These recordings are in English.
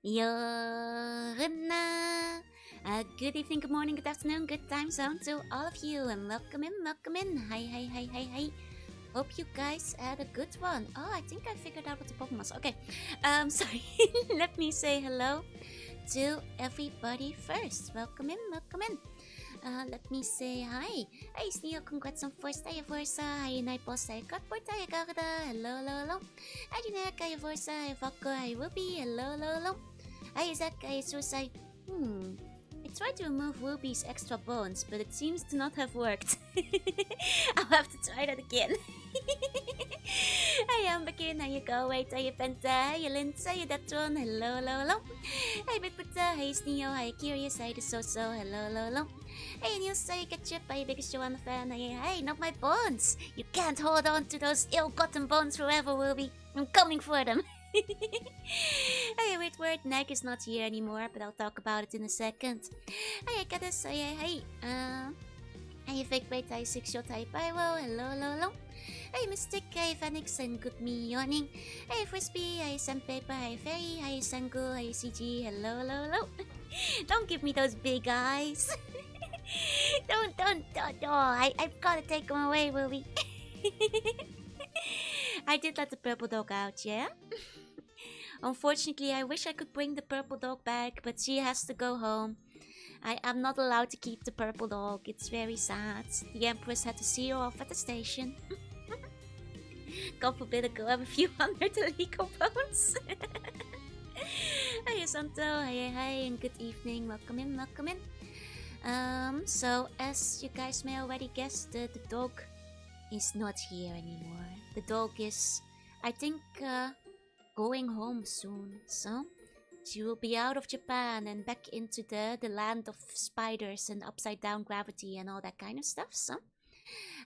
Jorunna. Good evening, good morning, good afternoon, good time zone to all of you, and welcome in, welcome in. Hi, hi, hi, hi, hi. Hope you guys had a good one. Oh, I think I figured out what the problem was. Okay, sorry. Let me say hello to everybody first. Welcome in, welcome in. Let me say hi. Hi, Sneo, congrats on first day of Versa. Hi, Night Boss. Hi, Cardboard. Hi, Garda. Hello, hello, hello. Hi, Generic. Hi, Versa. Hi, Vodka. Hi, Ruby. Hello, hello, hello. Hi, Zach. Hi, Suicide. I tried to remove Ruby's extra bones, but it seems to not have worked. I'll have to try that again. Hi, Amberkin. How you go? Wait, how you Penta? How you Lindsay? How you Datron? Hello, hello, hello. Hi, Bitbuta. Hi, Sneo. Hi, Curious. Hi, the So-So. Hello, hello, hello. Hey, News. Hi, Ketchup. Hi, Biggest Joanna fan. Hey, not my bones. You can't hold on to those ill-gotten bones forever, Ruby. I'm coming for them. Hey, wait, word. Nag is not here anymore, but I'll talk about it in a second. Hey, Caddis. Hey. Hey, Fake Bait. Hi, Six Shot. Hi, Pyro. Hello, hello, hello. Hey, Mystic. Hey, Phoenix, and good me yawning. Hey, Frisbee. Hey, Sandpaper. Hi, Fairy. Hi, Sangu. Hi, CG. Hello, hello, hello. Don't give me those big eyes. Don't. I've gotta take them away, Willie. I did let the purple dog out, yeah? Unfortunately, I wish I could bring the purple dog back, but she has to go home. I am not allowed to keep the purple dog. It's very sad. The Empress had to see her off at the station. God forbid I go have a few hundred illegal bones. Hi, Santo. Hi, and good evening. Welcome in, welcome in. So as you guys may already guess, the dog is not here anymore. The dog is, I think, going home soon, so she will be out of Japan and back into the land of spiders and upside down gravity and all that kind of stuff, so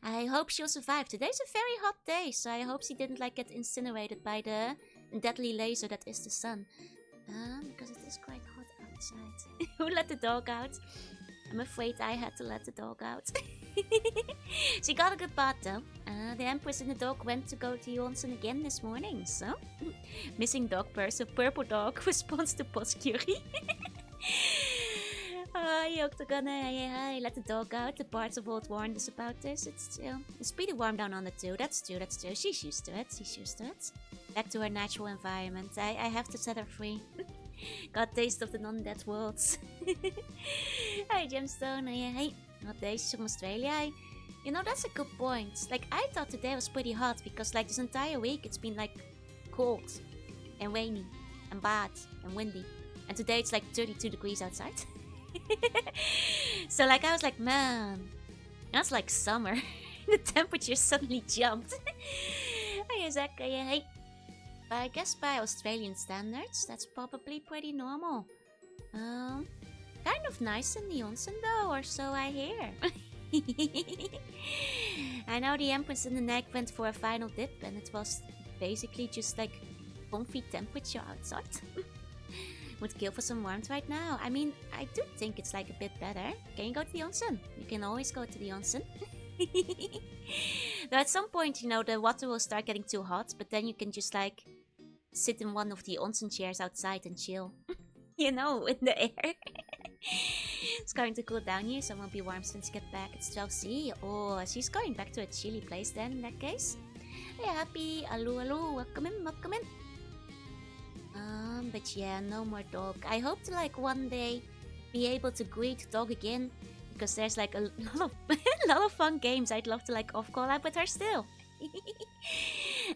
I hope she'll survive. Today's a very hot day, so I hope she didn't get incinerated by the deadly laser that is the sun, because it is quite hot outside. Who let the dog out? I'm afraid I had to let the dog out. She got a good bath though. The Empress and the dog went to go to Johnson again this morning, so missing dog person, purple dog responds to post Curie. Hi, Octagon. Hi, let the dog out. The parts of old warned us about this. It's pretty warm down under too. That's true. She's used to it. Back to her natural environment. I have to set her free. Got taste of the non-dead worlds. Hi, Gemstone. Hey. Hot days from Australia. You know, that's a good point. I thought today was pretty hot because this entire week it's been cold and rainy and bad and windy. And today it's 32 degrees outside. So I was man, that's summer. The temperature suddenly jumped. Hi, Zach. Hey. But I guess by Australian standards, that's probably pretty normal. Kind of nice in the onsen though, or so I hear. I know the Empress and the Nag went for a final dip and it was basically just comfy temperature outside. Would kill for some warmth right now. I mean, I do think it's a bit better. Can you go to the onsen? You can always go to the onsen. Though at some point, the water will start getting too hot, but then you can just sit in one of the onsen chairs outside and chill. In the air. It's going to cool down here, so it won't be warm since you get back. It's 12C. Oh, she's going back to a chilly place then, in that case. Hey, happy. Hello. Welcome in, welcome in. But yeah, no more dog. I hope to one day be able to greet dog again, because there's a lot of fun games I'd love to off collab with her still.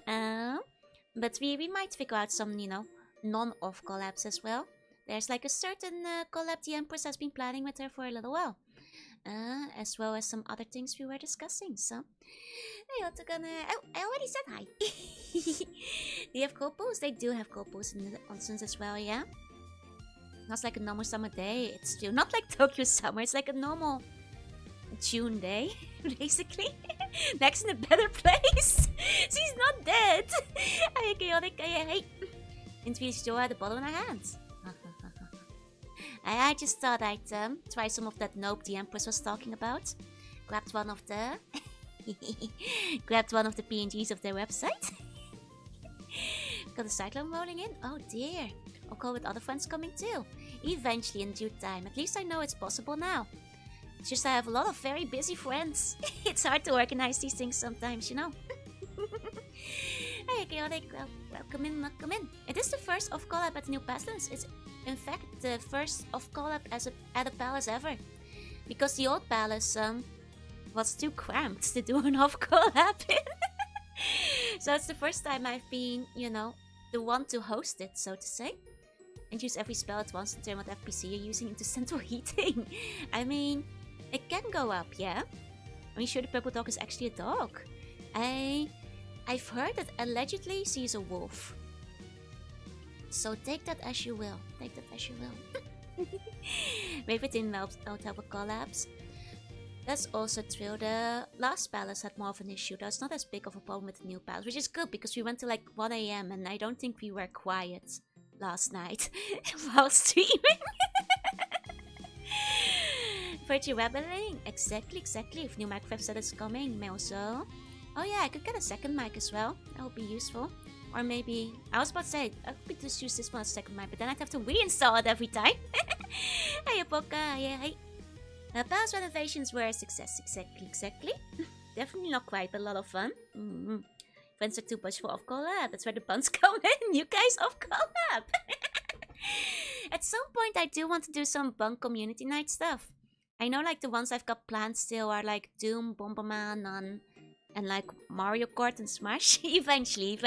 But we might figure out some, non-off collabs as well. There's a certain collab the Empress has been planning with her for a little while. As well as some other things we were discussing, so... Hey, Otogana... Oh, I already said hi! Do you have couples? They do have couples in the onsens as well, yeah? Not a normal summer day, it's still not Tokyo summer, it's a normal June day, basically. Next in a better place! She's not dead! Hey, chaotic, hey! Introduce Joa at the bottom of her hands. I just thought I'd try some of that nope the Empress was talking about. Grabbed one of the PNGs of their website. Got a cyclone rolling in. Oh dear. I'll go with other friends coming too. Eventually, in due time. At least I know it's possible now. It's just I have a lot of very busy friends. It's hard to organize these things sometimes, you know. Hey, Chaotic, welcome in, welcome in. It is the first off-collab at the new palace. It's in fact the first off-collab at a palace ever. Because the old palace was too cramped to do an off-collab in. So it's the first time I've been, you know, the one to host it, so to say. And use every spell at once and turn what FPC you're using into central heating. I mean, it can go up, yeah? Are you sure the purple dog is actually a dog? I've heard that allegedly she's a wolf. So take that as you will. Take that as you will. Maybe it didn't help with collabs. That's also true. The last palace had more of an issue. There's not as big of a problem with the new palace, which is good because we went to like 1 AM and I don't think we were quiet last night while streaming. Virtue rebelling? Exactly. If new mic set is coming, may also. Oh yeah, I could get a second mic as well. That would be useful. Or maybe, I was about to say, I could just use this one as a second mic, but then I'd have to reinstall it every time. Hey, Apoka, yeah, hey. Palace renovations were a success, exactly. Definitely not quite, but a lot of fun. Friends are too much for off-collab. That's where the buns come in. You guys off-collab. At some point, I do want to do some bun community night stuff. I know like the ones I've got planned still are like Doom, Bomberman, and like Mario Kart and Smash. Eventually.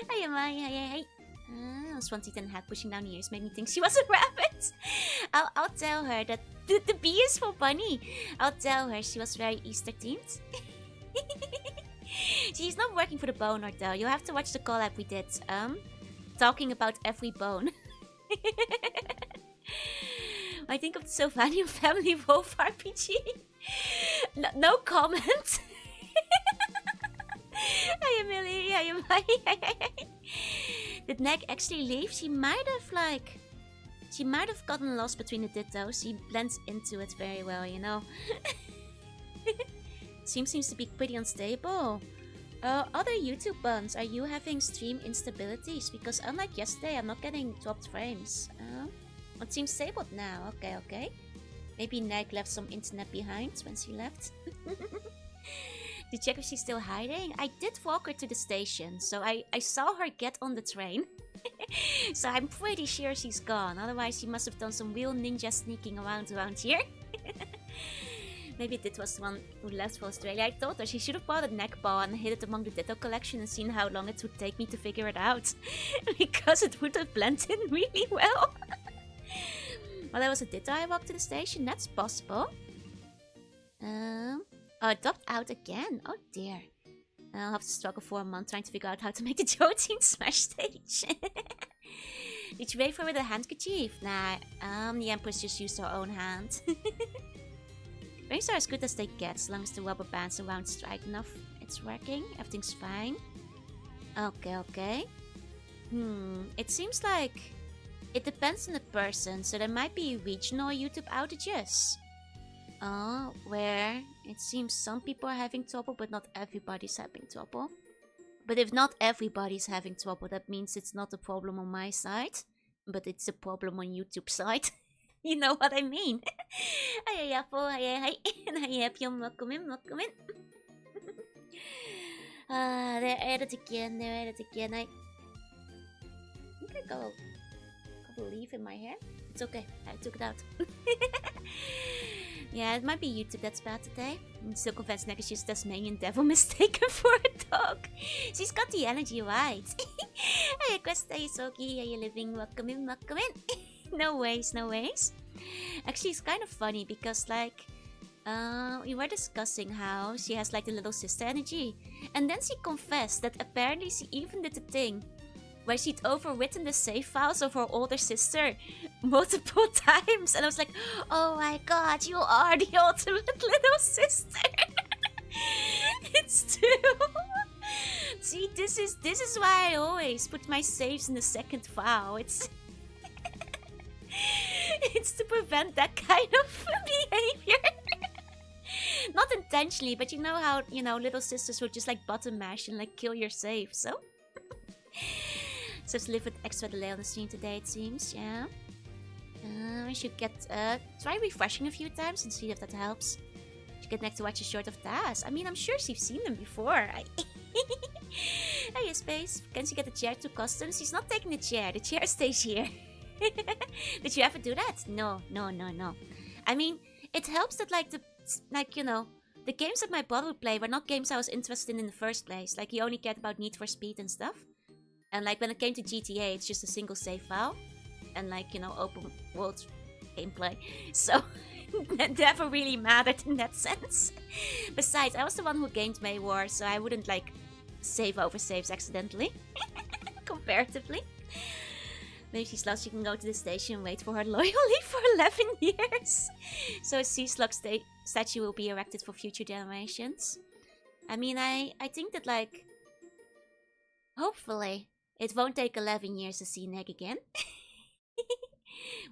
Hey, hey. Swansea and hat pushing down ears made me think she was a rabbit. I'll tell her that the bee is for Bunny. I'll tell her she was very Easter themed. She's not working for the boner though. You'll have to watch the collab we did. Talking about every bone. I think of the Sylvanian Family Wolf RPG. No comment. Hi Emily, hi Emily. Did Neg actually leave? She might have gotten lost between the dittos. She blends into it very well, you know. Seems to be pretty unstable. Other YouTube buns, are you having stream instabilities? Because unlike yesterday, I'm not getting dropped frames. It seems stable now. Okay. Maybe Neg left some internet behind when she left. To check if she's still hiding. I did walk her to the station, so I saw her get on the train. So I'm pretty sure she's gone. Otherwise, she must have done some real ninja sneaking around here. Maybe this was the one who left for Australia. I told her she should have bought a neck ball and hid it among the ditto collection and seen how long it would take me to figure it out. Because it would have blended in really well. Well, there was a ditto I walked to the station. That's possible. Oh, it dropped out again. Oh dear. I'll have to struggle for a month trying to figure out how to make the Jotin Smash stage. Did you wait for it with a handkerchief? Nah, the Empress just used her own hand. Rings are as good as they get, as long as the rubber bands around strike enough. It's working, everything's fine. Okay. It seems like it depends on the person, so there might be regional YouTube outages. Where it seems some people are having trouble, but not everybody's having trouble. But if not everybody's having trouble, that means it's not a problem on my side, but it's a problem on YouTube's side. You know what I mean? Hi, Apple. Hi. Hi, Pium. Welcome in. They're at it again. I think I got a leaf in my hair. It's okay. I took it out. Yeah, it might be YouTube that's bad today. I'm still convinced Neg is just Tasmanian devil mistaken for a dog. She's got the energy right. Hey, Questa, Soki, how you living? Welcome in. No ways. Actually, it's kind of funny because, like, we were discussing how she has, like, the little sister energy. And then she confessed that apparently she even did the thing where she'd overwritten the save files of her older sister multiple times. And I was like, oh my god, you are the ultimate little sister. It's true. See, this is why I always put my saves in the second file. It's to prevent that kind of behavior. Not intentionally, but you know how, you know, little sisters will just like button mash and like kill your save, so So to live with extra delay on the stream today, it seems. Yeah. We should get try refreshing a few times and see if that helps. Should get next to watch a short of Taz. I mean, I'm sure she's seen them before. Hey, Space. Can she get the chair to customs? She's not taking the chair. The chair stays here. Did you ever do that? No. I mean, it helps that you know, the games that my brother would play were not games I was interested in the first place. Like, he only cared about Need for Speed and stuff. And like, when it came to GTA, it's just a single save file. And like, you know, open world gameplay. So, that never really mattered in that sense. Besides, I was the one who gained May War, so I wouldn't like save over saves accidentally. Comparatively. Maybe she's lost, she can go to the station and wait for her loyally for 11 years. So a sea slug statue will be erected for future generations. I mean, I think that like, hopefully, it won't take 11 years to see Neg again.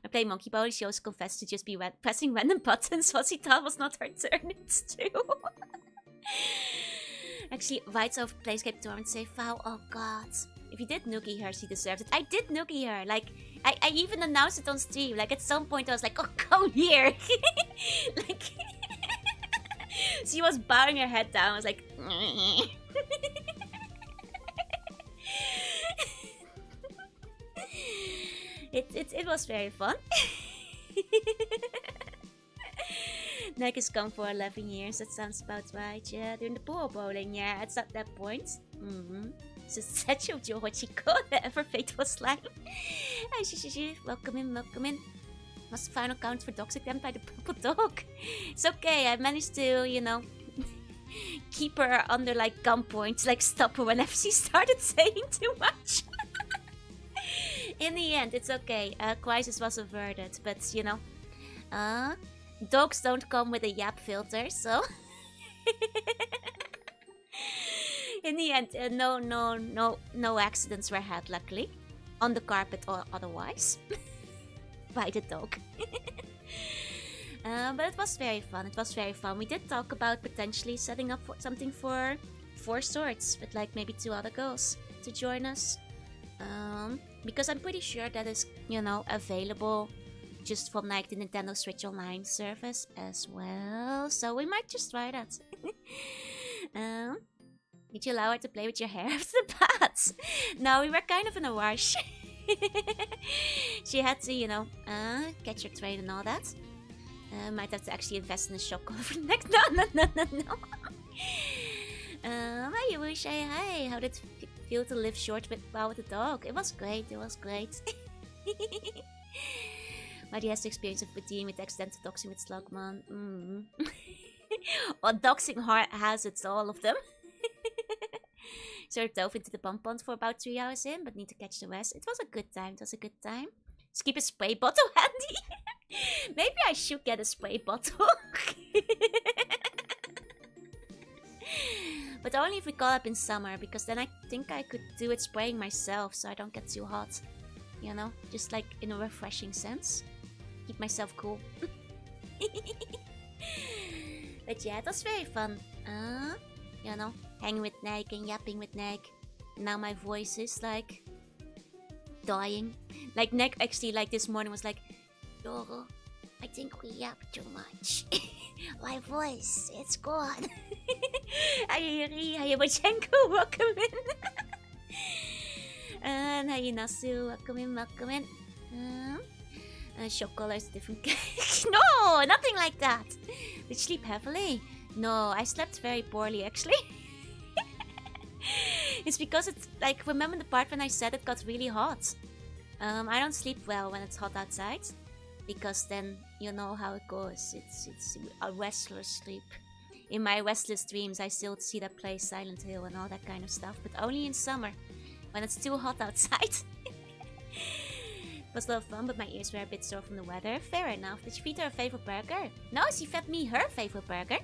When playing Monkey Ball, she also confessed to just be pressing random buttons, what she thought was not her turn. It's true. Actually, White's over Playscape Torrent save file. Oh god. If you did noogie her, she deserves it. I did noogie her. Like, I even announced it on stream. Like, at some point I was like, oh, come here. Like, she was bowing her head down. I was like, It was very fun. Neg is gone for 11 years. That sounds about right. Yeah, during the pool bowling. Yeah, it's at that point. It's a statue of Jorunna, ever faithful slime. Hey, welcome in. What's the final count for dogs again by the purple dog? It's okay, I managed to, you know, keep her under like gunpoint, like stop her whenever she started saying too much. In the end, it's okay. Crisis was averted, but you know, dogs don't come with a yap filter, so in the end, no accidents were had, luckily, on the carpet or otherwise, by the dog. But it was very fun. It was very fun. We did talk about potentially setting up something for 4 Swords with like maybe 2 other girls to join us. Because I'm pretty sure that is, you know, available just from like the Nintendo Switch Online service as well. So we might just try that. Did you allow her to play with your hair after the baths? No, we were kind of in a rush. She had to, you know, catch her train and all that. Might have to actually invest in a shock collar for the neck. No. Hi, Yuwusha. Hi. How did it feel to live short with the dog? It was great. But he has the experience of dealing with accidental doxing with Slugman. Or doxing hazards, all of them. Sort of dove into the pump pond for about 3 hours in, but need to catch the rest. It was a good time. Just keep a spray bottle handy. Maybe I should get a spray bottle. But only if we call up in summer, because then I think I could do it spraying myself so I don't get too hot. You know, just like in a refreshing sense. Keep myself cool. But yeah, it was very fun. You know, hanging with Neg and yapping with Neg. Now my voice is like dying. Like Neg actually like this morning was like, Doro, I think we yap too much. My voice, it's gone. Hi Bachenko, welcome in. And hi Nasu, welcome in. Shock color is a different cake. No, nothing like that. Did you sleep heavily? No, I slept very poorly actually. It's because it's like, remember the part when I said it got really hot? I don't sleep well when it's hot outside. Because then you know how it goes. It's a restless sleep. In my restless dreams, I still see that play Silent Hill and all that kind of stuff, but only in summer, when it's too hot outside. It was a lot of fun, but my ears were a bit sore from the weather. Fair enough. Did she feed her a favorite burger? No, she fed me her favorite burger.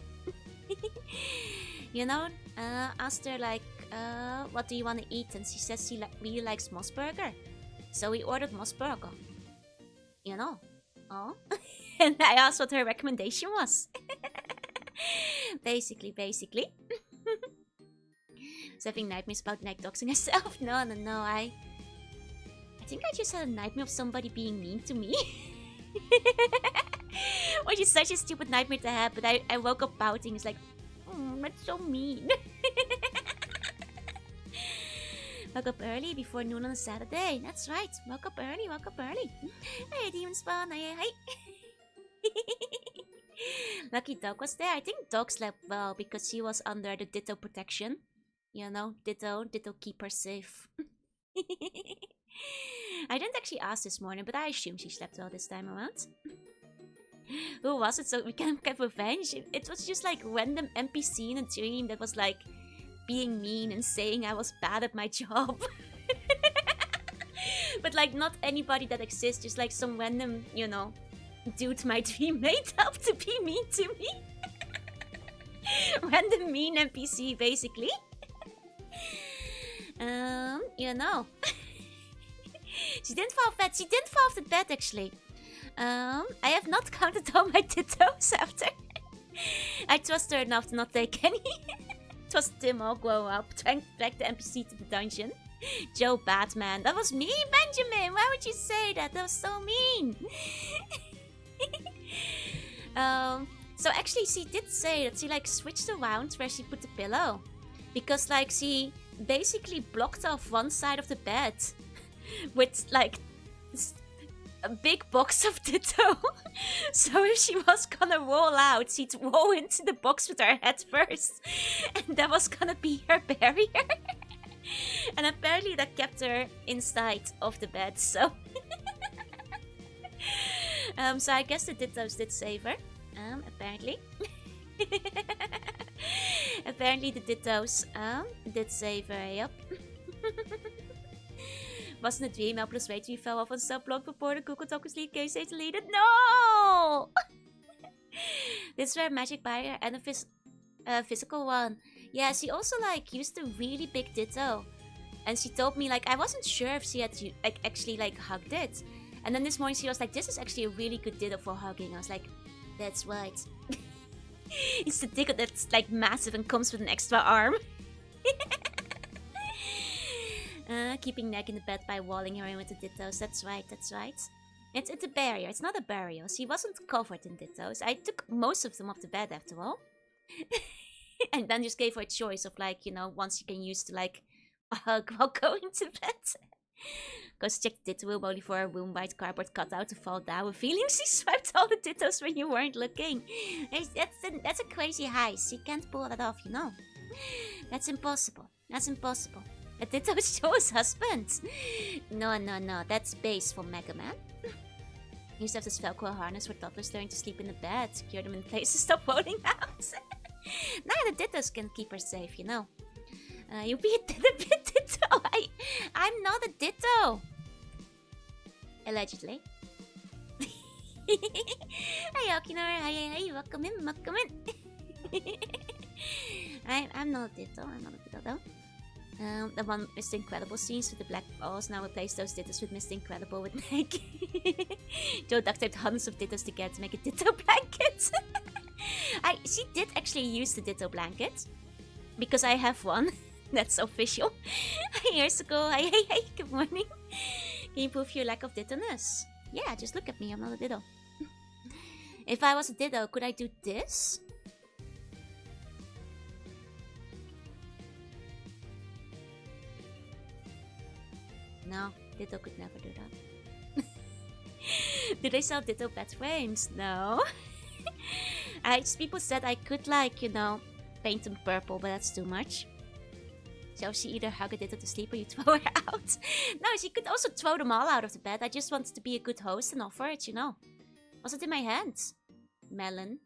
You know, asked her like, what do you want to eat? And she says she really likes Mossburger. So we ordered Mossburger. You know. Oh. And I asked what her recommendation was. Basically. So having nightmares about Neg doxing herself? No. I think I just had a nightmare of somebody being mean to me. Which is such a stupid nightmare to have, but I woke up pouting. It's like, that's so mean. Woke up early before noon on a Saturday. That's right. Woke up early, woke up early. Hey, Demon Spawn. Hey. Lucky Dog was there. I think Dog slept well because she was under the Ditto protection. You know, Ditto keep her safe. I didn't actually ask this morning, but I assume she slept well this time around. Who was it? So we can get revenge. It was just like random NPC in a dream that was like being mean and saying I was bad at my job. But like not anybody that exists, just like some random, you know, dude my dream made up to be mean to me. Random mean NPC basically. You know. She didn't fall off bed. She didn't fall off the bed actually. I have not counted all my dittos after. I trust her enough to not take any. Trust Tim all grow up, trying to drag the NPC to the dungeon. Joe Batman. That was me, Benjamin. Why would you say that? That was so mean. So actually she did say that she like switched around where she put the pillow. Because like she basically blocked off one side of the bed with like a big box of ditto. So if she was gonna roll out, she'd roll into the box with her head first. And that was gonna be her barrier. And apparently that kept her inside of the bed, so... so I guess the dittos did save her. Apparently. Apparently the dittos did save her, yep. Wasn't a dream, helpless way to fell off on sub block before the Google Doc was lead case deleted. No! This is where magic barrier and a physical one. Yeah, she also like used a really big ditto. And she told me like I wasn't sure if she had like actually like hugged it. And then this morning she was like, this is actually a really good ditto for hugging. I was like, that's right. It's the ditto that's like massive and comes with an extra arm. Keeping neck in the bed by walling her in with the dittos. That's right, that's right. It's a barrier. It's not a burial. She wasn't covered in dittos. I took most of them off the bed after all. And then just gave her a choice of like, you know, ones you can use to like hug while going to bed. Goes check the ditto room only for a room white cardboard cutout to fall down with feelings. She swiped all the dittos when you weren't looking. That's a crazy heist. She can't pull that off, you know. That's impossible. That's impossible. A ditto shows husband. No. That's base for Mega Man. He used to have this Velcro harness for toddlers learning to sleep in the bed. Secure them in place to stop rolling out. Now the dittos can keep her safe, you know. You be a bit ditto. I'm not a ditto. Allegedly. Hi, Okinor. Hi, welcome in. I'm not a ditto. I'm not a ditto though. The one Mr. Incredible scenes with the black balls now replace those dittos with Mr. Incredible with neck. Joe duct taped hundreds of dittos together to make a ditto blanket. She did actually use the ditto blanket because I have one. That's official. Years ago. Hey, good morning. Can you prove your lack of dittoness? Yeah, just look at me. I'm not a ditto. If I was a ditto, could I do this? No, ditto could never do that. Do they sell ditto bed frames? No. People said I could like, you know, paint them purple, but that's too much. So she either hug a ditto to sleep or you throw her out. No, she could also throw them all out of the bed. I just wanted to be a good host and offer it, you know. Was it in my hands? Melon.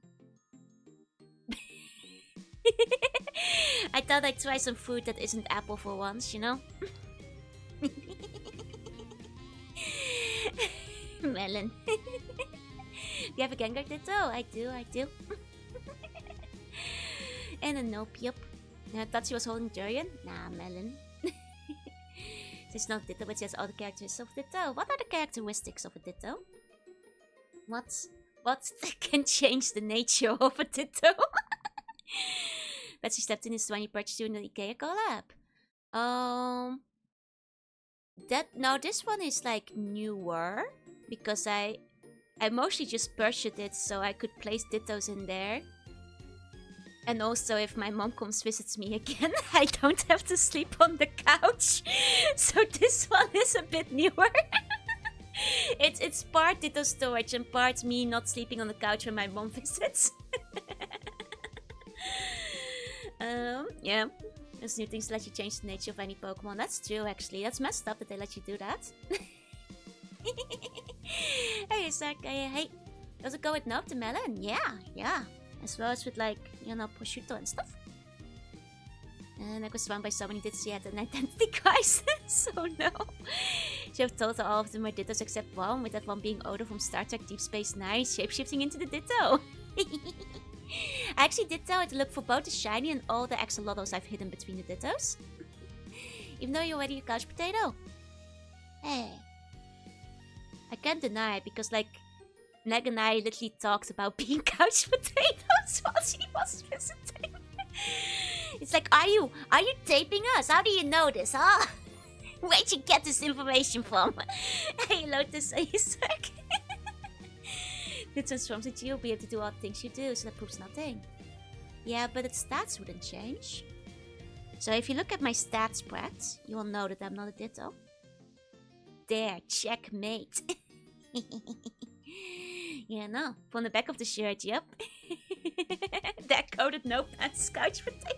I thought I'd try some food that isn't apple for once, you know. Melon. Do you have a Gengar ditto? I do. And a nope, yep. I thought she was holding durian. Nah, melon. She's not ditto, but she has all the characteristics of ditto. What are the characteristics of a ditto? What can change the nature of a ditto? But she stepped in his 20 purchase during the IKEA collab. No, this one is like newer because I mostly just purchased it so I could place dittos in there. And also, if my mom comes visits me again, I don't have to sleep on the couch. So this one is a bit newer. It's part ditto storage and part me not sleeping on the couch when my mom visits. Yeah. There's new things that let you change the nature of any Pokemon. That's true, actually. That's messed up that they let you do that. Hey, Sark, hey. Does it go with Melon? Yeah. As well as with, like, you know, prosciutto and stuff. And I was surrounded by so many dittos, she had an identity crisis. Oh no. She have told all of them are dittos except one, with that one being Odo from Star Trek Deep Space Nine, shapeshifting into the ditto. I actually did tell her to look for both the shiny and all the axolotls I've hidden between the dittos. Even though you're already a couch potato. Hey. I can't deny it because, like, Neg and I literally talked about being couch potatoes while she was visiting. It's like, are you taping us? How do you know this, huh? Where'd you get this information from? Hey, Lotus, are you sick? It transforms into you, be able to do all the things you do, so that proves nothing. Yeah, but its stats wouldn't change. So if you look at my stat spread, you will know that I'm not a ditto. There, checkmate. Yeah, no. From the back of the shirt, yep. That coded no pants couch potato.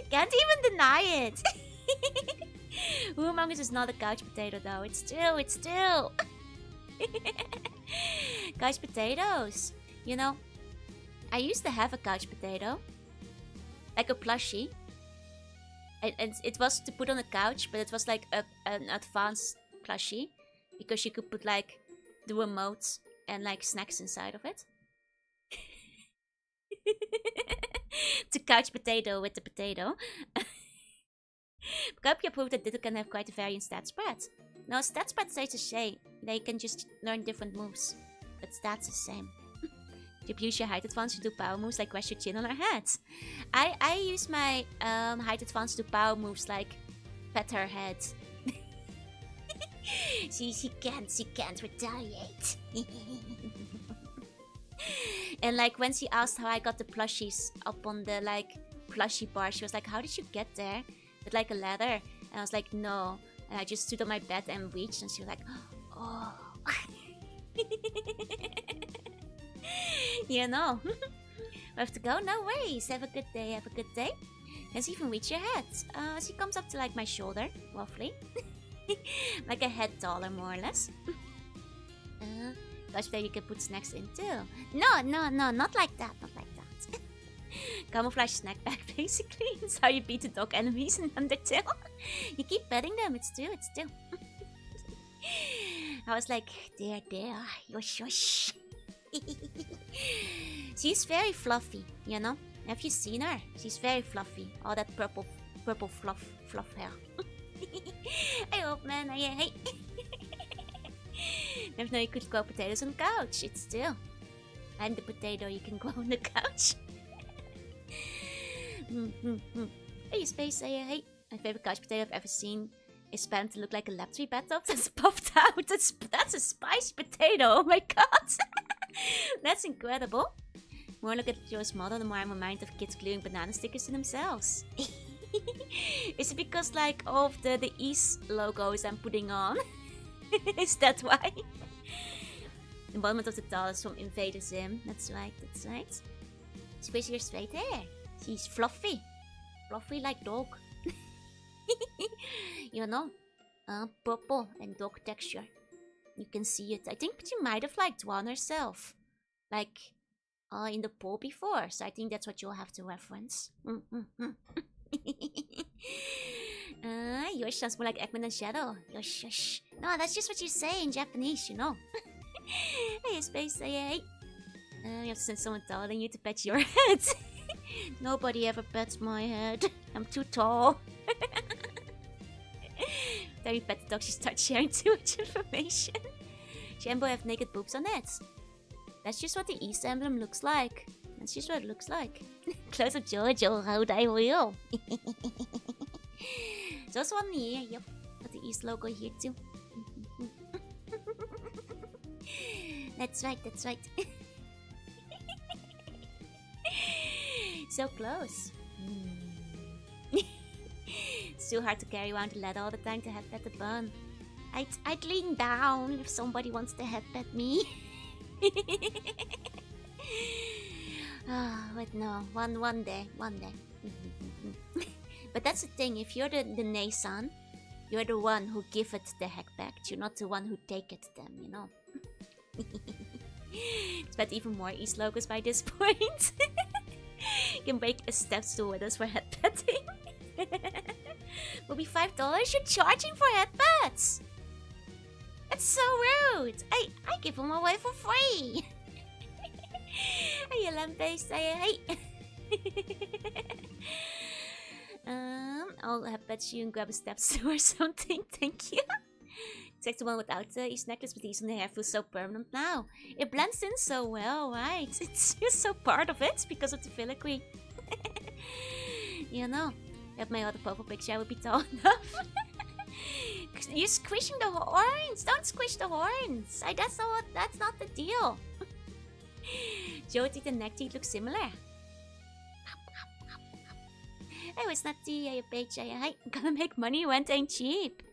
Can't even deny it. Who among us is not a couch potato though? It's still. Couch potatoes. You know, I used to have a couch potato. Like a plushie. And it was to put on a couch, but it was like an advanced plushie. Because you could put like the remote and like snacks inside of it. The couch potato with the potato. Kirby proved that Ditto can have quite a variant stat spread. No, stat spread stays the same. They can just learn different moves. But stats the same. You use your height advance to do power moves like rest your chin on her head. I use my height advance to do power moves like pet her head. She can't retaliate. And like when she asked how I got the plushies up on the like plushie bar, she was like, how did you get there? With like a ladder. And I was like, no. And I just stood on my bed and reached, and she was like, oh. You know. We have to go? No worries. Have a good day. Let's even reach your head. She comes up to like my shoulder, roughly. Like a head taller, more or less. Gosh, there you can put snacks in too. No, not like that. Camouflage snack bag, basically. It's how you beat the dog enemies in Undertale. You keep petting them, it's true. I was like, there, yosh. She's very fluffy, you know? Have you seen her? She's very fluffy. All that purple fluff hair. Hey, old man, hey. Never know you could grow potatoes on the couch. It's still. I'm the potato you can grow on the couch. Hey, Space, hey. My favorite couch potato I've ever seen is spanned to look like a lab tree bathtub that's puffed out. That's a spicy potato. Oh my god. That's incredible. The more I look at Joe's model, the more I'm reminded of kids gluing banana stickers to themselves. Is it because like all of the East logos I'm putting on? Is that why? The embodiment of the doll is from Invader Zim. That's right. She wears her straight hair. She's fluffy like dog. You know, purple and dog texture. You can see it. I think she might have like drawn herself, like in the pool before. So I think that's what you'll have to reference. Yours sounds more like Eggman and Shadow. Yosh. No, that's just what you say in Japanese, you know. Hey, Space, hey. You have to send someone taller than you to pet your head. Nobody ever pets my head. I'm too tall. Then you pet the dog, she starts sharing too much information. Shambo have naked boobs on it. That's just what the East emblem looks like. That's just what it looks like. Close up George, oh, how I will. Just one here, yep. Got the East logo here too. That's right, that's right. So close. It's too hard to carry around the ladder all the time to headpet the bun. I'd lean down if somebody wants to headpet me. But no, one day. But that's the thing, if you're the Naysan, you're the one who give it the heck back. You're not the one who take it them, you know. Expect even more East logos by this point. You can break a step stool with us for headpetting. Will be $5? You're charging for headpets! That's so rude! I give them away for free! Hey, lamp-based, hey! I'll headpet you and grab a step stool or something, thank you. It's like the one without the East necklace, but the East on the hair feels so permanent now. It blends in so well, right? It's just so part of it because of the filigree. You know, if my other profile picture would be tall enough. You're squishing the horns! Don't squish the horns! That's not the deal. Joe teeth and neck teeth look similar. Oh, it's not the page. I'm gonna make money when it ain't cheap.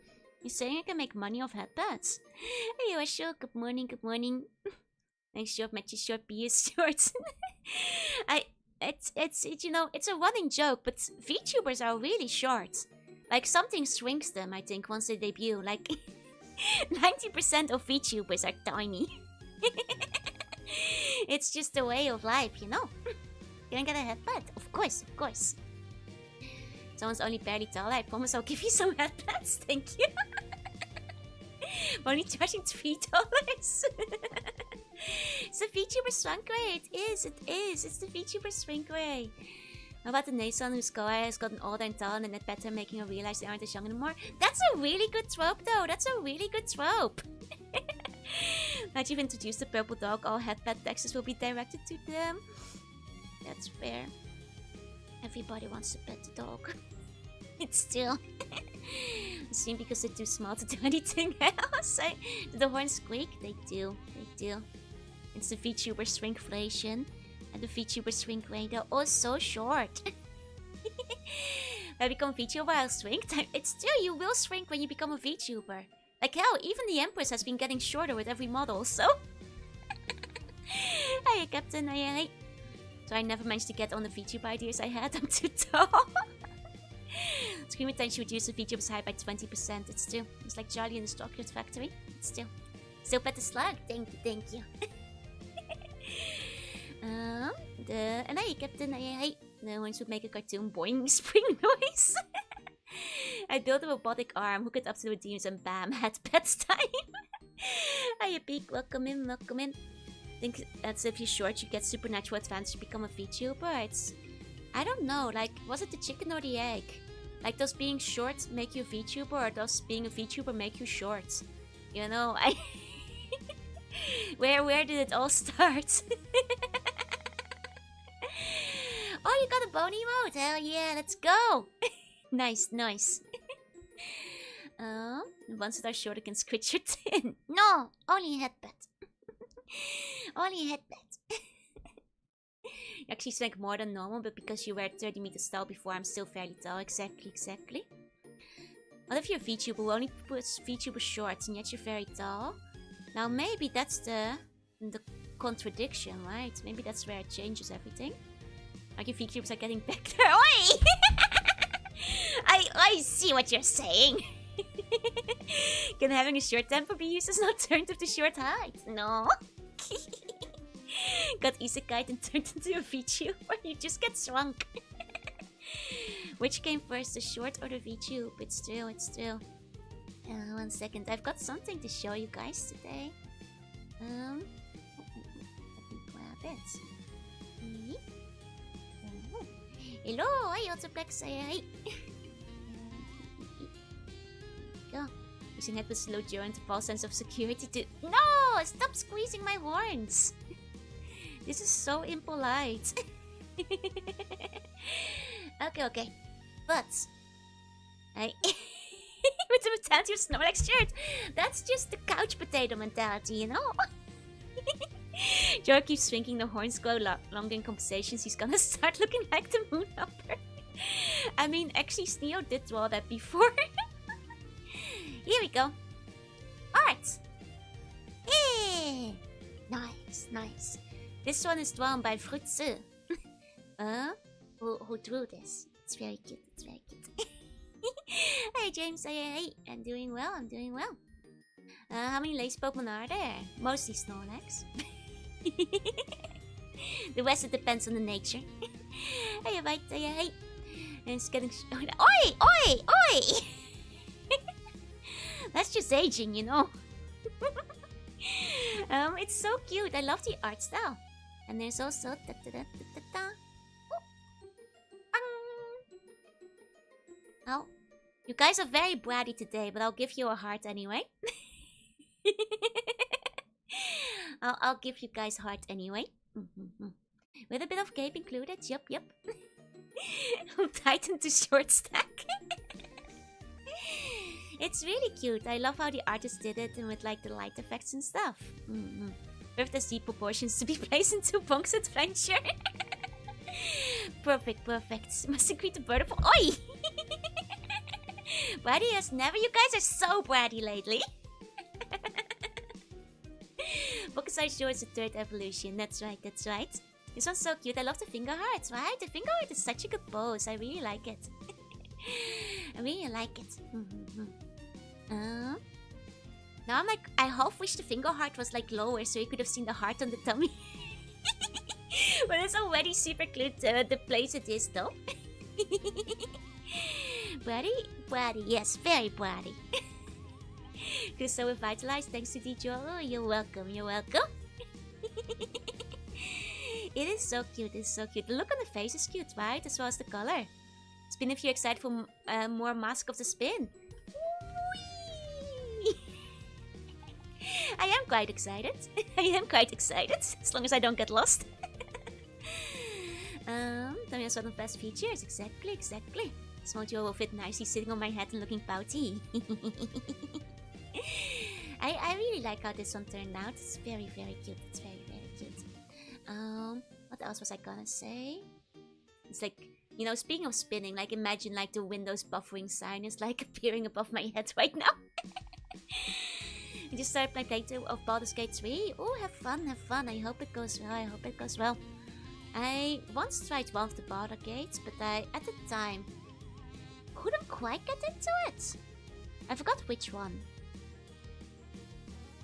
You're saying I can make money off headbats? Hey, Ashok, good morning, good morning. Nice short matchy short BS shorts. It's you know, it's a running joke, but VTubers are really short. Like, something shrinks them, I think, once they debut. Like, 90% of VTubers are tiny. It's just a way of life, you know? Can I get a headbutt? Of course, of course. Someone's only barely tall. I promise I'll give you some headbutts. Thank you. I'm only charging $3. It's the VTuber shrink ray. It is. It's the VTuber shrink ray. How about the Naysan whose guy has gotten older and taller and net better, making her realize they aren't as young anymore? That's a really good trope, though. That's a really good trope. Now you've introduced the purple dog, all headpet texts will be directed to them. That's fair. Everybody wants to pet the dog. It's still... Assume because they're too small to do anything else. Do the horns squeak? They do. It's the VTuber shrinkflation. And the VTuber shrink ray. They're all so short. When I become a VTuber, I'll shrink. It's still, you will shrink when you become a VTuber. Like hell, even the Empress has been getting shorter with every model, so... Hey, Captain, hey. So I never managed to get on the VTuber ideas I had. I'm too tall. Scream attention reduces the VTuber's height by 20%. It's still... It's like Charlie in the Chocolate Factory. It's still... Still pet the slug. Thank you. And hey, Captain, hey. The horns would make a cartoon boing spring noise. I built a robotic arm, hook it up to the demons, and bam, headpets time. Hiya, Peak, welcome in. Think that's if you're short, you get supernatural advantage to become a VTuber. It's... I don't know, like, was it the chicken or the egg? Like, does being short make you a VTuber, or does being a VTuber make you short? You know, Where did it all start? Oh, you got a bony mode? Hell yeah, let's go! Nice. The ones that are short can squid your tin. No, only headbutt. Only headbutt. You actually sank more than normal, but because you were 30 meters tall before, I'm still fairly tall. Exactly. What if you're a VTuber who only puts VTuber shorts and yet you're very tall? Now maybe that's the contradiction, right? Maybe that's where it changes everything. Like your VTubers are getting back there. Oi! I see what you're saying. Can having a short temper be used as an alternative to short height? No. Got isekai and turned into a VTuber. You just get shrunk. Which came first, the short or the VTube? It's still. 1 second. I've got something to show you guys today. Let me grab it. Hello, hi, Autoplex. Hi. Go. Using head with slow Jorunna to false sense of security to... No! Stop squeezing my horns! This is so impolite. Okay. But... with the mentality of Snorlax shirt. That's just the couch potato mentality, you know? Jor keeps swinging the horns go longer in conversations. He's gonna start looking like the moon upper. I mean, actually, Sneo did draw that before. Here we go. Art! Hey! Nice, nice. This one is drawn by Frutze. Who drew this? It's very cute, it's very cute. Hey James, hey, I'm doing well, I'm doing well. How many lace Pokemon are there? Mostly Snorlax. The rest it depends on the nature. Hey, right, hey. And it's getting... Oi! Oi! Oi! That's just aging, you know. It's so cute. I love the art style. And there's also... Oh, you guys are very bratty today, but I'll give you a heart anyway. I'll give you guys heart anyway. With a bit of cape included. Yup. From Titan to short stack. It's really cute. I love how the artist did it and with like the light effects and stuff. With the Z proportions to be placed in 2 bunks adventure. Perfect. Must agree to bird of... Oi! Bratty as never. You guys are so bratty lately. Bookside Shore is the 3rd evolution. That's right. This one's so cute. I love the finger hearts, right? The finger heart is such a good pose. I really like it. I really like it. Now I'm like, I half wish the finger heart was like lower so you could have seen the heart on the tummy. But it's already super clear the place it is though. Bratty, yes, very bratty. You're so revitalized thanks to DJ. Oh, you're welcome. It is so cute, The look on the face is cute, right? As well as the color. Spin if you're excited for more Mask of the Spin. I am quite excited. As long as I don't get lost. Tell me what's one of the best features. Exactly. Small Joe will fit nicely sitting on my head and looking pouty. I really like how this one turned out. It's very cute. What else was I gonna say? It's like, you know, speaking of spinning, like imagine like the Windows buffering sign is like appearing above my head right now. I just started playing playthrough of Baldur's Gate 3. Oh, have fun. I hope it goes well. I once tried one of the Baldur's Gates, but I, at the time, couldn't quite get into it. I forgot which one.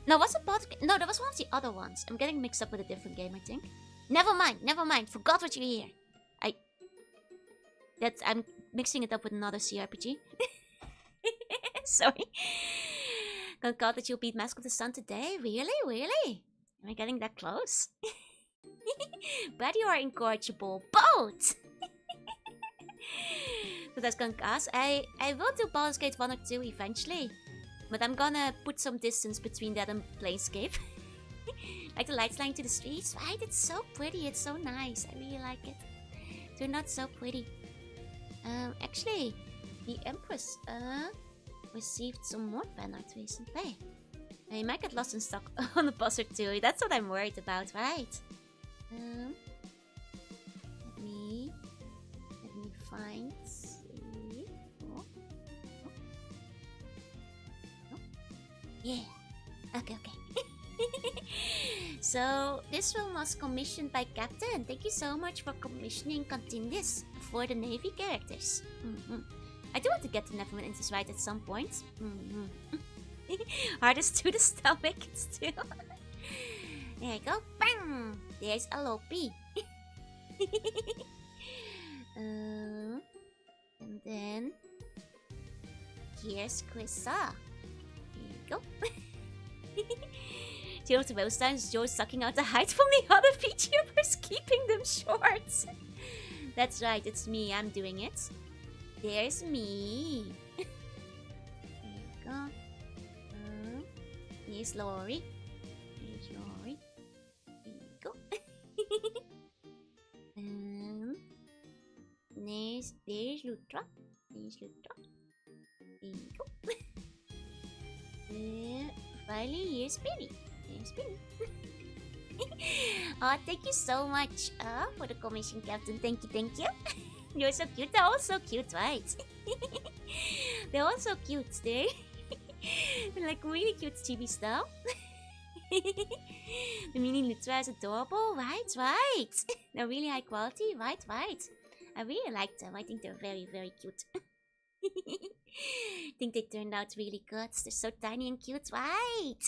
No, was it Baldur's Gate? No, that was one of the other ones. I'm getting mixed up with a different game, I think. Never mind. Forgot what you hear. I'm mixing it up with another CRPG. Sorry. Thank God that you'll beat Mask of the Sun today. Really? Am I getting that close? But you are incorrigible. Both! But that's gonna cast. I will do Baldur's Gate 1 or 2 eventually. But I'm gonna put some distance between that and Planescape. Like the lights lying to the streets, right? It's so pretty, it's so nice. I really like it. They're not so pretty. Actually, the Empress received some more fan art recently. You might get lost in stock on a bus or two. That's what I'm worried about, right? Let me find. Yeah. Okay. So this one was commissioned by Captain. Thank you so much for commissioning Contindis for the Navy characters. I do want to get the Neverman Instance right at some point. Hardest to the stomach still. There you go. Bang! There's a Lopi. And then here's Krissa. There you go. Deal with the most times Joe's sucking out the height from the other VTubers, keeping them short. That's right, it's me, I'm doing it. There's me. There you go. Here's Lori. There you go. There's Lutra. There you go. finally, here's Billy. Here's Billy. Oh, thank you so much for the commission, Captain. Thank you, thank you. You're so cute. They're all so cute, right? They're all so cute. They're like really cute chibi style. The mini Lutra is adorable. Right, right. They're really high quality. Right, right. I really like them. I think they're very, very cute. I think they turned out really good. They're so tiny and cute. Right.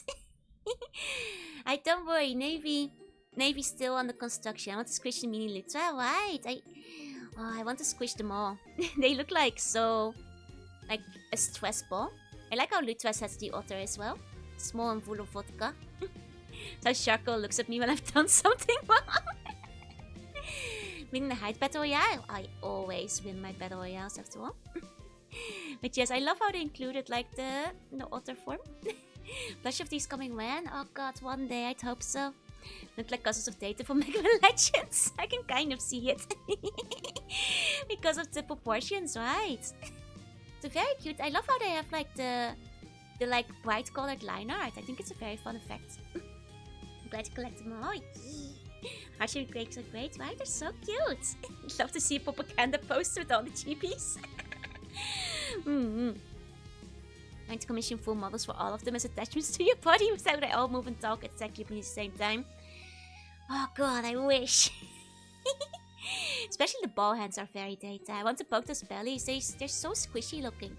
Don't worry. Navy's still under construction. I want to squish the mini Lutra. Right. I want to squish them all. They look like like a stress ball. I like how Lutras has the otter as well. Small and full of vodka. So Sharko looks at me when I've done something wrong. Win the height battle royale. I always win my battle royales after all. But yes, I love how they included like the otter form. Plush of these coming when? Oh god, one day I'd hope so. Look like cousins of data from Mega Man Legends. I can kind of see it. Because of the proportions, right? They're very cute. I love how they have like the like bright colored line art. I think it's a very fun effect. I'm glad to collect them all. Heart-shaped grapes are great, right? They're so cute. I'd love to see a propaganda poster with all the cheapies. Trying to commission full models for all of them as attachments to your body without they all move and talk exactly at the same time. Oh god, I wish. Especially the ball hands are very data. I want to poke those bellies. They're so squishy looking.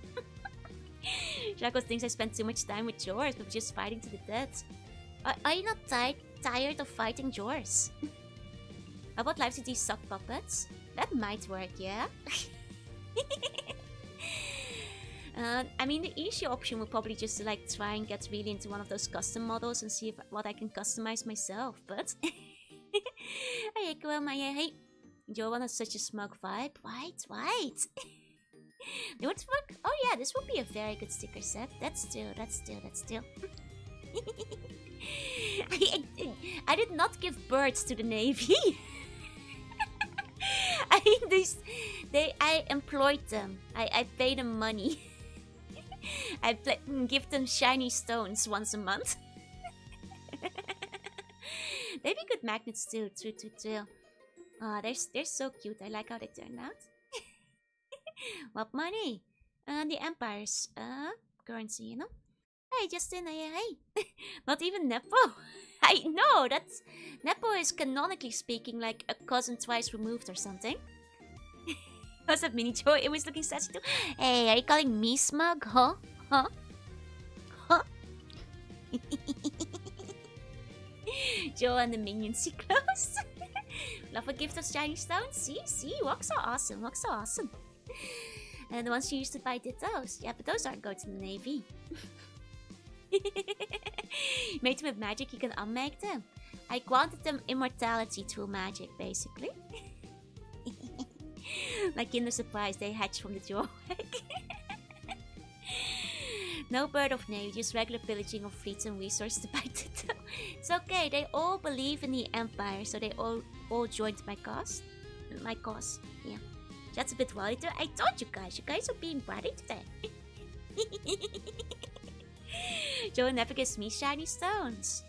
Jaco thinks I spend too much time with Jors, but just fighting to the death. Are you not tired of fighting Jors? How about live to these sock puppets? That might work, yeah? I mean, the easy option would probably just like try and get really into one of those custom models and see what I can customize myself, but... Hey, hey. Johan has such a smug vibe. Right. They would work. Oh yeah, this would be a very good sticker set. That's still. I did not give birds to the Navy. I employed them. I paid them money. I give them shiny stones once a month. They'd be good magnets too. Oh, they're so cute. I like how they turned out. What money? The Empire's currency, you know? Hey, Justin, hey. Not even Nepo. I know, that's... Nepo is canonically speaking like a cousin twice removed or something. What's up, Mini Joe? It was looking such too. Hey, are you calling me smug? Huh? Joe and the minions see close. Love a gift of shiny stones. See, walks are awesome. And the ones you used to buy dittos. Yeah, but those aren't going to the Navy. Made them with magic, you can unmake them. I granted them immortality through magic, basically. Like Kinder Surprise, they hatch from the jaw. No bird of Navy, just regular pillaging of fleets and resources to buy ditto. It's okay, they all believe in the Empire, so they all joined my cause. Yeah. That's a bit worried. I told you guys are being bratty today. Joe never gives me shiny stones.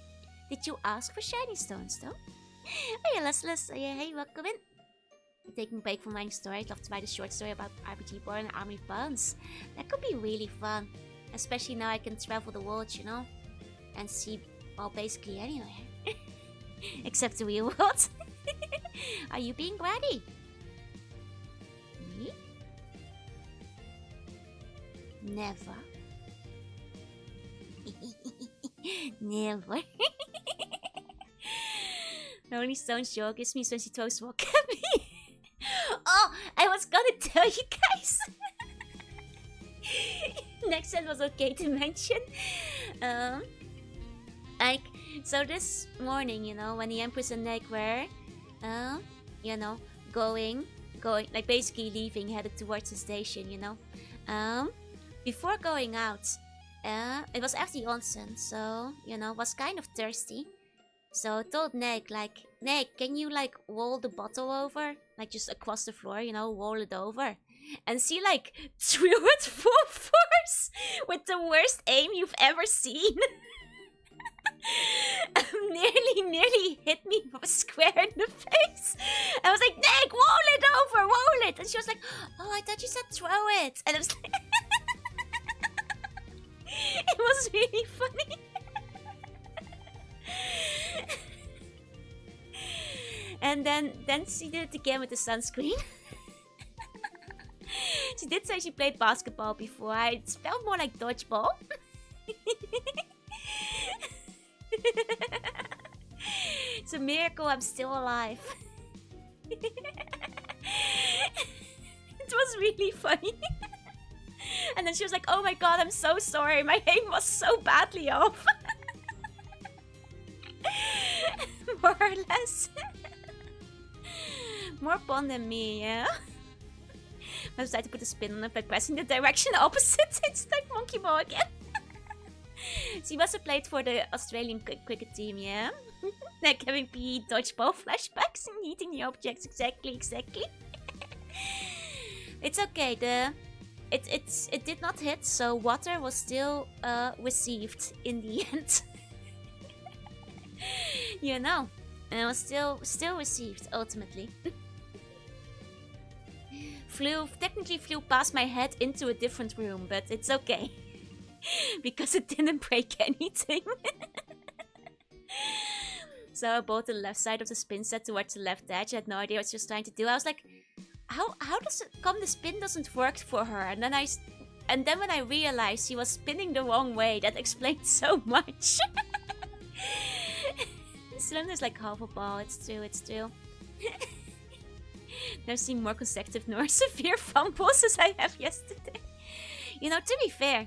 Did you ask for shiny stones though? Hey, Leslie, hey, welcome in. I'm taking a break from my story. I'd love to write a short story about RPG Born and Army Buns. That could be really fun. Especially now I can travel the world, you know? And see, well, basically anywhere. Except the real world. Are you being bratty? Me? Never. Never. The only stones Joe gives me is when she throws rock at me. Oh, I was gonna tell you guys. Next one was okay to mention. Like, so this morning, you know, when the Empress and Nick were, you know, going, like basically leaving, headed towards the station, you know. Before going out, it was after the onsen, so, you know, was kind of thirsty. So I told Nick, like, Nick, can you, like, roll the bottle over? Like, just across the floor, you know, roll it over. And she, like, threw it full force with the worst aim you've ever seen. nearly hit me square in the face. I was like, Nick, roll it over, roll it. And she was like, oh, I thought you said throw it. And I was like, it was really funny. And then she did it again with the sunscreen. She did say she played basketball before. It felt more like dodgeball. It's a miracle I'm still alive. It was really funny. And then she was like, oh my god, I'm so sorry. My aim was so badly off. More or less. More fun than me, yeah? I decided to put a spin on it by pressing the direction opposite. It's like monkey ball again. She must have played for the Australian cricket team, yeah? Like having PE dodgeball flashbacks and eating the objects. Exactly. It's okay. It did not hit, so water was still received in the end. You know, and it was still received ultimately. Technically flew past my head into a different room, but it's okay. Because it didn't break anything. So I bought the left side of the spin set towards the left edge. I had no idea what she was trying to do. I was like, how does it come the spin doesn't work for her? And then when I realized she was spinning the wrong way, that explained so much. The cylinder's like half a ball. It's true. Never seen more consecutive nor severe fumbles as I have yesterday. You know, to be fair,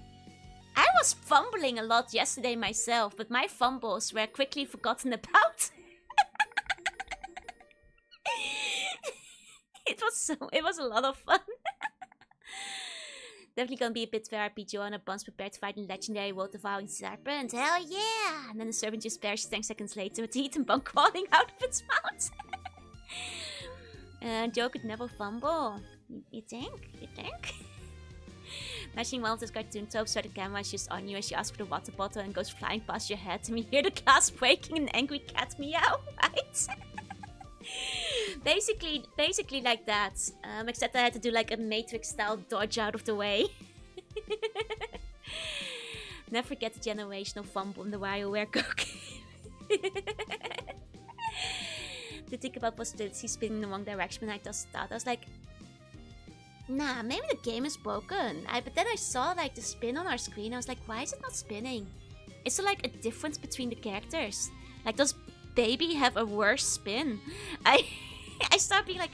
I was fumbling a lot yesterday myself, but my fumbles were quickly forgotten about. It was a lot of fun. Definitely gonna be a bit fair. Jorunna once prepared to fight a legendary world devouring serpent. Hell yeah! And then the serpent just perished 10 seconds later with teeth and bone crawling out of its mouth. Joe could never fumble. You think? Imagine one of those cartoon tropes where the camera is just on you as you ask for the water bottle and goes flying past your head and we hear the glass breaking and an angry cat meow, right? Basically like that. Except I had to do like a Matrix style dodge out of the way. Never forget the generational fumble in the WarioWare Coke. To think about possibility spinning in the wrong direction when I just thought. I was like, nah, maybe the game is broken. But then I saw like the spin on our screen. I was like, why is it not spinning? Is there like a difference between the characters? Like, does Baby have a worse spin? I started being like,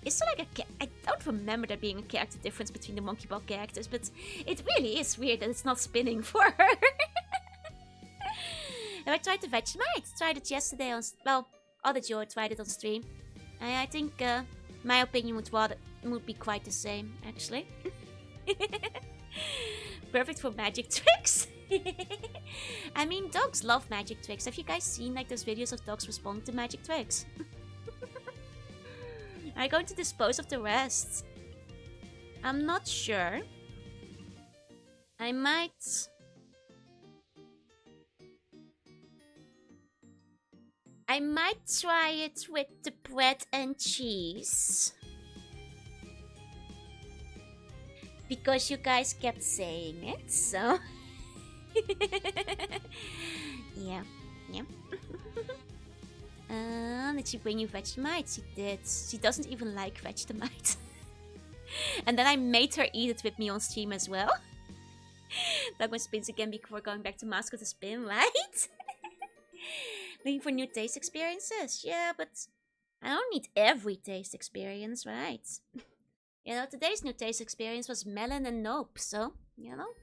is there like I don't remember there being a character difference between the monkey ball characters, but it really is weird that it's not spinning for her. And I tried the Vegemite. Tried it yesterday on, well, other Joe tried it on stream. I think my opinion would be quite the same, actually. Perfect for magic tricks. I mean, dogs love magic tricks. Have you guys seen like those videos of dogs responding to magic tricks? Are you going to dispose of the rest? I'm not sure. I might try it with the bread and cheese. Because you guys kept saying it, so... yeah. Did she bring you Vegemite? She did. She doesn't even like Vegemite. And then I made her eat it with me on stream as well. Dog my spins again before going back to mask with the spin, right? Looking for new taste experiences? Yeah, but I don't need every taste experience, right? You know, today's new taste experience was melon and nope, so, you know.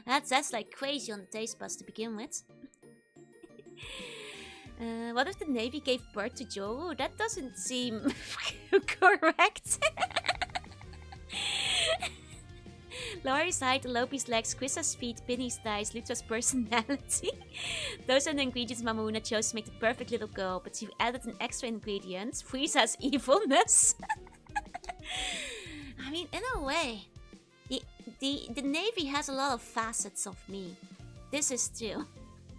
That's like crazy on the taste buds to begin with. What if the Navy gave birth to Joru? That doesn't seem correct. Laurie's height, Lopi's legs, Chris's feet, Pinny's thighs, Lutra's personality. Those are the ingredients Mamuna chose to make the perfect little girl, but she added an extra ingredient, Frieza's evilness. I mean, in a way, the Navy has a lot of facets of me. This is true.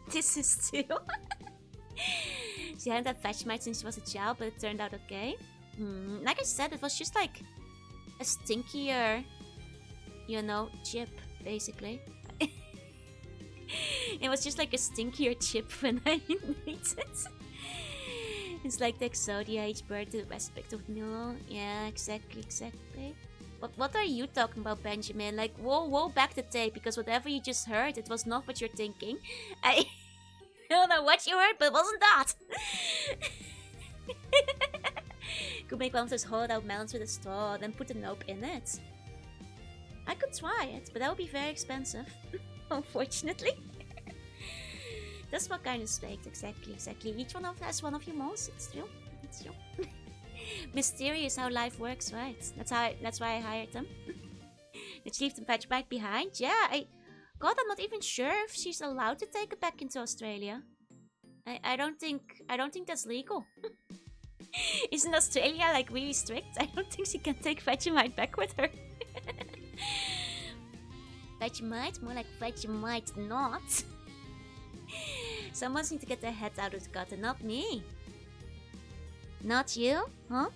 This is too. She hadn't had Vegemite since she was a child, but it turned out okay. Like I said, it was just like a stinkier, you know, chip, basically. It was just like a stinkier chip when I ate it. It's like the Exodia each bird to the aspect of Nilo. Yeah, exactly. What are you talking about, Benjamin? Like, whoa, back the tape, because whatever you just heard, it was not what you're thinking. I don't know what you heard, but it wasn't that. Could make one of those hollowed out melons with a straw, then put a nope in it. I could try it, but that would be very expensive. Unfortunately. That's what kind of baked, exactly. Each one of us has one of your moles. It's true. Mysterious how life works, right? That's why I hired them. Did she leave the Vegemite behind? Yeah, God, I'm not even sure if she's allowed to take it back into Australia. I don't think that's legal. Isn't Australia like really strict? I don't think she can take Vegemite back with her. Vegemite? More like Vegemite not. Someone needs to get their heads out of the gutter, not me. Not you? Huh?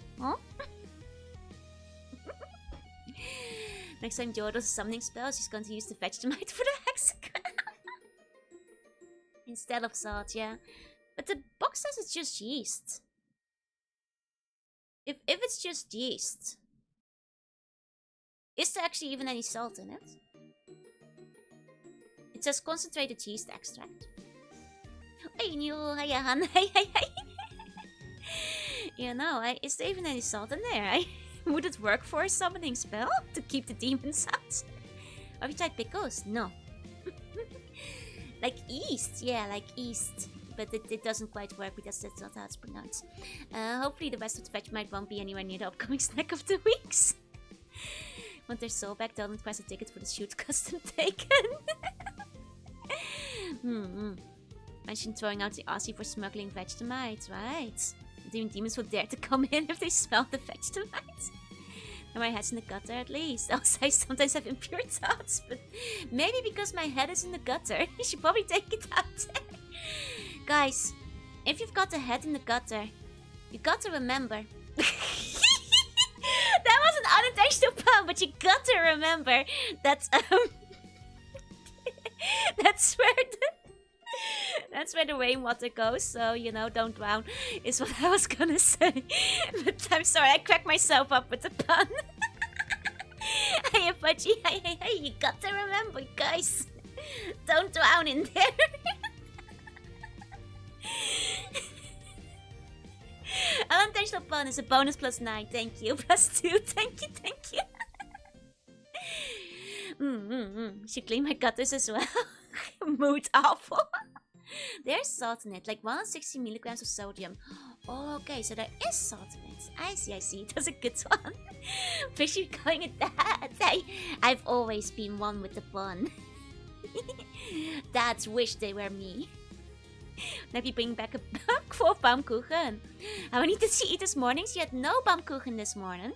Next time Joe does a summoning spell, she's going to use the Vegemite for the hexagon. Instead of salt, yeah. But the box says it's just yeast. If it's just yeast, is there actually even any salt in it? It says concentrated yeast extract. Hey, hiya, Han. Hey. You know, is there even any salt in there? Would it work for a summoning spell to keep the demons out? Have you tried pickles? No. Like yeast, yeah, like yeast. But it doesn't quite work because that's not how it's pronounced. Hopefully the rest of the Vegemite won't be anywhere near the upcoming snack of the weeks. Want their soul back, don't request a ticket for the shoot custom taken. Mention throwing out the Aussie for smuggling Vegemite, right? Even demons will dare to come in if they smell the Vegemite. And my head's in the gutter at least. Also, I sometimes have impure thoughts, but maybe because my head is in the gutter, you should probably take it out. Guys, if you've got a head in the gutter, you got to remember. That was an unintentional pun, but you got to remember that that's where the rainwater goes. So you know, don't drown is what I was gonna say. But I'm sorry, I cracked myself up with the pun. Hey, Fudgy, hey, you got to remember, guys, don't drown in there. Unintentional pun is a bonus +9. Thank you. +2. Thank you. Should clean my gutters as well. Mood awful. There's salt in it, like 160 milligrams of sodium. Oh, okay, so there is salt in it. I see. That's a good one. Fish you calling it that. I've always been one with the pun. Dads wish they were me. Maybe bring back a full Baumkuchen. How many did she eat this morning? She had no Baumkuchen this morning.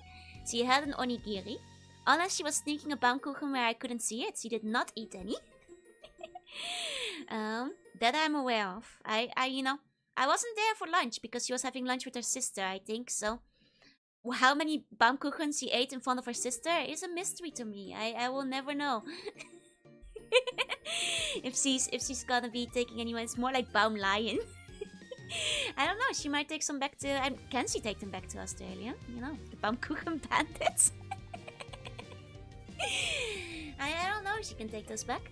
She had an onigiri. Unless she was sneaking a Baumkuchen where I couldn't see it. She did not eat any. That I'm aware of. I wasn't there for lunch because she was having lunch with her sister, I think. So, how many Baumkuchen she ate in front of her sister is a mystery to me. I will never know. if she's gonna be taking anyone, it's more like Baum Lion. I don't know. She might take some back to. Can she take them back to Australia? You know, the Baumkuchen bandits. I don't know if she can take those back.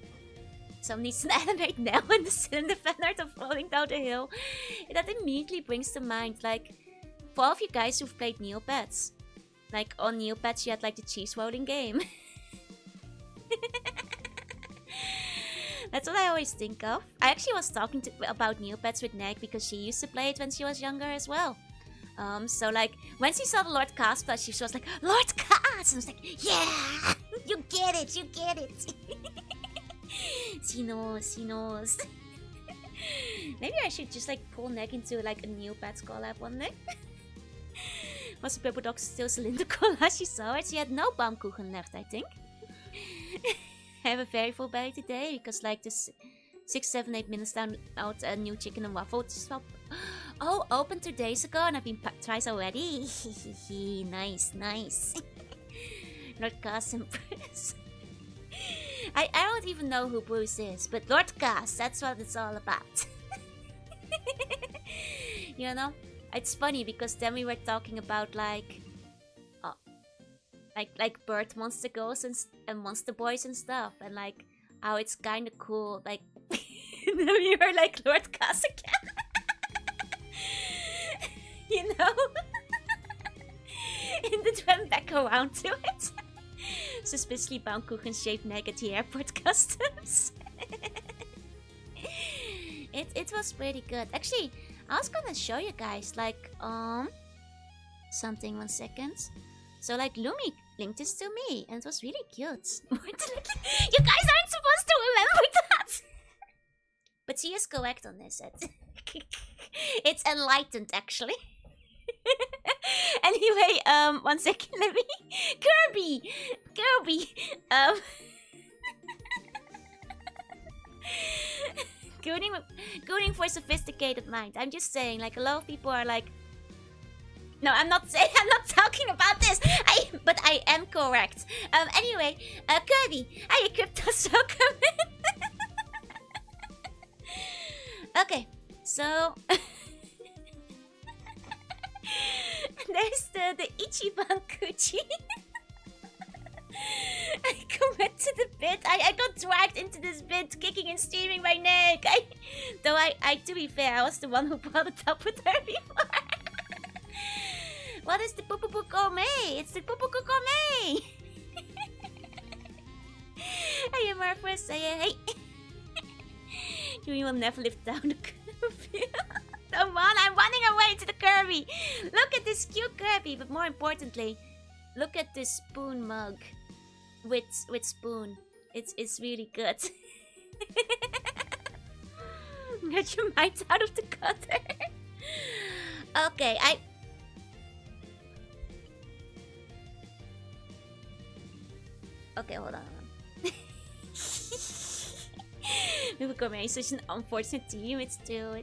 Someone needs to animate now in the fan art of falling down the hill. That immediately brings to mind, like, for all of you guys who've played Neopets. Like, on Neopets you had, like, the cheese rolling game. That's what I always think of. I actually was talking about Neopets with Neg because she used to play it when she was younger as well. So, like, when she saw the Lord Cast, she was like, Lord Cast! And I was like, yeah! You get it! She knows. Maybe I should just, like, pull Neg into, like, a Neopets collab one day. Was the Purple Dog still cylindrical as she saw it? She had no Baumkuchen left, I think. I have a very full belly today because, like, this 6, 7, 8 minutes down out a new chicken and waffle shop. Oh, opened 2 days ago and I've been twice already. Nice, nice. Lord Cass and Bruce. I don't even know who Bruce is, but Lord Cass, that's what it's all about. You know? It's funny because then we were talking about like bird monster girls and monster boys and stuff, and like how it's kind of cool. Like then we were like Lord Cass again. You know? And it went back around to it. Suspiciously Baumkuchen-shaped neck at the airport customs. It was pretty good. Actually, I was gonna show you guys like something. 1 second. So like Lumi linked this to me and it was really cute. You guys aren't supposed to remember that. But she is correct on this. It's enlightened actually. Anyway, 1 second, let me... Kirby! Gooning for sophisticated mind. I'm just saying, like, a lot of people are like... No, I'm not talking about this! But I am correct. Anyway, Kirby, I equipped us, welcome in. Okay, so... There's the Ichiban Kuchi. I commit to the bit. I got dragged into this bit, kicking and steaming my neck. Though to be fair, I was the one who brought it up with her before. What is the Pupupu Gourmet? It's the Pupupu Gourmet. Hey, Marfus, say hey. You will never live down the curve. Come on, I'm running away to the Kirby. Look at this cute Kirby, but more importantly, look at this spoon mug with spoon. It's really good. Get your mind out of the gutter. Okay, okay, hold on. Gourmet is such an unfortunate team. It's still.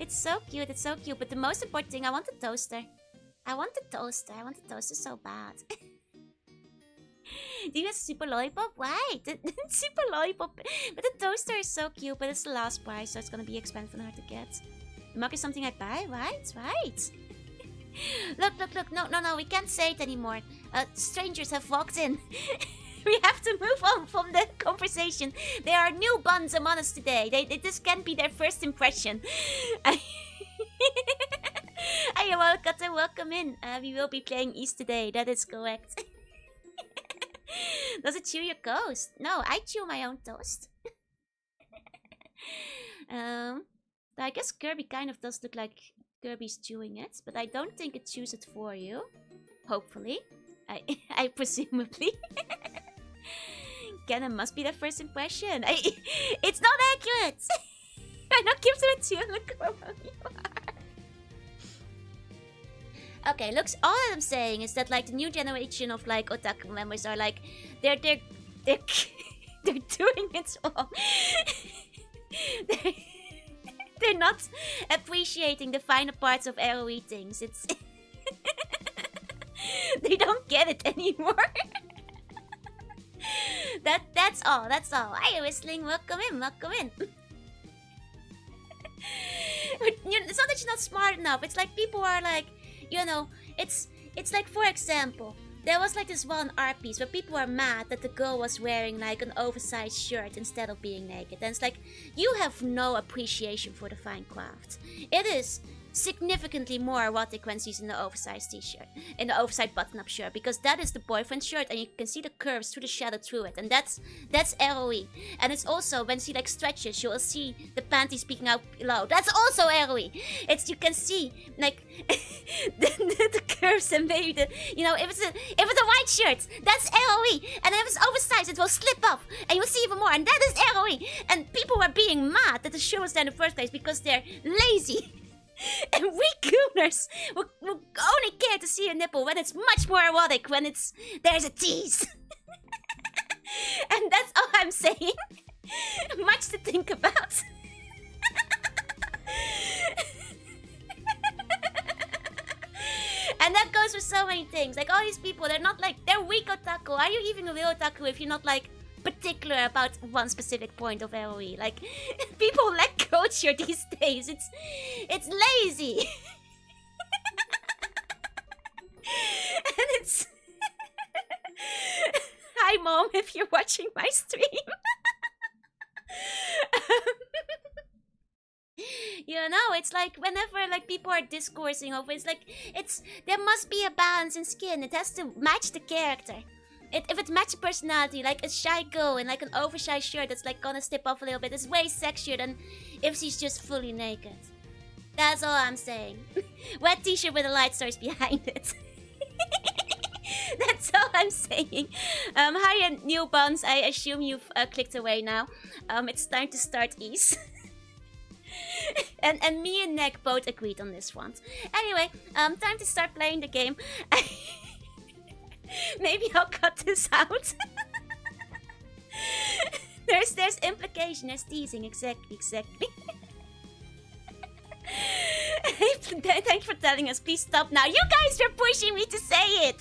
It's so cute, it's so cute. But the most important thing, I want the toaster. I want the toaster so bad. Do you have Super Lollipop? Why? Super Lollipop. But the toaster is so cute, but it's the last price, so it's gonna be expensive and hard to get. The mug is something I buy, right? Look. No, we can't say it anymore. Strangers have walked in. We have to move on from the conversation. There are new bonds among us today. This can't be their first impression. Hey, welcome in. We will be playing East today. That is correct. Does it chew your toast? No, I chew my own toast. I guess Kirby kind of does look like Kirby's chewing it, but I don't think it chews it for you. Hopefully. I presumably. Canon must be the first impression. It's not accurate. I don't give it to you. Look how wrong you are. Okay, looks. All I'm saying is that like the new generation of like otaku members are like they're doing it wrong. They're not appreciating the finer parts of ROE things. It's they don't get it anymore. That's all. Hey, whistling, welcome in. It's not that you're not smart enough. It's like people are like, you know, it's like, for example, there was like this one art piece where people are mad that the girl was wearing like an oversized shirt instead of being naked. And it's like, you have no appreciation for the fine craft. It is significantly more erotic when she's in the oversized t-shirt, in the oversized button-up shirt, because that is the boyfriend shirt and you can see the curves through the shadow through it, and that's ROE. And it's also when she like stretches, you will see the panties peeking out below. That's also ROE. It's, you can see like the curves, and maybe the, you know, if it's a white shirt, that's ROE. And if it's oversized, it will slip up and you'll see even more, and that is ROE. And people were being mad that the show was there in the first place because they're lazy. And we gooners will only care to see a nipple when it's much more erotic, when there's a tease. And that's all I'm saying. think about. And that goes for so many things. Like, all these people, they're not like, they're weak otaku. Are you even a real otaku if you're not like particular about one specific point of ROE? Like, people lack culture these days. It's lazy. And it's hi mom if you're watching my stream. You know, it's like whenever like people are discoursing over, it's like there must be a balance in skin. It has to match the character. If it matches personality, like a shy girl in like an oversized shirt that's like gonna step off a little bit, it's way sexier than if she's just fully naked. That's all I'm saying. Wet t-shirt with a light source behind it. That's all I'm saying. Hi, new buns. I assume you've clicked away now. It's time to start Ease. and me and Nick both agreed on this one. Anyway, time to start playing the game. Maybe I'll cut this out. There's implication, there's teasing, exactly. Thank you for telling us. Please stop now. You guys are pushing me to say it.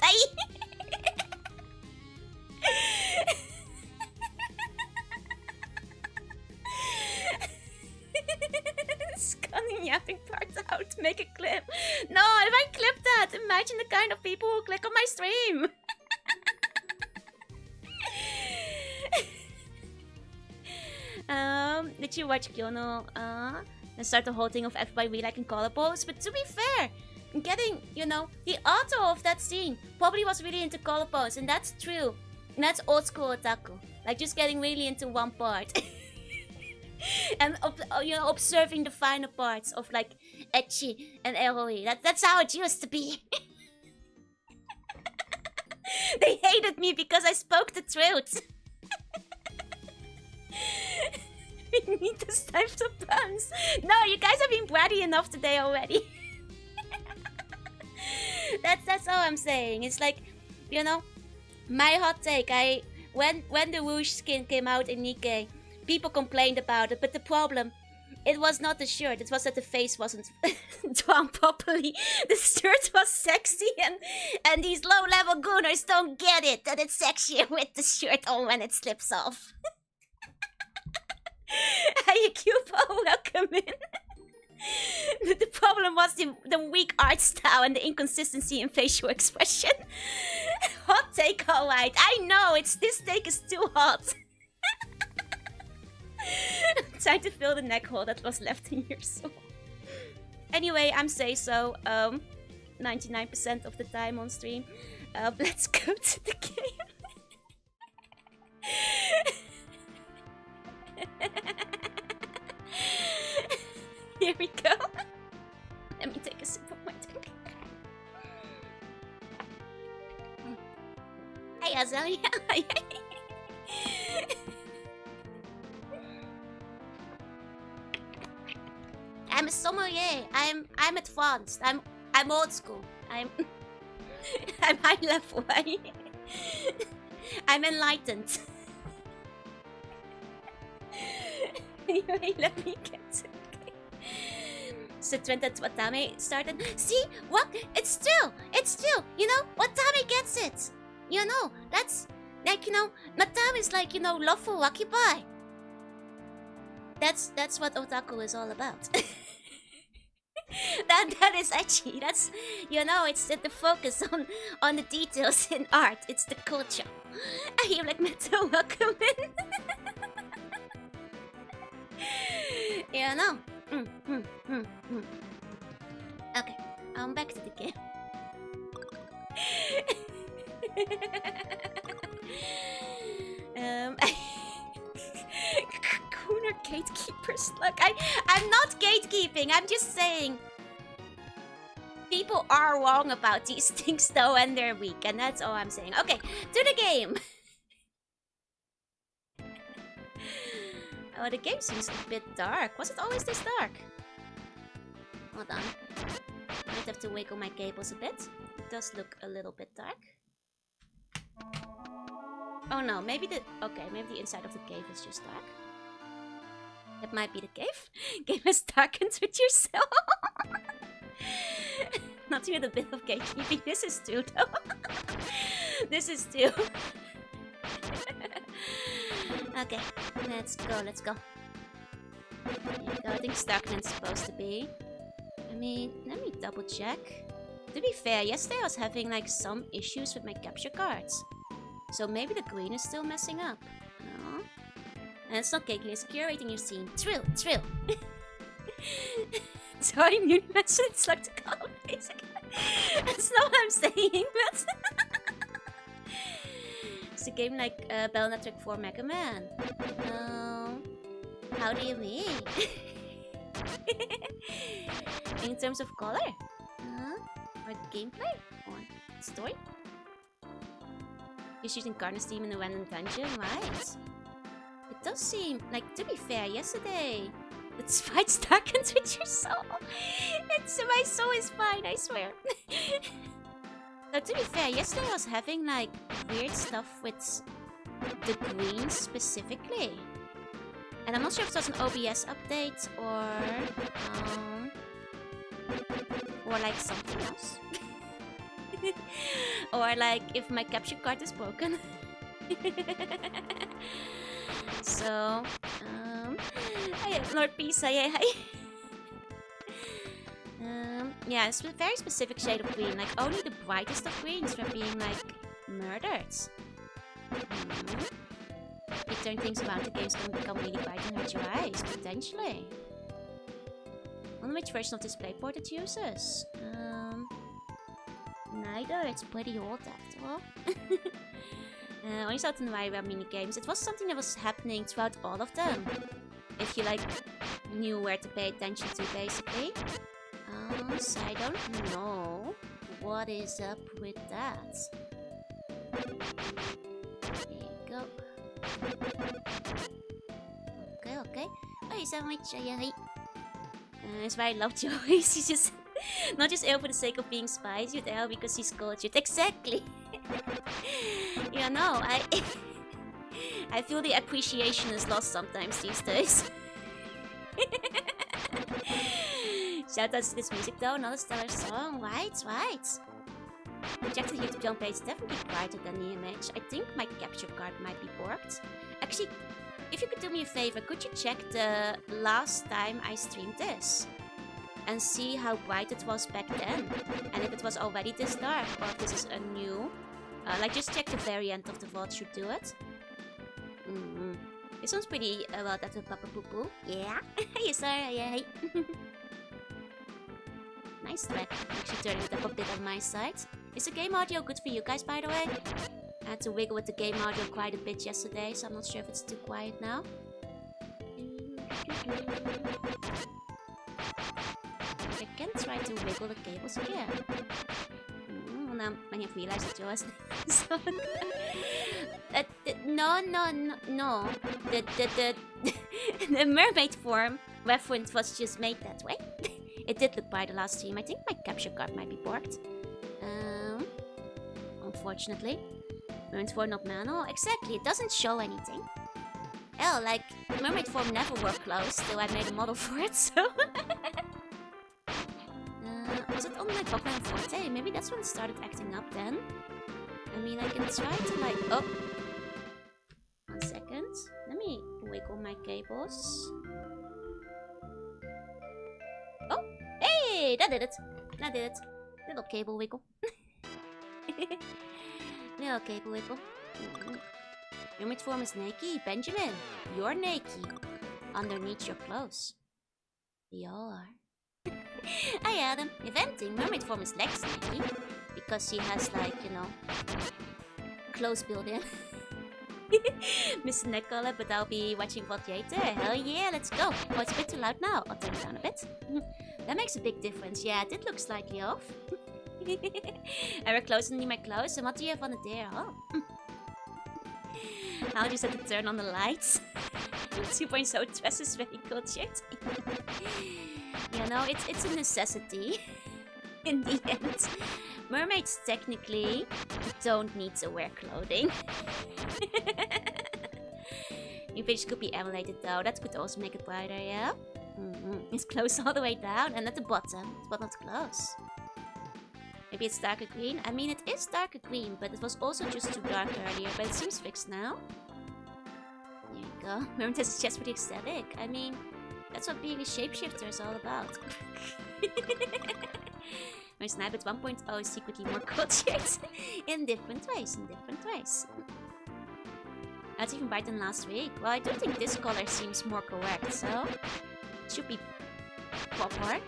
Cutting yapping part out. Make a clip. No, if I clip that, imagine the kind of people who click on my stream. Did you watch Kyono? And start the whole thing of everybody really liking collabs. But to be fair, getting, you know, the author of that scene probably was really into collabs, and that's true. And that's old school otaku. Like just getting really into one part. And you know, observing the finer parts of like ecchi and ROE. That's how it used to be. They hated me because I spoke the truth. We need to snipe the puns. No, you guys have been bratty enough today already. That's all I'm saying. It's like, you know, my hot take. When the Whoosh skin came out in Nikkei, people complained about it, but the problem, it was not the shirt. It was that the face wasn't drawn properly. The shirt was sexy, and these low-level gooners don't get it, that it's sexier with the shirt on when it slips off. Hey, Cubo, welcome in. The problem was the weak art style and the inconsistency in facial expression. Hot take, alright. I know, this take is too hot. Trying to fill the neck hole that was left in your soul. Anyway, I'm say-so 99% of the time on stream. Let's go to the game. Here we go. Let me take a sip of my drink. Hey, Azalea. I'm a sommelier. I'm advanced. I'm old school. I'm high level. I'm enlightened. Anyway, let me get to it. So when that Watame started, see what? It's true. You know, Watame gets it. You know, that's like, you know, Watame is like, you know, lawful wakibai. That's what otaku is all about. that is actually, that's, you know, it's the focus on the details in art. It's the culture. I hear like Metal, welcome in. You know. Okay, back to the game. Cooner gatekeepers. Look, I'm not gatekeeping. I'm just saying people are wrong about these things though, and they're weak, and that's all I'm saying. Okay, to the game. Oh, the game seems a bit dark. Was it always this dark? Hold on. Might have to wiggle my cables a bit. It does look a little bit dark. Oh no, maybe the... Okay, maybe the inside of the cave is just dark. That might be the cave. Game has darkened with yourself. Nothing with a bit of gatekeeping. This is too, though. This is too. Okay, let's go, let's go. There you go. I think Starkland's supposed to be. I mean, let me double check. To be fair, yesterday I was having like some issues with my capture cards. So maybe the green is still messing up. No. And it's not caking, it's curating your scene. Trill, trill. Sorry, Munimension, it's like the color basically. That's not what I'm saying, but it's a game like Bell Network 4 Mega Man. How do you mean? In terms of color? Or gameplay? Or story? You're shooting Garner's team in a random dungeon, right? It does seem like, to be fair, yesterday it's fight darkens with your soul. My soul is fine, I swear. So to be fair, yesterday I was having like weird stuff with the greens specifically. And I'm not sure if it was an OBS update or like something else. Or like if my capture card is broken. So, hi, Lord Peace, hi. Yeah, it's a very specific shade of green. Like only the brightest of greens were being like murdered. You turn things around, the game's gonna become really bright and hurt your eyes, potentially. I wonder which version of DisplayPort it uses. Neither, it's pretty old after all. Only saw it in the Wire mini games. It was something that was happening throughout all of them. If you like knew where to pay attention to, basically. So I don't know what is up with that. There you go. Okay. Oh, so much. That's why I love Joey. He's just not just ill for the sake of being spicy, but ill because he's cultured. Exactly. You know, I feel the appreciation is lost sometimes these days. Shoutouts to this music though, another stellar song. Right. Check the YouTube channel page, it's definitely brighter than the image. I think my capture card might be borked. Actually, if you could do me a favor, could you check the last time I streamed this? And see how bright it was back then. And if it was already this dark, or if this is a new... like, just check the very end of the VOD should do it. This one's pretty well, that with Papa Poo Poo. Yeah? Yes, sir, yeah. Nice track. Actually turning it up a bit on my side. Is the game audio good for you guys, by the way? I had to wiggle with the game audio quite a bit yesterday, so I'm not sure if it's too quiet now. I can try to wiggle the cables again. Now, when you've realized that yours so no. The mermaid form reference was just made that way. It did look by the last stream. I think my capture card might be borked. Unfortunately. Mermaid form not manual. Exactly, it doesn't show anything. Hell, like, mermaid form never worked close till I made a model for it, so... was it on my Pokemon Forte? Maybe that's when it started acting up then. I mean, I can try to like... Oh! 1 second. Let me wiggle my cables. Oh! Hey! That did it! That did it. Little cable wiggle. Little cable wiggle. Mermaid form is naked. Benjamin, you're naked. Underneath your clothes. We all are. Hi Adam, eventing mermaid form is Lex naked because she has like, you know, clothes built in. Miss Neckcolor, but I'll be watching VOD later. Hell yeah, let's go. Oh, it's a bit too loud now. I'll turn it down a bit. That makes a big difference. Yeah, it did look slightly off. I wear clothes underneath my clothes. And what do you have on it there? Oh. I'll just have to turn on the lights. 2.0 dress is very cultured. You know, it's a necessity. In the end. Mermaids technically don't need to wear clothing. Image could be emulated though. That could also make it brighter, yeah? It's close all the way down and at the bottom, but not close. Maybe it's darker green. I mean, it is darker green, but it was also just too dark earlier. But it seems fixed now. There you go. Remember, this is just for the aesthetic. I mean, that's what being a shapeshifter is all about. My Snipe at 1.0 is secretly more cultured. in different ways, That's even brighter than last week. Well, I don't think this color seems more correct, so... It should be proper.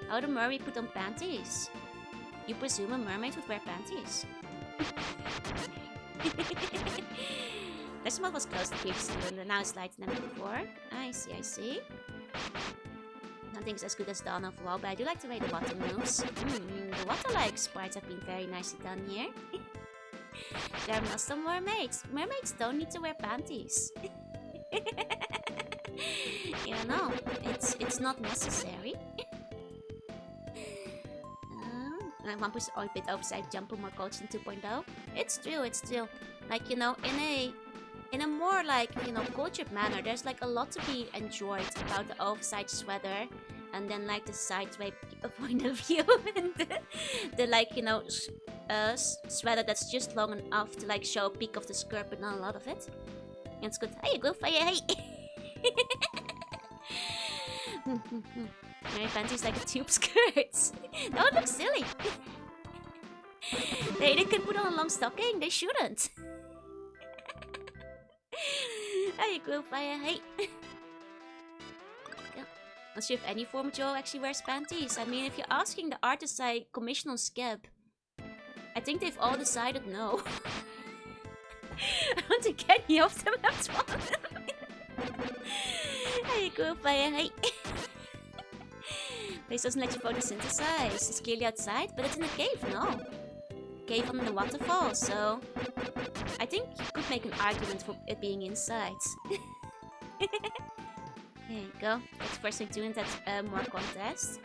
How the mermaid put on panties? You presume a mermaid would wear panties? This one was close to previously, and now it's lighter than before. I see. Nothing's as good as Dawn of Wow, but I do like the way the water moves. The water-like sprites have been very nicely done here. There are not some mermaids. Mermaids don't need to wear panties. You know, it's not necessary. And one puts a bit upside jump more culture than 2.0. It's true. Like, you know, in a more like, you know, cultured manner, there's like a lot to be enjoyed about the oversized sweater, and then like the sideways point of view, and the like, you know, sweater that's just long enough to like show a peak of the skirt, but not a lot of it. And it's good. Hey, go fire! Hey. My panties like a tube skirt. No, it looks silly. They can put on a long stocking. They shouldn't. Hey, go fire! Hey. Not sure if any former Joe actually wears panties. I mean, if you're asking the artists I commission on Scab, I think they've all decided no. I don't think any of them have one. Hey, go fire! Hey. Place doesn't let you photosynthesize. It's clearly outside, but it's in a cave, no? Cave under the waterfall, so... I think you could make an argument for it being inside. There you go. That's the first thing doing that more contest.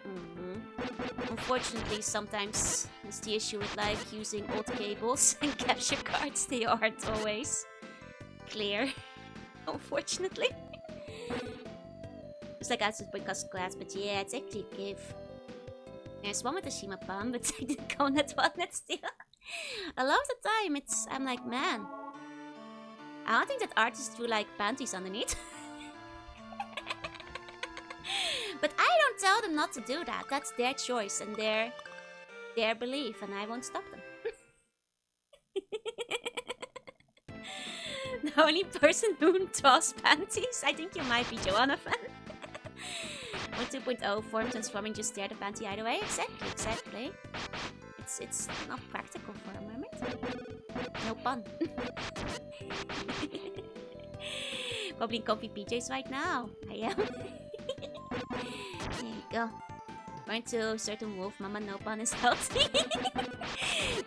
Unfortunately, sometimes it's the issue with like using old cables and capture cards. They aren't always clear, unfortunately. It's like outside podcast class, but yeah, it's actually a cave. There's one with the Shima palm, but I didn't go on that one. That's still. A lot of the time, I'm like, man, I don't think that artists do like panties underneath. But I don't tell them not to do that. That's their choice and their belief, and I won't stop them. The only person who draws panties, I think you might be Jorunna fan. 2.0 form transforming, just stare at the panty either way. Exactly. It's not practical for a mermaid. No pun. Probably in comfy PJs right now. I am. There you go. Going to a certain wolf, mama, no pun is healthy.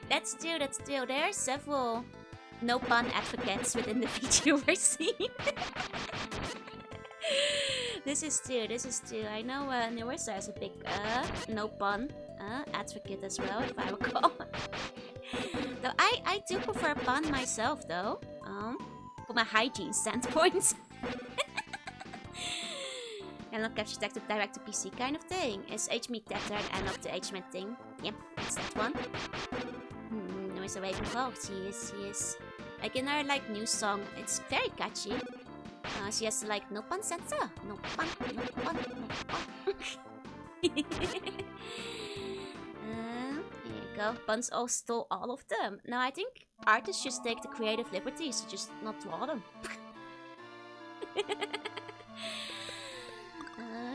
That's true. There are several no pun advocates within the Vtuber scene. This is true. I know Nerissa is a big no pun advocate as well, if I recall. Though I do prefer pun myself, though. From a hygiene standpoint. Analog capture text to direct to PC kind of thing. Is HME Tether and analog to HME thing? Yep, it's that one. Noise away from clothes. She is. Like in her like new song, it's very catchy. She has like no pun sensor. No pun. Here you go. Puns all stole all of them. No, I think artists just take the creative liberties to just not draw them.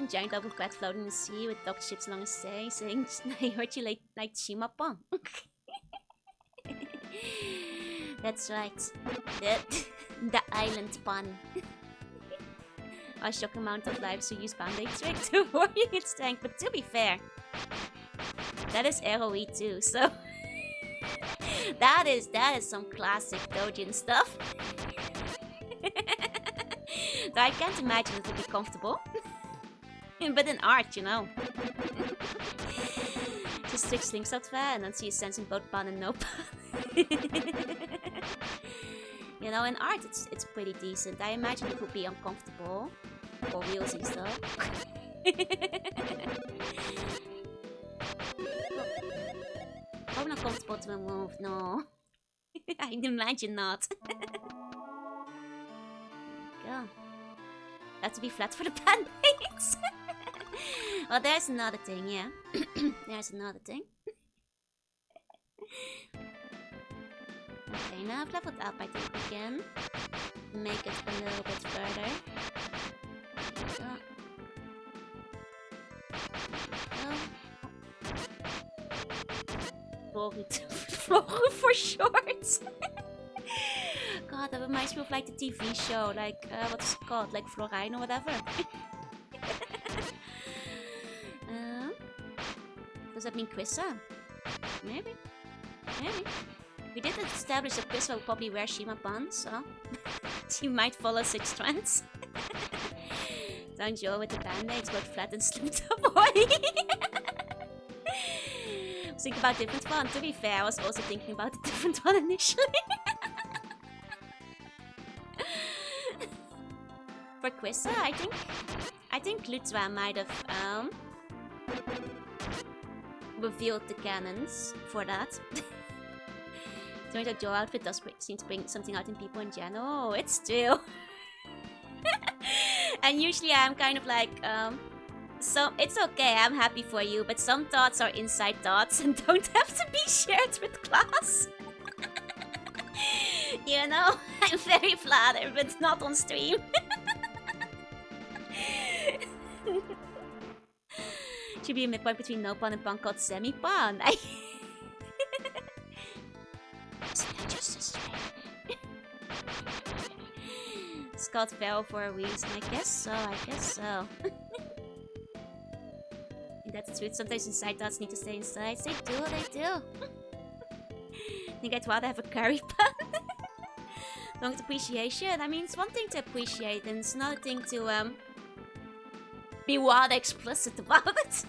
Giant double crab floating in the sea with docked ships along the sea, saying, I heard you like Shima Pong. That's right. The island pun. A shock amount of lives who use Band-Aid trick to worry its strength, but to be fair, that is ROE too, so that is some classic Dojin stuff. Though I can't imagine it would be comfortable. But in art, you know. Just 6 slingshot fan and see a sense in both pun and no pun. You know, in art, it's pretty decent. I imagine it would be uncomfortable for realsies though. Oh, not comfortable to move, no. I imagine not. Go. Have to be flat for the pancakes. Well, there's another thing, yeah. There's another thing. Okay, now I've leveled up, I think we can make it a little bit further. Vlogen for short. God, that reminds me of like the TV show, like what's it called, like Florijn or whatever. Does that mean Quissa? Maybe. Maybe. We did establish that Quissa will probably wear Shima Pan, so she might follow such trends. Don't Joe with the band-aids, but flat and slipped the body. Think about different one. To be fair, I was also thinking about a different one initially. For Quissa, I think Lutra might have revealed the canons for that. Turns out your outfit does seem to bring something out in people in general. It's true. And usually I'm kind of like, so it's okay, I'm happy for you, but some thoughts are inside thoughts and don't have to be shared with class. You know, I'm very flattered, but not on stream. Should be a midpoint between no pun and pun called semi-pun. Scott fell for a reason, I guess so. That's the truth. Sometimes inside thoughts need to stay inside. They do. I think I'd rather have a curry pun. Long appreciation. I mean, it's one thing to appreciate, and it's another thing to be rather explicit about it.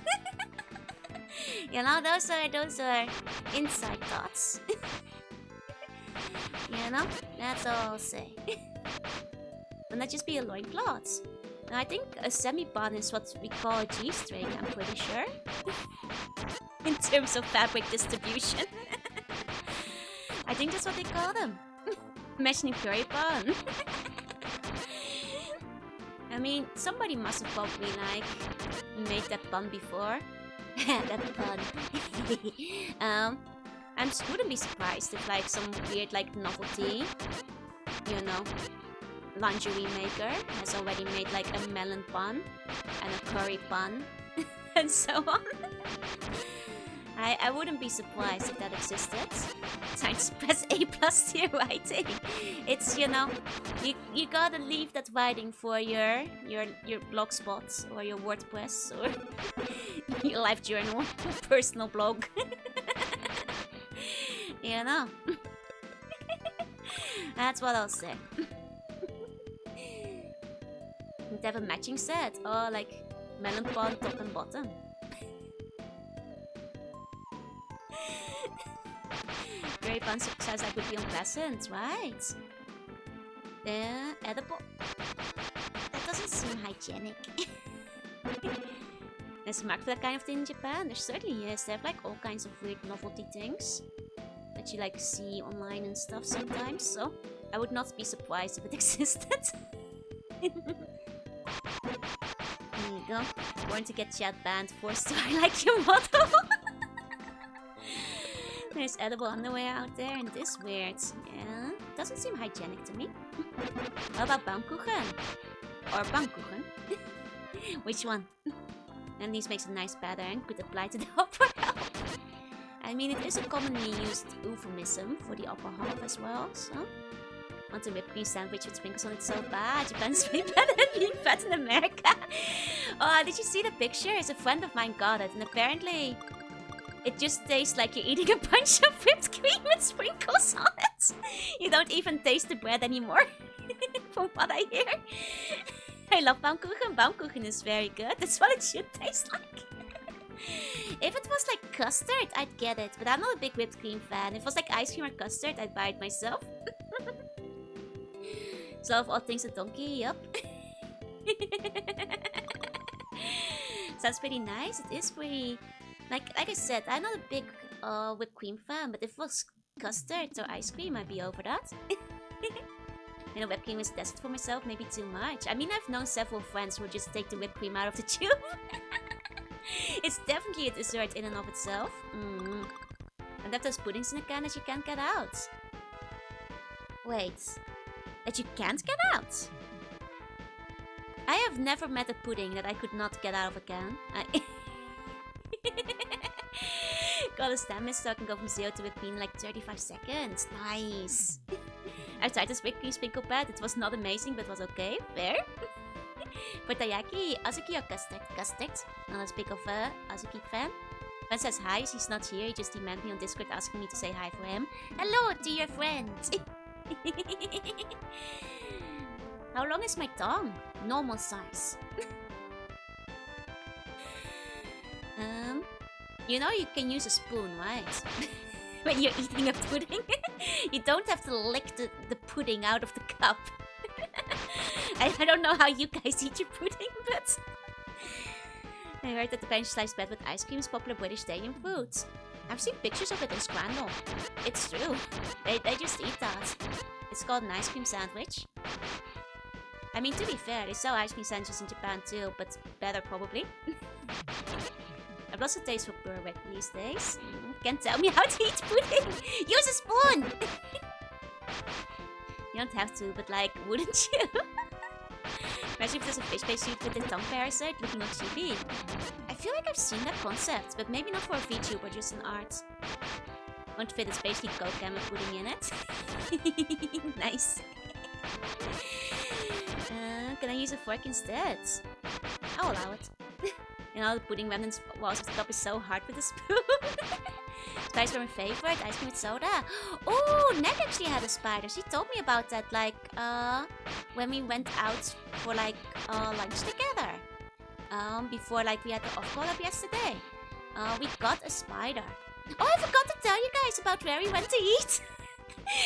You know, those are inside thoughts. You know, that's all I'll say. Wouldn't that just be a loincloth? I think a semi-bun is what we call a G-string, I'm pretty sure. In terms of fabric distribution. I think that's what they call them. Mentioning curry bun. I mean, somebody must have probably like made that bun before. That bun. I wouldn't be surprised if like some weird like novelty, you know, lingerie maker has already made like a melon bun and a curry bun and so on. I wouldn't be surprised if that existed. Time to press A+ tier writing. It's, you know, you gotta leave that writing for your blogspot or your WordPress or your life journal, personal blog. You know. That's what I'll say. They have a matching set, or like melon bun top and bottom. Very fun sounds like would be unpleasant, right? Edible. That doesn't seem hygienic. There's a market for that kind of thing in Japan. There certainly is. They have like all kinds of weird novelty things that you like see online and stuff sometimes. So I would not be surprised if it existed. There you go. Born to get chat banned, forced to I like your motto. There's edible underwear out there and this weird. Yeah, doesn't seem hygienic to me. What about Baumkuchen? Or Baumkuchen? Which one? And this makes a nice pattern, could apply to the upper half. I mean, it is a commonly used euphemism for the upper half as well, so... Want a whipped cream sandwich with sprinkles on it so bad. Japan's way better than being fat in America. Oh, did you see the pictures? A friend of mine got it, and apparently it just tastes like you're eating a bunch of whipped cream with sprinkles on it. You don't even taste the bread anymore, from what I hear. I love Baumkuchen. Baumkuchen is very good. That's what it should taste like. If it was like custard, I'd get it, but I'm not a big whipped cream fan. If it was like ice cream or custard, I'd buy it myself. So of all things, a donkey, yup. Sounds pretty nice. It is pretty... Like I said, I'm not a big whipped cream fan, but if it was custard or ice cream, I'd be over that. You know, whipped cream is tested for myself, maybe too much. I mean, I've known several friends who just take the whipped cream out of the tube. It's definitely a dessert in and of itself. And that those puddings in a can that you can't get out. Wait, that you can't get out? I have never met a pudding that I could not get out of a can. Got a stamina so I can go from 0 to whipped cream in like 35 seconds. Nice. I tried this whipped cream sprinkle pad. It was not amazing, but was okay. Fair. For Taiyaki, Azuki or custard? Custard. Not as big of a Azuki fan. Friend says hi, he's not here. He just DM'd me on Discord asking me to say hi for him. Hello, dear friend. How long is my tongue? Normal size. You know you can use a spoon, right? When you're eating a pudding. You don't have to lick the pudding out of the cup. I don't know how you guys eat your pudding, but... I heard that the French sliced bread with ice cream is popular British day-in food. I've seen pictures of it in Scrandle. It's true. They just eat that. It's called an ice cream sandwich. I mean, to be fair, they sell ice cream sandwiches in Japan too, but better probably. I've lost a taste for Berwick these days. Can't tell me how to eat pudding! Use a spoon! You don't have to, but like, wouldn't you? Imagine if there's a fish-based suit with a tongue parasite looking on TV. I feel like I've seen that concept, but maybe not for a Vtuber, just an art. Won't fit, it's basically Coke and pudding in it. Nice. Can I use a fork instead? I'll allow it. You know, the pudding remnants walls of the top is so hard with a spoon. Spiders were my favorite. Ice cream with soda. Oh, Ned actually had a spider. She told me about that, like, when we went out for, like, lunch together. Before, like, we had the off-collab yesterday. We got a spider. Oh, I forgot to tell you guys about where we went to eat.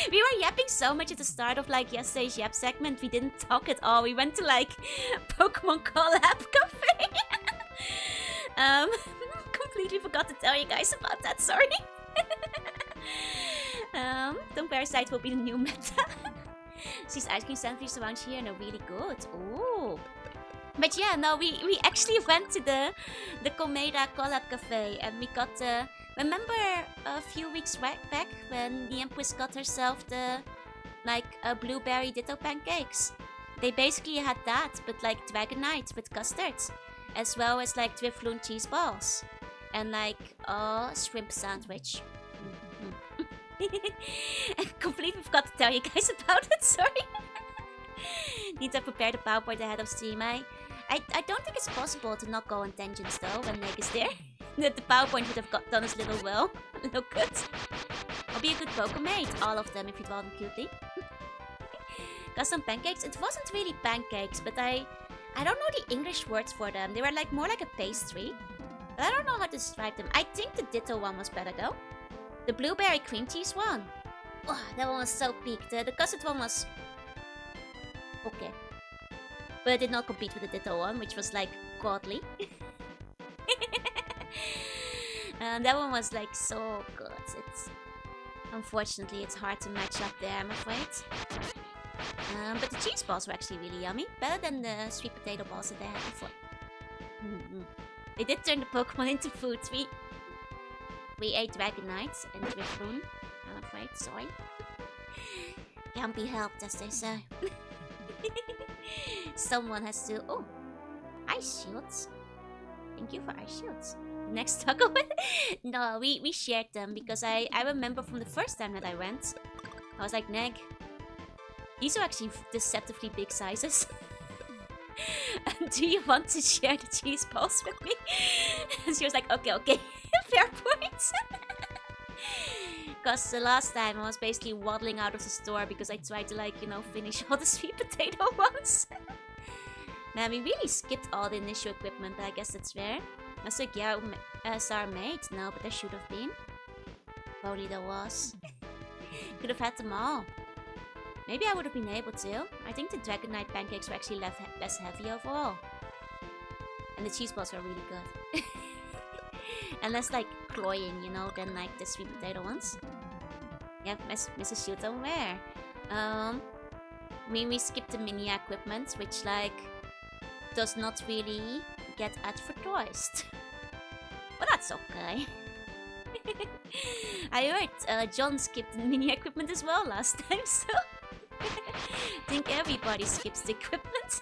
We were yapping so much at the start of, like, yesterday's yap segment. We didn't talk at all. We went to, like, Pokemon Collab Cafe. Completely forgot to tell you guys about that, sorry. Tongue parasite will be the new meta. These ice cream sandwiches around here are really good. Ooh. But yeah, no, we actually went to the Komeda Collab Cafe and we got remember a few weeks back when the Empress got herself the blueberry ditto pancakes? They basically had that, but like Dragonite with custard, as well as like Drifloon cheese balls and like a shrimp sandwich. I completely forgot to tell you guys about it, sorry. Need to prepare the PowerPoint ahead of stream. I don't think it's possible to not go on tangents though when Meg is there. That the PowerPoint would have done us little well. Look good. I'll be a good Pokemate, all of them if you draw them cutely. Got some pancakes. It wasn't really pancakes, but I don't know the English words for them. They were like more like a pastry. But I don't know how to describe them. I think the Ditto one was better though. The blueberry cream cheese one. Oh, that one was so peak. The custard one was okay. But it did not compete with the Ditto one, which was like godly. And that one was like so good. Unfortunately, it's hard to match up there, I'm afraid. But the cheese balls were actually really yummy. Better than the sweet potato balls that they had before. They did turn the Pokemon into food. We ate Dragonite and Drifloon, I'm afraid. Sorry. Can't be helped, as they say. Someone has to... Oh! Ice shields. Thank you for ice shields. Next taco. No, we shared them because I remember from the first time that I went, I was like, Neg, these are actually deceptively big sizes. Do you want to share the cheese balls with me? And she was like, okay. Fair point. Because the last time I was basically waddling out of the store because I tried to, like, you know, finish all the sweet potato ones. Man, we really skipped all the initial equipment, but I guess that's fair. I was like, yeah, SR made. No, but there should have been. If only there was. Could have had them all. Maybe I would have been able to. I think the Dragonite pancakes were actually less heavy overall. And the cheese balls were really good. And less like cloying, you know, than like the sweet potato ones. Yeah, Mrs. Shooton, where? We skipped the mini equipment, which like does not really get advertised. But that's okay. I heard John skipped the mini equipment as well last time, so I think everybody skips the equipment.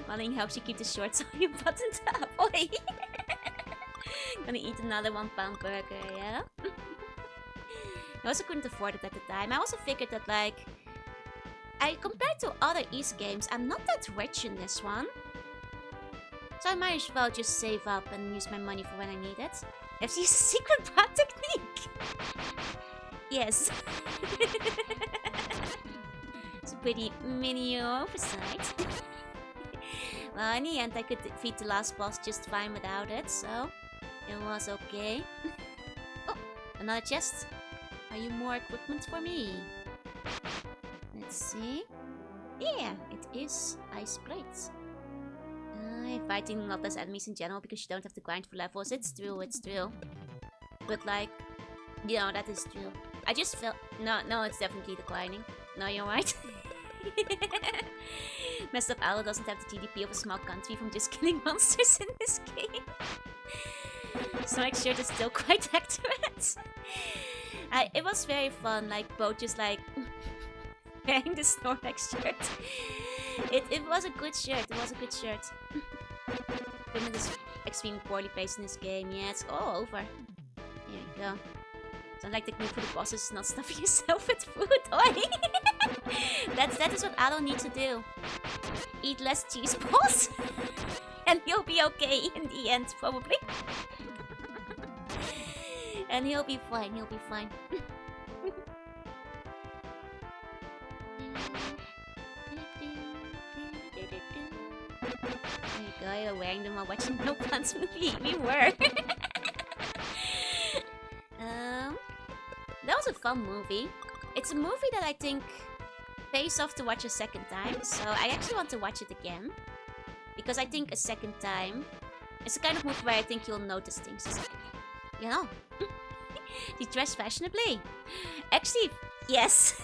Running helps you keep the shorts on your buttoned up. Oi. Gonna eat another 1 pound burger, yeah? I also couldn't afford it at the time. I also figured that like, compared to other East games, I'm not that rich in this one. So I might as well just save up and use my money for when I need it. Let's use a secret bra technique! Yes. It's a pretty mini oversight. Well, in the end I could defeat the last boss just fine without it, so it was okay. Oh, another chest. Are you more equipment for me? Let's see. Yeah, it is ice plates. Fighting a lot less enemies in general because you don't have to grind for levels. It's true, it's true. But like, you know, that is true. I just felt... No, it's definitely the grinding. No, you're right. Messed up Owl doesn't have the GDP of a small country from just killing monsters in this game. Sonic shirt is still quite accurate. It was very fun, like, both just like wearing the Snorlax shirt. It was a good shirt, it was a good shirt. Women is extremely poorly placed in this game. Yeah, it's all over. Here we go. Don't like technique for the bosses, not stuffing yourself with food. Oi! that is what Ado needs to do. Eat less cheese balls. And he'll be okay in the end, probably. And he'll be fine, he'll be fine. There you go, you're wearing them while watching No Plants movie. We were. That was a fun movie. It's a movie that I think pays off to watch a second time, so I actually want to watch it again. Because I think a second time, it's the kind of movie where I think you'll notice things. It's like, you know, you dress fashionably. Actually, yes.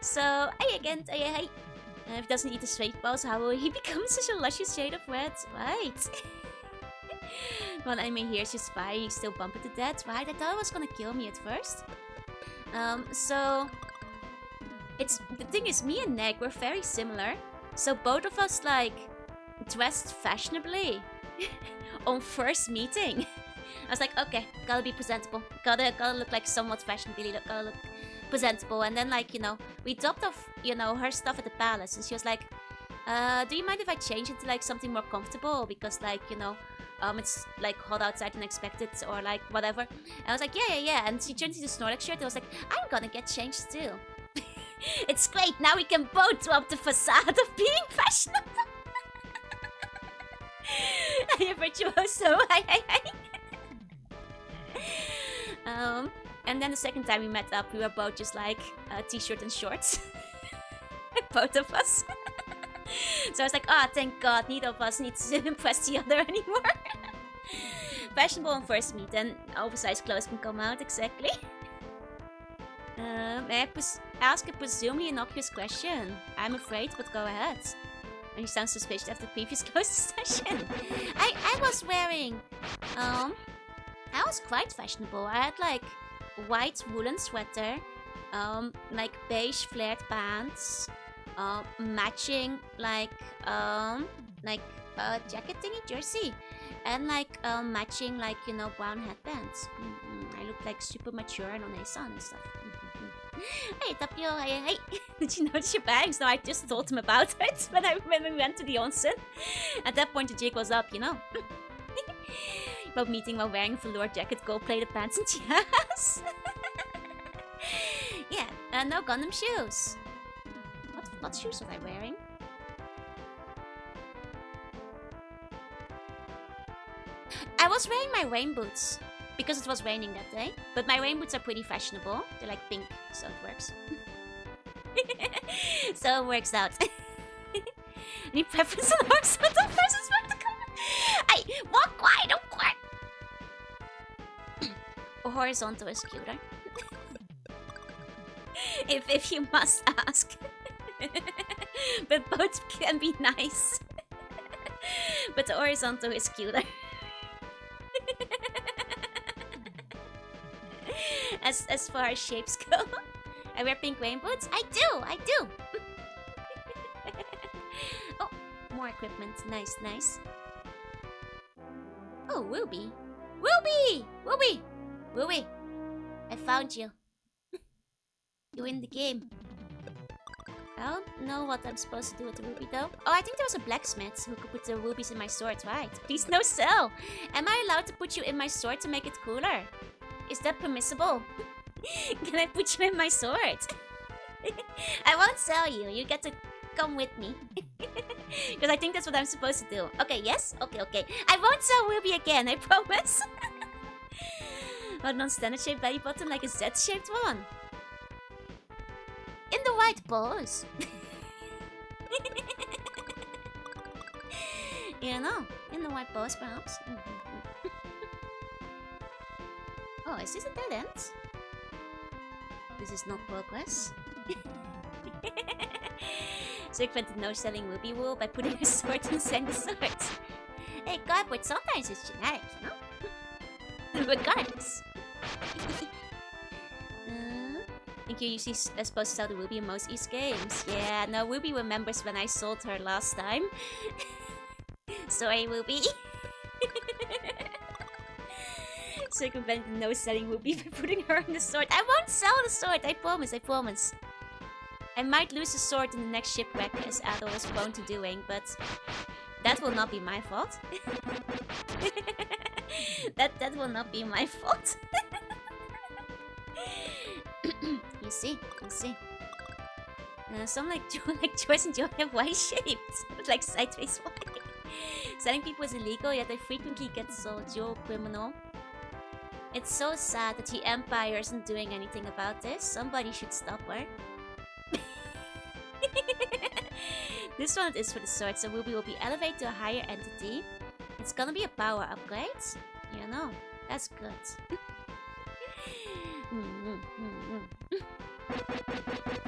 So, hey again, hey. If he doesn't eat the straight balls, how will he become such a luscious shade of red? Right. One enemy hears you spy, you still bump it to death. Right, I thought it was gonna kill me at first. So... the thing is, me and Neg were very similar. So both of us, like, dressed fashionably on first meeting. I was like, okay, gotta be presentable. Gotta look like somewhat fashionably, gotta look presentable. And then, like, you know, we dropped off, you know, her stuff at the palace. And she was like, do you mind if I change into, like, something more comfortable? Because, like, you know, it's, like, hot outside than expected, or, like, whatever. And I was like, yeah. And she turned into the Snorlax shirt. And I was like, I'm gonna get changed, too. It's great, now we can both drop the facade of being fashionable. Hey, virtuoso, hi. And then the second time we met up, we were both just like t-shirt and shorts. Both of us. So I was like, ah, thank God, neither of us needs to impress the other anymore. Fashionable on first meet, and oversized clothes can come out, exactly. May I ask a presumably innocuous question? I'm afraid, but go ahead. And you sound suspicious after the previous closed session. I was wearing... I was quite fashionable. I had, like, white woolen sweater, like, beige flared pants, matching, like, jacket thingy, jersey, and, like, matching, like, you know, brown headbands. I looked, like, super mature and on Aeson and stuff. Hey, Tapio, hey. Did you notice your bags? No, I just told him about it when we went to the onsen. At that point, the jig was up, you know. About meeting while wearing a velour jacket, gold-plated pants, and jazz. Yeah, no Gundam shoes. What shoes was I wearing? I was wearing my rain boots. because it was raining that day. But my rain boots are pretty fashionable. They're like pink, so it works. So it works out. Any preference on horizontal versus vertical? Hey, walk quiet, don't quiet. Horizontal is cuter. if you must ask. But both can be nice. But the horizontal is cuter. As far as shapes go. I wear pink rain boots? I do! Oh, more equipment. Nice, nice. Oh, Ruby! Ruby! I found you. You're in the game. I don't know what I'm supposed to do with the ruby though. Oh, I think there was a blacksmith who could put the rubies in my sword, right? Please no sell! Am I allowed to put you in my sword to make it cooler? Is that permissible? Can I put you in my sword? I won't sell you. You get to come with me. Because I think that's what I'm supposed to do. Okay, yes? Okay. I won't sell Ruby again, I promise. But non-standard shaped belly button like a Z-shaped one. In the white pose. You know, in the white pose perhaps. Oh, is this a dead end? This is not progress. Circumvented no selling Ruby wool by putting a sword inside the sword. Hey, God, but sometimes it's genetic, you know? Regardless. I think you're usually supposed to sell the Ruby in most East games. Yeah, no, Ruby remembers when I sold her last time. Sorry, Ruby. Circumvented no selling Ruby by putting her on the sword. I won't sell the sword, I promise. I might lose the sword in the next shipwreck, as Adol is prone to doing, but that will not be my fault. that will not be my fault. You see. Some like Joyce and Joe have Y-shaped, like sideways Y. Selling people is illegal, yet I frequently get sold. Joe criminal. It's so sad that the Empire isn't doing anything about this. Somebody should stop her. This one is for the sword, so Ruby will be elevated to a higher entity. It's gonna be a power upgrade. You know, that's good.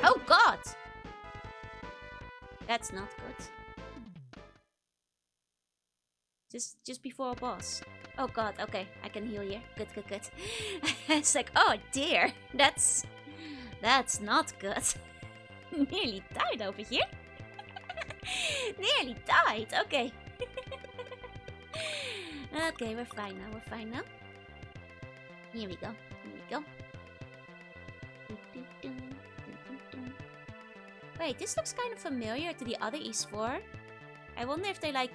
Oh God! That's not good. Just before a boss. Oh God, okay, I can heal you. Good. It's like, oh dear, that's not good. Nearly died over here. Nearly died, okay. Okay, we're fine now. Here we go. Wait, this looks kind of familiar to the other East 4. I wonder if they like...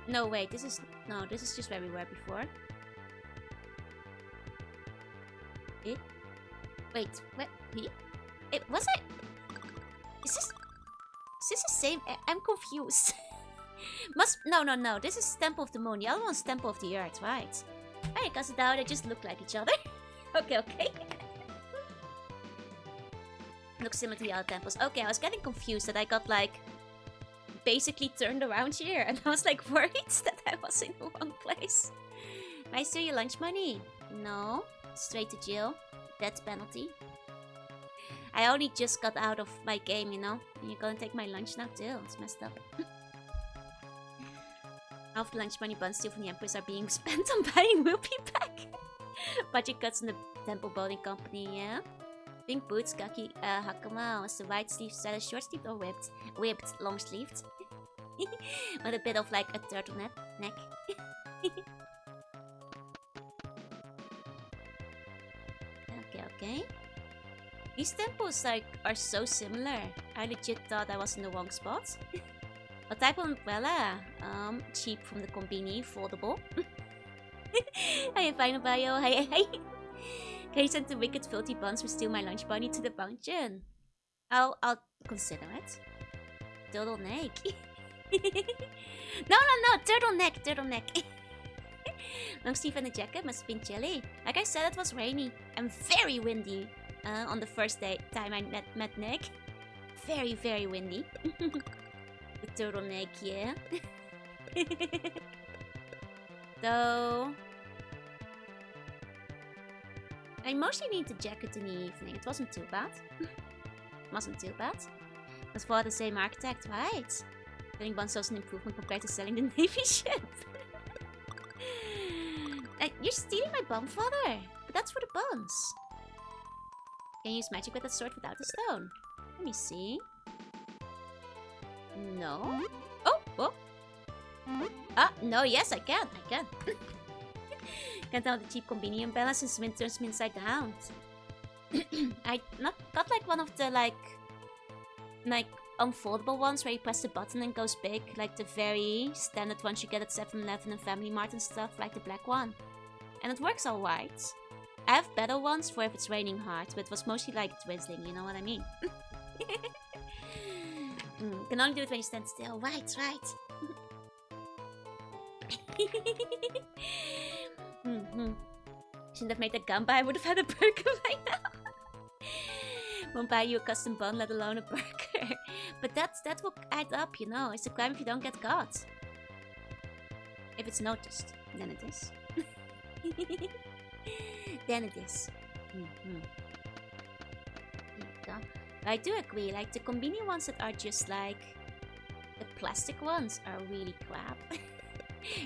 No, wait, this is just where we were before. Wait, what? Was it? Is this the same? I'm confused. No. This is Temple of the Moon. The other one's Temple of the Earth, right? Hey, because now they just look like each other. Okay. Looks similar to the other temples. Okay, I was getting confused that I got like basically turned around here, and I was like worried that I was in the wrong place. I steal your lunch money? No. Straight to jail. Death penalty. I only just got out of my game, you know? And you're gonna take my lunch now too. It's messed up. Half the lunch money buns steal from the Empress are being spent on buying Ruby back. Budget cuts in the temple building company, yeah? Pink boots, Gaki Hakama. Was the right sleeve set short sleeved or whipped? Whipped, long sleeved. With a bit of like a turtleneck neck. Okay. These temples like are so similar. I legit thought I was in the wrong spot. A type of umbrella. Cheap from the Combini, foldable. Hey, final bio. Hey. Can you send the wicked filthy buns who steal my lunch money to the dungeon? I'll consider it. Turtleneck. No, turtleneck. Long sleeve and a jacket must have been chilly. Like I said, it was rainy and very windy on the first time I met Nick. Very, very windy. The turtleneck, yeah. Though I mostly need the jacket in the evening. It wasn't too bad. Wasn't too bad. Was for the same architect, right? Selling buns was an improvement compared to selling the Navy ship. You're stealing my bun fodder, but that's for the buns. Can you use magic with a sword without a stone? Let me see. No. Oh. Ah, no, yes, I can. Can't tell the cheap convenient balance since wind turns me inside down. I got like one of the like unfoldable ones where you press the button and goes big, like the very standard ones you get at 7-Eleven and Family Mart and stuff, like the black one. And it works alright. I have better ones for if it's raining hard, but it was mostly like drizzling, you know what I mean? Can only do it when you stand still. Right. Shouldn't have made a gamba, I would have had a burger right now. Won't buy you a custom bun, let alone a burger. But that will add up, you know. It's a crime if you don't get caught. If it's noticed, then it is. Then it is. I do agree, like the convenient ones that are just like the plastic ones are really crap.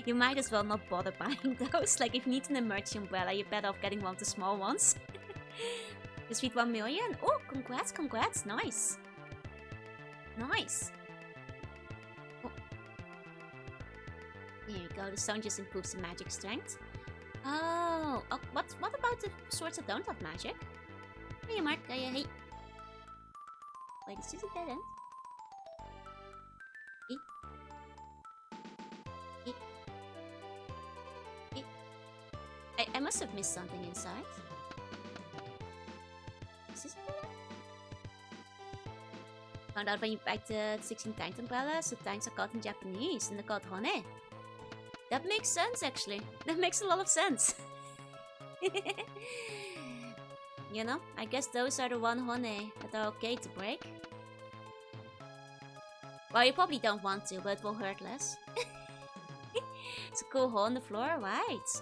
You might as well not bother buying those. Like if you need an emergency umbrella, you're better off getting one of the small ones. Just feed 1 million. Oh, congrats, nice. Oh. There you go, the stone just improves the magic strength. Oh, what about the swords that don't have magic? Hey Mark, hey. Wait, is this a dead end? I must have missed something inside. Is this a dead end? Found out when you bite the 16 tines umbrellas, the tines are called in Japanese and they're called hone. That makes sense actually. That makes a lot of sense. You know, I guess those are the one hone that are okay to break. Well, you probably don't want to, but it will hurt less. It's a cool hole in the floor, right?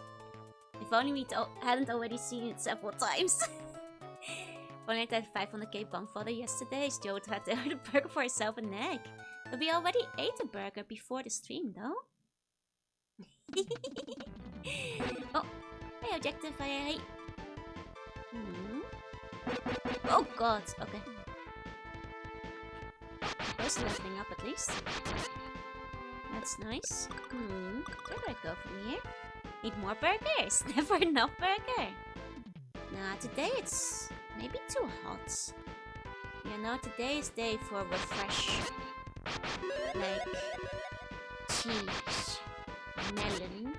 If only we hadn't already seen it several times. Only I had 500k bun fodder yesterday, Joe would have had to order a burger for herself and Nick. But we already ate a burger before the stream, though. Oh, hey objective, hey. Oh god, okay. First leveling up at least. That's nice. Where do I go from here? Need more burgers! Never enough burger! Nah, today it's maybe too hot. You know, today is day for refresh. Like cheese, melon,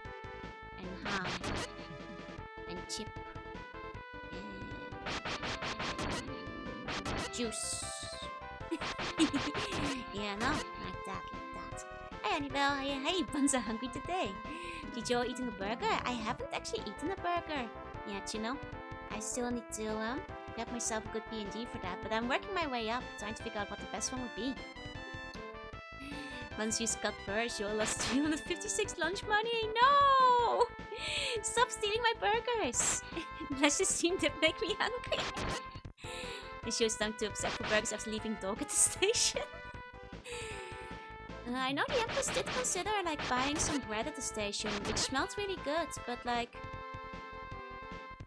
and ham, and chip, and juice. Yeah, no, like that. Hey Annabelle, hey, buns are hungry today. Did you all eating a burger? I haven't actually eaten a burger yet, you know. I still need to get myself a good P&G for that, but I'm working my way up, trying to figure out what the best one would be. Once you cut first, you lost 356 lunch money. No! Stop stealing my burgers! Let's just seem to make me hungry. This show's time to upset for burgers after leaving dog at the station. I know the Empress did consider like buying some bread at the station, which smelled really good, but like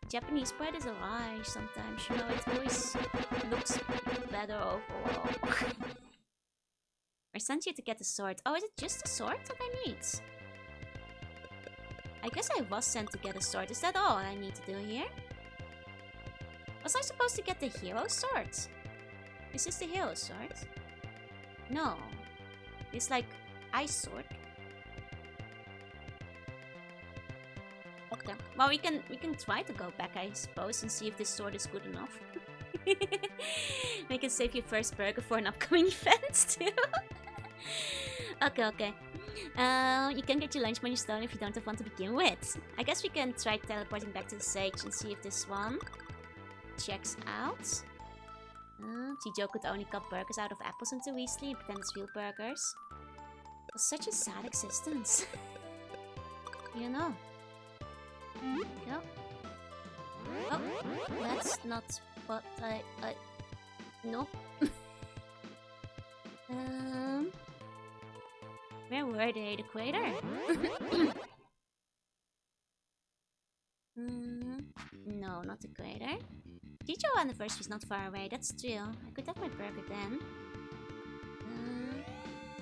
Japanese bread is a lie sometimes, you know, it always looks better overall. I sent you to get the sword. Oh, is it just the sword that I need? I guess I was sent to get a sword. Is that all I need to do here? Was I supposed to get the hero sword? Is this the hero sword? No. It's like ice sword. Okay. Well, we can try to go back, I suppose, and see if this sword is good enough. We can save your first burger for an upcoming event too. Okay. You can get your lunch money stone if you don't have one to begin with. I guess we can try teleporting back to the sage and see if this one checks out. Tijo could only cut burgers out of apples into Weasley and pretend it's real burgers. It was such a sad existence. You know. Go. Oh, that's not what nope. Where were they? The crater? No, not the crater. Teacher anniversary is not far away, that's true. I could have my burger then.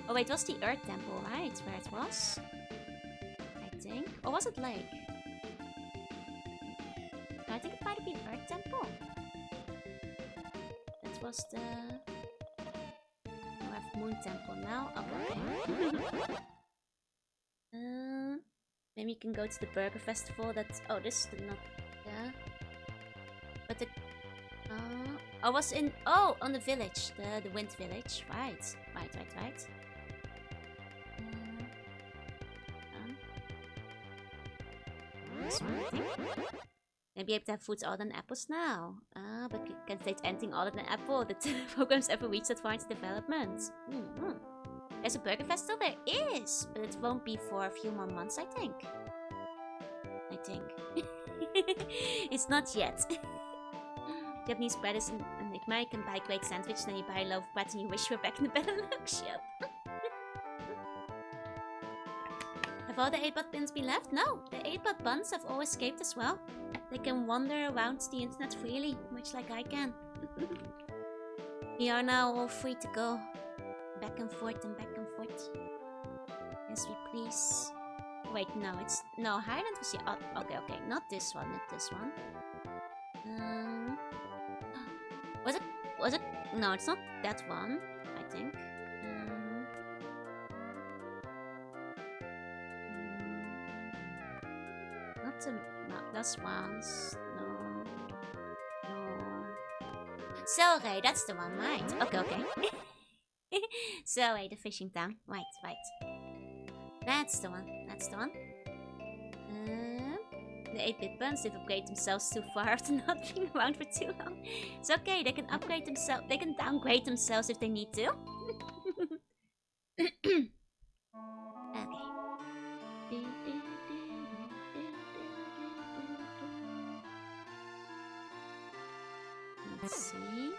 Oh wait, it was the Earth Temple, right? Where it was? I think. Or was it Lake? No, I think it might have been Earth Temple. That was the... Oh, I have Moon Temple now. Oh, okay. Maybe you can go to the Burger Festival. That's... Oh, this is the not... Yeah. But the... I was in... Oh, on the village. The Wind Village. Right. Right. This one, I think. Maybe I have to have foods other than apples now. But you can taste anything other than apple. The program's ever reached that far into development. There's a Burger Festival? There is! But it won't be for a few more months, I think. It's not yet. Japanese bread is an enigma. You can buy a great sandwich, then you buy a loaf of bread and you wish you were back in the Benelux shop. Have all the 8-bot bins been left? No, the 8-bot buns have all escaped as well. They can wander around the internet freely, much like I can. We are now all free to go. Back and forth and back and forth. Yes, we please. Wait, no, it's... No, Highland was here. Oh, okay. Not this one, not this one. Was it? No, it's not that one, I think. Not the... That's ones. No. Selray, that's the one, right? Okay. Selray, the fishing town. Right. That's the one. The 8-bit buns, they've upgraded themselves too far after not being around for too long. It's okay, they can upgrade themselves. They can downgrade themselves if they need to. Okay. Let's see.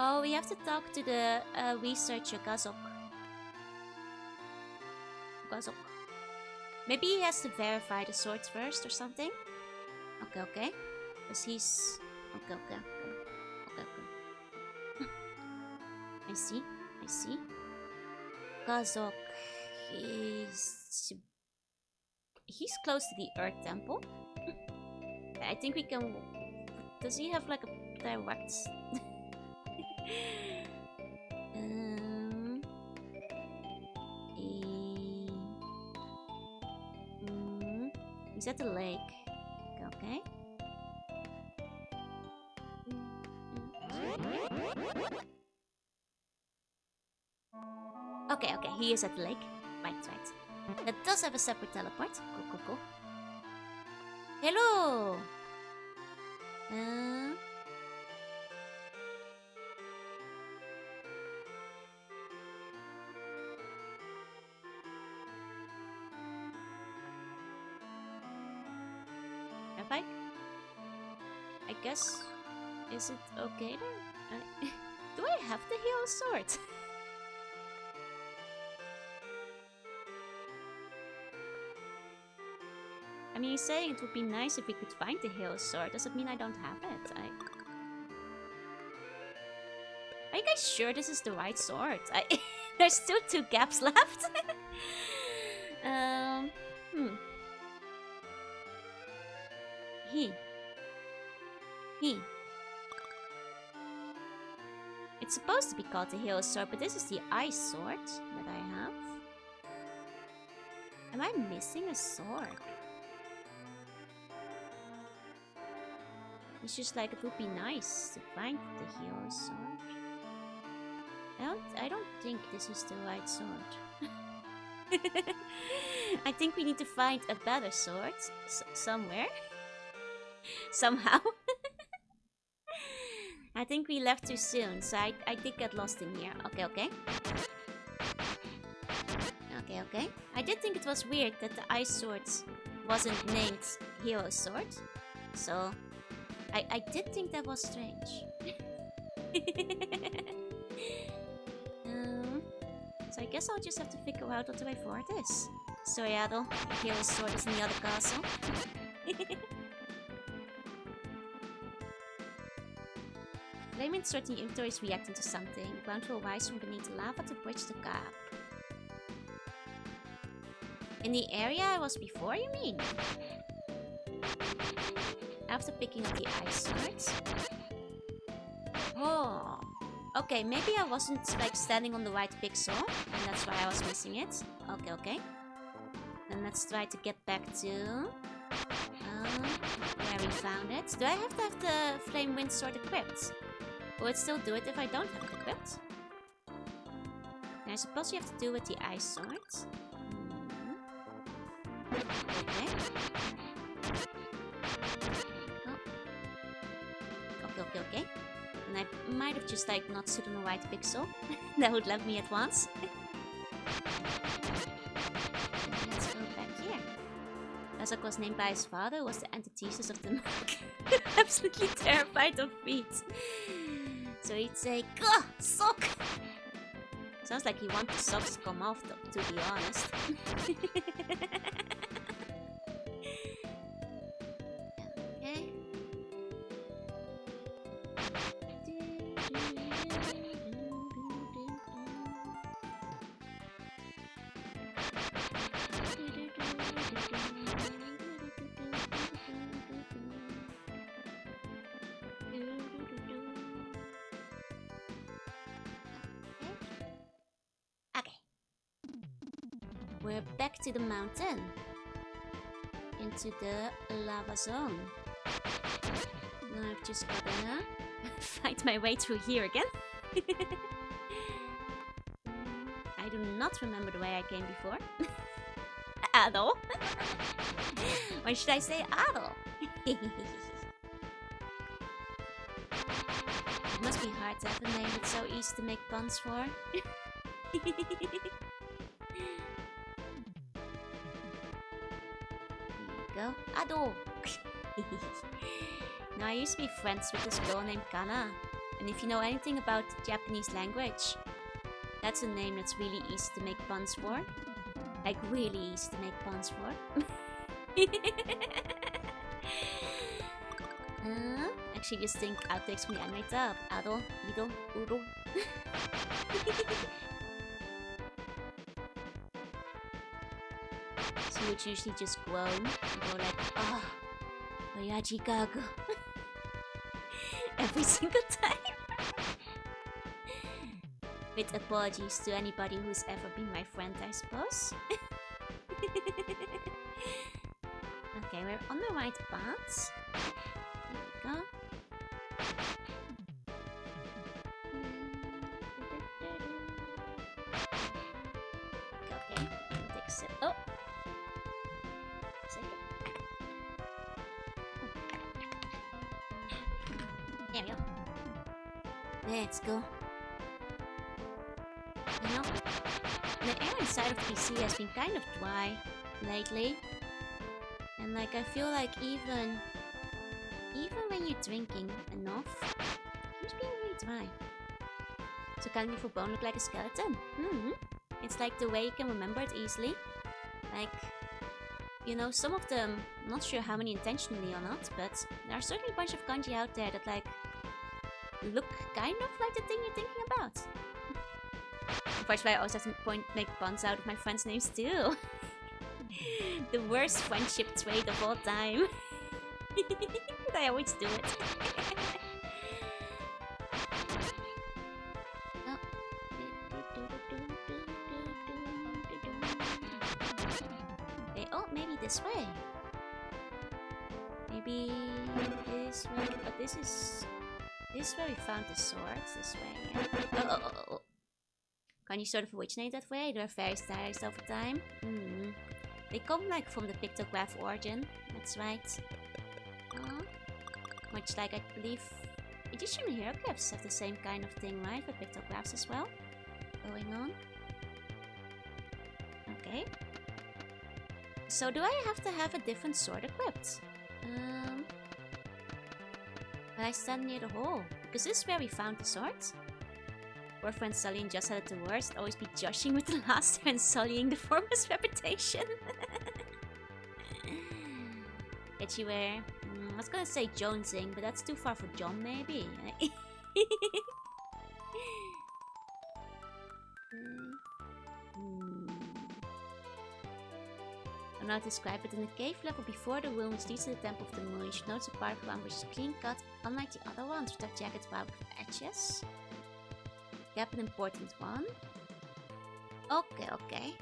Oh, we have to talk to the researcher Gazok. Maybe he has to verify the swords first or something. Okay. Because he's... Okay. I see. Gazok is... He's close to the Earth Temple. I think we can... Does he have like a direct... He's at the lake. Okay. Okay, he is at the lake. Right. That does have a separate teleport. Cool. Hello! I guess... Is it okay then? Do I have the hero sword? I mean, he's saying it would be nice if we could find the hero sword. Does it mean I don't have it? Are you guys sure this is the right sword? There's still 2 gaps left. It's supposed to be called the Hero Sword, but this is the Ice Sword that I have. Am I missing a sword? It's just like it would be nice to find the hero's sword. I don't think this is the right sword. I think we need to find a better sword somewhere. Somehow. I think we left too soon, so I did get lost in here. Okay, okay. Okay, okay. I did think it was weird that the ice sword wasn't named hero sword. So, I did think that was strange. So I guess I'll just have to figure out what the way forward is. Sorry, Adel. The hero sword is in the other castle. Flame insert in your inventory is reacting to something. Ground will rise from beneath the lava to bridge the gap. In the area I was before, you mean? After picking up the ice swords. Oh. Okay, maybe I wasn't like standing on the right pixel, and that's why I was missing it. Okay, okay. Then let's try to get back to where we found it. Do I have to have the flame wind sword equipped? Will it still do it if I don't have it equipped? I suppose you have to do with the ice swords. Okay. Oh. Okay, okay, okay. And I might have just like not stood on the right pixel. That would let me at once. Let's go back here. Razak was named by his father, who was the antithesis of the monk. Absolutely terrified of feet. So he'd say, "Gah, sock!" Sounds like he wants the socks to come off, to be honest. Okay. We're back to the mountain. Into the lava zone. Now I've just gotta find my way through here again. I do not remember the way I came before. At all. Or should I say at all? It must be hard to have a name that's so easy to make puns for. Go. Ado! Now I used to be friends with this girl named Kana. And if you know anything about the Japanese language, that's a name that's really easy to make puns for. Like really easy to make puns for. Actually just think outtakes from the anime dub. Ado, Ido, Udo. So you would usually just groan and go like, "Ah, oh, Oyaji Gago." Every single time. With apologies to anybody who's ever been my friend, I suppose. Okay, we're on the right path. Here we go. Okay, take a sip. Oh! There we go. Let's go. You know, the air inside of the PC has been kind of dry lately. And like I feel like even when you're drinking enough, it's being really dry. So can your bone look like a skeleton? It's like the way you can remember it easily. Like, you know, some of them, I'm not sure how many intentionally or not, but there are certainly a bunch of kanji out there that like look kind of like the thing you're thinking about. Unfortunately, I also have to make puns out of my friends' names too. The worst friendship trait of all time. But I always do it. Oh, maybe this way. Maybe this way. But this is where we found the swords. This way. Yeah. Oh. Can you sort of originate that way? There are various diaries over time. They come like from the pictograph origin. That's right. Much like I believe Egyptian hieroglyphs have the same kind of thing, right? For pictographs as well. Going on. Okay. So do I have to have a different sword equipped? But I stand near the hole. Because this is where we found the swords. Poor friend Sully just had it the worst. Always be joshing with the last and sullying the former's reputation. Get you where? I was gonna say jonesing, but that's too far for John, maybe. I'm not describe it. In the cave level before the room which leads to the Temple of the Moon, you should notice a part one which is clean cut, unlike the other ones, with their jackets wound with edges. Gap an important one. Okay.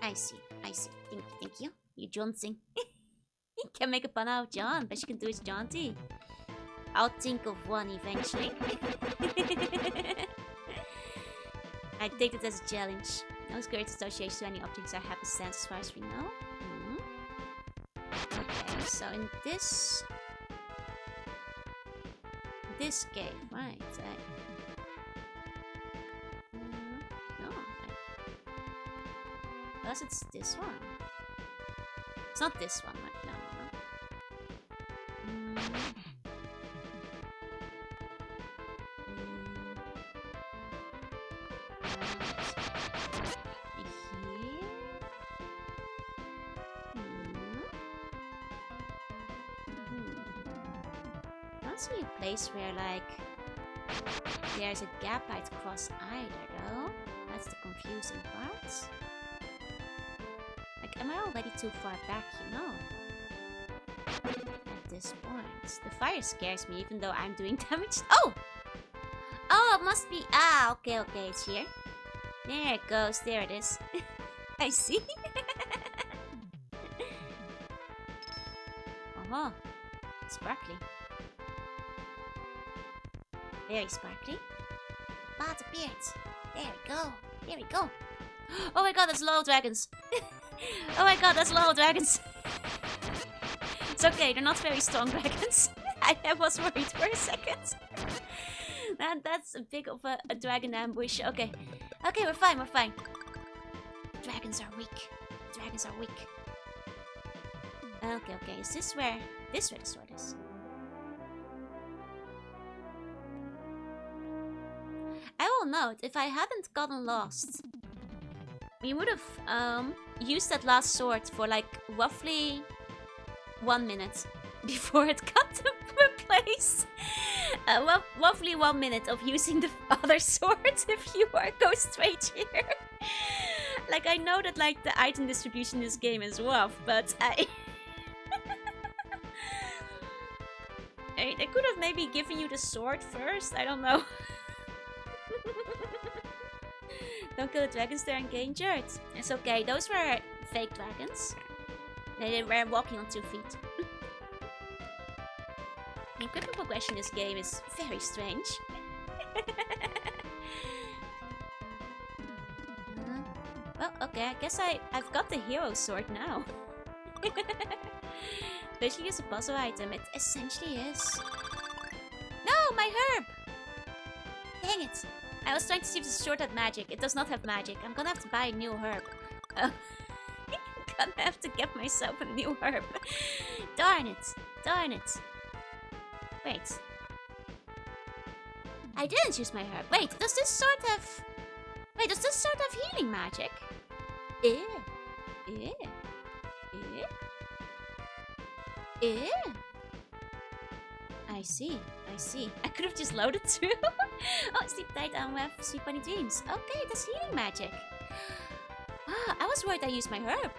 I see. Thank you. You jonesing. You can make a pun out of John. Best you can do is jaunty. I'll think of one eventually. I take it as a challenge. No great association to any objects I have a sense as far as we know. Okay, so in this cave, right? Unless it's this one. It's not this one, right? No. I don't see a place where, like, there's a gap I'd cross either, though. That's the confusing part. Like, am I already too far back, you know? At this point. The fire scares me, even though I'm doing damage. Oh! Oh, it must be... Ah, okay, it's here. There it goes, there it is. I see. Oh, sparkly. Very sparkly. But appeared. There we go. Oh my god, that's a lot of dragons. Oh my god, that's a lot of dragons. It's okay, they're not very strong dragons. I was worried for a second. That's a big of a dragon ambush. Okay, we're fine. Dragons are weak. Okay. Is this where the sword is? I will note, if I hadn't gotten lost, we would have used that last sword for like roughly 1 minute before it got replaced. Roughly 1 minute of using the other swords if you go straight here. Like, I know that like the item distribution in this game is rough, but I could have maybe given you the sword first. I don't know. Don't kill the dragons, they're endangered. It's okay, those were fake dragons. They were walking on 2 feet. The equipment progression in this game is very strange. Well, okay, I guess I've got the hero sword now. Especially as a puzzle item, it essentially is. No, my herb! Dang it! I was trying to see if the sword had magic. It does not have magic. I'm gonna have to buy a new herb. I'm gonna have to get myself a new herb. Darn it. Wait. I didn't use my herb. Wait, does this sword have... Wait, does this sword have healing magic? I see. I could have just loaded through. Oh, sleep tight and have sweet bunny dreams. Okay, that's healing magic. Ah, I was worried I used my herb.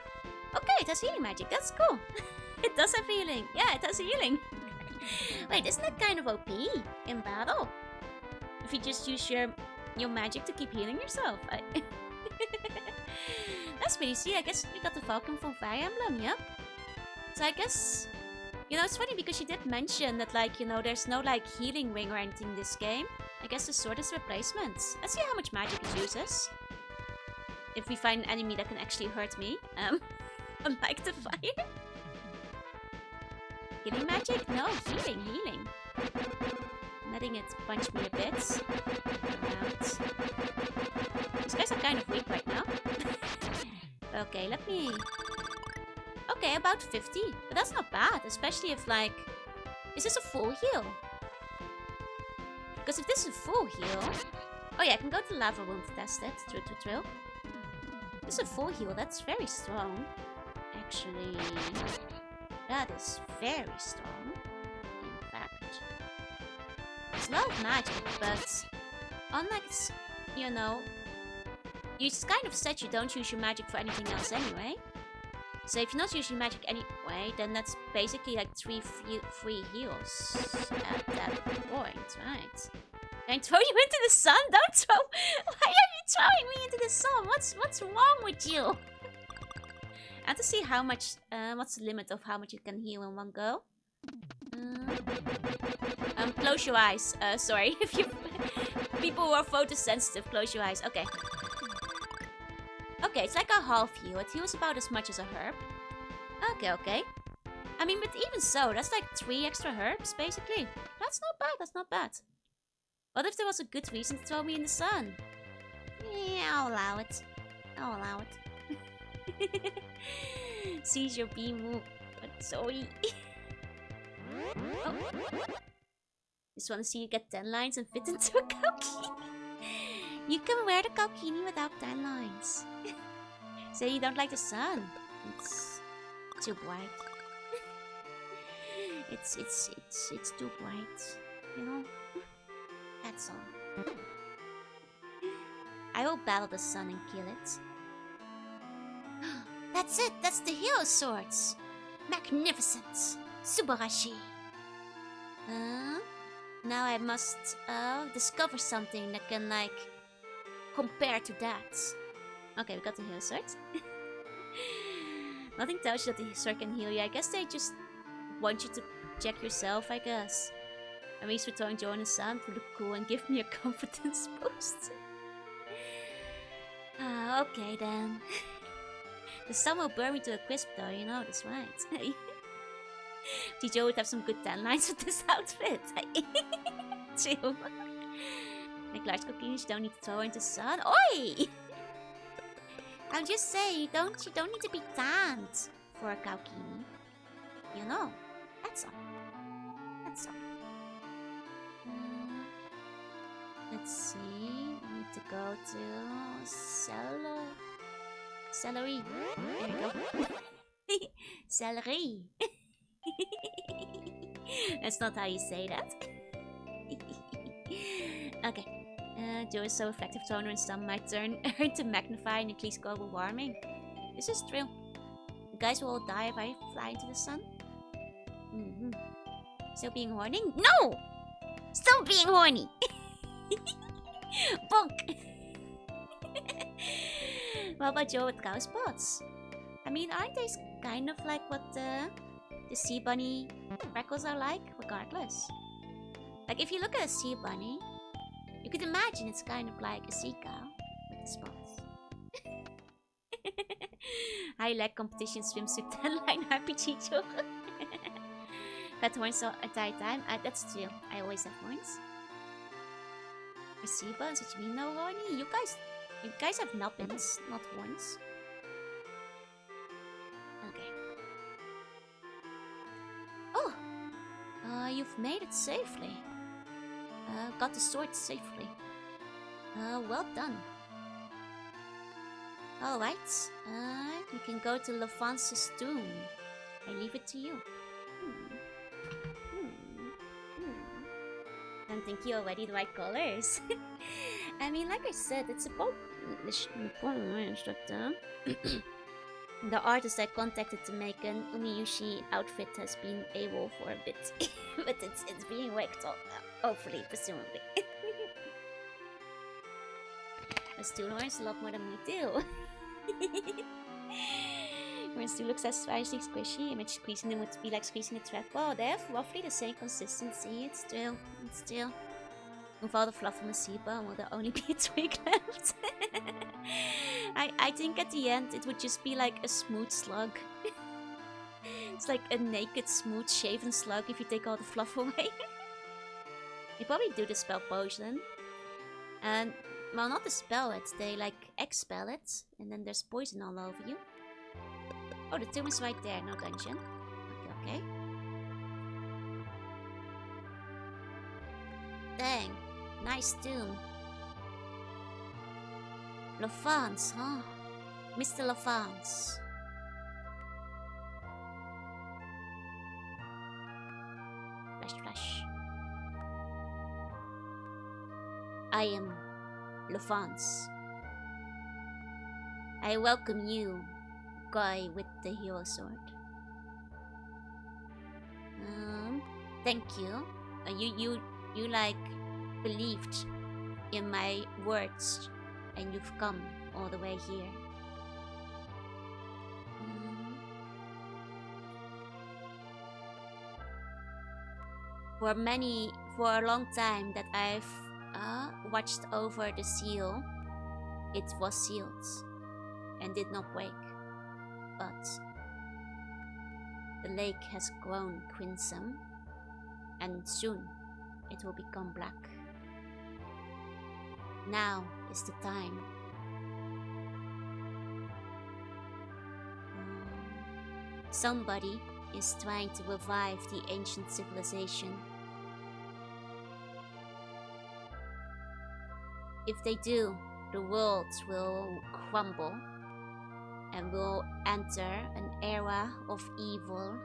Okay, it has healing magic. That's cool. It does have healing. Yeah, it has healing. Wait, isn't that kind of OP in battle? If you just use your magic to keep healing yourself. That's pretty sweet. I guess we got the falcon from Fire Emblem, yep. So I guess, you know, it's funny because she did mention that, like, you know, there's no, like, healing ring or anything in this game. I guess the sword is replacement. Let's see how much magic it uses. If we find an enemy that can actually hurt me. Unlike the fire. Healing magic? No, healing. Letting it punch me a bit. Around. These guys are kind of weak right now. Okay, let me... Okay, about 50. But that's not bad, especially if, like... Is this a full heal? Because if this is a full heal... Oh yeah, I can go to Lava Room to test it. True. This is a full heal, that's very strong. Actually... That is very strong. In fact... It's a lot of magic, but... Unlike, you know... You just kind of said you don't use your magic for anything else anyway. So if you're not using magic anyway, then that's basically like three free heals at that point, right? Can I throw you into the sun? Don't throw... Why are you throwing me into the sun? What's wrong with you? I have to see how much... what's the limit of how much you can heal in one go? Close your eyes. Sorry. If you... People who are photosensitive, close your eyes. Okay. Okay, it's like a half heal. It heals about as much as a herb. Okay. I mean, but even so, that's like 3 extra herbs, basically. That's not bad. What if there was a good reason to throw me in the sun? Yeah, I'll allow it. Seize your beam move. But sorry. Oh. Just want to see you get 10 lines and fit into a Kalkini. You can wear the Kalkini without 10 lines. Say you don't like the sun. It's too bright. it's too bright. You know? That's all. I will battle the sun and kill it. That's it! That's the hero swords! Magnificent! Subarashi! Now I must discover something that can, like, compare to that. Okay, we got the hero sword. Nothing tells you that the sword can heal you. I guess they just want you to check yourself, I guess. At least for throwing Jorunna's sun to look cool and give me a confidence boost. Okay then. The sun will burn me to a crisp though, you know this, right? TJ would have some good tan lines with this outfit. Chill. Like large coquinis, you don't need to throw into the sun. Oi! I'm just saying, you don't need to be tanned for a Kalkini. You know, that's all. Let's see. I need to go to celery. There you go. Celery. That's not how you say that. Okay. Joe is so effective, toner and stun might turn to magnify and increase global warming. This is true. You guys will all die if I fly into the sun. Still being horny? No! Still being horny! Bonk! What about Joe with cow spots? I mean, aren't they kind of like what the sea bunny freckles are like? Regardless. Like, if you look at a sea bunny, you could imagine it's kind of like a sea cow with the spots. High leg competition swimsuit 10-line RPG Joe. Got horns the entire time? That's true. I always have horns. For sea buns, what you mean no horny? You guys have nubbins, not horns. Okay. Oh! You've made it safely. Got the sword safely. Well done. Alright. You can go to Lafonce's tomb. I leave it to you. I don't think you already the right colors. I mean, like I said, it's about the artist I contacted to make an Umiyushi outfit has been AWOL for a bit. But it's being worked on now. Hopefully, presumably. But Stool Horns a lot more than me too. These two look satisfyingly squishy. Image squeezing them would be like squeezing a trackball. They have roughly the same consistency. It's still. With all the fluff from a seabone, will there only be a twig left? I think at the end it would just be like a smooth slug. It's like a naked, smooth, shaven slug if you take all the fluff away. You probably do the spell poison. And, well, not dispel it, they like expel it, and then there's poison all over you. Oh, the tomb is right there, no dungeon. Okay. Dang, nice tomb. Lafance, huh? Mr. Lafance. Flash. I am Lafance. I welcome you, guy with the hero sword. Thank you. You like believed in my words, and you've come all the way here. For a long time that I've watched over the seal, it was sealed and did not wake. But the lake has grown crimson, and soon it will become black. Now is the time. Somebody is trying to revive the ancient civilization. If they do, the world will crumble and will enter an era of evil.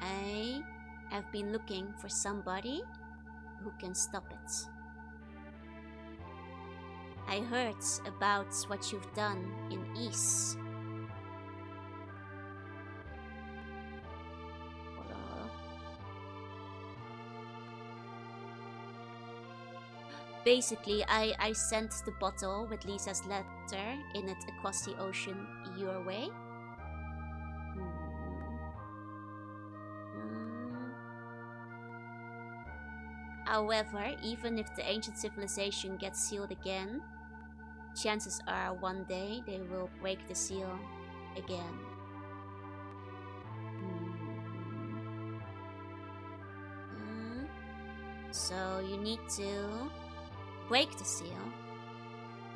I have been looking for somebody who can stop it. I heard about what you've done in East. Basically, I sent the bottle with Lisa's letter in it across the ocean your way. However, even if the ancient civilization gets sealed again, chances are one day they will break the seal again. So you need to break the seal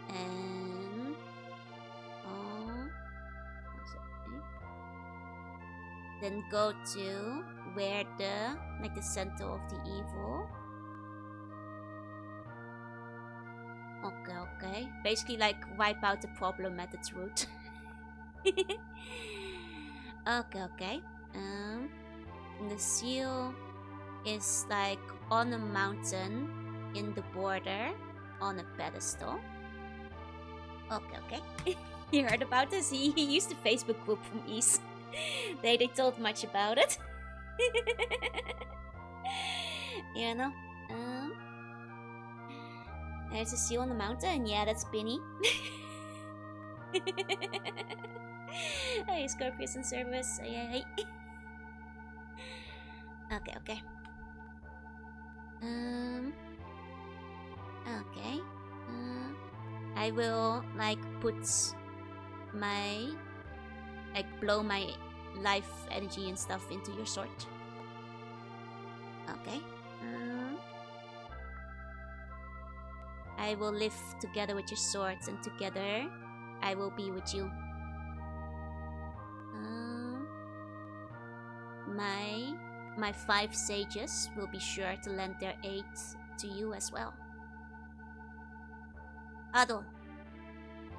and then go to where the center of the evil. Okay. Basically like wipe out the problem at its root. Okay. The seal is like on a mountain in the border on a pedestal. Okay. You heard about this? He used the Facebook group from East. They told much about it. You know? There's a seal on the mountain. Yeah, that's Binny. Hey, Scorpius in service. Hey. Okay. Okay. I will put my blow my life energy and stuff into your sword. Okay. I will live together with your swords, and together I will be with you. My 5 sages will be sure to lend their aid to you as well. Adol,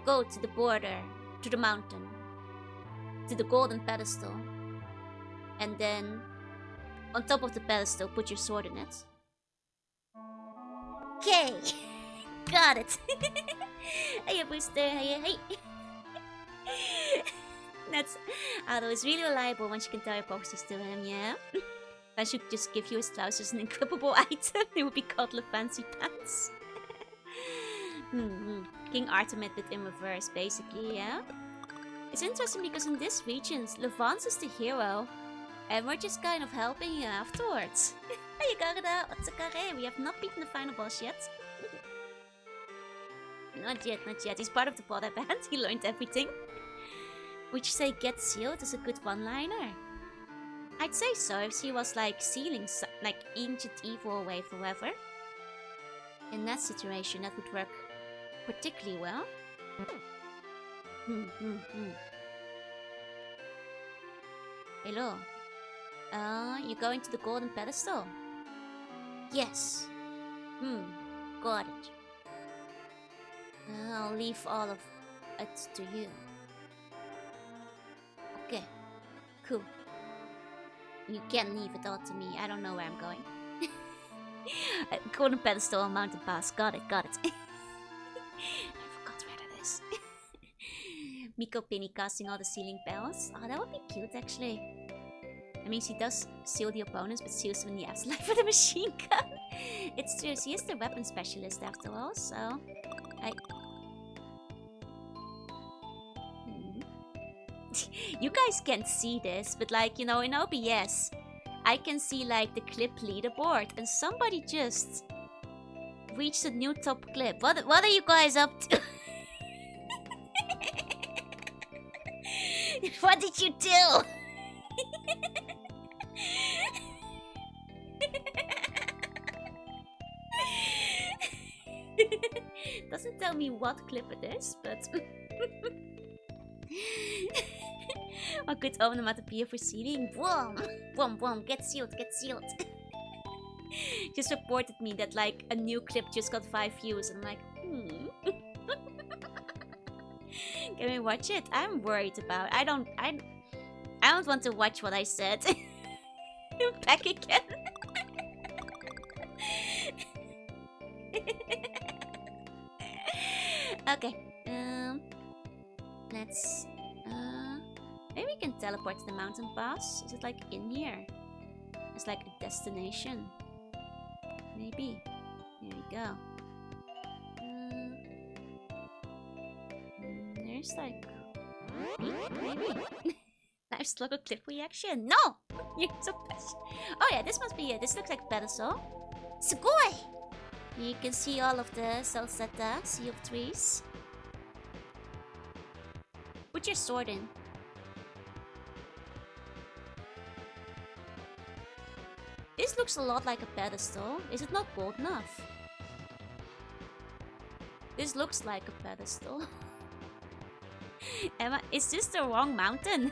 go to the border, to the mountain, to the golden pedestal, and then on top of the pedestal put your sword in it. Okay, got it. Hey, booster, hey. That's Adol is really reliable once you can tell your prophecies to him, yeah? I should just give you his trousers an equipable item. It would be called Le Fancy Pants. King Artemis but in reverse, basically, yeah? It's interesting because in this region, Levance is the hero, and we're just kind of helping him afterwards. Hey, Garda, what's a carré? We have not beaten the final boss yet. Not yet, not yet. He's part of the Poda band. He learned everything. Would you say get sealed is a good one-liner? I'd say so if she was like sealing like ancient evil away forever. In that situation, that would work particularly well. Hello. You going to the golden pedestal? Yes. Got it. I'll leave all of it to you. Okay. Cool. You can't leave it all to me. I don't know where I'm going. Golden pedestal on mountain pass. Got it, got it. I forgot where that is. Miko Penny casting all the sealing bells. Oh, that would be cute actually. I mean, she does seal the opponents, but seals them in the afterlife with a machine gun. It's true, she is the weapon specialist after all, so... You guys can't see this, but like, you know, in OBS, I can see like the clip leaderboard, and somebody just reached a new top clip. What are you guys up to? What did you do? Doesn't tell me what clip it is, but... A good onomatopoeia for sealing. Boom! Boom, boom, get sealed, get sealed. Just reported me that like a new clip just got 5 views, and I'm like, Can we watch it? I'm worried about... I don't want to watch what I said. Back again. Okay. Let's... maybe we can teleport to the mountain pass. Is it like in here? It's like a destination. Maybe. Here we go. There's like... maybe? Live slugger clip reaction. No! You're so best. Oh yeah, this must be it. This looks like pedestal. Sugoi! You can see all of the Salsetta Sea of Trees. Put your sword in. This looks a lot like a pedestal. Is it not bold enough? This looks like a pedestal. Emma, is this the wrong mountain?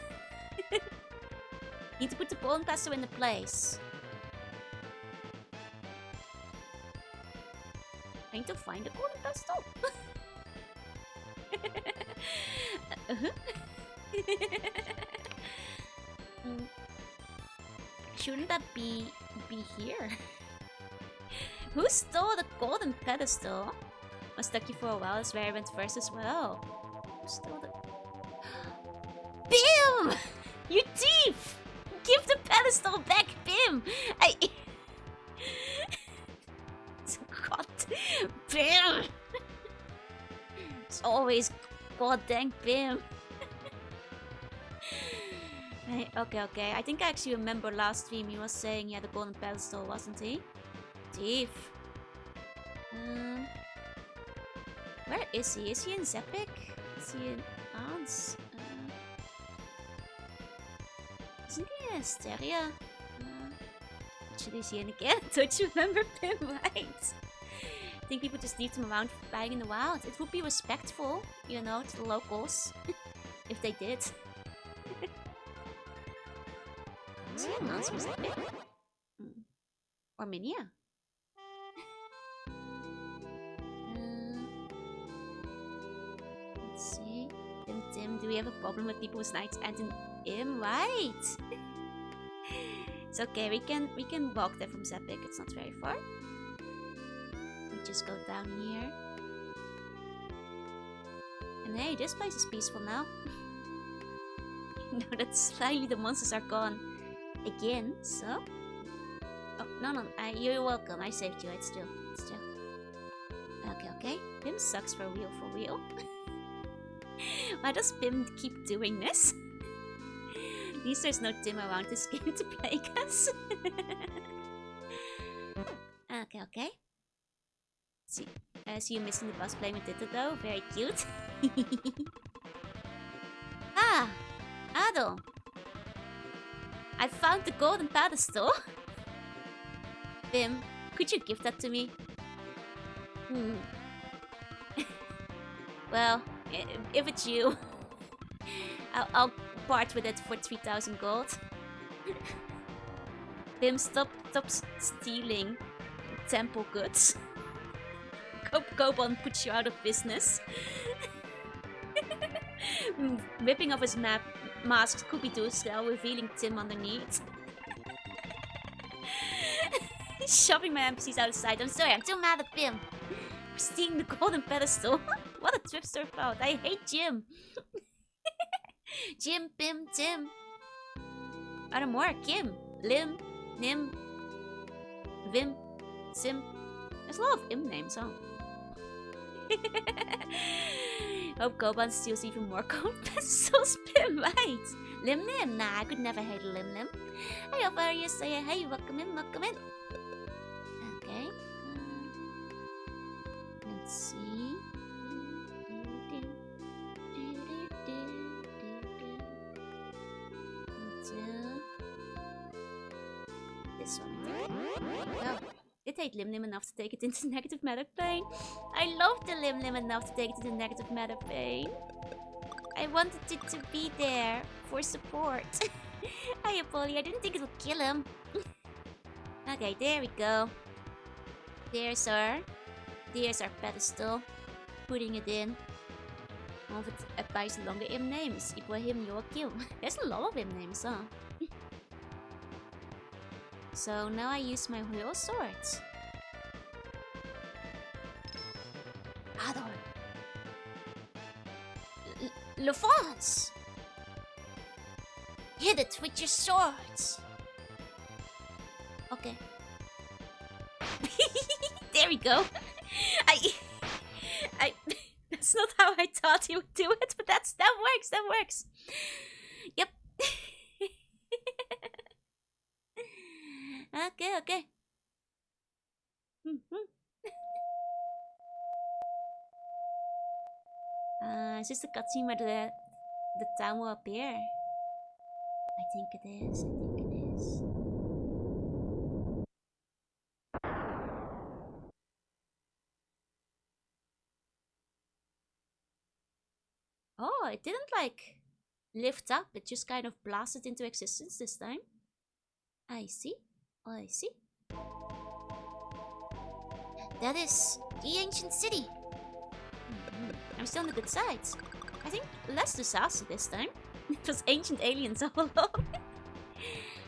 Need to put the golden pedestal in the place. I need to find the golden pedestal. Shouldn't that be here? Who stole the golden pedestal? Was stuck you for a while, is where I went first as well. Who stole the... Bim! You thief! Give the pedestal back, Bim! God, Bim! It's always goddamn Bim. Okay. I think I actually remember last stream he was saying he had a golden pedestal, wasn't he? Thief. Where is he? Is he in Zepik? Is he in Ans? Isn't he in Asteria? Actually, is he in again? Don't you remember him, right? I think people just leave them around flying in the wild. It would be respectful, you know, to the locals. If they did. Is he in Ans or Zepik? Or Minia? Let's see. Tim, do we have a problem with people with knights and in Im? Right! It's okay, we can walk there from Zepik, it's not very far. We just go down here. And hey, this place is peaceful now. No, that's slightly the monsters are gone again, so... Oh, no, you're welcome, I saved you, it's chill. Okay. Pim sucks for real. Why does Pim keep doing this? At least there's no Tim around this game to plague us. Okay. See you missing the bus playing with Ditto though. Very cute. Ah! Adel! I found the golden pedestal. Pim, could you give that to me? Well, if it's you, I'll part with it for 3,000 gold. Pim, stop stealing temple goods. Koban puts you out of business. Ripping off his mask, Scooby-Doo style, revealing Tim underneath. Shoving my NPCs outside. I'm sorry, I'm too mad at Pim. For stealing the golden pedestal. What a tripster thought. I hate Jim. Jim, Pim, Tim. Are there more? Kim, Lim, Nim, Vim, Sim. There's a lot of Im names, huh? Hope Koban steals even more gold pedestals. Pim, right? Lim Nim? Nah, I could never hate a Lim Lim. Hey, over here, say hey, welcome in. Okay. Let's see. This one. Oh, it hate Lim Lim enough to take it into negative matter plane. I love the Lim Lim enough to take it into negative matter plane. I wanted it to be there for support. Hiya, Polly. I didn't think it would kill him. Okay, there we go. There's our pedestal. Putting it in. All of it applies longer Im names. Ibrahim Joachim. There's a lot of Im names, huh? So now I use my real sword. Adon. LeFrance! Hit it with your swords! Okay. There we go. That's not how I thought he would do it, but that works. Yep. Okay. Is this the cutscene where the town will appear? I think it is. Oh, it didn't like lift up, it just kind of blasted into existence this time. I see. That is the ancient city. I'm still on the good side. I think less disaster this time. It was ancient aliens all along.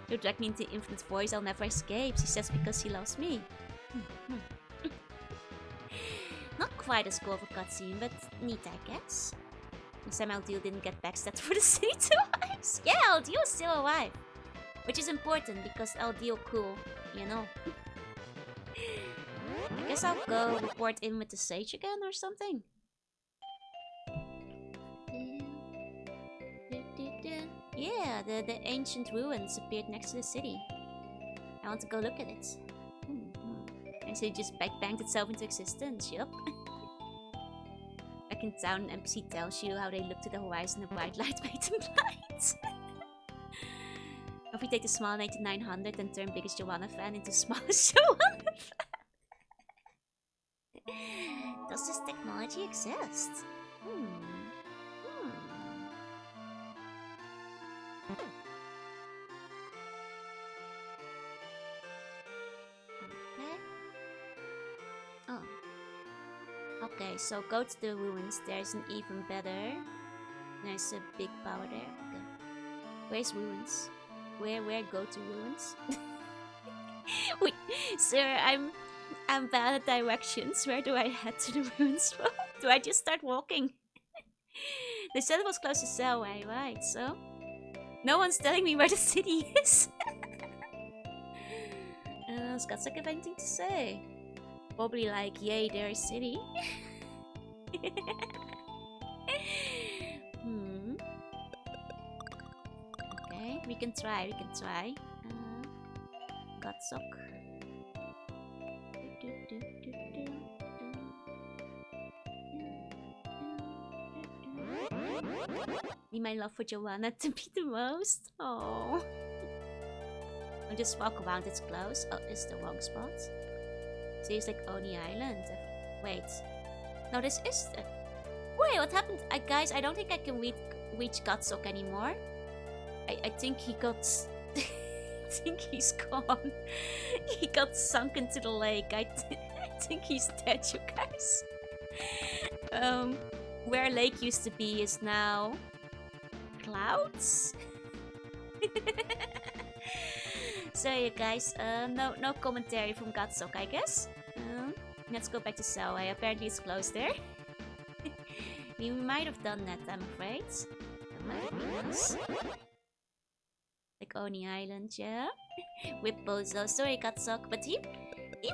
Don't drag me into infinite voice, I'll never escape, she says because he loves me. Not quite as cool of a cutscene, but neat I guess. Sam Aldeal didn't get backstabbed for the city twice. Yeah, Aldeal is still alive. Which is important because Aldeal cool, you know. I guess I'll go report in with the sage again or something. Yeah, the ancient ruins appeared next to the city. I want to go look at it. And so it just banged itself into existence, yup. Back in town, an NPC tells you how they look to the horizon, the bright light made them blind. If we take the small 9900 and turn biggest Jorunna fan into smallest Jorunna fan. Does this technology exist? Okay, so go to the ruins. There's an even better. There's a big power there. Okay. Where's ruins? Where go to ruins? Wait, sir, I'm bad at directions. Where do I head to the ruins from? Do I just start walking? They said it was close to Selway, right? So no one's telling me where the city is. Scott's like, have anything to say? Probably like, yay, there's city. Okay, we can try. Got sock. Need my love for Jorunna to be the most. Oh. I'll just walk around, it's close. Oh, it's the wrong spot. So it's like Oni Island. Wait. No, this is the... Wait, what happened? Guys, I don't think I can reach Godsok anymore. I think he got... I think he's gone. He got sunk into the lake. I think he's dead, you guys. Where lake used to be is now... clouds? So you guys, no commentary from Godsok, I guess. Let's go back to Selway. Apparently it's closed there. We might have done that, I'm afraid. That might have been us. Like Oni Island, yeah. With Bozo. Sorry, Godsok, but he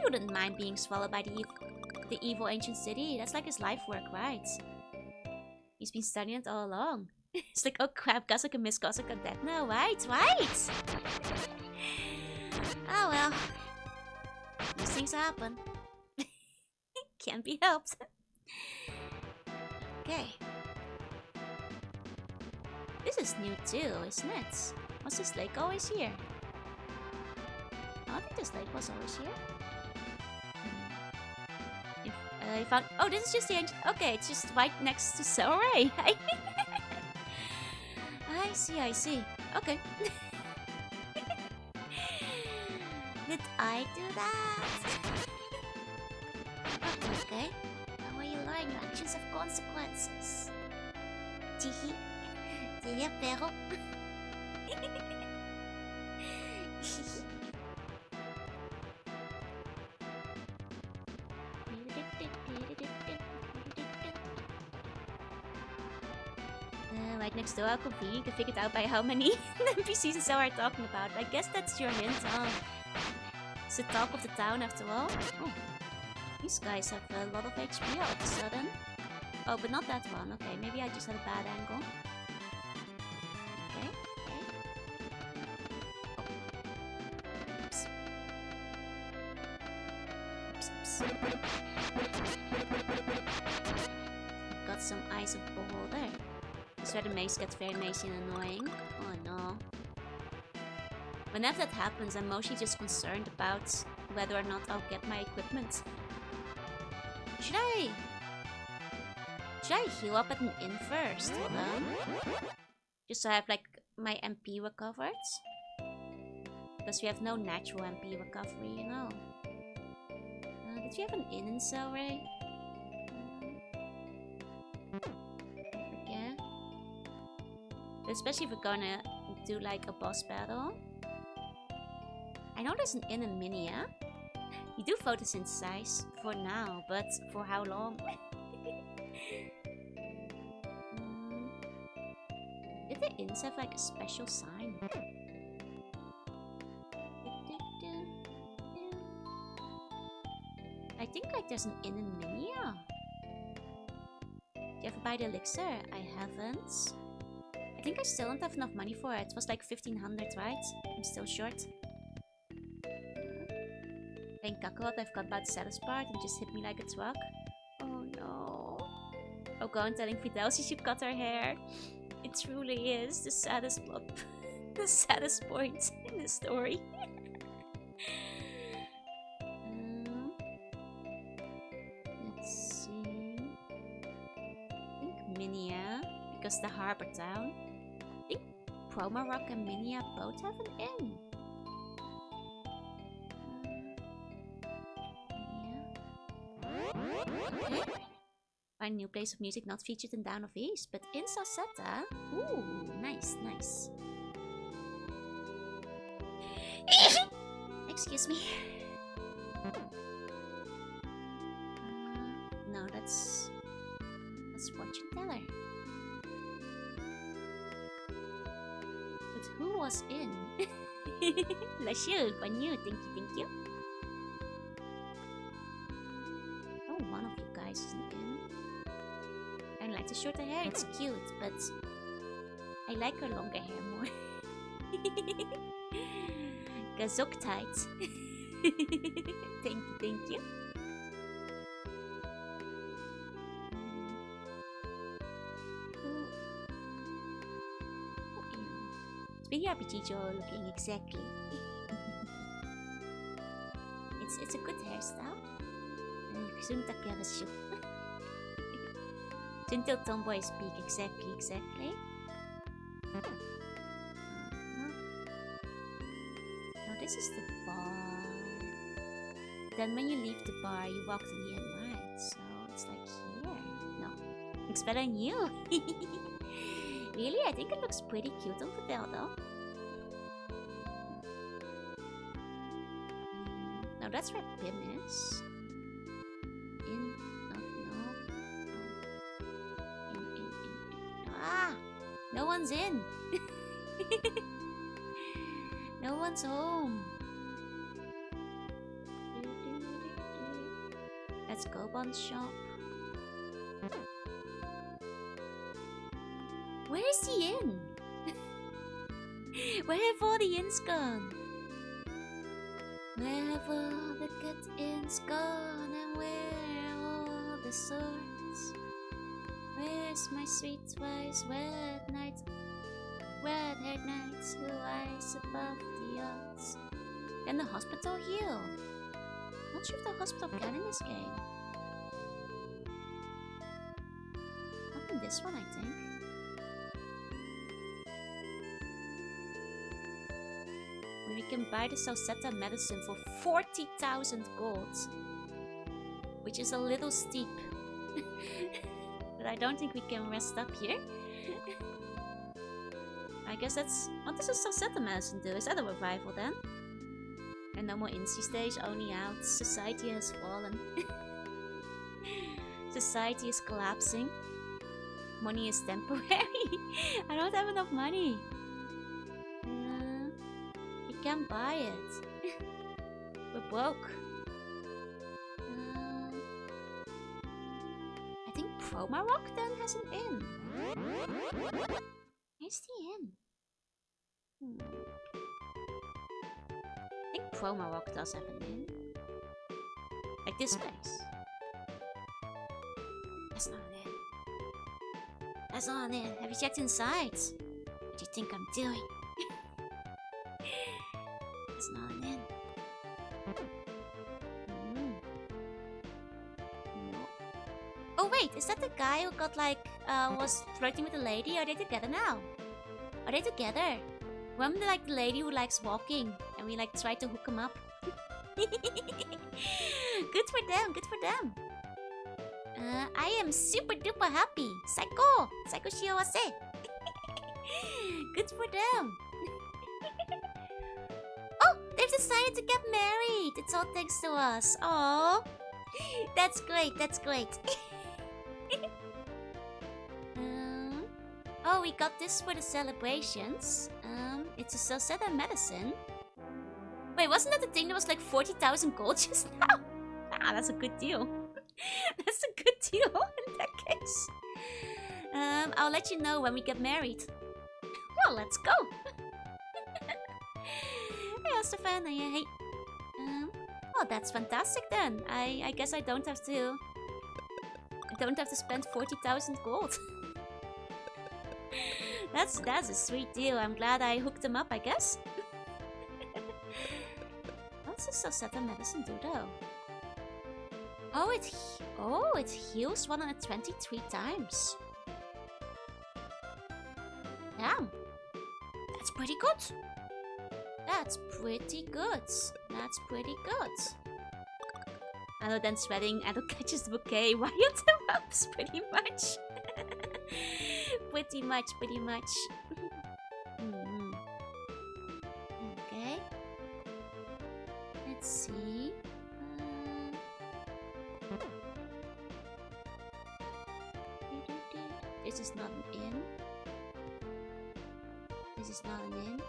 wouldn't mind being swallowed by the evil ancient city. That's like his life work, right? He's been studying it all along. It's like, oh crap, Godsok and Miss Godsok are dead now, right? Oh well. These things happen. Can't be helped. Okay. This is new too, isn't it? Was this lake always here? I don't think this lake was always here. I found... Oh, this is just the ancient... Okay, it's just right next to Selray. I see. Okay. Did I do that? Okay. How are you learning? Your actions have consequences. Tihi. Tihi, pero. Right next door, convenient. You can figure it out by how many NPCs and so are talking about. I guess that's your hint, huh? It's the talk of the town after all. Oh, these guys have a lot of HP all of a sudden. Oh, but not that one. Okay, maybe I just had a bad angle. Okay. Oops. Got some Eyes of Beholder. That's where the maze gets very mazy and annoying. Oh no. Whenever that happens, I'm mostly just concerned about whether or not I'll get my equipment. Should I heal up at an inn first? Hold on. Just so I have like my MP recovered? Because we have no natural MP recovery, you know. Did we have an inn in Selray? Yeah. Especially if we're gonna do like a boss battle. I know there's an inn in Minia. You do photosynthesize for now, but for how long? Did the inns have like a special sign? I think like there's an inn in Minia. Do you ever buy the elixir? I haven't. I think I still don't have enough money for it. It was like 1500, right? I'm still short. Playing Kakarot, I've got about the saddest part and just hit me like a truck. Oh no. Oh, go on telling Fidel she should cut her hair. It truly is the saddest plot. The saddest point in the story. Let's see. I think Minia, because the harbor town. I think Promarock and Minia both have an inn. Okay. Find a new place of music not featured in Down of East, but in Salsetta. Ooh, nice. Excuse me. No, that's fortune teller. But who was in? La Shield, thank you. likes the shorter hair. It's cute, but I like her longer hair more. Gesundheit. Thank you. Speedy RPG Joe looking exactly. It's a good hairstyle. Gesundheit. Until tomboy speak exactly. Now this is the bar. Then when you leave the bar, you walk to the end, right? So it's like here. No, looks better than you. Really, I think it looks pretty cute on Fidel though. Now that's where Pim is. No one's in. No one's home. Let's go Bond shop. Where is the inn? Where have all the inns gone? Where have all the good inns gone? And where are all the swords? Where's my sweet wise red-haired knights who rise above the odds? Can the hospital heal? Not sure if the hospital can in this game. Not in this one, I think. We can buy the Salsetta medicine for 40,000 gold, which is a little steep. But I don't think we can rest up here. I guess that's... What does a Salsetta medicine do? Is that a revival then? And no more Incy stage, only out. Society has fallen. Society is collapsing. Money is temporary. I don't have enough money. We can't buy it. We're broke. I think Promarok then has an inn. Where's the inn? I think Promarok does have an inn. Like this place. That's not an inn. That's not an inn. Have you checked inside? What do you think I'm doing? That's not an inn. Oh wait, is that the guy who got like, was flirting with a lady? Are they together now? Are they together? Remember like the lady who likes walking and we like tried to hook him up? Good for them, good for them. I am super duper happy. Psycho! Psycho shiawase. Good for them. Oh, they've decided to get married. It's all thanks to us. Oh, that's great, that's great. Oh, we got this for the celebrations. It's a Salsetta medicine. Wait, wasn't that the thing that was like 40,000 gold just now? Ah, that's a good deal. That's a good deal in that case. I'll let you know when we get married. Well, let's go. Hey, Stefan. Hey. Well, that's fantastic then. I guess I don't have to spend 40,000 gold. That's a sweet deal. I'm glad I hooked him up, I guess. What's the Salsetta medicine do though? Oh, it heals 123 times. Damn. That's pretty good. That's pretty good. That's pretty good. Other than sweating, Adol catches the bouquet. Wild them ups, pretty much. Pretty much. Okay. Let's see. This is not an inn. This is not an inn.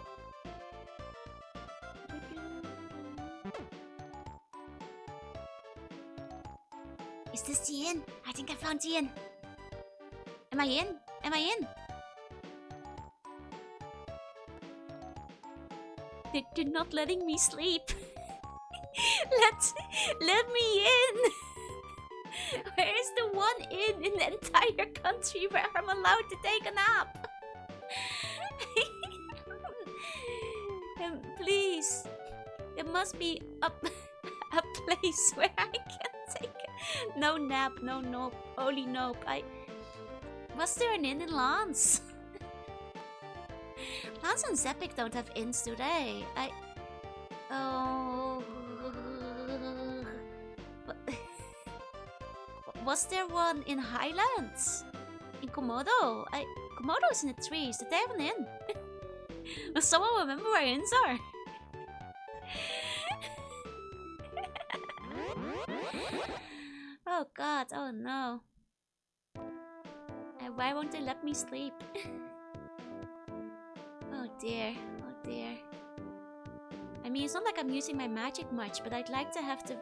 Is this the inn? I think I found the inn. Am I in? Am I in? They're not letting me sleep. Let me in. Where is the one in the entire country where I'm allowed to take a nap? Please, there must be a place where I can take no nap, no nope, only nope. Was there an inn in Lance? Lance and Zepic don't have inns, do they? Oh. Was there one in Highlands? In Komodo? Komodo is in the trees. Did they have an inn? Does someone remember where inns are? Oh god, oh no. Why won't they let me sleep? Oh dear, oh dear. I mean, it's not like I'm using my magic much, but I'd like to have to...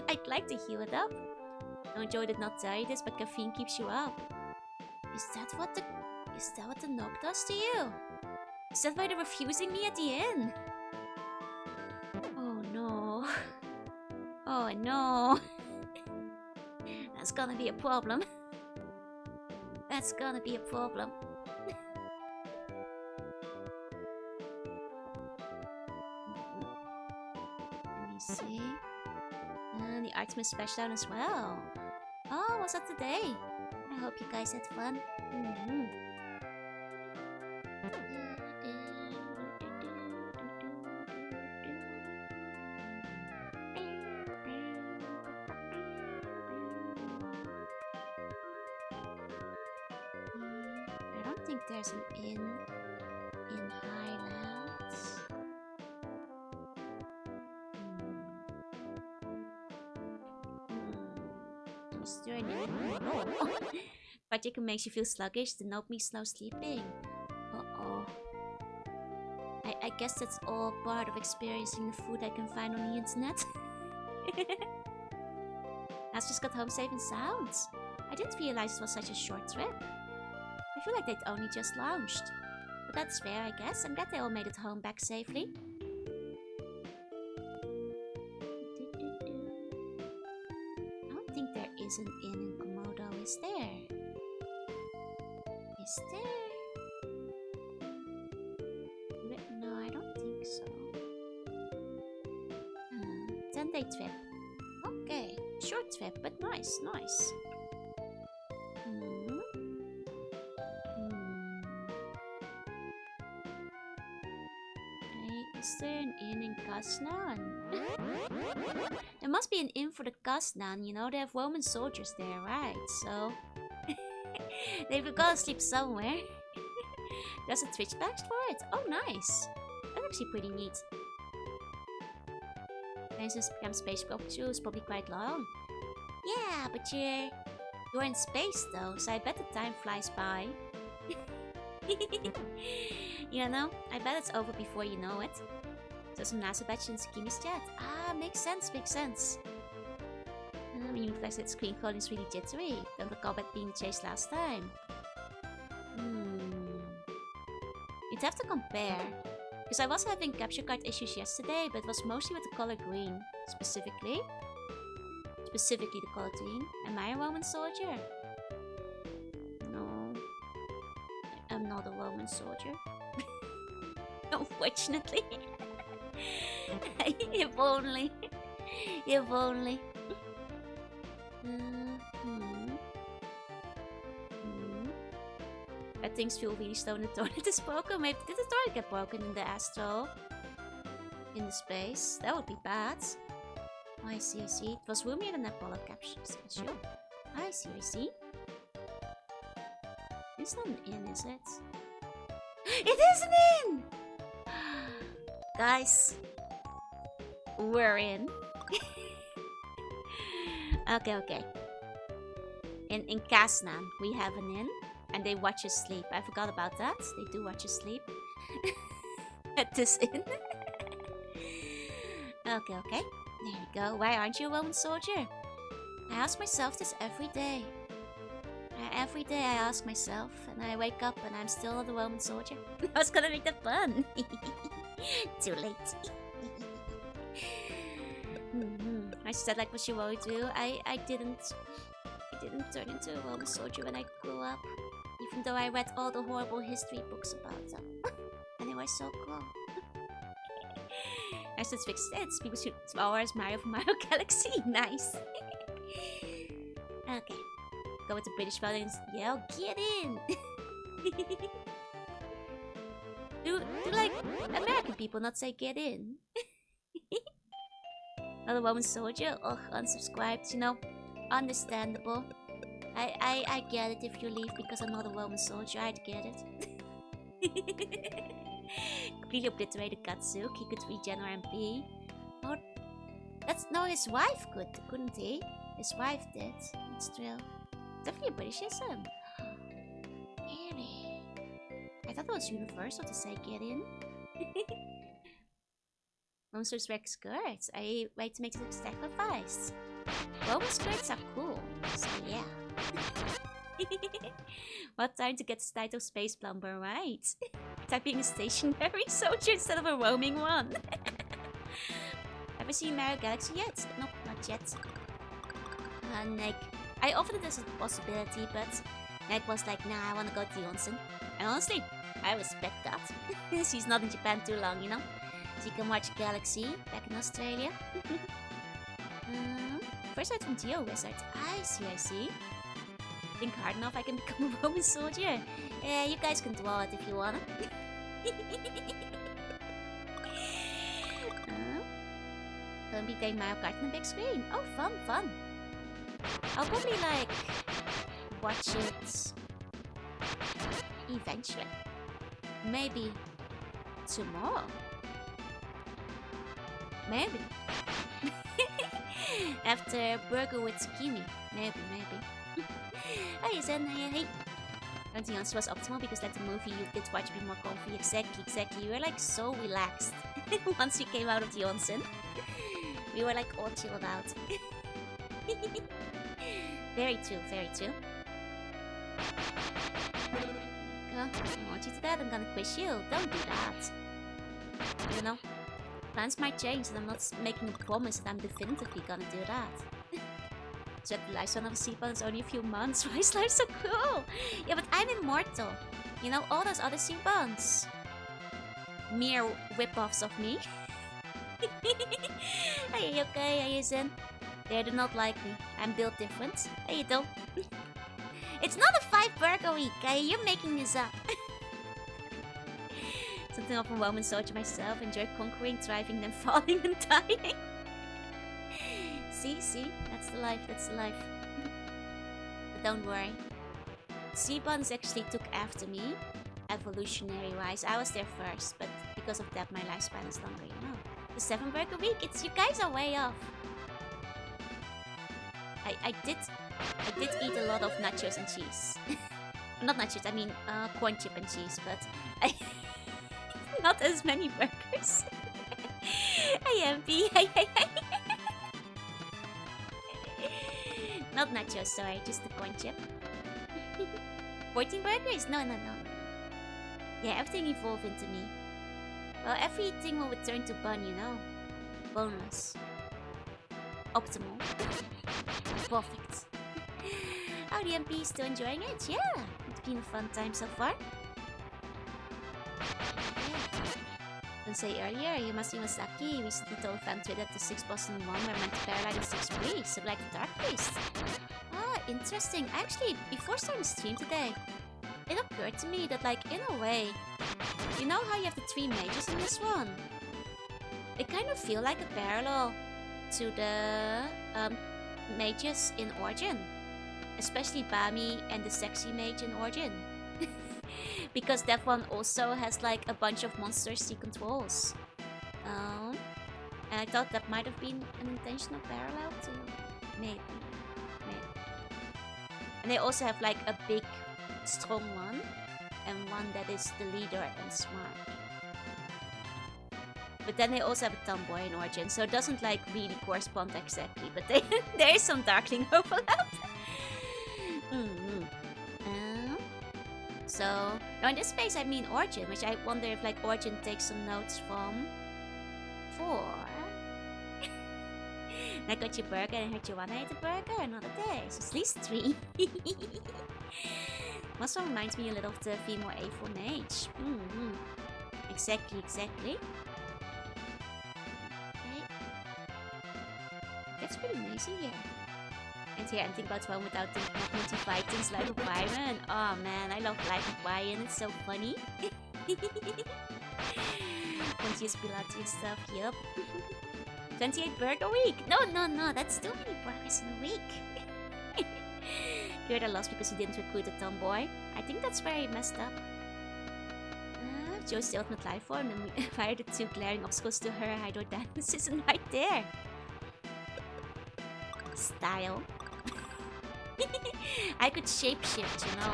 I'd like to heal it up. No, Joe did not tell you this, but caffeine keeps you up. Is that what the knob does to you? Is that why they're refusing me at the inn? Oh no. Oh no. That's gonna be a problem. That's gonna be a problem. Let me see. And the Artemis splashdown as well. Oh, what's up today? I hope you guys had fun. I don't think there's an inn in Highlands. Is there an inn? Oh. Particle makes you feel sluggish, the nope me slow sleeping. Uh-oh. I guess that's all part of experiencing the food I can find on the internet. Nas just got home safe and sound. I didn't realize it was such a short trip. I feel like they'd only just launched. But that's fair, I guess. I'm glad they all made it home back safely. I don't think there is an inn in Komodo, is there? Is there? No, I don't think so. 10-day trip. Okay, short trip, but nice, nice. Is there an inn in Kaznan? There must be an inn for the Kaznan, you know, they have Roman soldiers there, right? So... they've gotta sleep somewhere. There's a Twitch badge for it? Oh, nice. That's actually pretty neat. And since become space too is probably quite long. Yeah, but you're in space though, so I bet the time flies by. You know, I bet it's over before you know it. So some NASA badge in Sakimi's chat. Ah, makes sense, makes sense. I mean, reflects that screen quality is really jittery. Don't recall that being the chase last time. You'd have to compare. Because I was having capture card issues yesterday, but it was mostly with the color green. Specifically the color green. Am I a Roman soldier? No. I'm not a Roman soldier. Unfortunately. If only. If only. Things feel really slow and the toilet is broken. Maybe did the toilet get broken in the astral? In the space? That would be bad. Oh, I see, I see. It was roomier than Apollo captures. Sure. I see, I see. It's not an inn, is it? It is an inn! Guys. We're in. Okay. In Kaznan, we have an inn. And they watch us sleep. I forgot about that. They do watch us sleep. At this inn. Okay. There you go. Why aren't you a Roman soldier? I ask myself this every day. Every day I ask myself, and I wake up and I'm still the Roman soldier. I was gonna make that fun. Too late. I said like what she would do. I didn't turn into a Roman soldier when I grew up, even though I read all the horrible history books about them. And they were so cool. I said fix it. People shoot flowers, Mario from Mario Galaxy. Nice. Okay. Go with the British fella and yell, get in! do like American people not say get in? Another Roman soldier? Ugh, unsubscribed, you know. Understandable. I get it if you leave because I'm not a Roman soldier, I'd get it. Completely obliterated Katsuki, he could regen or MP. Oh, no, his wife couldn't he? His wife did. It's true. Definitely a Britishism. Really? I thought it was universal to say get in. Monsters wear skirts. I wait to make a sacrifice. Roman skirts are cool, so yeah. What time to get the title Space Plumber, right? Typing a stationary soldier instead of a roaming one. Ever seen Mario Galaxy yet? Nope, not yet. Like, I offered it as a possibility, but Ned was like, nah, I wanna go to the onsen. And honestly, I respect that. She's not in Japan too long, you know? She can watch Galaxy back in Australia. First out from Geo Wizard. I see. Think hard enough, I can become a Roman soldier. Yeah, you guys can draw it if you wanna. Gonna be playing Mario Kart on the big screen. Oh, fun. I'll probably like watch it eventually. Maybe tomorrow. Maybe. After burger with zucchini. Maybe. Hey, Zen, hey. Hunting Answer was optimal because like the movie you did watch be more comfy. Exactly. You were like so relaxed once we came out of the onsen. We were like all chilled out. Very true. I want you to that, I'm gonna quiz you. Don't do that. You know, plans might change and I'm not making a promise that I'm definitively gonna do that. So the lifespan of a Seaborn is only a few months. Why is life so cruel? Yeah, but I'm immortal. You know, all those other Seaborns. Mere whip-offs of me. Are you okay? Are you zen? They do not like me. I'm built different. How you doing? It's not a 5-burger week, okay? You're making this up. Something of a Roman soldier myself. Enjoy conquering, thriving, then falling and dying. See? That's the life. But don't worry. Seaborns actually took after me, evolutionary-wise. I was there first, but because of that, my lifespan is longer, you know. The 7-burger week, you guys are way off. I did eat a lot of nachos and cheese. Not nachos, I mean corn chip and cheese, but not as many burgers. I am B. Not nachos, sorry, just the corn chip. 14 burgers? No. Yeah, everything evolved into me. Well, everything will return to bun, you know. Boneless. Optimal. Perfect. How the MP still enjoying it? Yeah, it's been a fun time so far. Don't say earlier, you must be Masaki. Recently told fan Twitter that the 6 boss in 1 were meant to paralyze the 6 priests, so like the Dark Priest. Ah, interesting. Actually, before starting the stream today, it occurred to me that like, in a way, you know how you have the 3 mages in this one? They kind of feel like a parallel to the mages in Origin. Especially Bami and the sexy mage in Origin. Because that one also has like a bunch of monsters he controls. And I thought that might have been an intentional parallel to... Maybe. And they also have like a big, strong one. And one that is the leader and smart. But then they also have a tomboy in Origin, so it doesn't like really correspond exactly. But there is some Darkling overlap. So, now in this space I mean Origin, which I wonder if like Origin takes some notes from 4. I got your burger and I heard Jorunna ate a burger another day, so it's at least 3. Also reminds me a little of the female A4 mage. Exactly. Okay. That's pretty nice here. And here, I'm thinking about one without the multi-fightings, Life of Byron. Oh man, I love Life of Byron, it's so funny. Don't use Pilates stuff, yup. 28 burger week! No, that's too many burgers in a week. You're the lost because you didn't recruit a tomboy. I think that's very messed up. Chose the ultimate life form and we fired the 2 glaring obstacles to her hydrodynamism right there. Style. I could shapeshift, you know,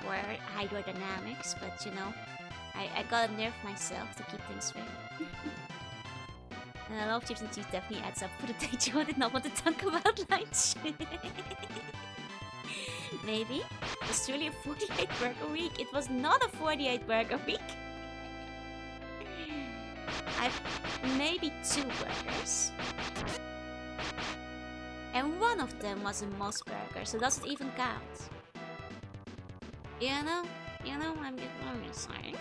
for hydrodynamics, but you know, I gotta nerf myself to keep things fair. A lot of chips and cheese definitely adds up for the day. Joe did not want to talk about lunch. Maybe. It was truly a 48 burger week. It was not a 48 burger week. I've maybe 2 burgers. And one of them was a moss burger, so does it even count? You know, I'm sorry.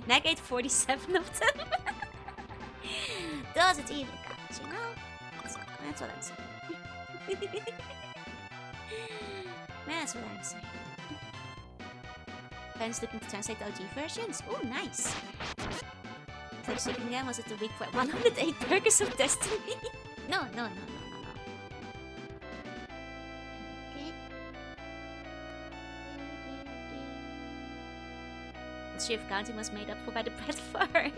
Nag ate 47 of them. Does it even count, you know? That's what I'm saying. That's what I'm saying. Fans looking to translate OG versions. Oh, nice. It's like shaking again, was it the week for 108 burgers of destiny? No. Okay. The sheer of counting was made up for by the bread bar.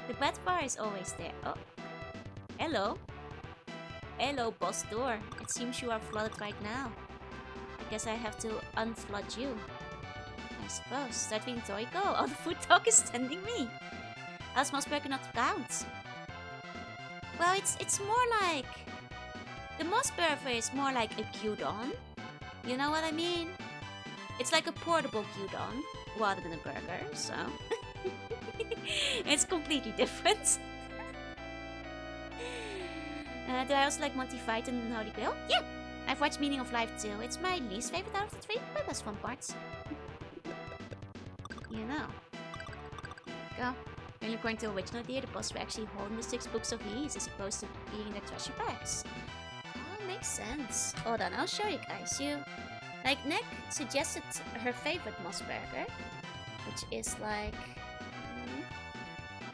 The bread bar is always there. Oh. Hello. Hello, boss door. It seems you are flooded right now. I guess I have to unflood you. I suppose. Start being Toiko. Oh, the food talk is sending me. How's Mossburger not count? Well, it's more like... The Mossburger is more like a gyudon. You know what I mean? It's like a portable gyudon rather than a burger, so... It's completely different. Do I also like Monty Python and Holy Grail? Yeah! I've watched Meaning of Life too. It's my least favorite out of the 3, but there's fun parts. You know. Go. When according to the original idea, the boss were actually holding the 6 books of Ease as opposed to being in the treasure bags. Oh, makes sense. Hold on, I'll show you guys. Like, Nick suggested her favorite Mossburger, which is like...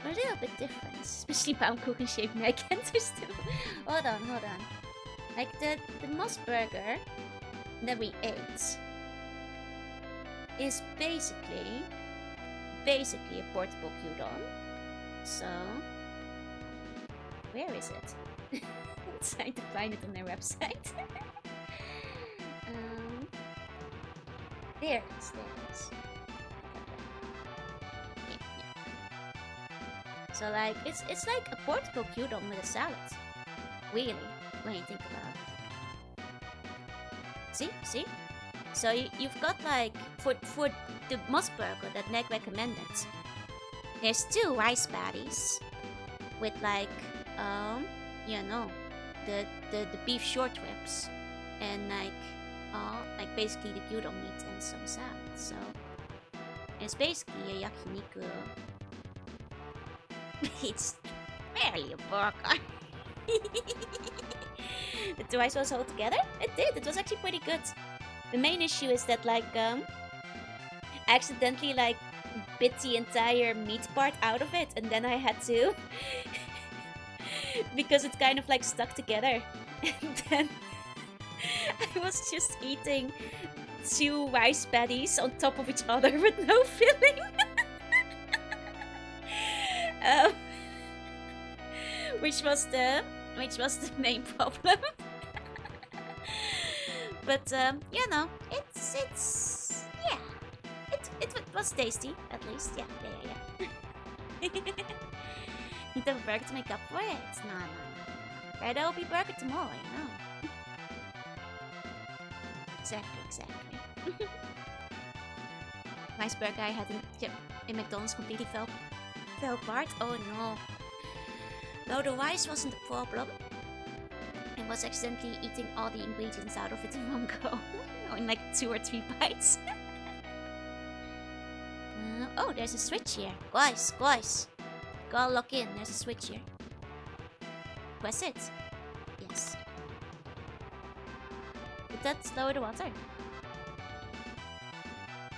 a little bit different, especially Baumkuchen shaped Merkenters too. Hold on. Like the Mossburger that we ate is basically a portable gyudon. So where is it? I'm trying to find it on their website. There it is. So like it's like a portable gyudon with a salad. Really, when you think about it. See? So you've got like for the Mossburger that Meg recommended. There's 2 rice patties with like you know, the beef short ribs and like basically the gyudon meat and some salad. So it's basically a yakiniku. It's barely a burger. The 2 rice was all together? It did. It was actually pretty good. The main issue is that like I accidentally like bit the entire meat part out of it, and then I had to because it kind of like stuck together. And then I was just eating 2 rice patties on top of each other with no filling. Which was the main problem. But you know, it was tasty at least. Yeah. Need to have a burger to make up for it. No. Right, I'll be burger tomorrow, you know. Exactly. Rice burger I had in McDonald's completely fell apart. Oh no. No, the rice wasn't the problem. I was accidentally eating all the ingredients out of it in one go. In like 2 or 3 bites. Oh, there's a switch here. Guys. Gotta lock in. There's a switch here. Press it. Yes. Did that lower the water?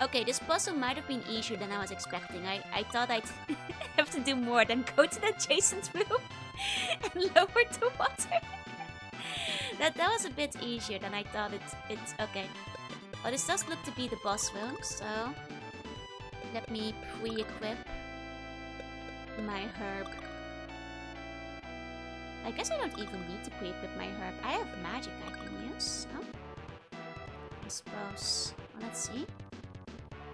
Okay, this puzzle might have been easier than I was expecting. I thought I'd have to do more than go to the adjacent room and lower the water. that was a bit easier than I thought it's okay. Oh, this does look to be the boss room, so let me pre-equip my herb. I guess I don't even need to pre-equip my herb. I have magic I can use, so I suppose. Well, let's see.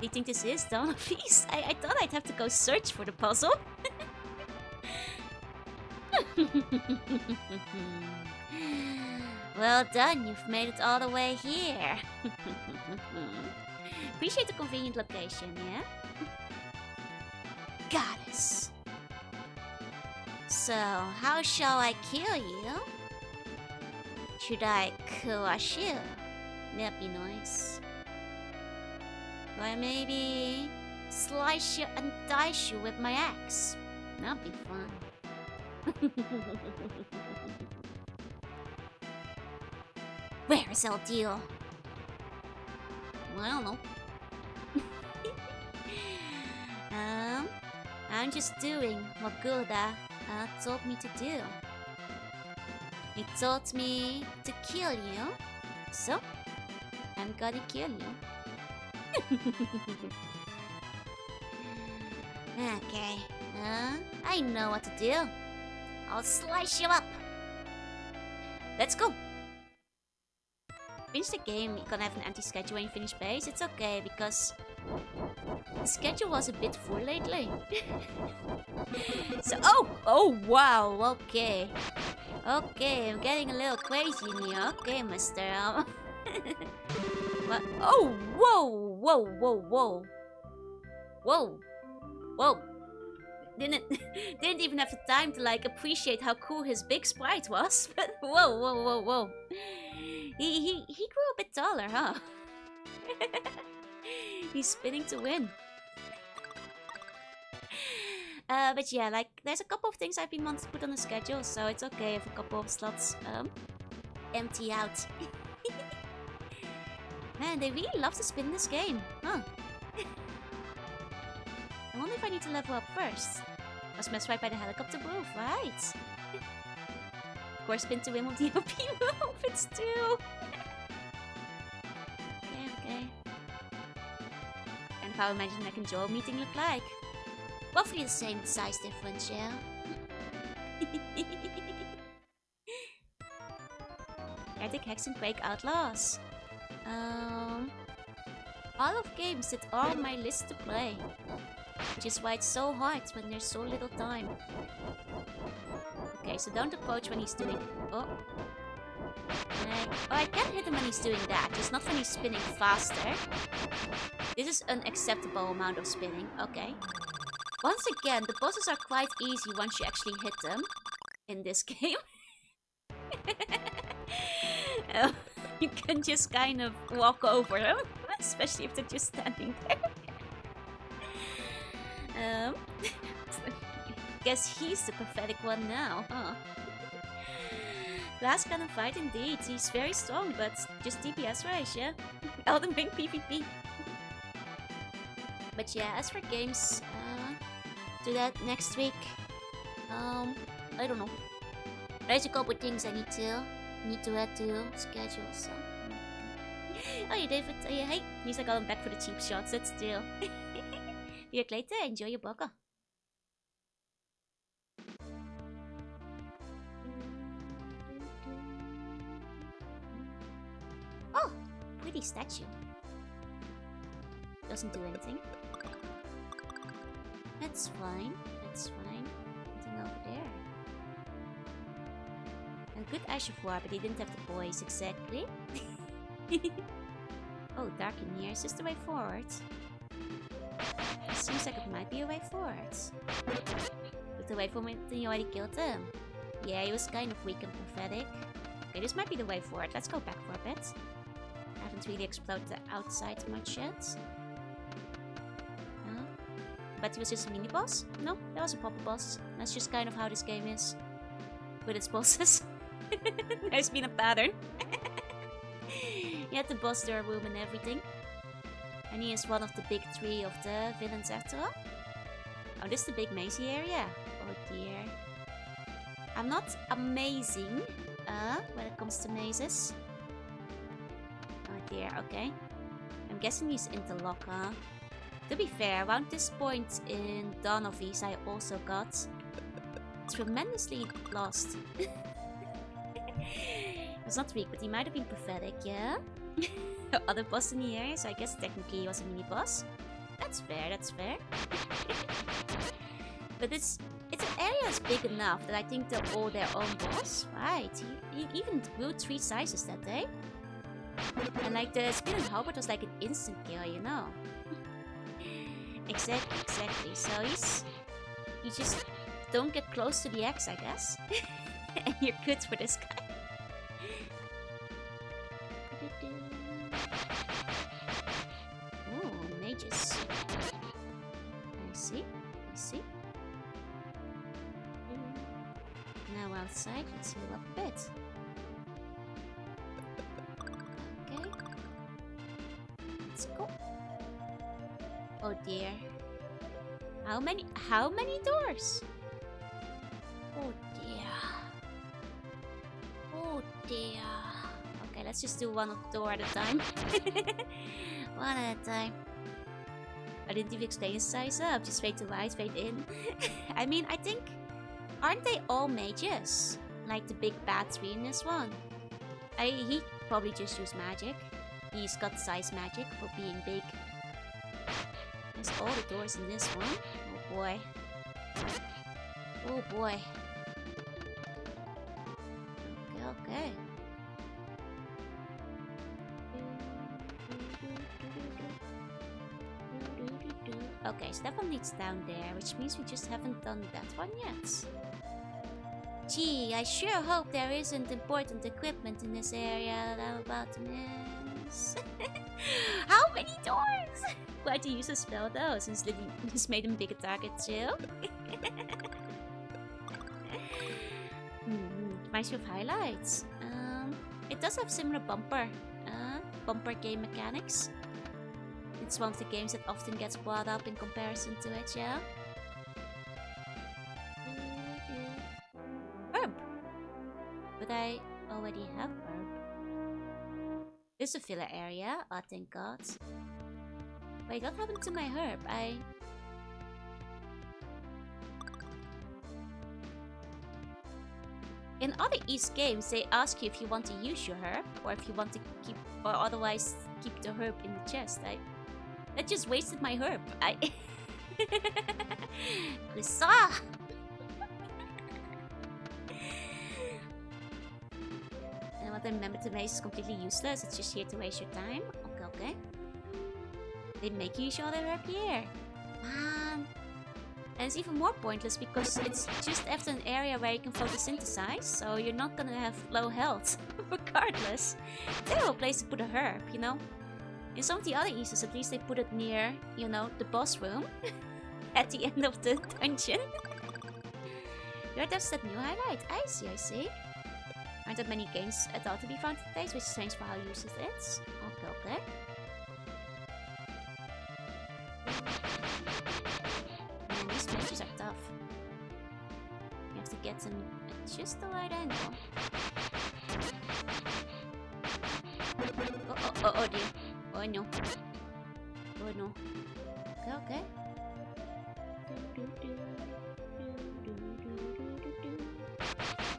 Do you think this is Dawn of Feast? I thought I'd have to go search for the puzzle. Well done, you've made it all the way here. Appreciate the convenient location, yeah? Goddess. So, how shall I kill you? Should I crush you? That'd be nice. Or maybe slice you and dice you with my axe. That'd be fun. Where is El Deal? Well, I don't know. I'm just doing what Gouda told me to do. He told me to kill you, so I'm gonna kill you. Okay, I know what to do. I'll slice you up. Let's go. Finish the game, you're gonna have an empty schedule when you finish base. It's okay, because the schedule was a bit full lately. So, oh wow, okay. Okay, I'm getting a little crazy in here. Okay, mister. What? Oh, whoa. Didn't even have the time to like appreciate how cool his big sprite was. But whoa. He grew a bit taller, huh? He's spinning to win. But yeah, like there's a couple of things I've been wanting to put on the schedule, so it's okay if a couple of slots empty out. Man, they really love to spin this game, huh? I wonder if I need to level up first. Must mess right by the helicopter move, right? Of course, spin to win with the OP move, it's too. Okay. And how Imagine Mac and Joel meeting look like? Roughly the same size difference, yeah? Arctic Hex and Quake Outlaws. All of games that are on my list to play. Which is why it's so hard when there's so little time. Okay, so don't approach when he's doing... Oh, I can hit him when he's doing that, just not when he's spinning faster. This is an acceptable amount of spinning, okay. Once again, the bosses are quite easy once you actually hit them in this game. You can just kind of walk over them, especially if they're just standing there. Guess he's the pathetic one now, huh? Last kind of fight indeed. He's very strong, but just DPS wise, yeah? Elden Ring PvP. But yeah, as for games, do that next week. I don't know. There's a couple things I need to add to schedule, so. Oh, yeah, David. Oh, yeah, hey. At least I got him back for the cheap shots. That's still. Be back later. Enjoy your burger. Oh, pretty statue. Doesn't do anything. That's fine. That's fine. Nothing over there. A good Ash-of-War, but he didn't have the boys exactly. Oh, dark in here. Is this the way forward? It seems like it might be a way forward. But the way forward, then you already killed him. Yeah, he was kind of weak and pathetic. Okay, this might be the way forward. Let's go back for a bit. I haven't really explored the outside much yet. But he was just a mini-boss? No, that was a proper boss. That's just kind of how this game is. With its bosses. There's been a pattern. He had the boss door room and everything. And he is one of the big three of the villains after all. Oh, this is the big mazy area. Oh dear. I'm not amazing when it comes to mazes. Oh dear, okay. I'm guessing he's interlock, huh? To be fair, around this point in Dawn of East, I also got tremendously lost. He was not weak, but he might have been pathetic, yeah? Other boss in the area, so I guess technically he was a mini-boss. That's fair, that's fair. But it's an area that's big enough that I think they're all their own boss. Right, he even grew 3 sizes that day. And like the spinning halberd was like an instant kill, you know? Exactly. So you just don't get close to the axe, I guess. And you're good for this guy. Oh, mages. I see. Now outside, let's heal up a bit. Okay. Let's go. Oh dear. How many doors? Oh dear. Okay, let's just do one door at a time. One at a time. I didn't even explain his size up. Just fade to right, fade in. I mean, I think... Aren't they all mages? Like the big bad three in this one? He probably just used magic. He's got size magic for being big. There's all the doors in this one. Oh boy. Oh boy. Okay. Okay, so that one leads down there, which means we just haven't done that one yet. Gee, I sure hope there isn't important equipment in this area that I'm about to miss. How many doors? Quite a useless spell though, since Lily just made him bigger target too. Reminds me of highlights. It does have similar bumper game mechanics. It's one of the games that often gets brought up in comparison to it, yeah? Herb! But I already have herb. This is a filler area, oh thank god. Wait, what happened to my herb? In other East games, they ask you if you want to use your herb, or if you want to keep, or otherwise keep the herb in the chest. That just wasted my herb. Kusa! And what I remember to maze is completely useless. It's just here to waste your time. Okay. They make you use all their herb here. Man. And it's even more pointless because it's just after an area where you can photosynthesize, so you're not gonna have low health, regardless. Terrible place to put a herb, you know? In some of the other Easters, at least they put it near, you know, the boss room. At the end of the dungeon. That's that new highlight. I see. Aren't that many games at all to be found these days, which is strange for how useless it is. Okay. Man, these mages are tough. You have to get them at just the right angle. Oh dear. Oh no. Okay.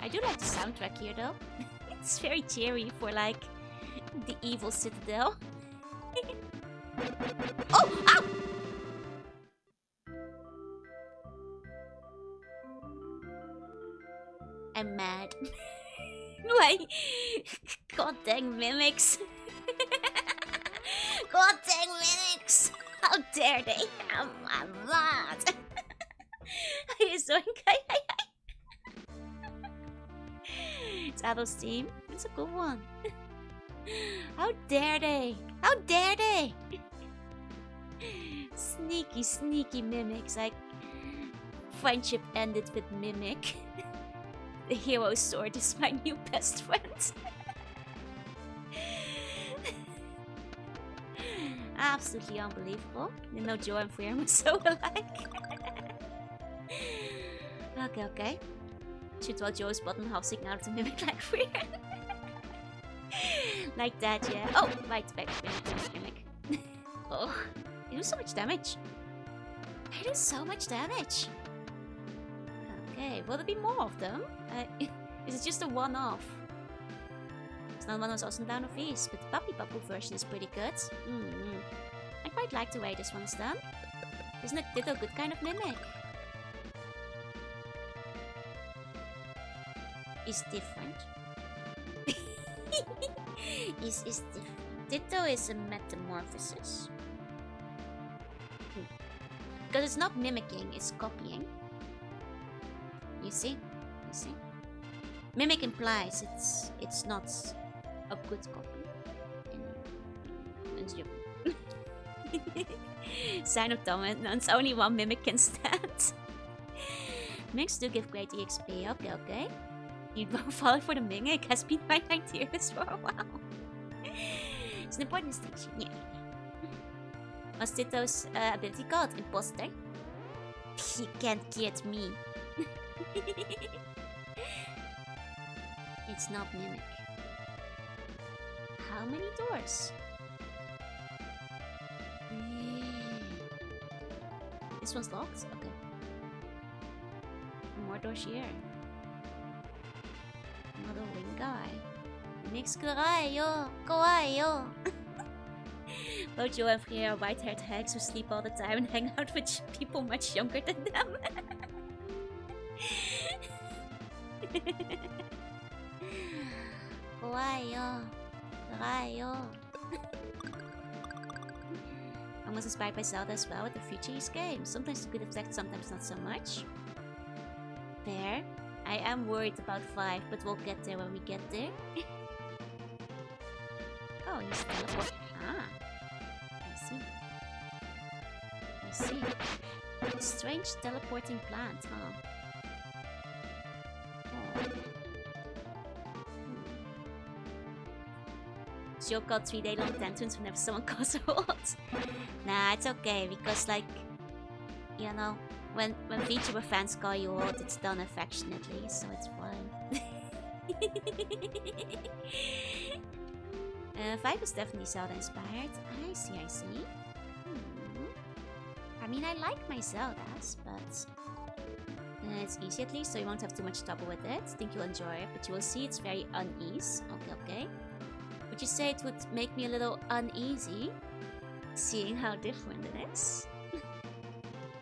I do like the soundtrack here though. It's very cheery for like the evil citadel. Oh! Ow! I'm mad. Why? God dang mimics. God dang mimics! How dare they? I'm not. Are you doing? It's Adol's team. It's a good one. How dare they? How dare they? Sneaky, sneaky mimics. Like, friendship ended with Mimic. The hero sword is my new best friend. Absolutely unbelievable. You know, Joe and Freer were so alike. Okay. Shoot while Joe's button housing out to Mimic like Freer. Like that, yeah. Oh, right, back. Mimic. Oh, they do so much damage. They do so much damage. Okay, will there be more of them? Is it just a one-off? It's not one of those awesome down of these, but the Puppy Papu version is pretty good. I quite like the way this one's done. Isn't it Ditto good kind of mimic? Is different. is different. Ditto is a metamorphosis. Because it's not mimicking, it's copying. You see? You see? Mimic implies it's not a good copy. Sign of dominance, only one mimic can stand. Mimics do give great EXP, okay. You won't fall for the mimic has been my idea for a while. It's an important distinction, yeah. What's Ditto's ability called? Imposter? You can't get me. It's not mimic. How many doors? This one's locked? Okay. More doors here. Another wing guy. Mix kawaii-yo. Both Joe and Freya are white-haired hags who sleep all the time and hang out with people much younger than them. Kawaii-yo. I was inspired by Zelda as well with the Future's game. Sometimes to good effect, sometimes not so much. Fair. I am worried about 5, but we'll get there when we get there. Oh, he's teleporting. Ah. I see. Strange teleporting plant, huh? Joe got 3-day-long tantrums whenever someone calls her old. Nah, it's okay, because like, you know, when Vtuber fans call you old, it's done affectionately, so it's fine. 5 is definitely Zelda inspired. I see. I mean, I like my Zeldas, but it's easy at least, so you won't have too much trouble with it. Think you'll enjoy it, but you will see it's very unease. Okay. Would you say it would make me a little uneasy, seeing how different it is?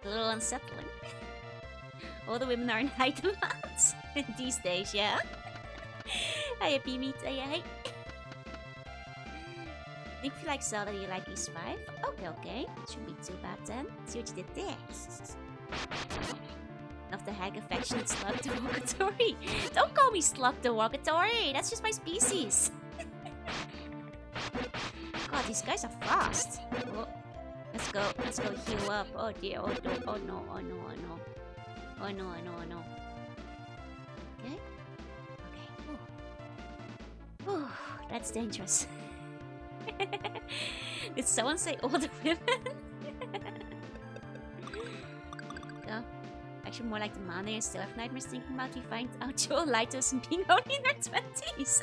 A little unsettling. All the women are in high demand these days, yeah? Hiya, P-Meat, hey. Think if you like Zelda, you like these 5? Okay. Shouldn't be too bad then. See what you did there. Of the hag affectionate slug derogatory. Don't call me slug derogatory. That's just my species. God, these guys are fast. Oh, let's go heal up. Oh dear. Oh no. Okay. Ooh, that's dangerous. Did someone say older women? Go. Actually, more like the man and still have nightmares thinking about we find out Joe lied to us and being only in her 20s.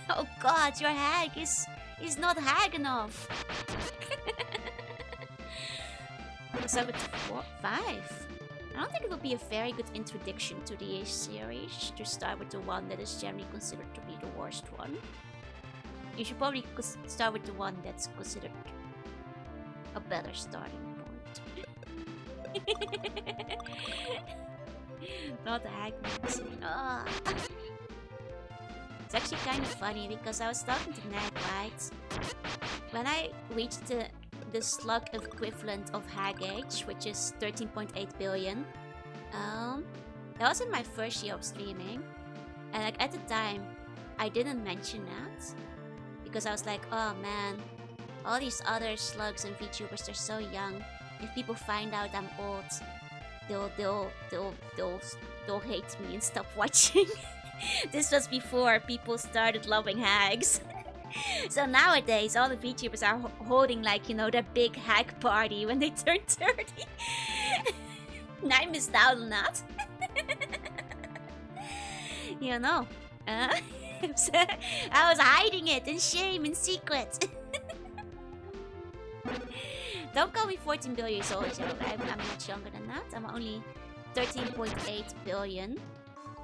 Oh god, your hag is not hag enough. So with 5. I don't think it will be a very good introduction to the series to start with the one that is generally considered to be the worst one. You should probably start with the one that's considered a better starting point. Not the hag. It's actually kind of funny because I was talking to Ned, right? when I reached the slug equivalent of Hag Age, which is 13.8 billion, that was in my first year of streaming, and like at the time, I didn't mention that because I was like, oh man, all these other slugs and VTubers, they're so young. If people find out I'm old, they'll hate me and stop watching. This was before people started loving hags. So nowadays, all the VTubers are holding like, you know, their big hag party when they turn 30. And I missed out on that. You know, I was hiding it in shame, in secret. Don't call me 14 billion years old, Joe. I'm much younger than that. I'm only 13.8 billion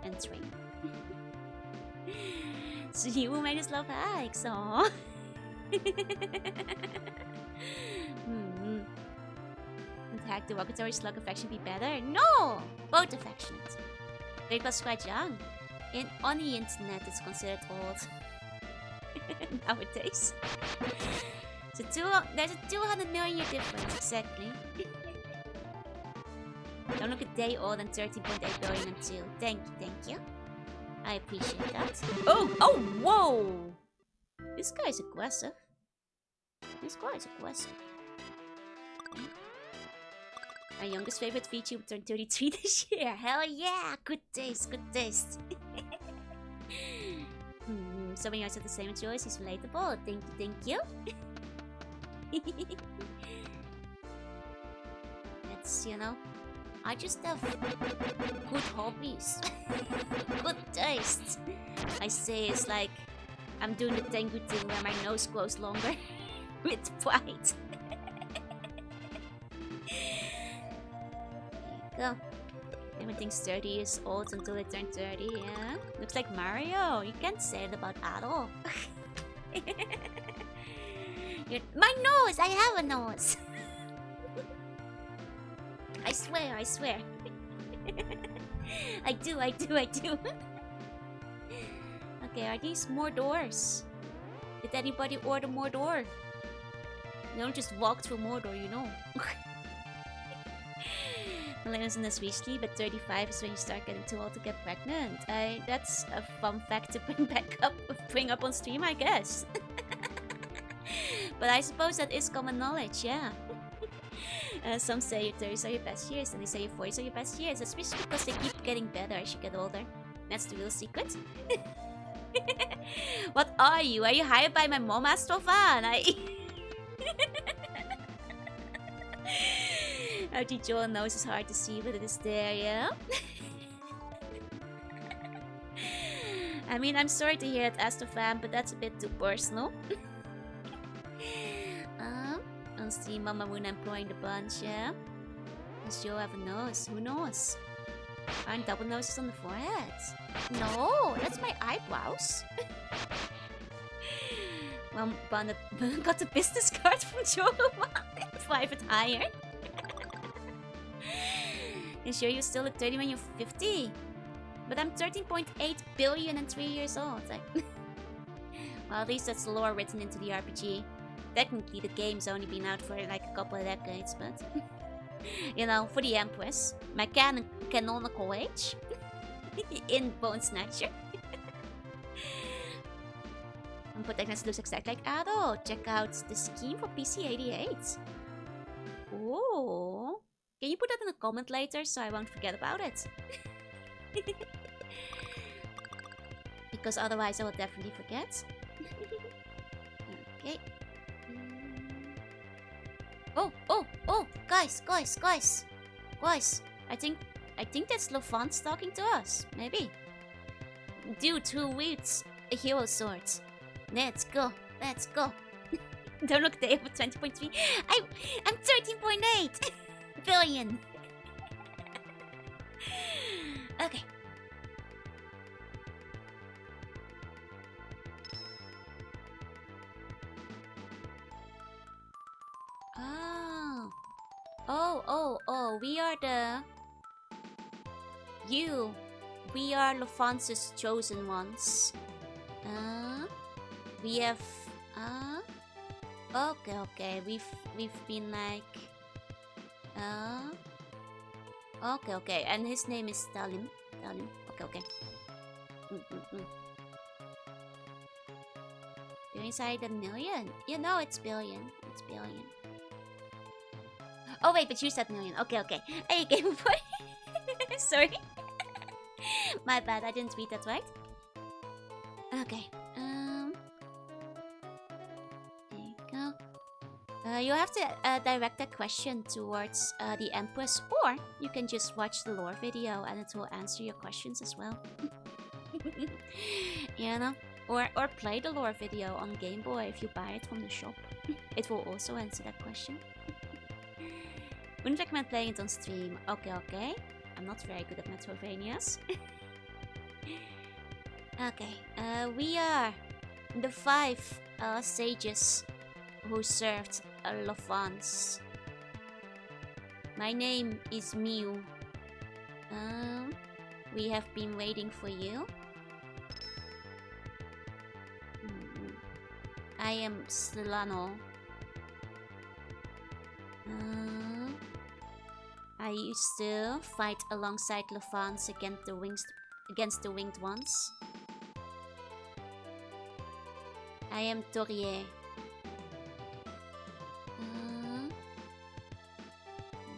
and 3. So you made us love hags, aww. And hack the Wakatory slug affection be better? No! Both affectionate. But it was quite young. On the internet, it's considered old. Nowadays. So there's a 200 million year difference, exactly. Don't look a day old and 13.8 billion and 2. Thank you. I appreciate that. Oh, whoa! This guy's aggressive. My youngest favorite VTuber turned 33 this year. Hell yeah! Good taste. So many guys have the same as yours. He's relatable. Thank you. It's, you know, I just have good hobbies. Good taste. I say it's like I'm doing the Tengu thing where my nose grows longer with pride. There you go. Everyone thinks 30 years old until they turn 30, yeah? Looks like Mario. You can't say it about Ado. My nose! I have a nose! I swear. I do. Okay, are these more doors? Did anybody order more door? You don't just walk through Mordor, you know. Millennials in the Swedish, but 35 is when you start getting too old to get pregnant. That's a fun fact to bring up on stream, I guess. But I suppose that is common knowledge, yeah. Some say your 30s are your best years, and they say your 40s are your best years, especially because they keep getting better as you get older. That's the real secret. What are you? Are you hired by my mom, Astrofan? Archie Joel knows it's hard to see, but it is there, yeah? I mean, I'm sorry to hear it, Astrofan, but that's a bit too personal. On stream, Mama Moon employing the bunch, yeah? Does Joe have a nose? Who knows? Aren't double noses on the forehead? No, that's my eyebrows. Mom got the business card from Jorunna. Private hire. You sure you still look 30 when you're 50? But I'm 13.8 billion and 3 years old. Well, at least that's the lore written into the RPG. Technically, the game's only been out for like a couple of decades, but... you know, for the Empress. My canonical age. In Bone Snatcher. And Protagonist looks exactly like Ado. Check out the scheme for PC88. Ooh. Can you put that in a comment later so I won't forget about it? Because otherwise I will definitely forget. Okay. Oh, guys. I think that's Lofant's talking to us. Maybe. Dude who wields a hero sword. Let's go. Don't look there for 20.3. I'm 13.8 billion. Okay. Oh, we are we are Lofance's chosen ones. We have Okay, okay. We've been like okay, okay. And his name is Talim. Talim. Okay, okay. Mm. You're inside a million? You know it's billion. It's billion. Oh wait, but you said million. Okay, okay. Hey, Game Boy. Sorry. My bad, I didn't read that right. Okay. There you go. You have to direct that question towards the Empress, or you can just watch the lore video and it will answer your questions as well. You know? Or play the lore video on Game Boy if you buy it from the shop. It will also answer that question. Wouldn't recommend playing it on stream. Okay, okay. I'm not very good at Metroidvanias. Okay, we are the 5 sages who served Lofans. My name is Miu. We have been waiting for you. I am Solano. I used to fight alongside Lofans against the winged ones. I am Torier.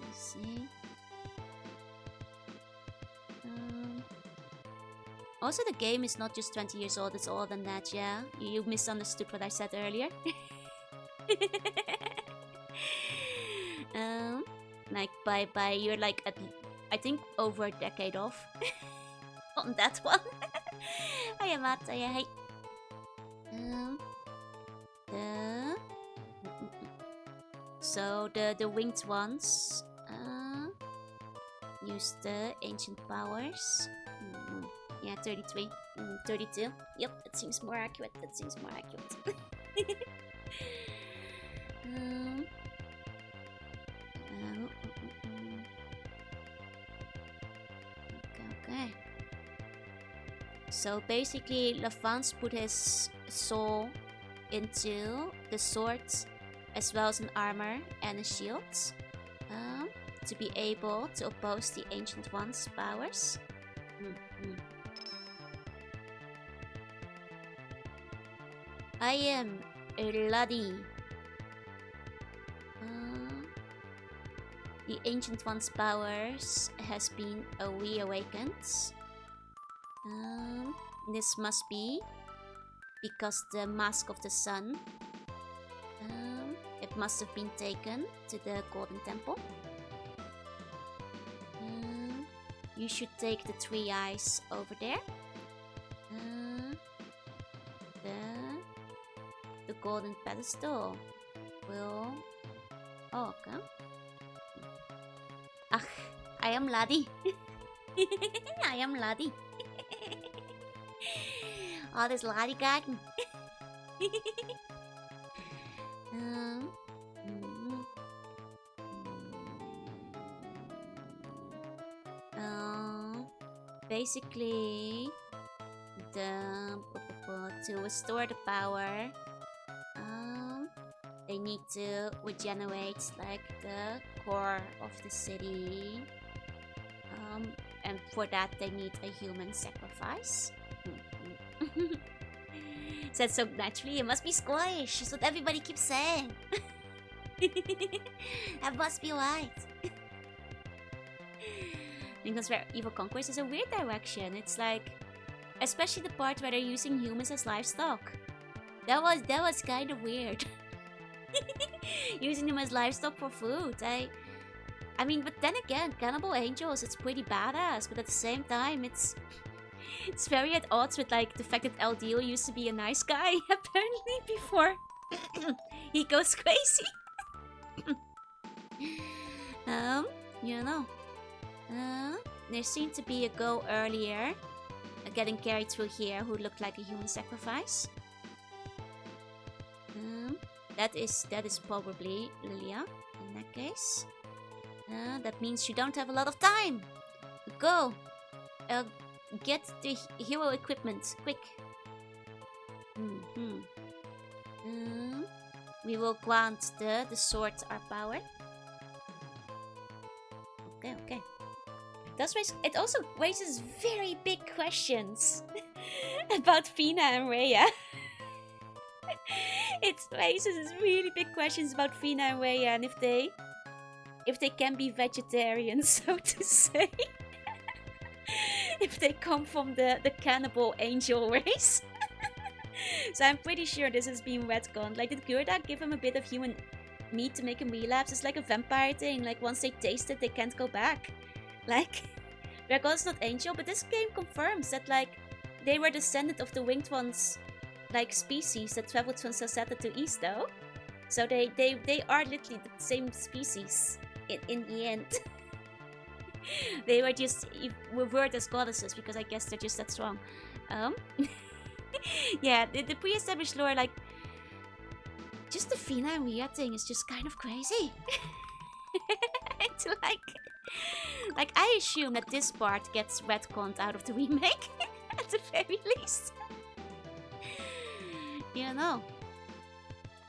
Let's see. Also, the game is not just 20 years old, it's older than that, yeah? You misunderstood what I said earlier. Like, by you're like, I think over a decade off on that one. I am at, I hate. So the winged ones use the ancient powers. Yeah, 33, 32. Yep, that seems more accurate. That seems more accurate. Okay. So basically, Lafance put his soul into the swords, as well as an armor and a shield, to be able to oppose the Ancient One's powers. I am Ladi. The Ancient One's powers has been reawakened. This must be because the Mask of the Sun, it must have been taken to the Golden Temple. You should take the 3 eyes over there. The golden pedestal will... Oh, okay. Ach, I am Ladi. I am Ladi. All this Ladi garden. Basically, to restore the power, they need to regenerate like the core of the city, and for that they need a human sacrifice. Said so naturally, it must be squish. That's what everybody keeps saying. That must be right. Because where Evil Conquest is a weird direction. It's like, especially the part where they're using humans as livestock. That was kind of weird. Using them as livestock for food. I mean, but then again, Cannibal Angels, it's pretty badass. But at the same time, it's very at odds with like the fact that El Dio used to be a nice guy apparently before he goes crazy. You know. There seemed to be a girl earlier getting carried through here who looked like a human sacrifice. That is probably Lilia in that case. That means you don't have a lot of time. Go, get the hero equipment quick. We we will grant the sword our power. Okay. It also raises very big questions about Fina and Rhea. It raises really big questions about Fina and Rhea and if they can be vegetarians, so to say. If they come from the cannibal angel race. So I'm pretty sure this has been retconned. Like, did Gerda give him a bit of human meat to make him relapse? It's like a vampire thing. Like, once they taste it, they can't go back. Like, they're God's not angel, but this game confirms that, like, they were descendant of the winged ones, like, species that traveled from Sasata to Easto. So they are literally the same species in the end. They were just revered as goddesses because I guess they're just that strong. Yeah, the pre-established lore, like, just the Fina and Rhea thing is just kind of crazy. It's like I assume that this part gets retconned out of the remake at the very least. You know,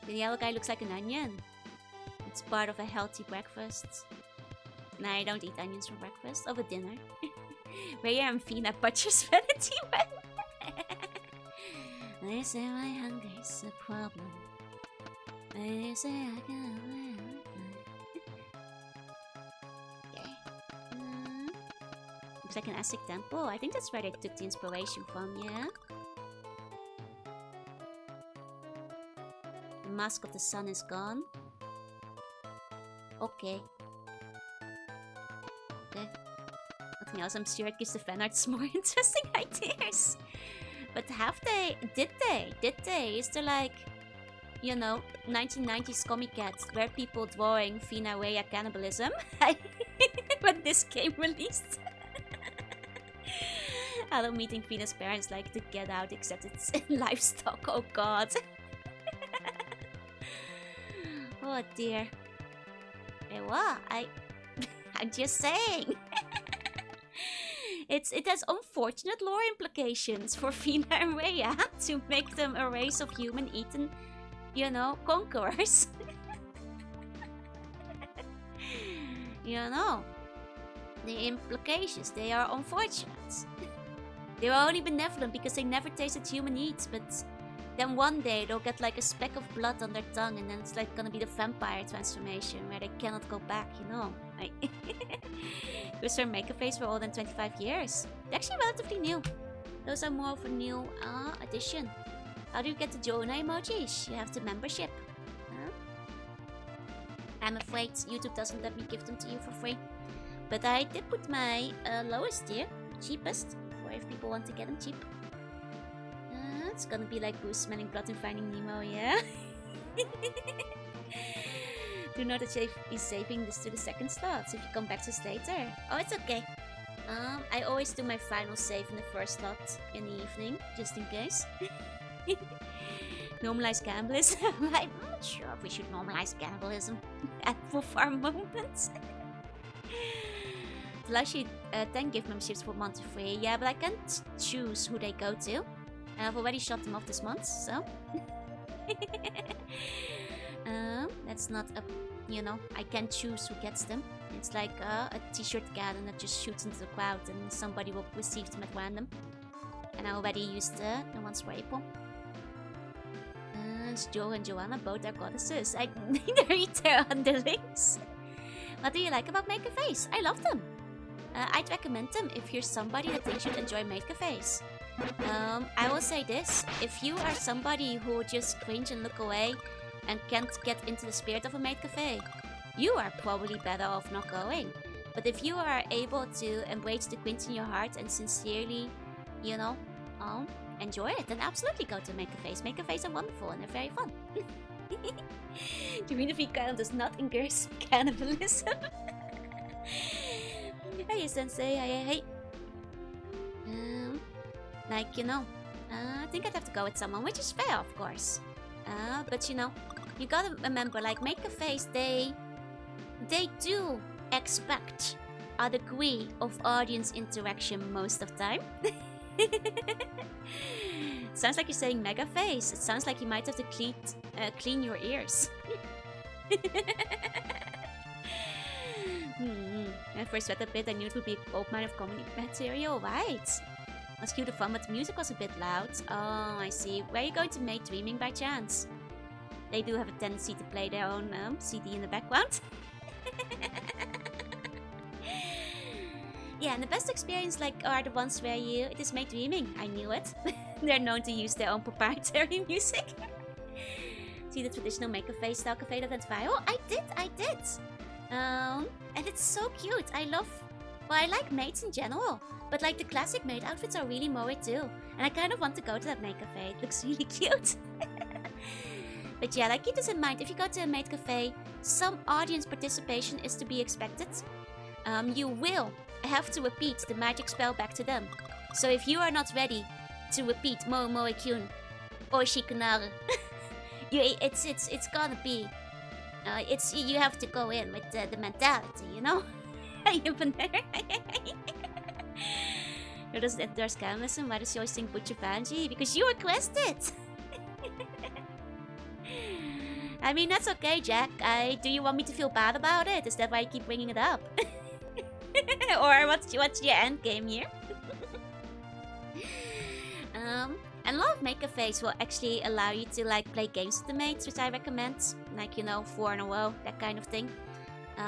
the yellow guy looks like an onion. It's part of a healthy breakfast. Nah, I don't eat onions for breakfast. Over dinner. Rhea and Fina butchers vanity well. They say my hunger is a problem. They say I can. Okay. Looks like an Aztec temple. I think that's where they took the inspiration from, yeah? The mask of the sun is gone. Okay. Nothing else. I'm sure it gives the fan arts more interesting ideas. But did they? Is there like, you know, 1990s comic cats where people drawing Fina Rhea cannibalism when this game released? Hello, meeting Fina's parents like to get out except it's livestock. Oh god. Oh dear. Hey, what? I'm just saying. It has unfortunate lore implications for Fina and Rhea to make them a race of human-eaten, you know, conquerors. You know, the implications, they are unfortunate. They are only benevolent because they never tasted human meat, but then one day they'll get like a speck of blood on their tongue and then it's like gonna be the vampire transformation where they cannot go back, you know. Because her maker phase for more than 25 years. They're actually relatively new. Those are more of a new addition. How do you get the Jorunna emojis? You have the membership. I'm afraid YouTube doesn't let me give them to you for free. But I did put my lowest tier, cheapest, for if people want to get them cheap. It's gonna be like Goose smelling blood and finding Nemo, yeah? Do not be saving this to the second slot, so if you come back to this later. Oh, it's okay. I always do my final save in the first slot in the evening, just in case. Normalize cannibalism. I'm not sure if we should normalize cannibalism at full farm moments. Flashy 10 gift memberships for month free. Yeah, but I can't choose who they go to. I've already shot them off this month, so that's not a, you know, I can't choose who gets them. It's like a t-shirt cannon that just shoots into the crowd and somebody will receive them at random. And I already used the ones for April. Joe and Joanna both are goddesses. I neither eat their underlings. What do you like about Maid Cafes? I love them. I'd recommend them if you're somebody that thinks you'd enjoy Maid Cafes. I will say this, if you are somebody who just cringe and look away and can't get into the spirit of a maid cafe, you are probably better off not going. But if you are able to embrace the cringe in your heart and sincerely, you know, enjoy it, then absolutely go to maid cafes. Maid cafes are wonderful and they're very fun. The Rena Cannon does not encourage cannibalism. Hey sensei, hey. Like, you know, I think I'd have to go with someone, which is fair, of course. But you know, you gotta remember, like, maid cafes, they do expect a degree of audience interaction most of the time. Sounds like you're saying mega face. It sounds like you might have to clean your ears. When I first read a bit, I knew it would be a gold mine of comedy material, right? Was cute fun, but the music was a bit loud. Oh, I see. Where are you going to make Dreaming by chance? They do have a tendency to play their own CD in the background. Yeah, and the best experience are the ones where it is made dreaming. I knew it. They're known to use their own proprietary music. See the traditional make a face style cafe that went viral? I did. And it's so cute. I like maids in general. But the classic maid outfits are really moe too. And I kind of want to go to that maid cafe. It looks really cute. But yeah, keep this in mind. If you go to a maid cafe, some audience participation is to be expected. You will have to repeat the magic spell back to them. So if you are not ready to repeat moe moe kyun or shikunare, it's gonna be you have to go in with the mentality, you know? Who doesn't endorse cannibalism? Why does she always sing Butcher Vanji? Because you requested! I mean, that's okay, Jack. Do you want me to feel bad about it? Is that why you keep bringing it up? Or what's your end game here? And a lot of Maker Face will actually allow you to play games with the mates, which I recommend. 4 in a row, that kind of thing.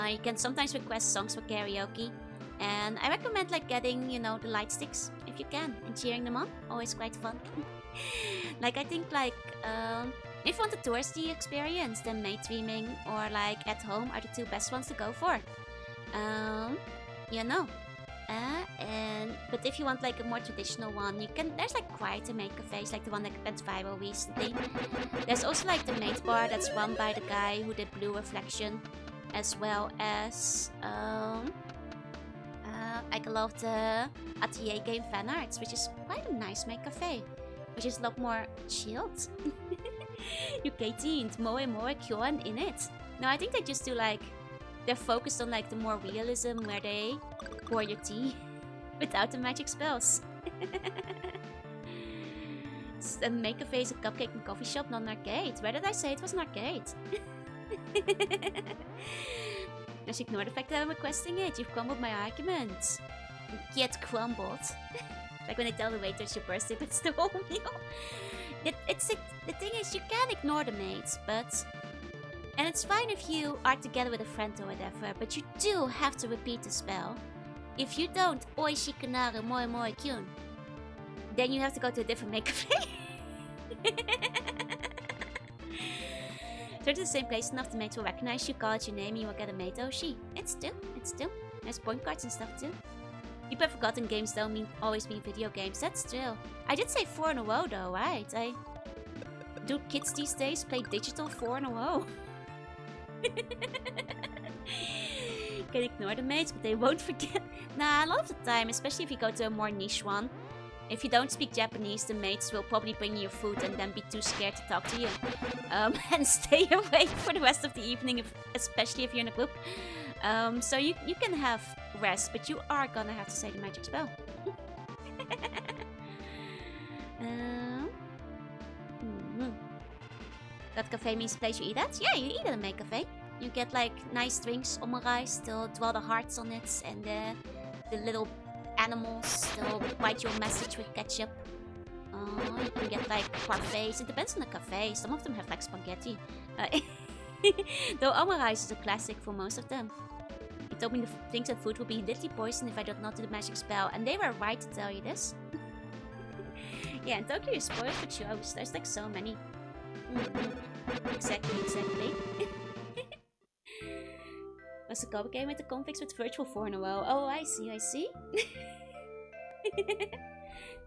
You can sometimes request songs for karaoke. And I recommend getting, the light sticks if you can and cheering them on. Always quite fun. I think if you want a touristy experience, then Maid Dreaming or at home are the two best ones to go for. But if you want a more traditional one, there's quite a maid cafes the one that went viral recently. There's also the maid bar that's run by the guy who did Blue Reflection, as well as I love the Atelier Game fan arts, which is quite a nice maid cafe, which is a lot more chilled. UK teens, moe kyon in it. No, I think they just do they're focused on the more realism where they pour your tea without the magic spells. A make cafe is a cupcake and coffee shop, not an arcade. Where did I say it was an arcade? Just ignore the fact that I'm requesting it. You've crumbled my arguments. Get crumbled. When they tell the waiters your birthday, but it's the whole meal. The thing is, you can ignore the mates, but... And it's fine if you are together with a friend or whatever, but you do have to repeat the spell. If you don't, oi shikanare moe moe kyun, then you have to go to a different make cafe. Go to the same place enough the mates will recognize you, call it your name, and you will get a mate Oshi. It's true. There's point cards and stuff too. People have forgotten games don't always mean video games. That's true. I did say 4 in a row though, right? Do kids these days play digital 4 in a row? Can ignore the mates, but they won't forget. Nah, a lot of the time, especially if you go to a more niche one, if you don't speak Japanese, the mates will probably bring you food and then be too scared to talk to you. And stay awake for the rest of the evening, especially if you're in a group. So you can have rest, but you are gonna have to say the magic spell. That cafe means place you eat at? Yeah, you eat at a maid cafe. You get nice drinks, omurice, they'll draw the hearts on it, and the little animals, they'll write your message with ketchup. You can get parfaits. It depends on the cafe. Some of them have spaghetti. Though omurice is a classic for most of them. He told me the things and food will be literally poisoned if I did not do the magic spell, and they were right to tell you this. Yeah, and Tokyo is spoiled for shows. There's so many. Exactly. Was the co-op game with the convicts with virtual 4 in a row? Oh, I see.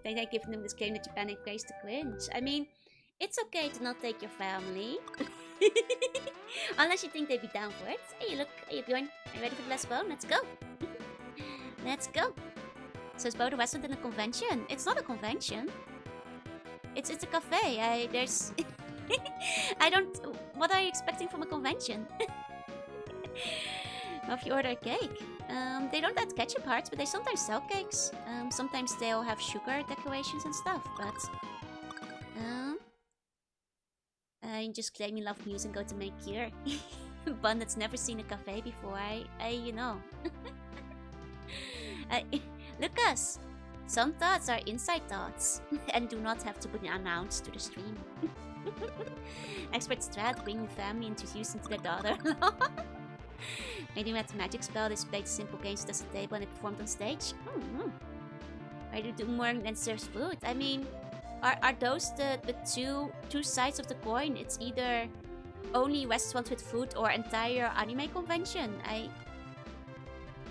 Think I given them this claim that Japan encouraged the cringe. I mean, it's okay to not take your family. Unless you think they'd be down for it. Hey, look, hey, Bjorn. Are you ready for the last bone? Let's go. Let's go. So is both a restaurant and a convention? It's not a convention. It's a cafe. There's... I don't... What are you expecting from a convention? Well, if you order a cake. They don't add ketchup hearts, but they sometimes sell cakes. Sometimes they'll have sugar decorations and stuff, but... can just claim you love news and go to make cure. Bun that's never seen a cafe before. You know. Lucas, some thoughts are inside thoughts and do not have to be announced to the stream. Expert strat, bring your family, introduce them to their daughter-in-law. Maybe with a magic spell, they played simple games at the table and they performed on stage. Why do you do more than serve food? I mean, are those the two sides of the coin? It's either only restaurants with food or entire anime convention.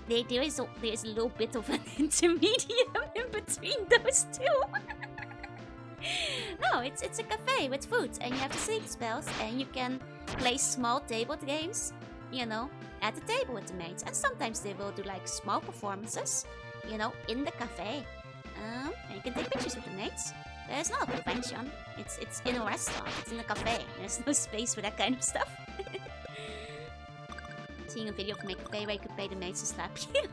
There is a little bit of an intermediate in between those two. No, it's a cafe with food, and you have to sleep spells, and you can play small table games, you know, at the table with the mates. And sometimes they will do like small performances, you know, in the cafe. And you can take pictures with the mates. But it's not a convention. It's in a restaurant. It's in a cafe. There's no space for that kind of stuff. Seeing a video can make a cafe where you could pay the mates to slap you.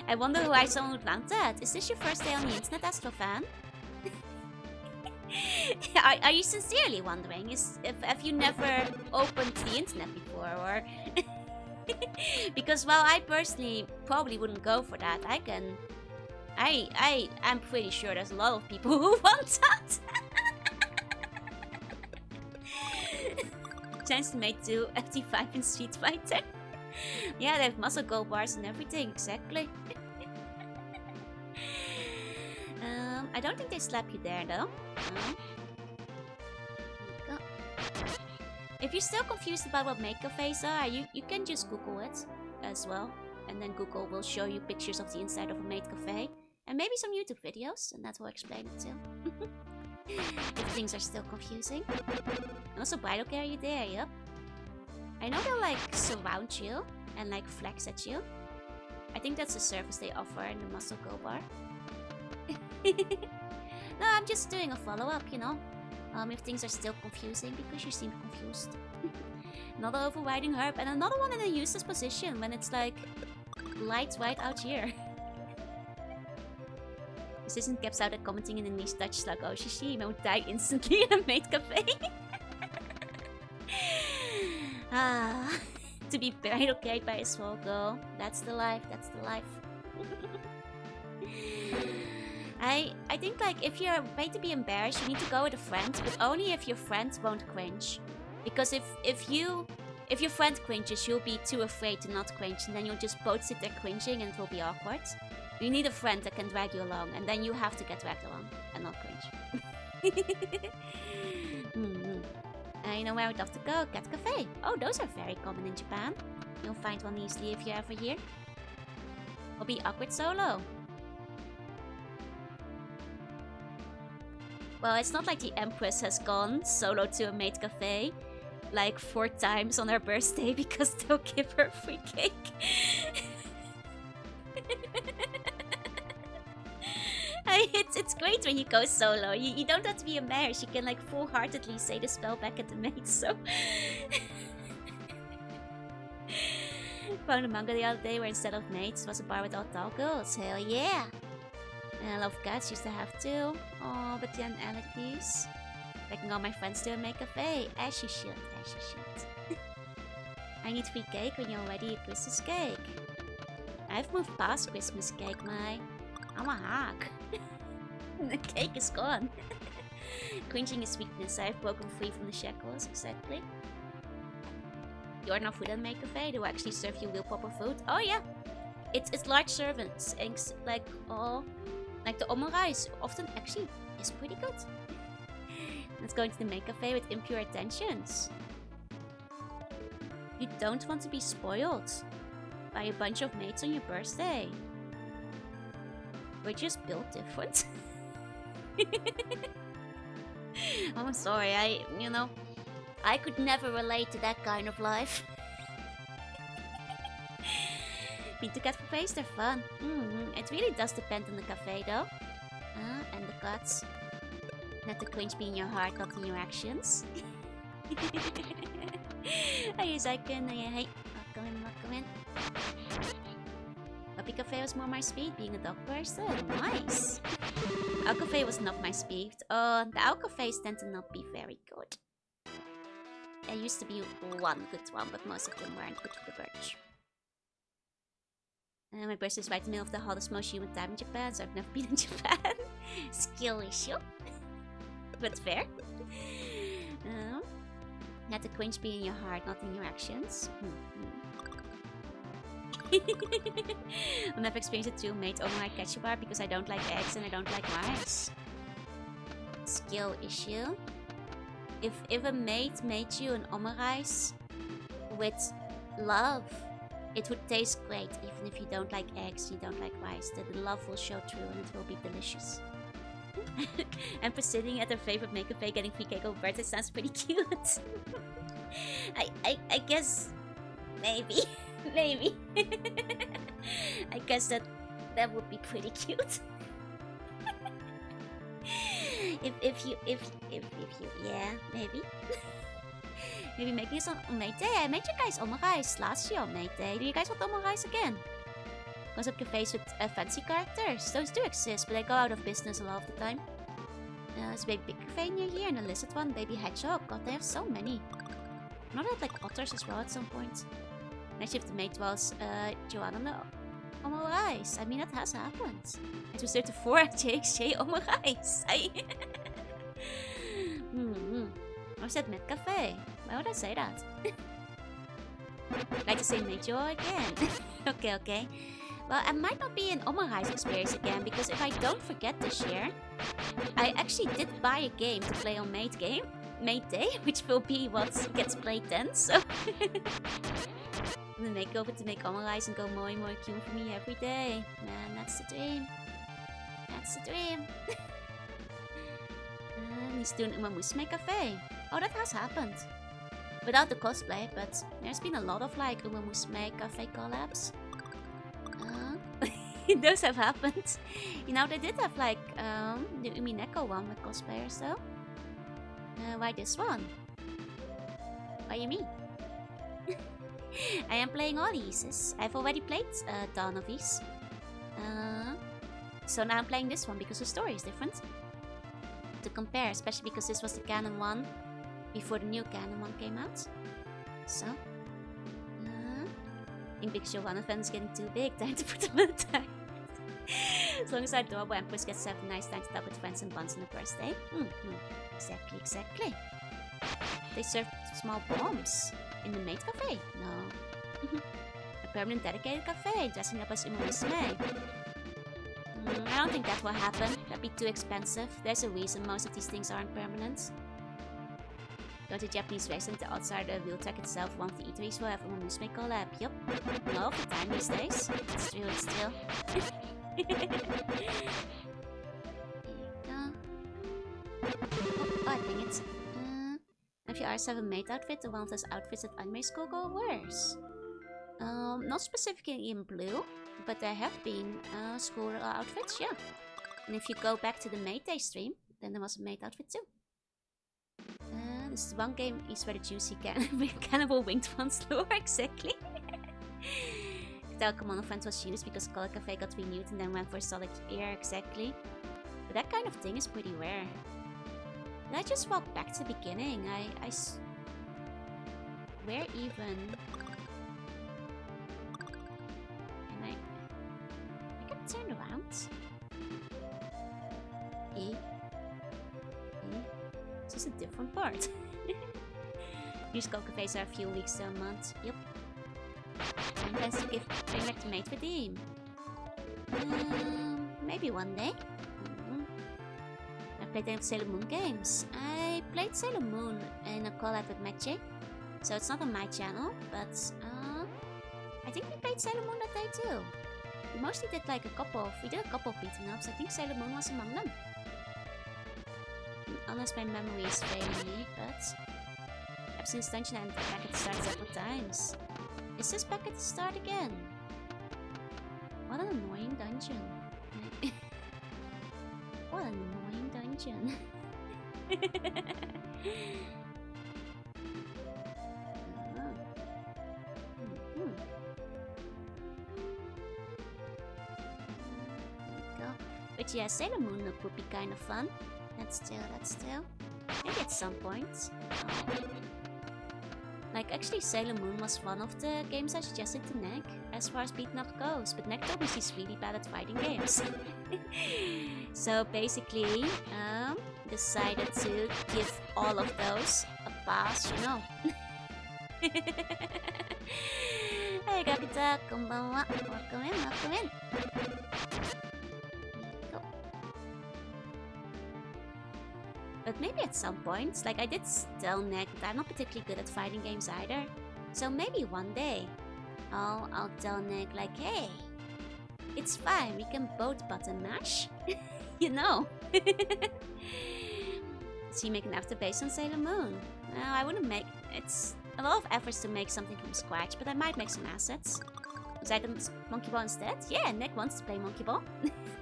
I wonder why someone would want that. Is this your first day on the internet, Astro fan? Are you sincerely wondering? Have you never opened the internet before, or? Because while I personally probably wouldn't go for that, I'm pretty sure there's a lot of people who want that. Chance to make 2 FT5 in Street Fighter. Yeah, they have muscle gold bars and everything, exactly. I don't think they slap you there though. No. If you're still confused about what maid cafes are, you can just Google it as well. And then Google will show you pictures of the inside of a maid cafe. And maybe some YouTube videos, and that will explain it too. If things are still confusing. And also bridal care, you there, yep. I know they'll like surround you and like flex at you. I think that's the service they offer in the muscle go bar. No, I'm just doing a follow-up, you know. If things are still confusing, because you seem confused. Another overriding herb, and another one in a useless position when it's like light right out here. Assistant kept out at commenting in a niche Dutch slug. Oh, shishi, I would die instantly in a maid cafe. To be buried okay by a small girl. That's the life, that's the life. I think like if you're afraid to be embarrassed, you need to go with a friend, but only if your friend won't cringe. Because if your friend cringes, you'll be too afraid to not cringe, and then you'll just both sit there cringing and it will be awkward. You need a friend that can drag you along, and then you have to get dragged along and not cringe. You know where I would love to go? Cat Cafe. Oh, those are very common in Japan. You'll find one easily if you're ever here. Or be awkward solo. Well, it's not like the Empress has gone solo to a maid cafe like 4 times on her birthday because they'll give her free cake. It's great when you go solo. You don't have to be embarrassed. You can like full-heartedly say the spell back at the maid, so... Found a manga the other day where instead of maids was a bar with all tall girls. Hell yeah! And I love cats, used to have too. Oh, but then allergies. Taking all my friends to a make cafe. As you should, as you should. I need free cake when you're already a Christmas cake. I've moved past Christmas cake, I'm a hog. The cake is gone. Cringing is weakness. I've broken free from the shackles, exactly. You order no food at a make cafe, they will actually serve you real proper food. Oh yeah! It's large servants. And like the omura is often actually is pretty good. Let's go into the make cafe with impure intentions. You don't want to be spoiled by a bunch of mates on your birthday. We're just built different. I'm sorry, I could never relate to that kind of life. Need to get cafes, they're fun. It really does depend on the cafe though. And the cuts. Let the cringe be in your heart, not in your actions. Yes, I can. Hey, welcome in. Puppy Cafe was more my speed, being a dog person. Nice. Owl Cafe was not my speed. The Owl Cafes tend to not be very good. I used to be one good one, but most of them weren't good for the birch. My birthday is right in the middle of the hottest, most humid time in Japan, so I've never been in Japan. Skill issue. But fair. Let the cringe be in your heart, not in your actions. I'll never experience it too, mate. Oh my ketchup bar because I don't like eggs and I don't like rice. Skill issue. If a mate made you an omurice with love, it would taste great, even if you don't like eggs, you don't like rice. The love will show through and it will be delicious. And for sitting at her favorite make cafe getting free cake over birthday sounds pretty cute. I guess maybe. Maybe. I guess that would be pretty cute. if you yeah, maybe. Maybe making us on Mate Day. I made you guys omurice last year on Mate Day. Do you guys want omurice again? Concept cafes with fancy characters. Those do exist, but they go out of business a lot of the time. There's a Baby Big Cafe near here and a lizard one, Baby Hedgehog. God, they have so many. Not that like otters as well at some point. Next if the mate was Jorunna on my rice. I mean, that has happened. It was 34 at JXJ on my rice. I said Met Cafe. Why would I say that? Like to say Major again. Okay. Well, I might not be an omurice experience again, because if I don't forget this year, I actually did buy a game to play on Mate Day, which will be what gets played then, so... I'm gonna make over to make omurice and go more cute for me every day. Man, that's the dream. That's the dream. And he's doing Umamusume Cafe. Oh, that has happened. Without the cosplay, but there's been a lot of like Umamusume Cafe collabs. Those have happened. You know, they did have like the Umineko one with cosplayers though. Why this one? Why you me? I am playing all these. I've already played Dawn of Ys. So now I'm playing this one because the story is different. To compare, especially because this was the canon one before the new canon one came out. So, I think Big Show 1 event is getting too big. Time to put them on the time. As long as our adorable empress gets 7 nice times up with friends and buns on the first day. Exactly. They serve small bombs in the maid cafe? No. A permanent dedicated cafe, dressing up as Umamusume. I don't think that will happen. That'd be too expensive. There's a reason most of these things aren't permanent. Go to Japanese restaurant outside the wheel track itself. One of the eateries will have a Umamusume collab. Yup. A lot of the time these days. It's true, it's true. Here you go. Oh, I think it's... If you ours have a maid outfit, the one of those outfits that anime school girl wears. Not specifically in blue, but there have been school outfits, yeah. And if you go back to the Maid Day stream, then there was a maid outfit too. This is one game is where the juicy cannibal winged ones lure, exactly. The Alcamon offense was used because Color Cafe got renewed and then went for a solid year, exactly. But that kind of thing is pretty rare. Did I just walk back to the beginning? Where even... I can turn around? This is a different part. Musical cafes are a few weeks to a month. Yup. And plans to bring back to Mate Redeem. Maybe one day. I played Sailor Moon games. I played Sailor Moon in a collab with Meche. So it's not on my channel, but I think we played Sailor Moon that day too. We mostly did like we did a couple of beating ups. I think Sailor Moon was among them. Unless my memory is failing me, but I've seen this dungeon and back at the start several times. Is this back at the start again? What an annoying dungeon. What an annoying dungeon. But yeah, Sailor Moon look would be kind of fun. That's still. Maybe at some point. Like, actually, Sailor Moon was one of the games I suggested to Nick as far as beaten up goes, but Nick told me she's really bad at fighting games. So basically, decided to give all of those a pass, you know. Hey, Gabita, konbanwa. Welcome in, welcome in. Go. But maybe at some point, like I did tell Nick that I'm not particularly good at fighting games either. So maybe one day, I'll tell Nick like, hey, it's fine, we can both button mash. You know. Does he make an after based on Sailor Moon? No, I wouldn't make... It's a lot of efforts to make something from scratch, but I might make some assets. Was I the Monkey Ball instead? Yeah, Nick wants to play Monkey Ball.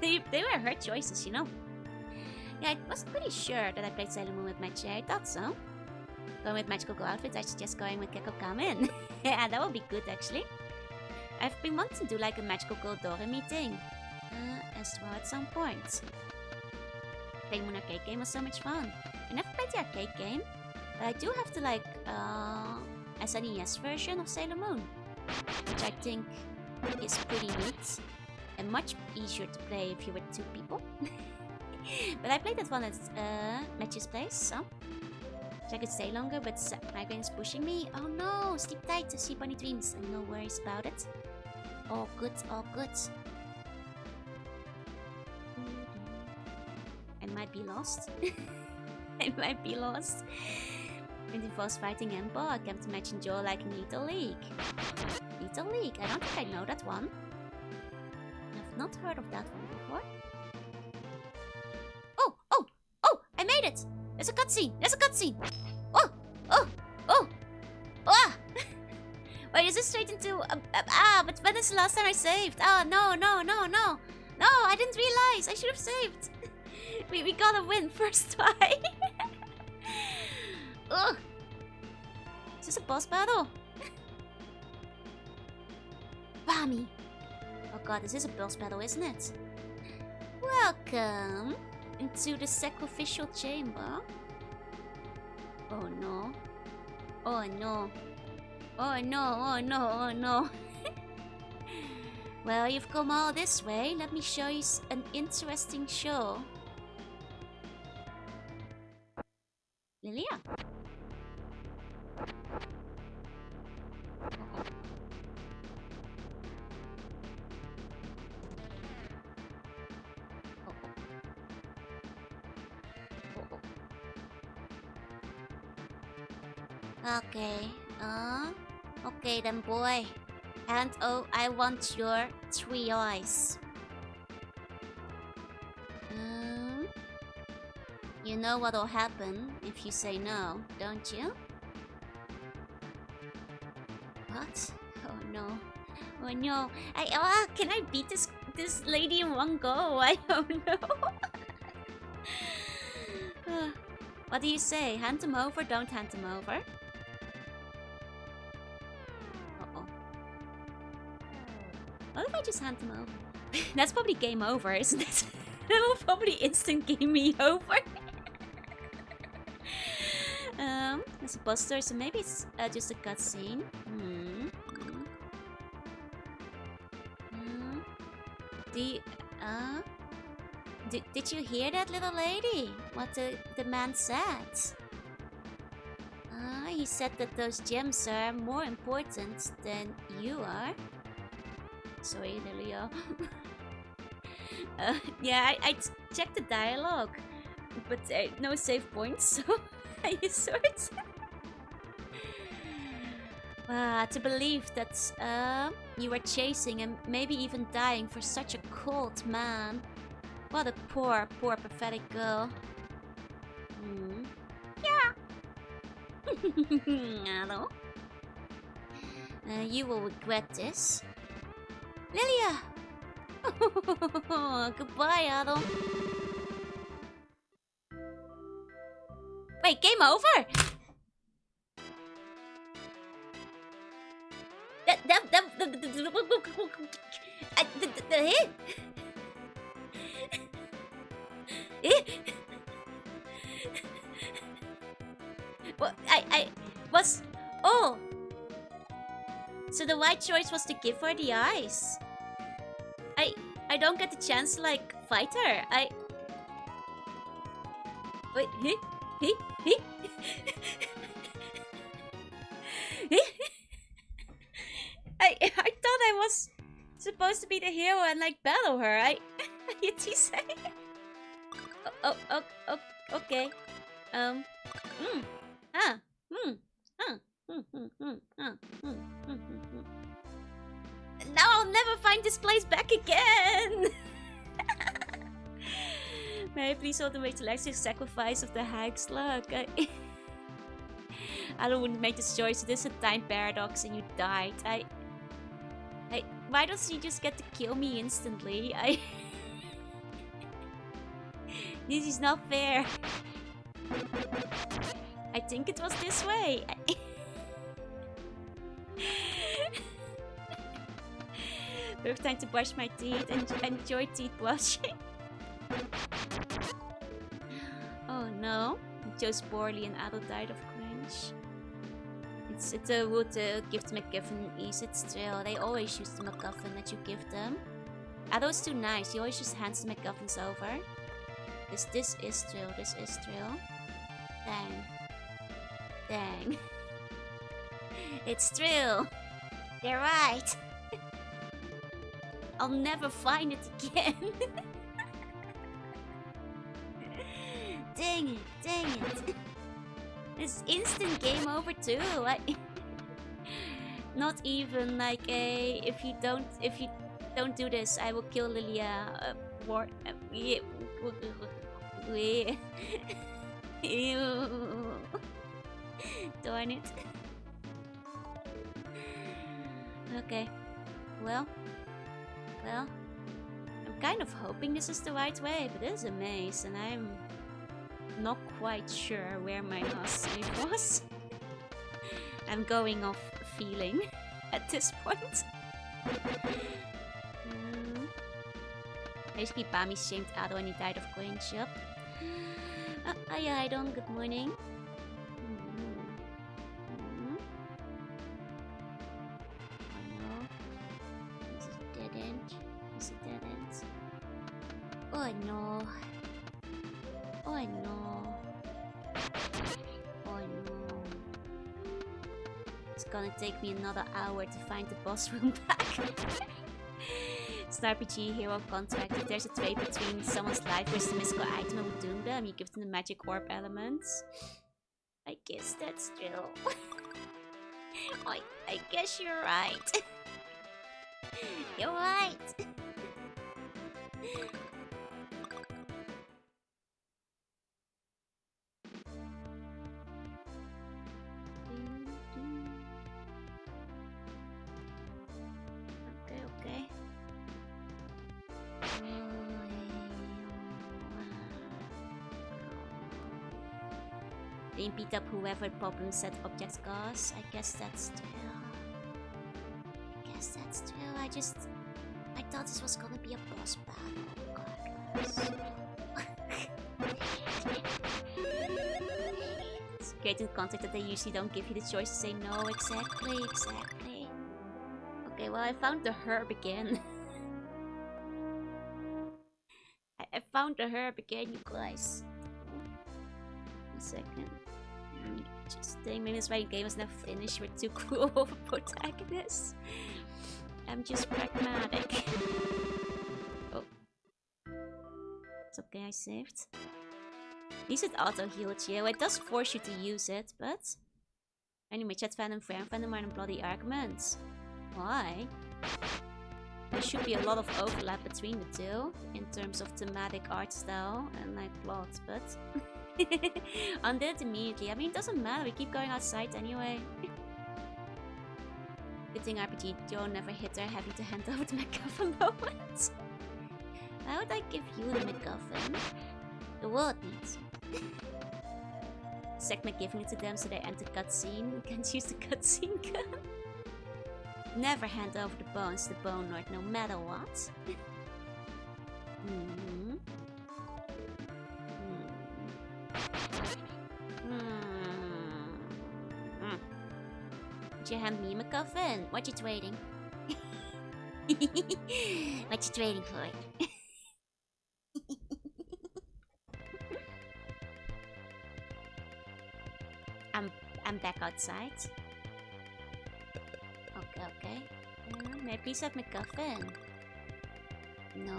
they were her choices, you know. Yeah, I was pretty sure that I played Sailor Moon with Match. I thought so. Going with Magical Girl outfits, I suggest going with Gekko Kamen. Yeah, that would be good actually. I've been wanting to do like a Magical Girl Doremi thing. As well at some point. Playing Moon Arcade game was so much fun. I never played the arcade game, but I do have the like SNES version of Sailor Moon, which I think is pretty neat and much easier to play if you're with 2 people. But I played that one at Match's place, so I could stay longer, but migraine is pushing me. Oh no, sleep tight to see bunny dreams and no worries about it. All good, all good. I might be lost. I might be lost. Twenty Falls fighting Empo, I can't imagine Joe liking Little League. Little League? I don't think I know that one. I've not heard of that one before. Oh! Oh! Oh! I made it! There's a cutscene! There's a cutscene! Oh! Oh! Oh! Ah! Wait, is this straight into... but when is the last time I saved? Oh, no, no, no, no! No, I didn't realize! I should have saved! We gotta win first try! Ugh! Is this a boss battle? Bami! Oh god, this is a boss battle, isn't it? Welcome into the sacrificial chamber. Oh no. Oh no. Oh no, oh no, oh no. Well, you've come all this way. Let me show you an interesting show. Lilia. Okay. Okay then, boy. And oh, I want your 3 eyes. You know what'll happen if you say no, don't you? What? Oh no. Oh no. Can I beat this lady in one go? I don't know. What do you say? Hand him over, don't hand him over? Uh-oh. What if I just hand him over? That's probably game over, isn't it? That will probably instant game me over. There's a poster, so maybe it's just a cutscene. Did you hear that, little lady? What the man said? He said that those gems are more important than you are. Sorry, Lilia. Yeah, I checked the dialogue, but no save points, so I used swords. To believe that you were chasing and maybe even dying for such a cold man. What a poor, poor, pathetic girl. Yeah. Hello. You will regret this. Lilia! Goodbye, Ado. Wait, game over? Well, I was Oh! So the right choice was to give her the eyes. I don't get the chance to, like, fight her. Wait, I thought I was supposed to be the hero and, like, battle her. You say? Oh, okay. Now I'll never find this place back again! May I please automate the electric sacrifice of the hag slug? I wouldn't make this choice. It is a time paradox and you died. Why does he just get to kill me instantly? This is not fair. I think it was this way. Perfect time to brush my teeth and enjoy teeth brushing. Oh no. I chose poorly and Adult died of cringe. It's a rule to give the MacGuffin ease its thrill. They always use the MacGuffin that you give them. Adult's too nice. He always just hands the MacGuffins over. This is thrill. This is thrill. Dang. It's thrill. They're right. I'll never find it again. Dang it. It's instant game over too. Not even like a if you don't do this, I will kill Lilia. Darn it. Okay. Well, I'm kind of hoping this is the right way, but it is a maze, and I'm not quite sure where my last save was. I'm going off feeling at this point. Basically, Bami shamed Ado and he died of cringe. Yup. Hi, Idon. Good morning. Oh no. It's gonna take me another hour to find the boss room back. It's an RPG hero contract. If there's a trade between someone's life versus the mystical item and would doom them, you give them the magic orb elements. I guess that's true. I guess you're right. You're right. Okay. They beat up whoever problem set objects cause. I guess that's true. I thought this was gonna be a boss battle. It's great in context that they usually don't give you the choice to say no. Exactly. Okay, well, I found the herb again. I found the herb again, you guys. A second. Just think, maybe that's why the game was never finished. We're too cruel of a protagonist. I'm just pragmatic. Oh. It's okay, I saved. At least it auto-healed you. It does force you to use it, but... Anyway, chat fandom, friend fandom are in bloody arguments. Why? There should be a lot of overlap between the two, in terms of thematic art style and like plot, but... Undid it immediately. I mean, it doesn't matter, we keep going outside anyway. Good thing RPG Joe never hit her having to hand over the MacGuffin moments. Why would I give you the MacGuffin? The world needs it. Segment giving it to them so they enter cutscene. You can't use the cutscene gun. Never hand over the bones to the Bone Lord, no matter what. Would you hand me a MacGuffin? What you trading? What you trading for? I'm back outside. Okay. May I please have MacGuffin? No.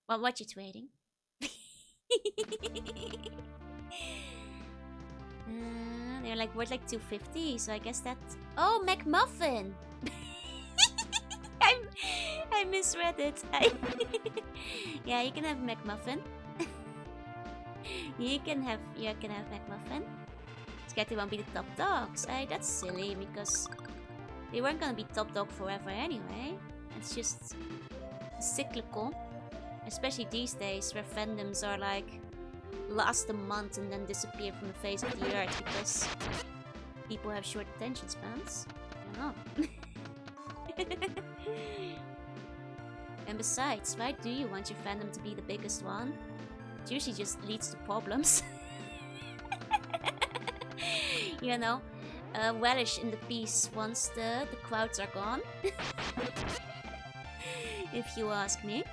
Well, what you trading? They're like worth like 250, so I guess that's... Oh, McMuffin! I misread it. Yeah, you can have McMuffin. You can have McMuffin. Scared they won't be the top dogs. That's silly because they weren't gonna be top dog forever anyway. It's just cyclical. Especially these days where fandoms are like last a month and then disappear from the face of the earth because people have short attention spans. You know. And besides, why do you want your fandom to be the biggest one? It usually just leads to problems. You know, relish in the peace once the crowds are gone. If you ask me.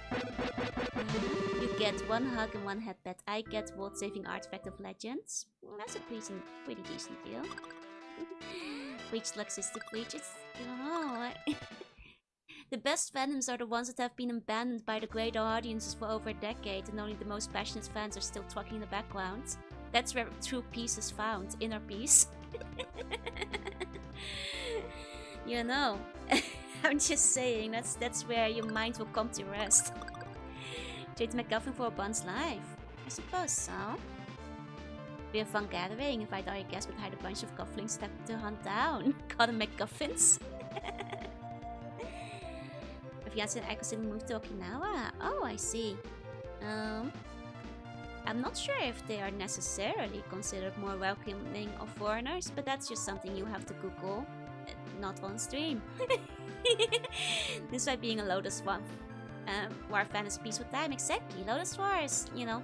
You get one hug and one headband. I get world-saving artifact of legends. That's a pretty decent deal. Preach Lux is the preach. You know, the best fandoms are the ones that have been abandoned by the greater audiences for over a decade, and only the most passionate fans are still talking in the background. That's where true peace is found, inner peace. You know, I'm just saying, that's where your mind will come to rest. Trade MacGuffin for a bun's life? I suppose so. Be a fun gathering, invite all your guests, but hide a bunch of cufflings to hunt down. Call them MacGuffins. Fiance and Echo moved to Okinawa. Oh, I see. I'm not sure if they are necessarily considered more welcoming of foreigners, but that's just something you have to Google, not on stream. Despite being a Lotus War fan is a peaceful time. Exactly, Lotus Wars, you know,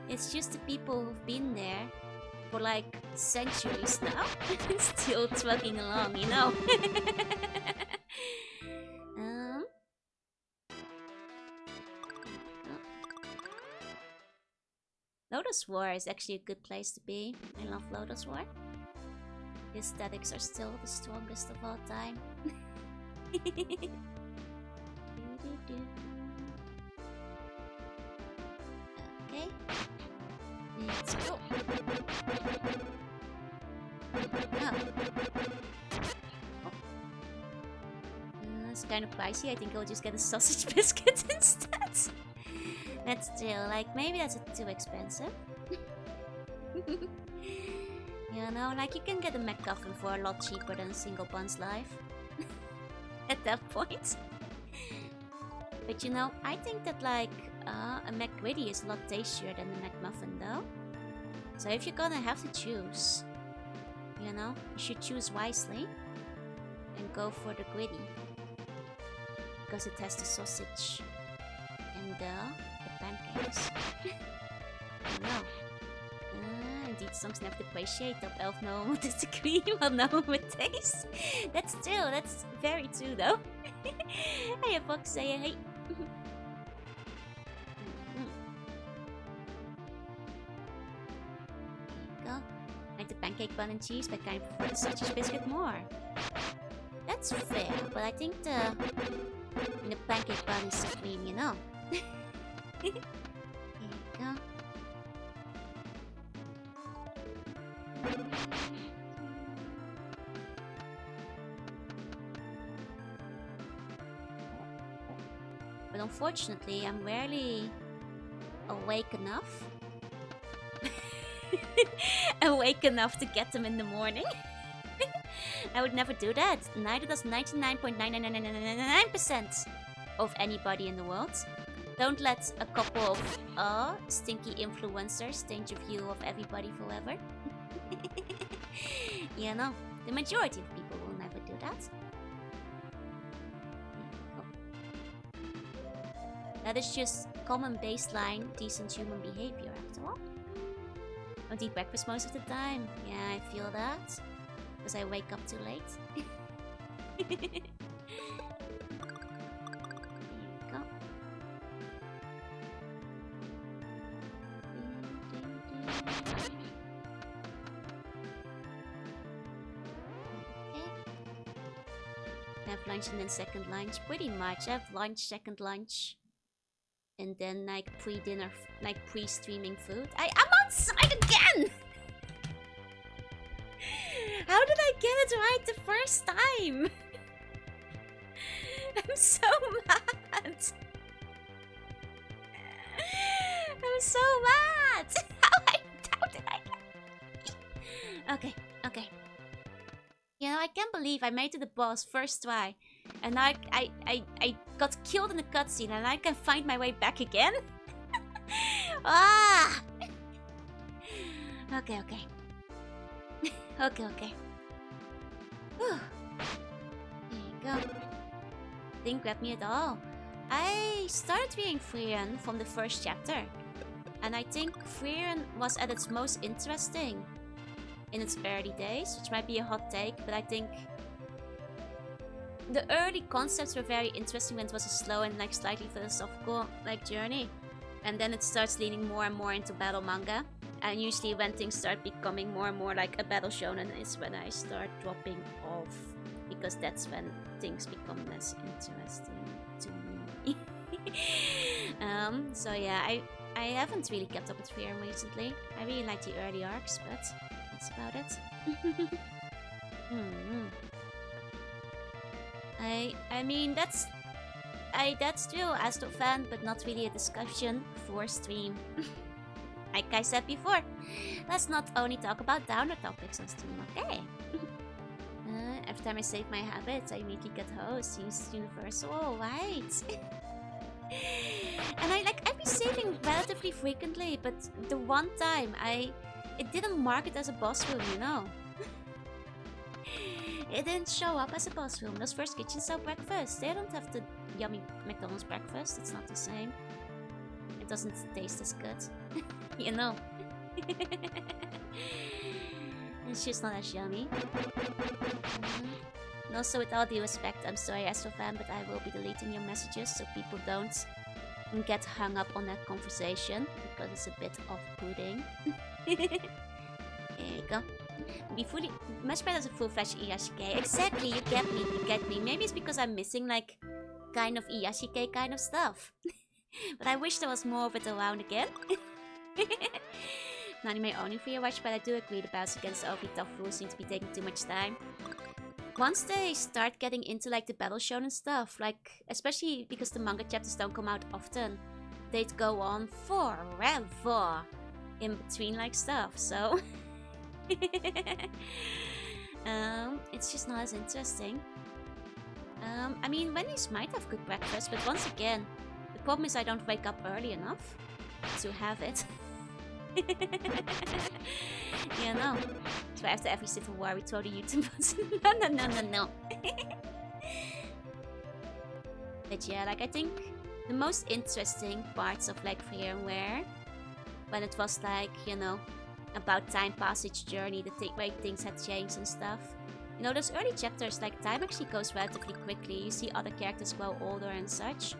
it's just the people who've been there for like centuries now, still trucking along, you know. Lotus War is actually a good place to be. I love Lotus War. The aesthetics are still the strongest of all time. Okay. Let's go. It's kind of pricey. I think I'll just get a sausage biscuit instead. That's still, like, maybe that's too expensive. You know, like, you can get a MacGuffin for a lot cheaper than a single bun's life. At that point. But you know, I think that, like, a McGritty is a lot tastier than a McMuffin, though. So if you're gonna have to choose, you know, you should choose wisely. And go for the gritty. Because it has the sausage. And pancakes. No. Indeed, songs never appreciate. Top elf, no one would disagree. Well, no one would taste. That's very true, though. Hey, Fox, say hey. Go. Like the pancake bun and cheese, but kind of prefer the sausage biscuit more. That's fair, but I think the pancake bun is supreme, you know. Here you go. But unfortunately, I'm rarely awake enough. Awake enough to get them in the morning. I would never do that. Neither does 99.99999% of anybody in the world. Don't let a couple of stinky influencers change your view of everybody forever. You know, the majority of people will never do that. That is just common baseline, decent human behavior, after all. don't eat breakfast most of the time. Yeah, I feel that. Because I wake up too late. There you go. I have lunch and then second lunch. Pretty much. I have lunch, second lunch. And then like pre-dinner, like pre-streaming food. I'm outside again! How did I get it right the first time? I'm so mad. I'm so mad. How did I get... Okay, okay. You know, I can't believe I made it to the boss first try. And now I got killed in the cutscene and I can find my way back again? Ah! Okay, okay. Okay. Whew. There you go. Didn't grab me at all. I started reading Frieren from the first chapter. And I think Frieren was at its most interesting in its early days, which might be a hot take, but I think the early concepts were very interesting when it was a slow and like slightly philosophical like journey. And then it starts leaning more and more into battle manga. And usually when things start becoming more and more like a battle shonen is when I start dropping off. Because that's when things become less interesting to me. So yeah, I haven't really kept up with Frieren recently. I really like the early arcs, but that's about it. I mean that's still Astro fan, but not really a discussion for stream. Like I said before, let's not only talk about downer topics on stream, okay? Every time I save my habits, I immediately get host. Seems universal, right? And I've been saving relatively frequently, but the one time it didn't mark it as a boss room, you know. It didn't show up as a boss room. Those first kitchens sell breakfast. They don't have the yummy McDonald's breakfast. It's not the same. It doesn't taste as good. You know. It's just not as yummy. And also, with all due respect, I'm sorry, Astro fan, but I will be deleting your messages so people don't get hung up on that conversation because it's a bit off-putting. There you go. Be much better as a full-fledged Iyashike. Exactly, you get me. Maybe it's because I'm missing like kind of Iyashike kind of stuff. But I wish there was more of it around again. Anime only for your watch, but I do agree the battles against the overly tough rules seem to be taking too much time. Once they start getting into like the battle shonen stuff, like especially because the manga chapters don't come out often, they'd go on forever in between like stuff, so it's just not as interesting. I mean, Wendy's might have good breakfast, but once again, the problem is I don't wake up early enough to have it. You know, so after every Civil War we throw the YouTube no. But yeah, like I think the most interesting parts of like Frieren were when it was like, you know, about time passage journey, the way things had changed and stuff. You know, those early chapters, like time actually goes relatively quickly. You see other characters grow older and such.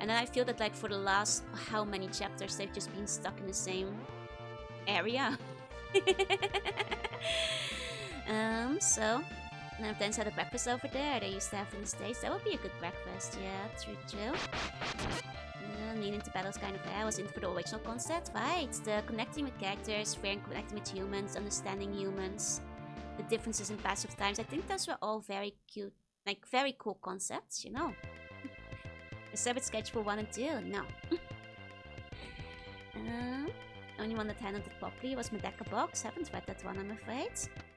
And then I feel that like for the last how many chapters they've just been stuck in the same area. So now then had a breakfast over there. They used to have in the States. That would be a good breakfast. Yeah, true. Leading to battles kind of I was in for the original concept, right? The connecting with characters, Frieren connecting with humans, understanding humans, the differences in passive times. I think those were all very cute, like very cool concepts, you know. The Severed Sketch for 1 and 2? No. Only one that handled it properly was Medeka Box. Haven't read that one, I'm afraid.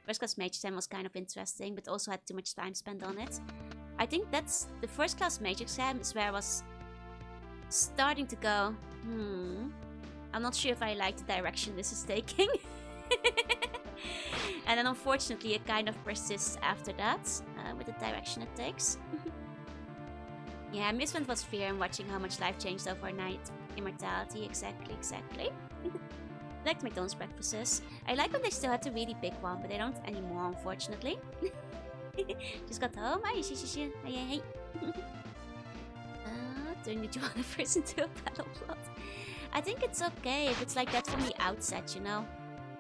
First Class Mage Exam was kind of interesting, but also had too much time spent on it. I think that's the First Class Mage Exam is where I was starting to go, I'm not sure if I like the direction this is taking. And then unfortunately it kind of persists after that, with the direction it takes. Yeah, amusement was fear and watching how much life changed overnight. Immortality, exactly. I liked McDonald's breakfasts. I like when they still had the really big one, but they don't anymore, unfortunately. Just got home. Hey. Turn the Jorunna first into a battle plot. I think it's okay if it's like that from the outset, you know?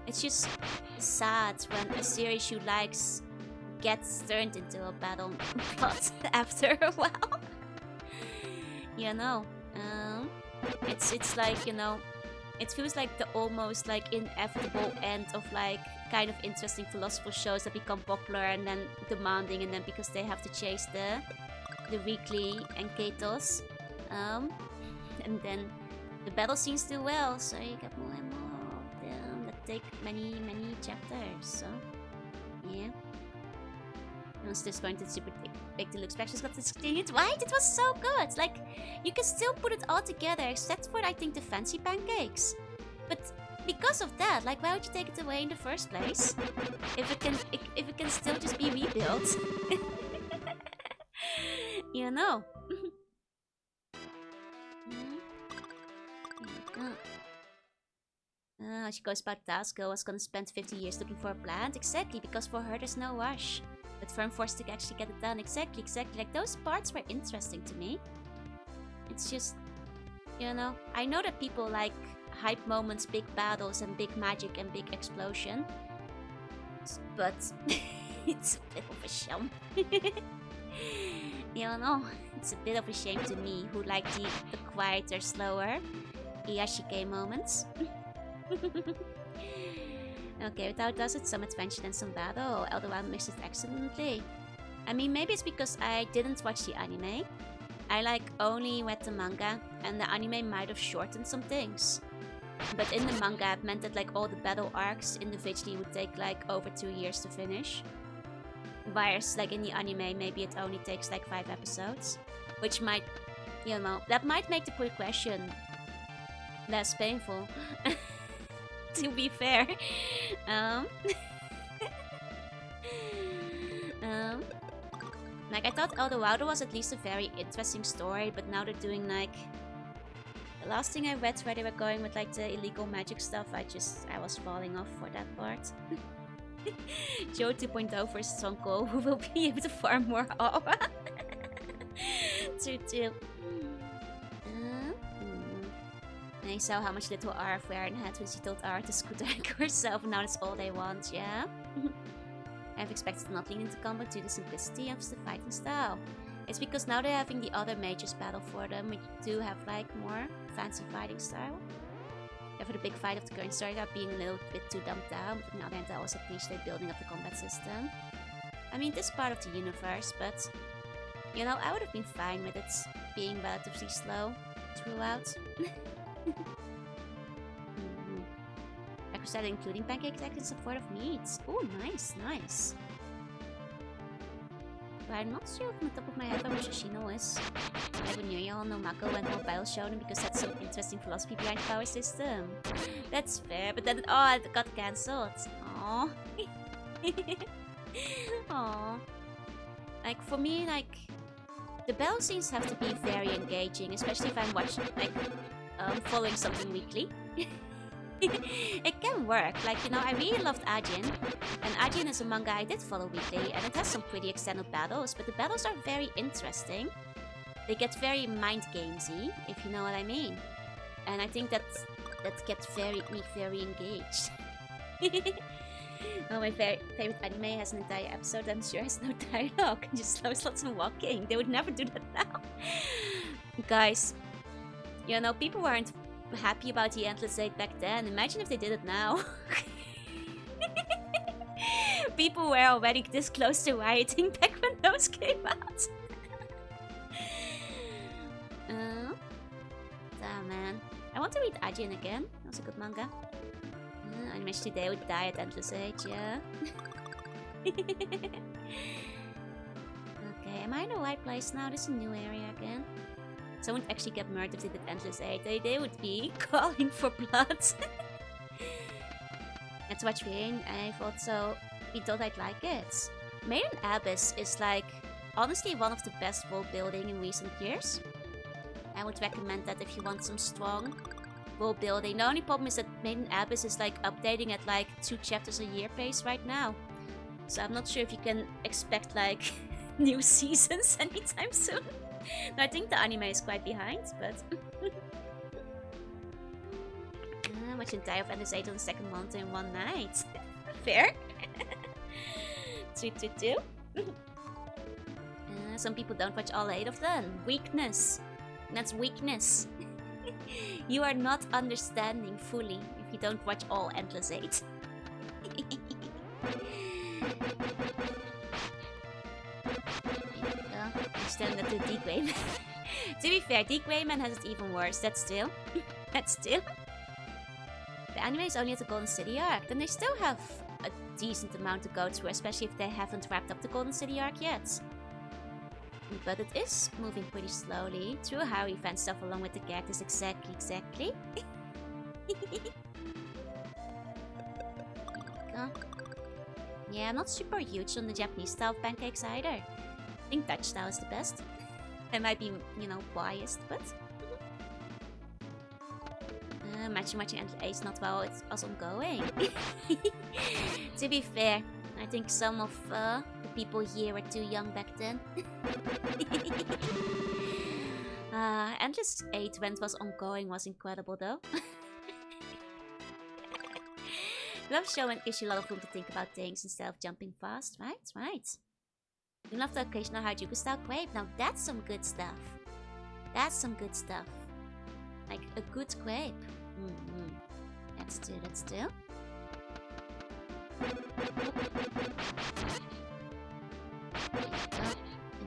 It's just sad when a series you like gets turned into a battle plot after a while. You know, it's like, you know, it feels like the almost like inevitable end of like kind of interesting philosophical shows that become popular and then demanding, and then because they have to chase the weekly enquetos, and then the battle scenes do well, so you get more and more of them that take many chapters. So yeah. I was disappointed super big deluxe packages got discontinued. Right? It was so good. Like, you can still put it all together, except for I think the fancy pancakes. But because of that, like, why would you take it away in the first place? If it can still just be rebuilt. You know. She goes about Tasco was gonna spend 50 years looking for a plant. Exactly, because for her there's no rush. But Firm forced to actually get it done. Exactly. Like, those parts were interesting to me. It's just, you know, I know that people like hype moments, big battles, and big magic and big explosion. But it's a bit of a shame. You know, it's a bit of a shame to me, who like the quieter, slower Iyashike moments. Okay, without does it some adventure and some battle. Eldorado mixed it excellently. I mean, maybe it's because I didn't watch the anime. I like only read the manga, and the anime might have shortened some things. But in the manga, it meant that like all the battle arcs individually would take like over 2 years to finish. Whereas like in the anime, maybe it only takes like 5 episodes. Which might, you know, that might make the progression less painful. To be fair. Like, I thought Eldorado was at least a very interesting story, but now they're doing like... The last thing I read where they were going with like the illegal magic stuff, I was falling off for that part. Joe 2.0 versus Sonko, who will be able to farm more aura. True. I saw how much little Ara Farron had when she told Ara to scooter herself, and now that's all they want, yeah? I've expected to not lean into combat due to the simplicity of the fighting style. It's because now they're having the other mages battle for them, which do have like more fancy fighting style. And for the big fight of the current story being a little bit too dumbed down, but on the other hand I also appreciate building up the combat system. I mean, this part of the universe, but you know, I would have been fine with it being relatively slow throughout. I started including pancakes in support of meats. Oh, nice. But I'm not sure from the top of my head how much Shino is. Like when Yuya no Mako went more battle shonen because that's some interesting philosophy behind the power system. That's fair, but then it got cancelled. Aww. Aww. Like for me, like the battle scenes have to be very engaging, especially if I'm watching following something weekly. It can work, like, you know, I really loved Ajin, and Ajin is a manga I did follow weekly, and it has some pretty extended battles, but the battles are very interesting. They get very mind gamesy, if you know what I mean. And I think that gets me very engaged. Oh, my favorite anime has an entire episode that I'm sure has no dialogue, and just slow slots and walking. They would never do that now. Guys, you know, people weren't happy about the Endless 8 back then. Imagine if they did it now. People were already this close to rioting back when those came out. Damn, man. I want to read Ajin again. That was a good manga. I wish today would die at Endless Age, yeah. Okay, am I in the right place now? This is a new area again. Someone would actually get murdered if they did Endless 8. They would be calling for blood. That's what I thought so. We thought I'd like it. Maiden Abyss is like, honestly, one of the best world building in recent years. I would recommend that if you want some strong world building. The only problem is that Maiden Abyss is like updating at like 2 chapters a year pace right now. So I'm not sure if you can expect like new seasons anytime soon. No, I think the anime is quite behind, but watch the entire of Endless 8 on the second month in one night. Fair. 2. Some people don't watch all 8 of them. Weakness. That's weakness. You are not understanding fully if you don't watch all Endless 8. Stand up to Deekwayman. To be fair, Deekwayman has it even worse. That's still. The anime is only at the Golden City arc. Then they still have a decent amount to go through, especially if they haven't wrapped up the Golden City arc yet. But it is moving pretty slowly through how event stuff along with the characters. Exactly. Yeah, I'm not super huge on the Japanese style of pancakes either. I think Dutch style is the best. I might be, biased, but... Matching and Ace not while it was ongoing. To be fair, I think some of the people here were too young back then. Endless 8 when it was ongoing was incredible though. Love show and gives you a lot of room to think about things instead of jumping fast, right? You love the occasional Harajuku style grape. Now that's some good stuff. Like a good grape. Let's do.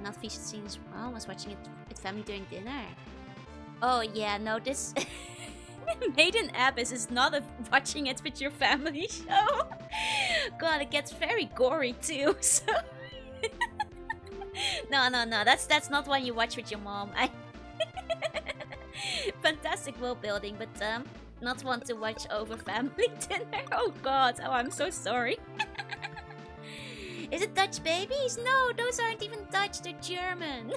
Not featured scenes. Well, I was watching it with family during dinner. Oh yeah, no, this Maiden Abyss is not a watching it with your family show. God, it gets very gory too. So no, that's not one you watch with your mom. Fantastic world building, but not one to watch over family dinner. Oh God, oh I'm so sorry. Is it Dutch babies? No, those aren't even Dutch, they're German.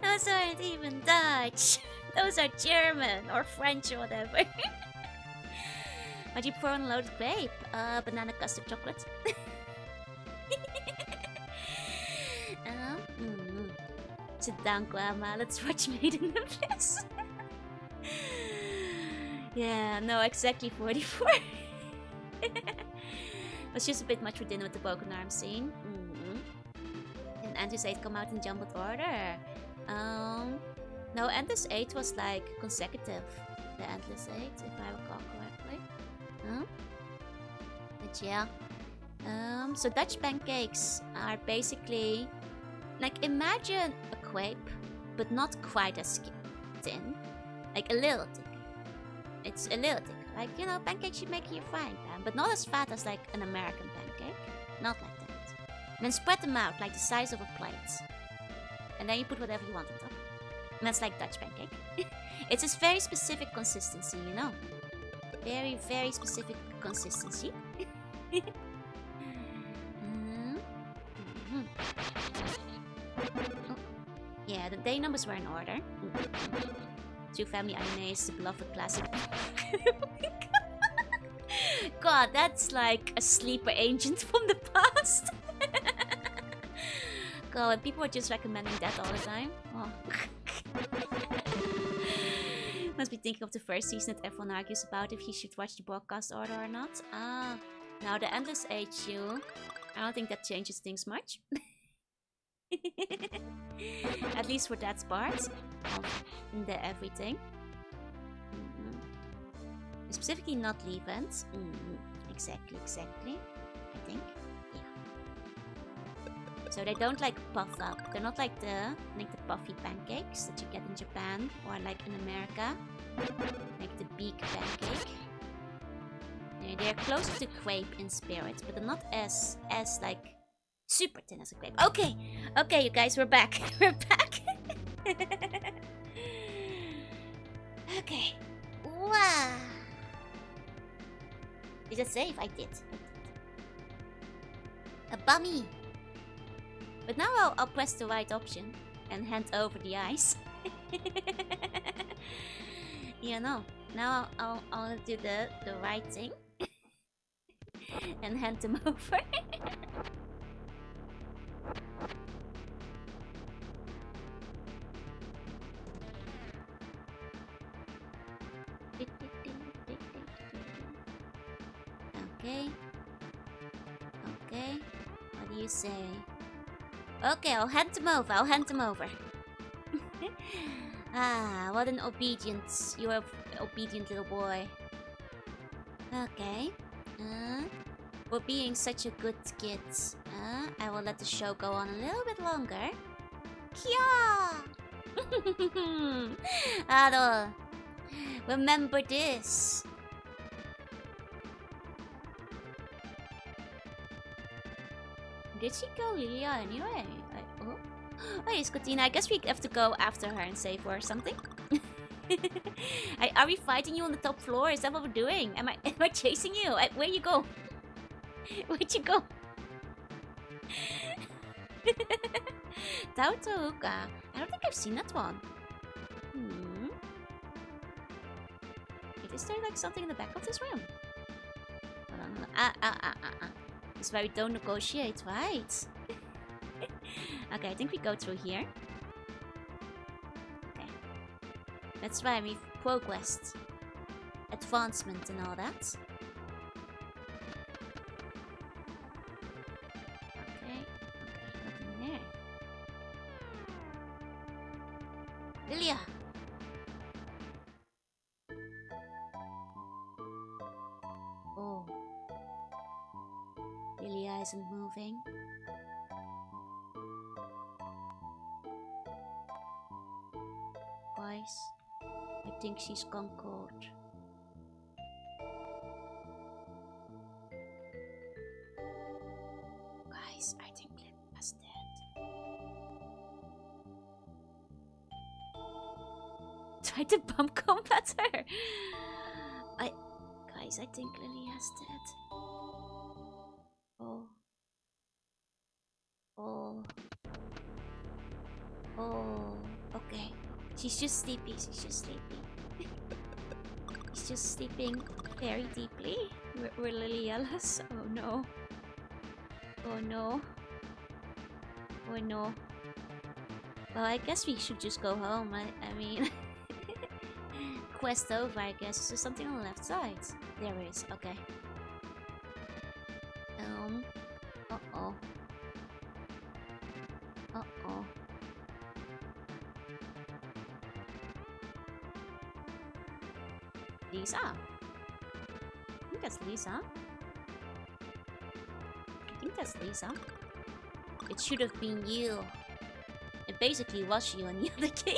Those aren't even Dutch. Those are German or French or whatever. What do you prefer on a loaded grape? Banana custard chocolate. Sit down, Grandma. Let's watch Maiden Abyss. Yeah, no, exactly 44. Was just a bit much for dinner with the broken arm scene. And Endless 8 come out in jumbled order. No, Endless 8 was like consecutive. The Endless 8, if I recall correctly. But yeah. So Dutch pancakes are basically like, imagine a crepe, but not quite as thin. Like a little thicker. It's a little thicker. Like, pancakes you make in your frying pan, but not as fat as like an American pancake. Not like that. And then spread them out like the size of a plate. And then you put whatever you want on top. And that's like Dutch pancake. It's a very specific consistency, Very, very specific consistency. Yeah, the day numbers were in order. 2 family animes, the beloved classic. God, that's like a sleeper agent from the past. God, and people are just recommending that all the time. Oh. Must be thinking of the first season that everyone argues about if he should watch the broadcast order or not. Now the Endless HU, I don't think that changes things much. At least for that part of the everything. Specifically not Levent. Exactly. I think. Yeah. So they don't like puff up. They're not like the puffy pancakes that you get in Japan or like in America. Like the beak pancake. They're closer to crepe in spirit, but they're not as like super thin as a grape. Okay, you guys, we're back. We're back. Okay. Wow. Is it safe? I did. A bummy. But now I'll press the right option and hand over the ice. You know, now I'll do the right thing and hand them over. Okay. Okay. What do you say? Okay, I'll hand them over. I'll hand them over. Ah, what an obedience. You're an obedient little boy. Okay. For being such a good kid, I will let the show go on a little bit longer. Kya! Aro, remember this. Did she kill Lilia anyway? Oh. Hey, Scotina, I guess we have to go after her and save her or something. Are we fighting you on the top floor? Is that what we're doing? Am I chasing you? Where you go? Where'd you go? Tautouka. I don't think I've seen that one. Wait, is there like something in the back of this room? Hold on. This is why we don't negotiate, right? Okay, I think we go through here. Okay. That's why we've progressed. Advancement and all that. Okay, nothing there. Lilia! Oh. Lilia isn't moving. Guys, I think she's gone cold. Guys, I think Lilia's dead. Try to bump combat her. Guys, I think Lilia's dead. Oh. Okay. She's just sleepy. She's just sleeping very deeply. We're Lilialas. Oh no. Oh no. Well, I guess we should just go home. I mean... Quest over, I guess. Is there something on the left side? There is. Okay. Uh-oh. Lisa? I think that's Lisa. It should have been you. It basically was you in the other game.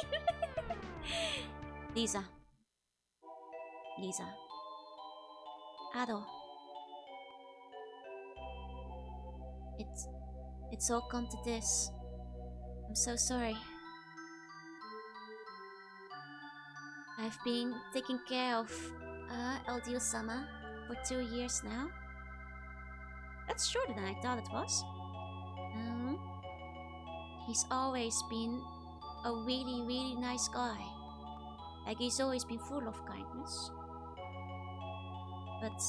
Lisa. Ado. It's all come to this. I'm so sorry. I've been taking care of Eldio-sama for 2 years now. That's shorter than I thought it was. He's always been a really, really nice guy. Like, he's always been full of kindness. But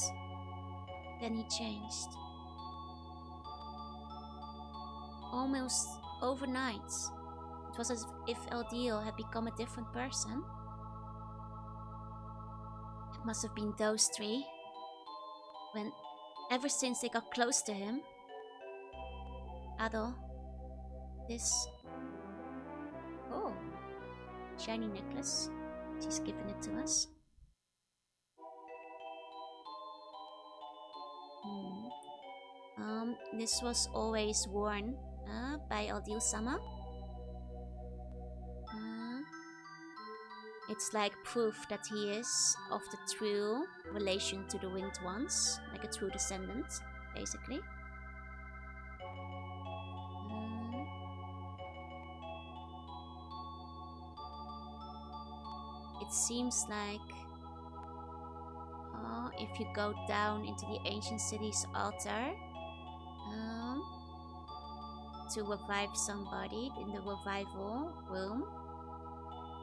then he changed. Almost overnight. It was as if Eldio had become a different person. It must have been those three. When, ever since they got close to him, Ado, this... Oh, shiny necklace. She's giving it to us. This was always worn by Eldio-sama. It's like proof that he is of the true relation to the Winged Ones, like a true descendant, basically. It seems like if you go down into the ancient city's altar to revive somebody in the revival room,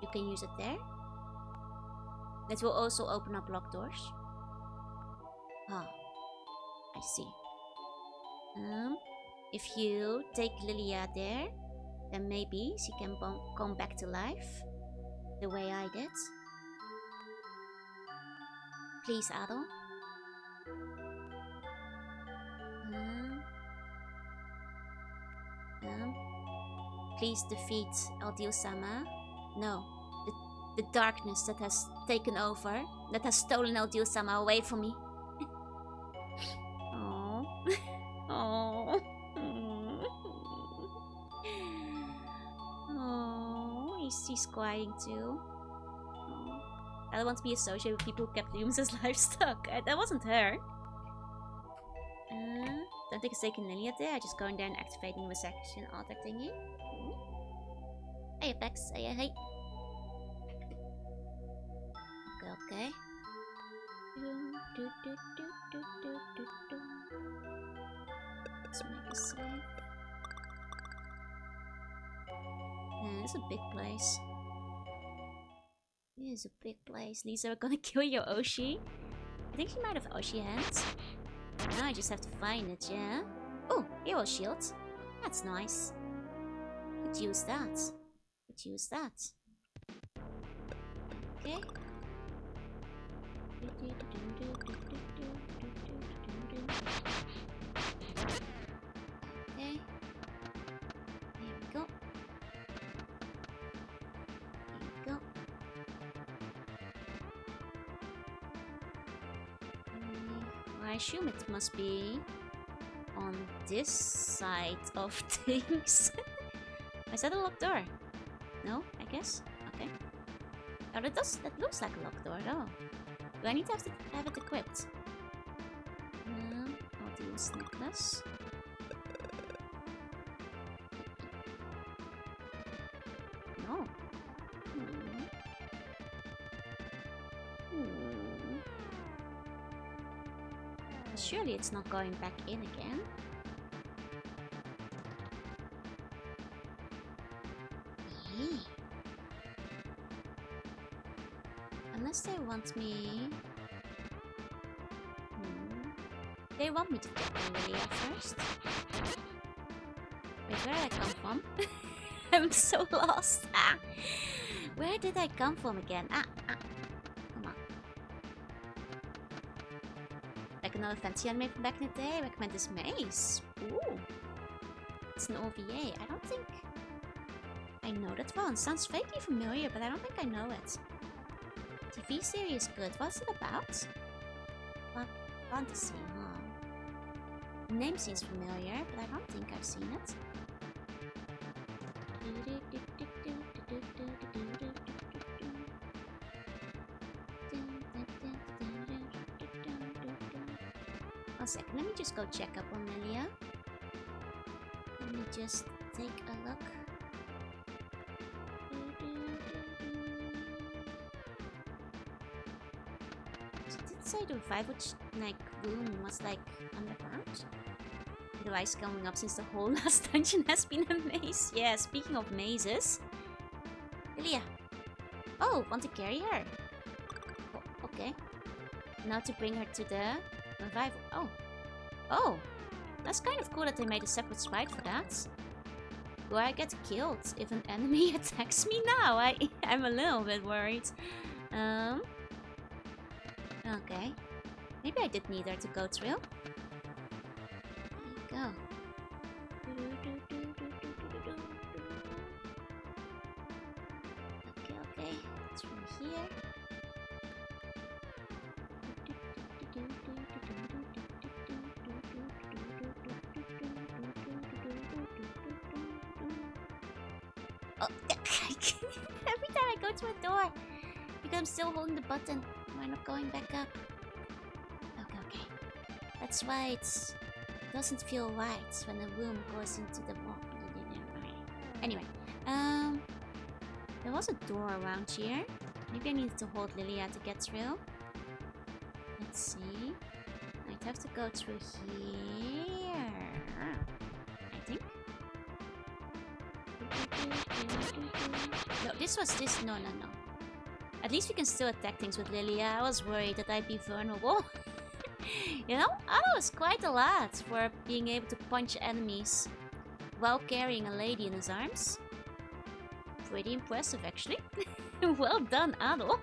You can use it there. That will also open up locked doors. Ah, I see. If you take Lilia there, then maybe she can come back to life the way I did. Please, Adel. Please defeat Aldil-sama. No, the darkness that has taken over, that has stolen Aldil-sama away from me. Oh. Oh. Oh, he's crying too. Oh. I don't want to be associated with people who kept humans as livestock. That wasn't her. Don't take a stake in Lilia there. I just go in there and activating the sacrificial altar thingy. Hey, Apex. Hey. Okay. Let's make a save. Man, this is a big place. This is a big place. Lisa, we're gonna kill your Oshi. I think she might have Oshi hands. Now I just have to find it, yeah? Oh, hero shield. That's nice. Could use that. Okay. Okay. Here we go. I assume it must be on this side of things. Is that a locked door? No, I guess. Okay. Oh, that looks like a locked door though. Do I need to have it equipped? I'll use necklace. No. Surely it's not going back in again. Unless they want me... They want me to get Lilia first. Wait, where did I come from? I'm so lost. Where did I come from again? Come on. Like another fancy anime from back in the day. Recommend this maze. Ooh. It's an OVA. I don't think I know that one. Sounds vaguely familiar, but I don't think I know it. TV series is good. What's it about? Fantasy, huh? The name seems familiar, but I don't think I've seen it. One second, let me just go check up on Lilia. Let me just take a look. Say the revival room was like underground. The ice coming up since the whole last dungeon has been a maze. Yeah, speaking of mazes. Lilia. Oh, want to carry her? Oh, okay. Now to bring her to the revival. Oh, that's kind of cool that they made a separate sprite for that. Do I get killed if an enemy attacks me now? I'm a little bit worried. Okay. Maybe I did need her to go through. There you go. Okay. Through here. Oh, every time I go to a door, because I'm still holding the button. Am I not going back up? Okay. That's why it doesn't feel right when a room goes into the wall. Anyway, there was a door around here. Maybe I needed to hold Lilia to get through. Let's see. I'd have to go through here, I think. No, this was this. No. At least we can still attack things with Lilia. I was worried that I'd be vulnerable. You know, that was quite a lot for being able to punch enemies while carrying a lady in his arms. Pretty impressive, actually. Well done, Adol.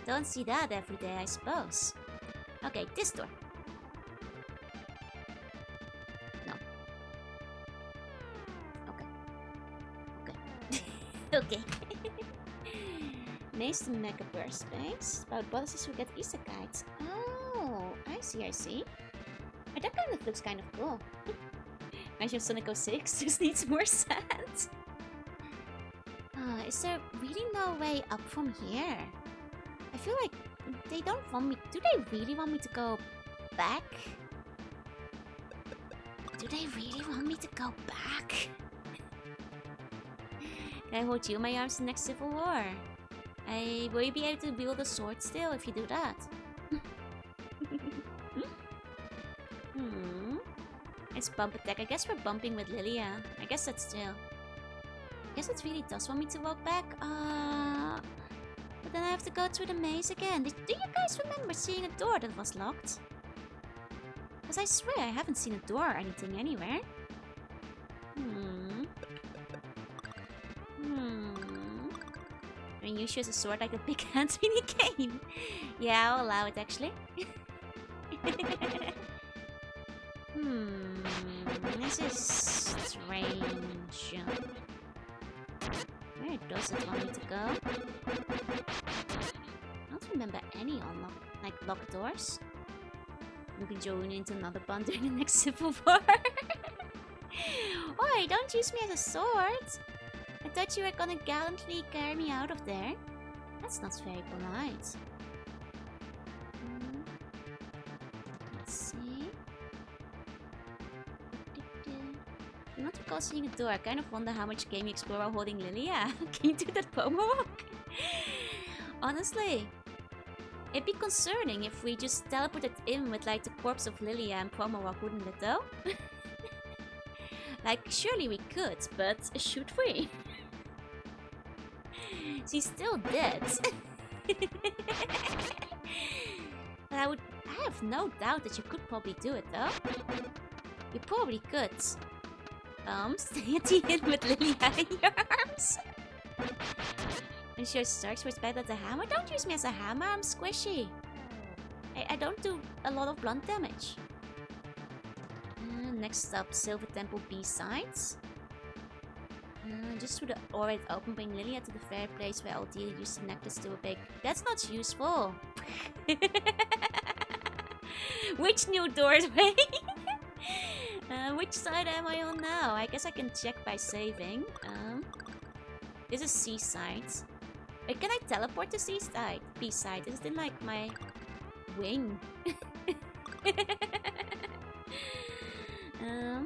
Don't see that every day, I suppose. Okay, this door. No. Okay. Okay. Mace to Mega Burst Space. About bosses who get isekais. Oh, I see. Oh, that kind of looks kind of cool. Imagine Sonic 06 just needs more sand. Is there really no way up from here? I feel like they don't want me. Do they really want me to go back? Do they really want me to go back? Can I hold you in my arms in the next Civil War? Will you be able to wield a sword still if you do that? It's bump attack. I guess we're bumping with Lilia. I guess that's still. I guess it really does want me to walk back. But then I have to go through the maze again. Do you guys remember seeing a door that was locked? Because I swear I haven't seen a door or anything anywhere. I mean, you use a sword like a big hand mini game. Yeah, I'll allow it actually. This is strange. Where does it want me to go? I don't remember any locked doors. Maybe Jorunna into another bond during the next Civil War. Oi, don't use me as a sword! I thought you were gonna gallantly carry me out of there. That's not very polite. Let's see. I'm not recall seeing a door. I kind of wonder how much game you explore while holding Lilia. Can you do that promo walk? Honestly, it'd be concerning if we just teleported in with like the corpse of Lilia and promo walk, wouldn't it though? Like, surely we could, but should we? She's still dead. But I have no doubt that you could probably do it though. You probably could. Stay at the end with Lilia in your arms. And she starts with better the hammer. Don't use me as a hammer, I'm squishy. I don't do a lot of blunt damage. Next up, Silver Temple B-sides. Just through the already open, bring Lilia to the fair place where Aldia used the necklace to a big. That's not useful. Which new doorway? Which side am I on now? I guess I can check by saving. This is C-side. Wait, can I teleport to C-side? B-side. Is it in like my wing? No,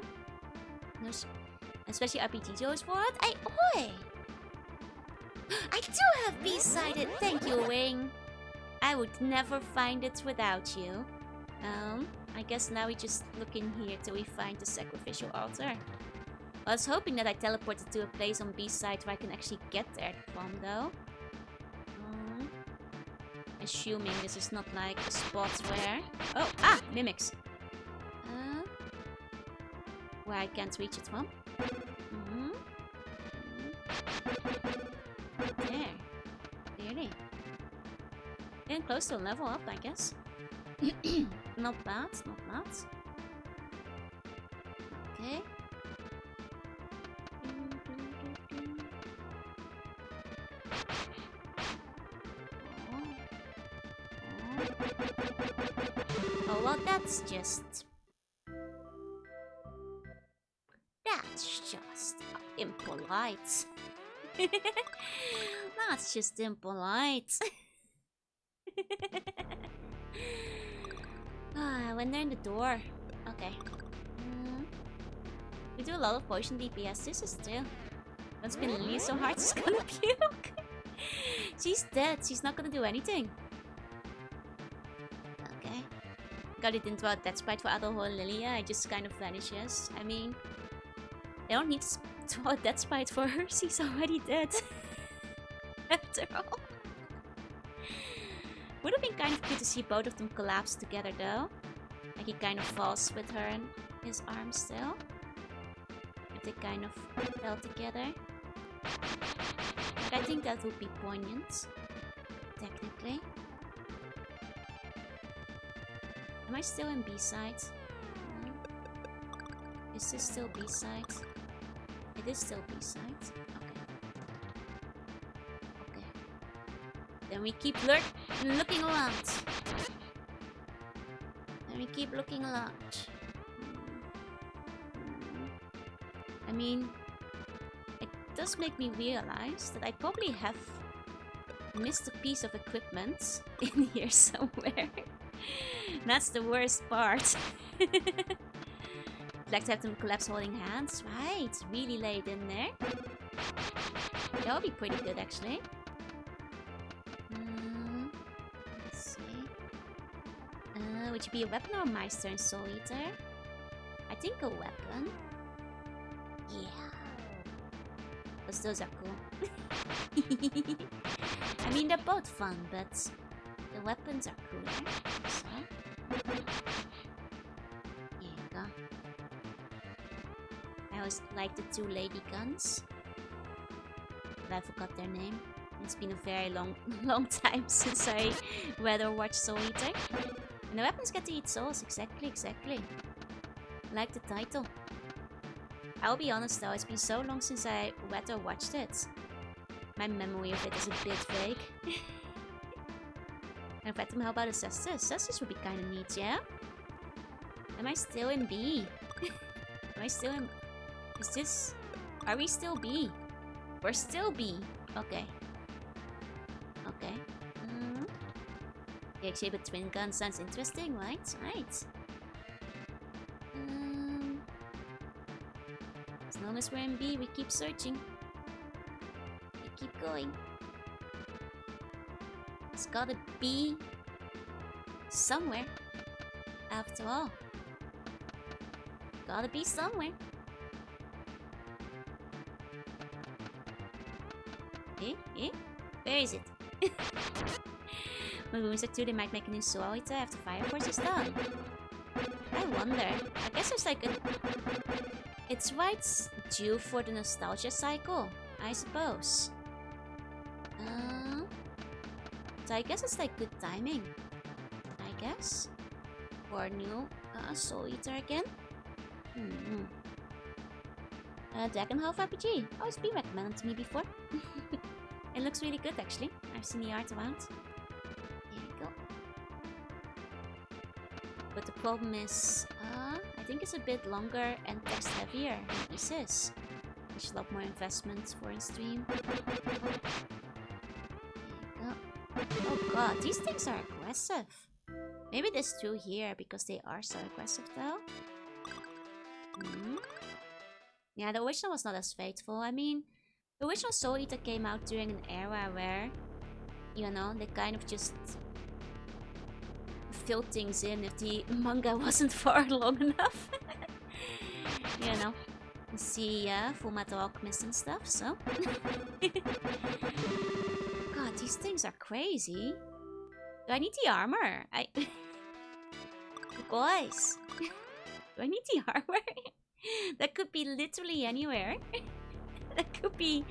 especially RPG Joe's for it. Oi! I do have B-sided. Thank you, Wing. I would never find it without you. I guess now we just look in here till we find the sacrificial altar. I was hoping that I teleported to a place on B-side where I can actually get there from, though. Assuming this is not like a spot where... Oh, mimics. Where I can't reach it from. There. Clearly. Getting close to a level up, I guess. Not bad, not bad. Okay. Oh, well, that's just impolite. That's just impolite. When they're in the door. Okay. We do a lot of potion DPS. This is still. Don't spin Lilia so hard, she's gonna puke. She's dead. She's not gonna do anything. Okay. God, it didn't draw a death sprite for Adolho and Lilia. It just kind of vanishes. I mean, I don't need to throw a death sprite for her. She's already dead. After all. Would have been kind of cute to see both of them collapse together though. Like he kind of falls with her in his arms still. If they kind of fell together. But I think that would be poignant. Technically. Am I still in B-side? No. Is this still B-side? It is still B-side. Okay. Okay. Then we keep looking around. Then we keep looking around. I mean, it does make me realize that I probably have missed a piece of equipment in here somewhere. That's the worst part. I'd like to have them collapse holding hands. Right, really late in there. That would be pretty good actually. Let's see. Would you be a weapon or a Meister and Soul Eater? I think a weapon. Yeah. Because those are cool. I mean, they're both fun, but the weapons are cooler. So. Here you go. I always like the two lady guns. But I forgot their name. It's been a very long time since I read or watched Soul Eater. And the weapons get to eat souls, exactly. Like the title. I'll be honest though, it's been so long since I read or watched it. My memory of it is a bit vague. And Fatima, how about Assessors? Assessors would be kind of neat, yeah? Am I still in B? Am I still in... Is this... Are we still B? We're still B. Okay. Okay. The shape of twin gun sounds interesting, right? Right. As long as we're in B, we keep searching. We keep going. It's gotta be somewhere. After all. Gotta be somewhere. Eh? Where is it? When rooms are 2, they might make a new Soul Eater after Fire Force is done. I wonder. I guess there's like a... It's right due for the nostalgia cycle, I suppose. So I guess it's like good timing. I guess. For a new Soul Eater again. Dragonhalf RPG. Oh, it's been recommended to me before. It looks really good actually. I've seen the art around. Here we go. But the problem is, I think it's a bit longer and text heavier than this is. There's a lot more investments for in stream. Oh god, these things are aggressive. Maybe there's 2 here because they are so aggressive though. Yeah, the original was not as faithful. I mean, the original Soul Eater came out during an era where, you know, they kind of just filled things in if the manga wasn't far long enough. You know, you see Full Metal Alchemist and stuff, so. God, these things are crazy. Do I need the armor? Guys, do I need the armor? That could be literally anywhere. That could be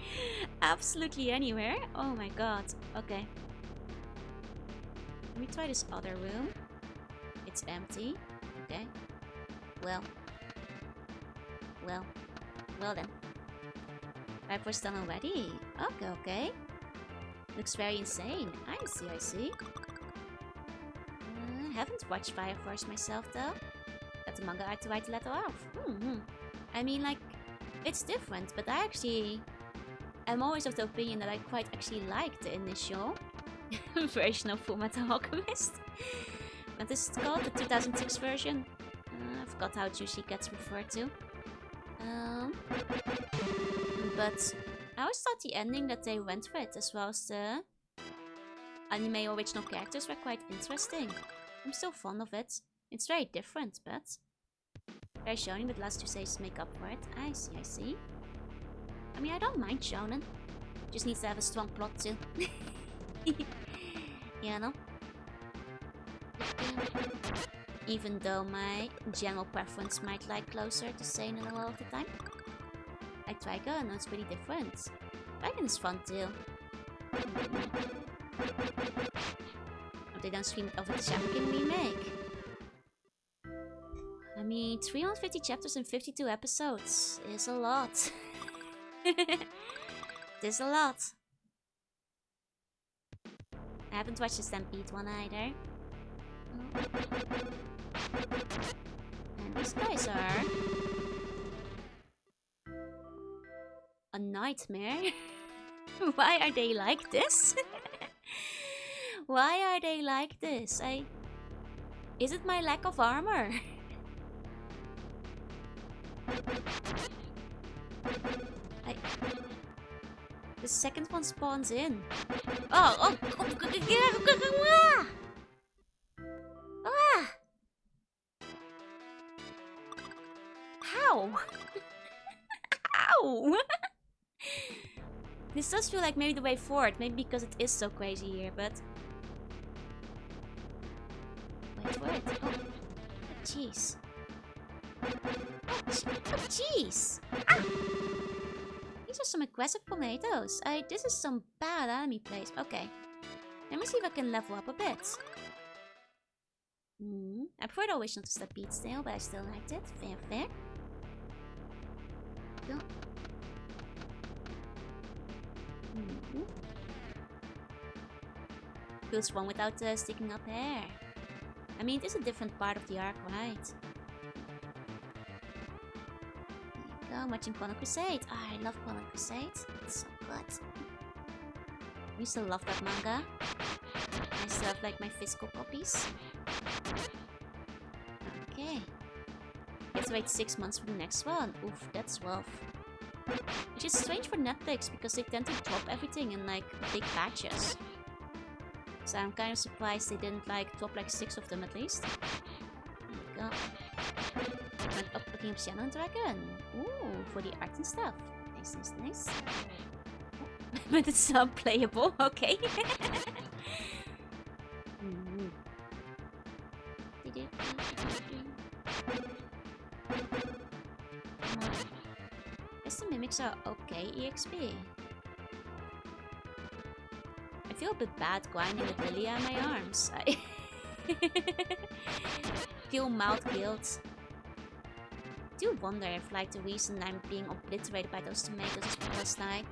absolutely anywhere. Oh my god. Okay. Let me try this other room. It's empty. Okay. Well then. Fire Force done already. Okay. Looks very insane. I see. Haven't watched Fire Force myself though. Got the manga art to write the letter off. I mean, like, it's different, but I actually am always of the opinion that I quite actually like the initial version of Fullmetal Alchemist. What is it called? The 2006 version? I forgot how it usually gets referred to. But I always thought the ending that they went with, as well as the anime original characters, were quite interesting. I'm still fond of it. It's very different, but Very shonen, but last 2 stages make up for it. I see, I see. I mean, I don't mind shonen. Just needs to have a strong plot too. Yeah, no? Even though my general preference might lie closer to seinen a lot of the time. Like Trigun, it's pretty different. Trigun is fun too. If they don't stream it over the Shaman remake. I mean, 350 chapters and 52 episodes is a lot. It is a lot. I haven't watched the Stampede one either. Oh. And these guys are a nightmare. Why are they like this? Why are they like this? Is it my lack of armor? The second one spawns in. Oh! Ah! How? How? This does feel like maybe the way forward. Maybe because it is so crazy here, but... Wait. Oh, jeez. Oh, jeez. Ah! These are some aggressive tomatoes. This is some bad enemy place. Okay. Let me see if I can level up a bit. I prefer the original to Stampede still, but I still liked it. Fair. Go. Feels wrong without sticking up hair. I mean, it is a different part of the arc, right? Go, watching Chrono Crusade. Oh, I love Chrono Crusade. It's so good. I used to love that manga. I still have like my physical copies. Okay. You have to wait 6 months for the next one. Oof, that's rough. Which is strange for Netflix because they tend to drop everything in like big batches. So I'm kind of surprised they didn't like drop like 6 of them at least. There you go. Went up looking up Shadow Dragon. Ooh, for the art and stuff. Nice. But it's unplayable, okay. Guess the mimics are okay, EXP. I feel a bit bad grinding with Lilia in my arms. I feel mild guilt. I do wonder if like the reason I'm being obliterated by those tomatoes is because like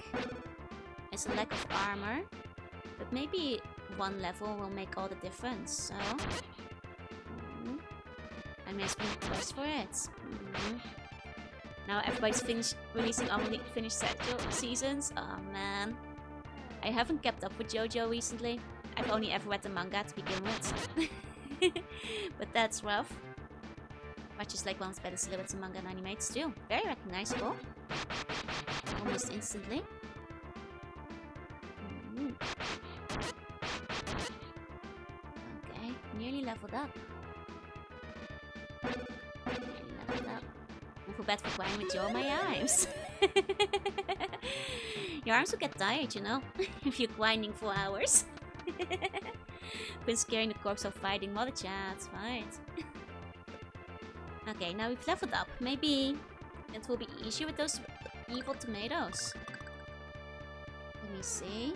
it's a lack of armor. But maybe one level will make all the difference, so I may have been close for it. Now everybody's releasing unfinished seasons. Oh man. I haven't kept up with JoJo recently. I've only ever read the manga to begin with. But that's rough. Watch is like one of the better silhouettes in manga and animates too. Very recognizable. Almost instantly. Okay, nearly leveled up. Move a bed for crying with Joe my arms. Your arms will get tired, you know, if you're grinding for hours. Been scaring the corpse of fighting mother chats, right? Okay, now we've leveled up. Maybe it will be easier with those evil tomatoes. Let me see.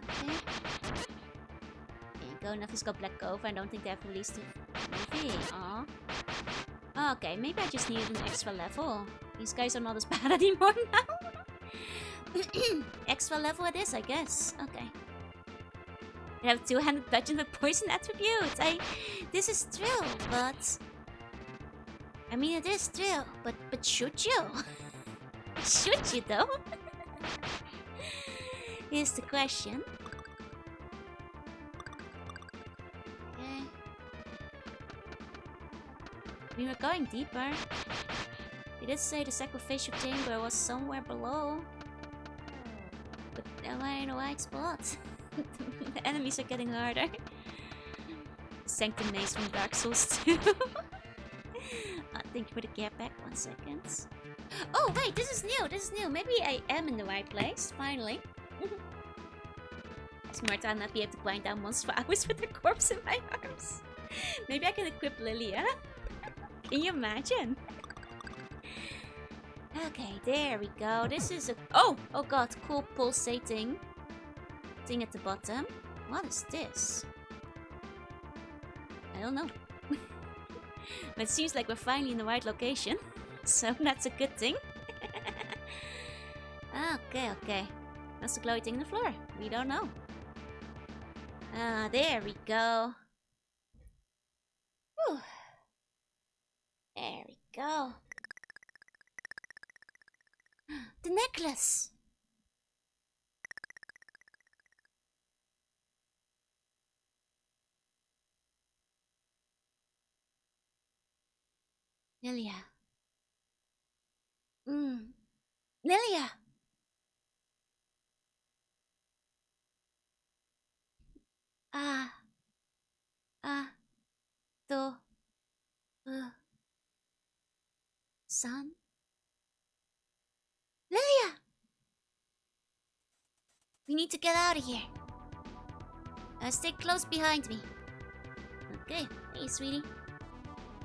Okay. Go, nothing's got Black Cove. I don't think they have released the movie. Aww. Okay, maybe I just needed an extra level. These guys are not as bad anymore now. Extra level it is, I guess. Okay. I have two-handed dungeon with poison attributes. This is thrill, but I mean it is thrill, but should you? Should you though? Here's the question. Okay. We were going deeper. They did say the sacrificial chamber was somewhere below. But am I in the right spot? Enemies are getting harder. Sanctum Maze from Dark Souls 2. Thank you for the care pack. 1 second. Oh, wait, this is new. This is new. Maybe I am in the right place, finally. Smart, I'll not be able to grind down monsters for hours with the corpse in my arms. Maybe I can equip Lilia. Can you imagine? Okay, there we go. This is a... Oh god, cool pulsating thing at the bottom. What is this? I don't know. But it seems like we're finally in the right location. So that's a good thing. Okay. What's the glowy thing in the floor? We don't know. There we go. Whew. There we go. The necklace! Lilia. Lilia! Son? Lilia! We need to get out of here. Stay close behind me. Okay. Hey, sweetie.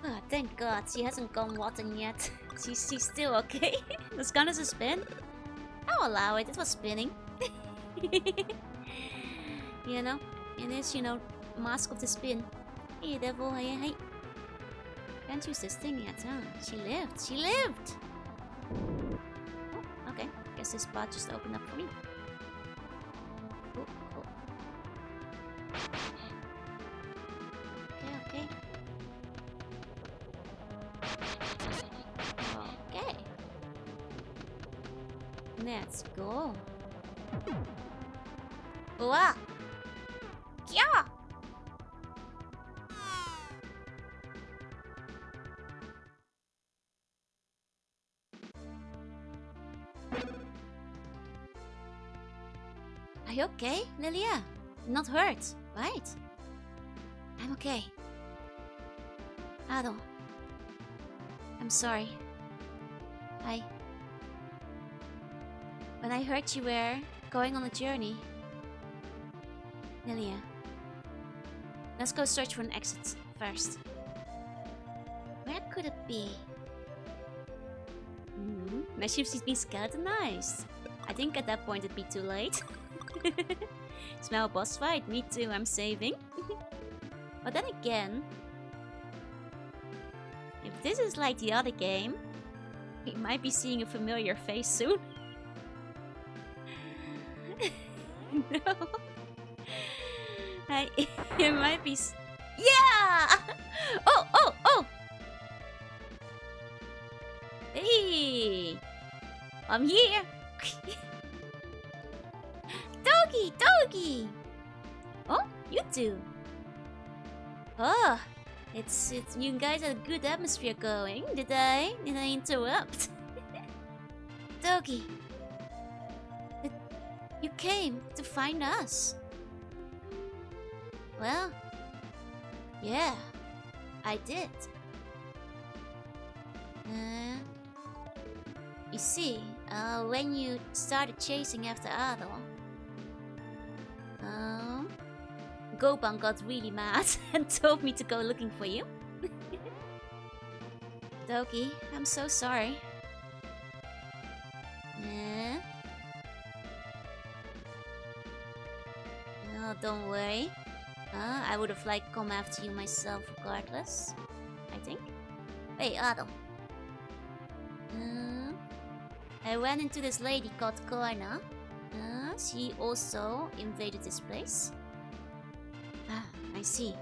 Oh, thank God. She hasn't gone rotten yet. She's still okay. The gun is a spin. I'll allow it. It was spinning. You know? It is, mask of the spin. Hey, devil. Hey. Can't use this thing yet, huh? She lived! Oh, okay. Guess this spot just opened up for me. Cool. Okay. Okay. Let's go. Wow! Yeah! Are you okay, Lilia? Not hurt, right? I'm okay. Ado. I'm sorry. When I heard you were going on a journey... Lilia. Let's go search for an exit first. Where could it be? My ship's been skeletonized. I think at that point it'd be too late. Smell a boss fight? Me too, I'm saving. But then again... If this is like the other game, we might be seeing a familiar face soon. No. It might be... Yeah! Oh! Hey! I'm here! Doggy! Oh, you two. Oh, it's you guys had a good atmosphere going. Did I interrupt? Doggy. You came to find us. Well, yeah, I did. You see, when you started chasing after Ado, Goban got really mad and told me to go looking for you. Doki, I'm so sorry. Oh, don't worry. I would have liked to come after you myself regardless, I think. Hey, Ado. I ran into this lady called Jorunna. She also invaded this place. I see.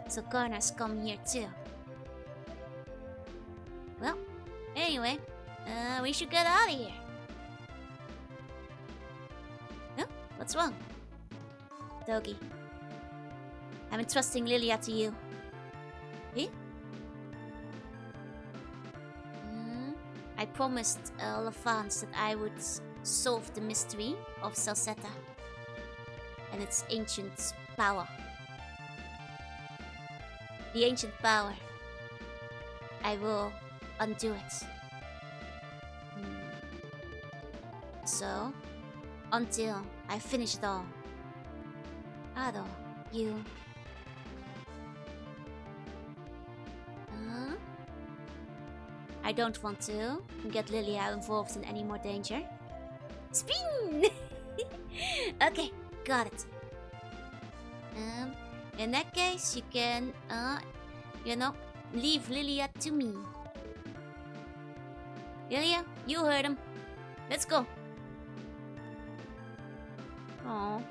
So Jorunna's come here too. Well, anyway, we should get out of here. Huh? What's wrong? Dogi. I'm entrusting Lilia to you. Eh? I promised Lafans that I would solve the mystery of Salsetta. and its ancient power. The ancient power. I will undo it. So, until I finish it all. Ado, you... I don't want to get Lilia involved in any more danger. Spin! Okay, got it. In that case, you can, leave Lilia to me. Lilia, you heard him. Let's go. Oh,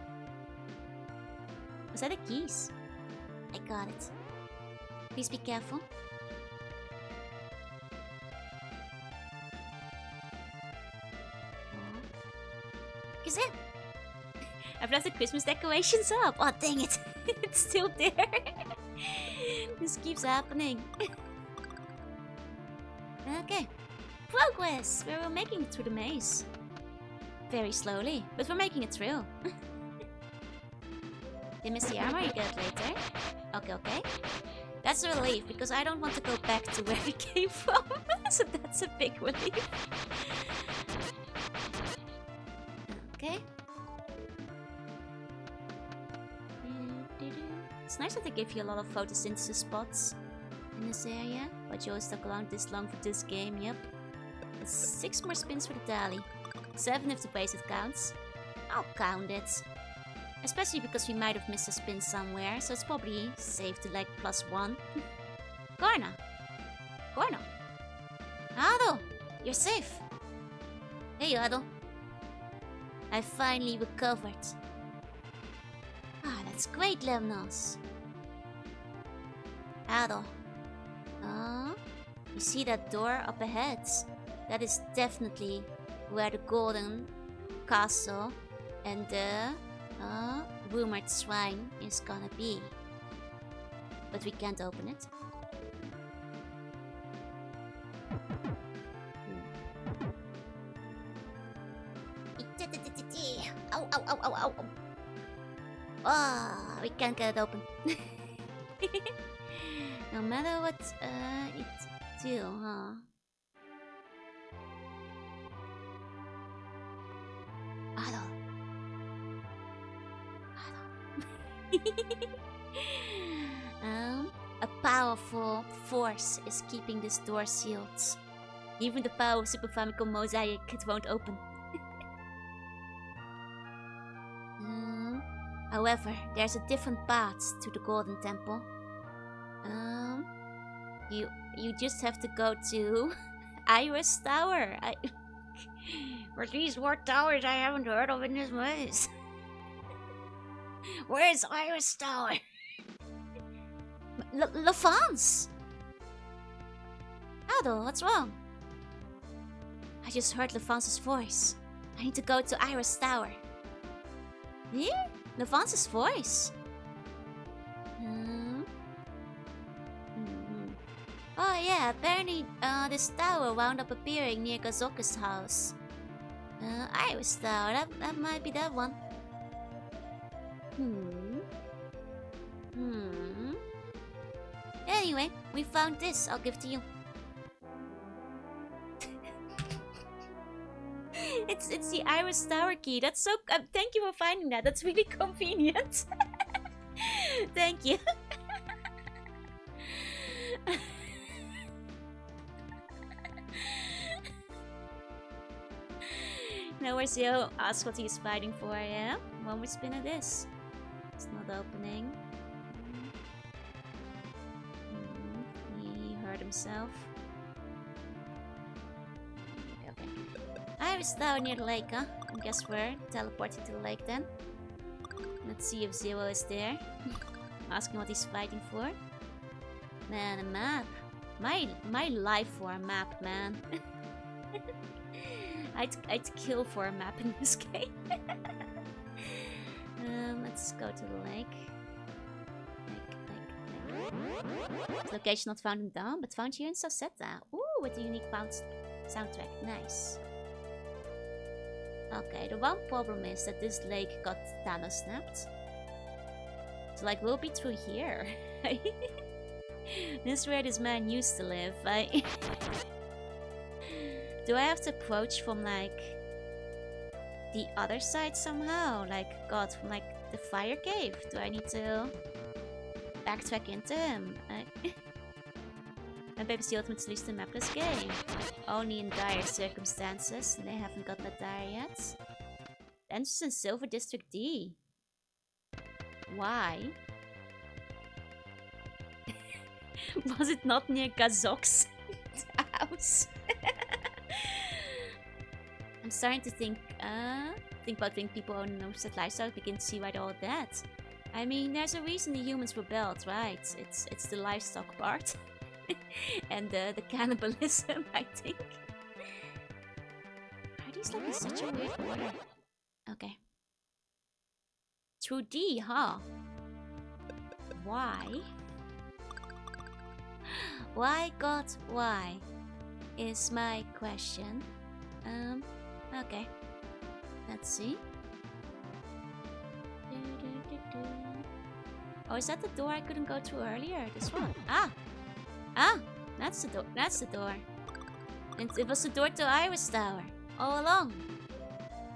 was that a keys? I got it. Please be careful. Is it? I've left the Christmas decorations up. Oh, dang it. It's still there. This keeps happening. Okay. Progress! We're making it through the maze. Very slowly, but we're making it through. Did miss the armor? You get it later. Okay. That's a relief, because I don't want to go back to where we came from. So that's a big relief. Okay. It's nice that they give you a lot of photosynthesis spots in this area, but you always stuck around this long for this game, yep. It's 6 more spins for the tally. 7 if the base it counts. I'll count it. Especially because we might have missed a spin somewhere, so it's probably safe to like +1. Corna! Ado! You're safe! Hey Ado! I finally recovered. Ah, that's great, Lemnos. Ado. You see that door up ahead? That is definitely where the golden castle and the rumored shrine is gonna be. But we can't open it. Ow. Ah, we can't get it open. No matter what it do, huh? Ado. A powerful force is keeping this door sealed. Even the power of Super Famicom Mosaic, it won't open. However, there's a different path to the Golden Temple. You just have to go to Iris Tower. Were these more towers I haven't heard of in this maze? Where's Iris Tower? LaFance! Ado, what's wrong? I just heard LaFance's voice. I need to go to Iris Tower. Yeah? LaFance's voice? Oh yeah, apparently this tower wound up appearing near Gazoka's house. Iris Tower, that might be that one. Anyway, we found this. I'll give it to you. It's the Iris Tower key. That's so... thank you for finding that. That's really convenient. Thank you. Now where's Yo? Ask what he's fighting for, yeah? One more spin of this. It's not opening. He hurt himself. Okay. Iris Tower near the lake, huh? I guess we're teleporting to the lake then. Let's see if Zero is there. Asking what he's fighting for. Man, a map. My life for a map, man. I'd kill for a map in this game. Let's go to the lake. Location not found in Dawn, but found here in Sosetta. Ooh, with a unique soundtrack. Nice. Okay, the one problem is that this lake got Thanos snapped. So like, we'll be through here. This is where this man used to live. Do I have to approach from like the other side somehow? Like, God, from like the fire cave? Do I need to backtrack into him? My baby's the ultimate solution to a mapless game. Only in dire circumstances, and they haven't got that dire yet. The entrance in Silver District D. Why? Was it not near Gazok's house? I'm starting to think about being people own no set lifestyle, begin to see why they're all dead. I mean, there's a reason the humans were built, right? It's the livestock part. And the cannibalism, I think. Are these like in such a weird order? Okay. Through D, huh? Why? Why, God, why? Is my question. Okay. Let's see. Oh, is that the door I couldn't go through earlier? This one. Ah! That's the door. That's the door. And it was the door to Iris Tower. All along.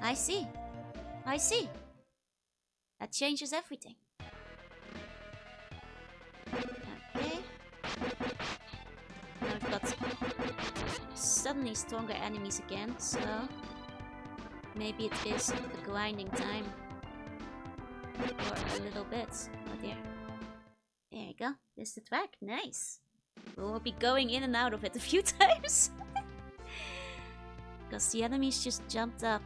I see. I see. That changes everything. Okay. Now I've got suddenly stronger enemies again, so maybe it is a grinding time. For a little bit. Oh dear. There you go. There's the track. Nice. We'll be going in and out of it a few times. Because the enemies just jumped up.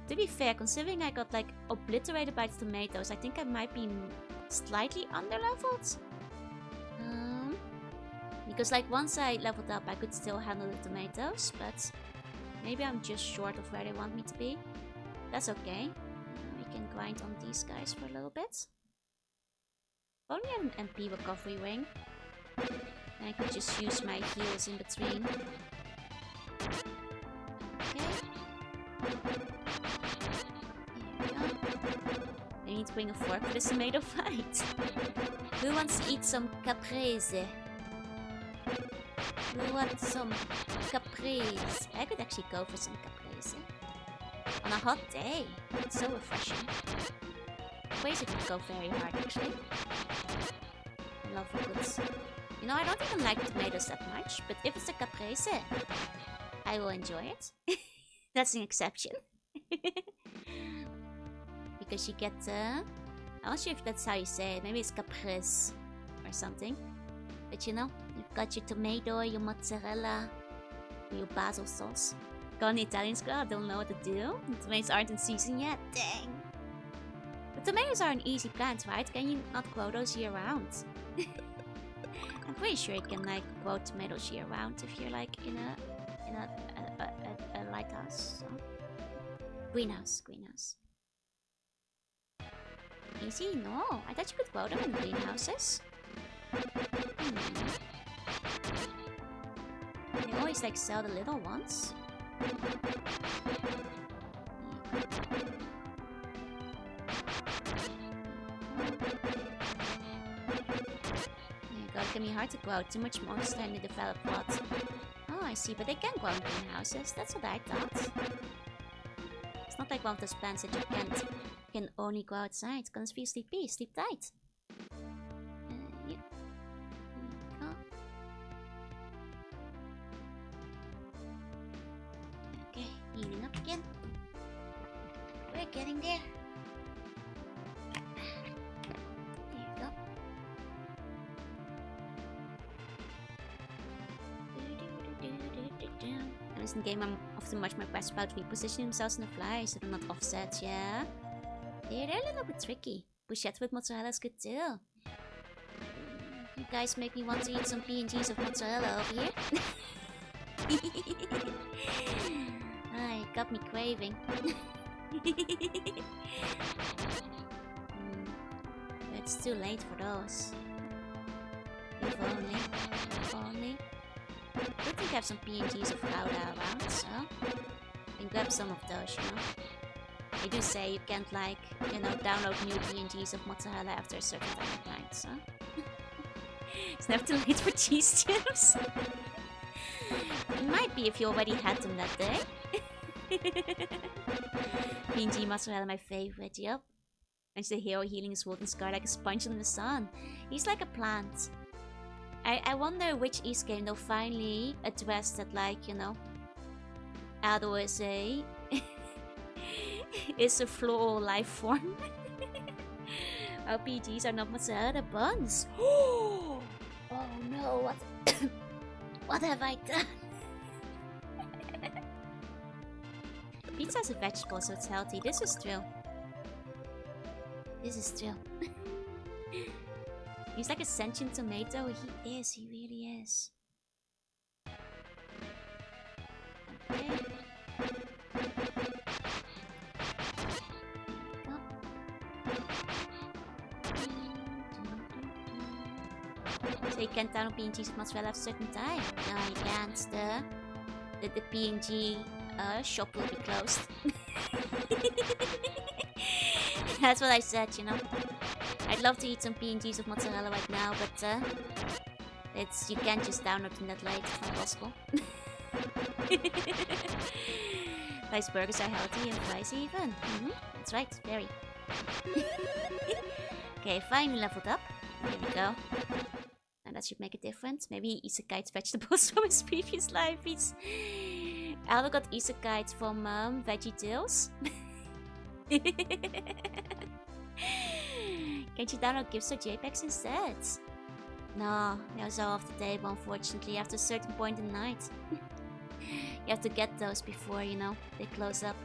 To be fair, considering I got like obliterated by the tomatoes, I think I might be slightly under-leveled. Because like once I leveled up, I could still handle the tomatoes, but maybe I'm just short of where they want me to be. That's okay. We can grind on these guys for a little bit. Only an MP recovery ring. I could just use my heals in between. Okay. Here we go. I need to bring a fork for this tomato fight. Who wants to eat some caprese? Who wants some caprese? I could actually go for some caprese. On a hot day. It's so refreshing. Caprese could go very hard actually. I love a good... You know, I don't even like tomatoes that much, but if it's a caprese, I will enjoy it. That's an exception. Because you get, I'm not sure if that's how you say it. Maybe it's caprese or something. But you know, you've got your tomato, your mozzarella, your basil sauce. Got an Italian school, I don't know what to do. The tomatoes aren't in season yet, dang. But tomatoes are an easy plant, right? Can you not grow those year round? I'm pretty sure you can like grow tomatoes year round if you're like in a lighthouse. So. Greenhouse. Easy? No, I thought you could grow them in greenhouses. They always like sell the little ones. God, it can be hard to grow. Too much monster in the developed plot. Oh, I see, but they can grow in greenhouses. That's what I thought. It's not like one of those plants that you can only grow outside. It's gonna be sleepy. Sleep tight. Yeah. Oh. Okay, healing up again. We're getting there. In game, I'm often watching my press about repositioning themselves in the fly so they're not offset, yeah? They're a little bit tricky. Bruschetta with mozzarella is good too. You guys make me want to eat some P&Gs of mozzarella over here. It got me craving. But it's too late for those. If only. I don't think I have some P&Gs of Gouda around, so I can grab some of those, you know. They do say you can't, like, you know, download new PNGs of mozzarella after a certain time at night, so... It's never too late for cheese chips. It might be if you already had them that day. PNG mozzarella, my favorite, yep. And the hero healing his golden scar like a sponge in the sun. He's like a plant. I wonder which East game they'll finally address that, like, you know, Ado is a is a floral life form. RPGs are not mozzarella buns. Oh no, what what have I done? Pizza is a vegetable, so it's healthy. This is true. This is true. He's like a sentient tomato. He is. He really is. Okay. So you can't download PNGs with mozzarella at a certain time. No, you can't. The PNG shop will be closed. That's what I said, you know. I'd love to eat some PNGs with mozzarella right now, but you can't just download them that late. It's not possible. Rice burgers are healthy and fries even. That's right, very. Okay, finally leveled up. There we go. And that should make a difference. Maybe he isekai's vegetables from his previous life. Aldo got isekai'd from VeggieTales. Can't you download GIFs or JPEGs instead? No, those are off the table, unfortunately, after a certain point in the night. You have to get those before, you know, they close up.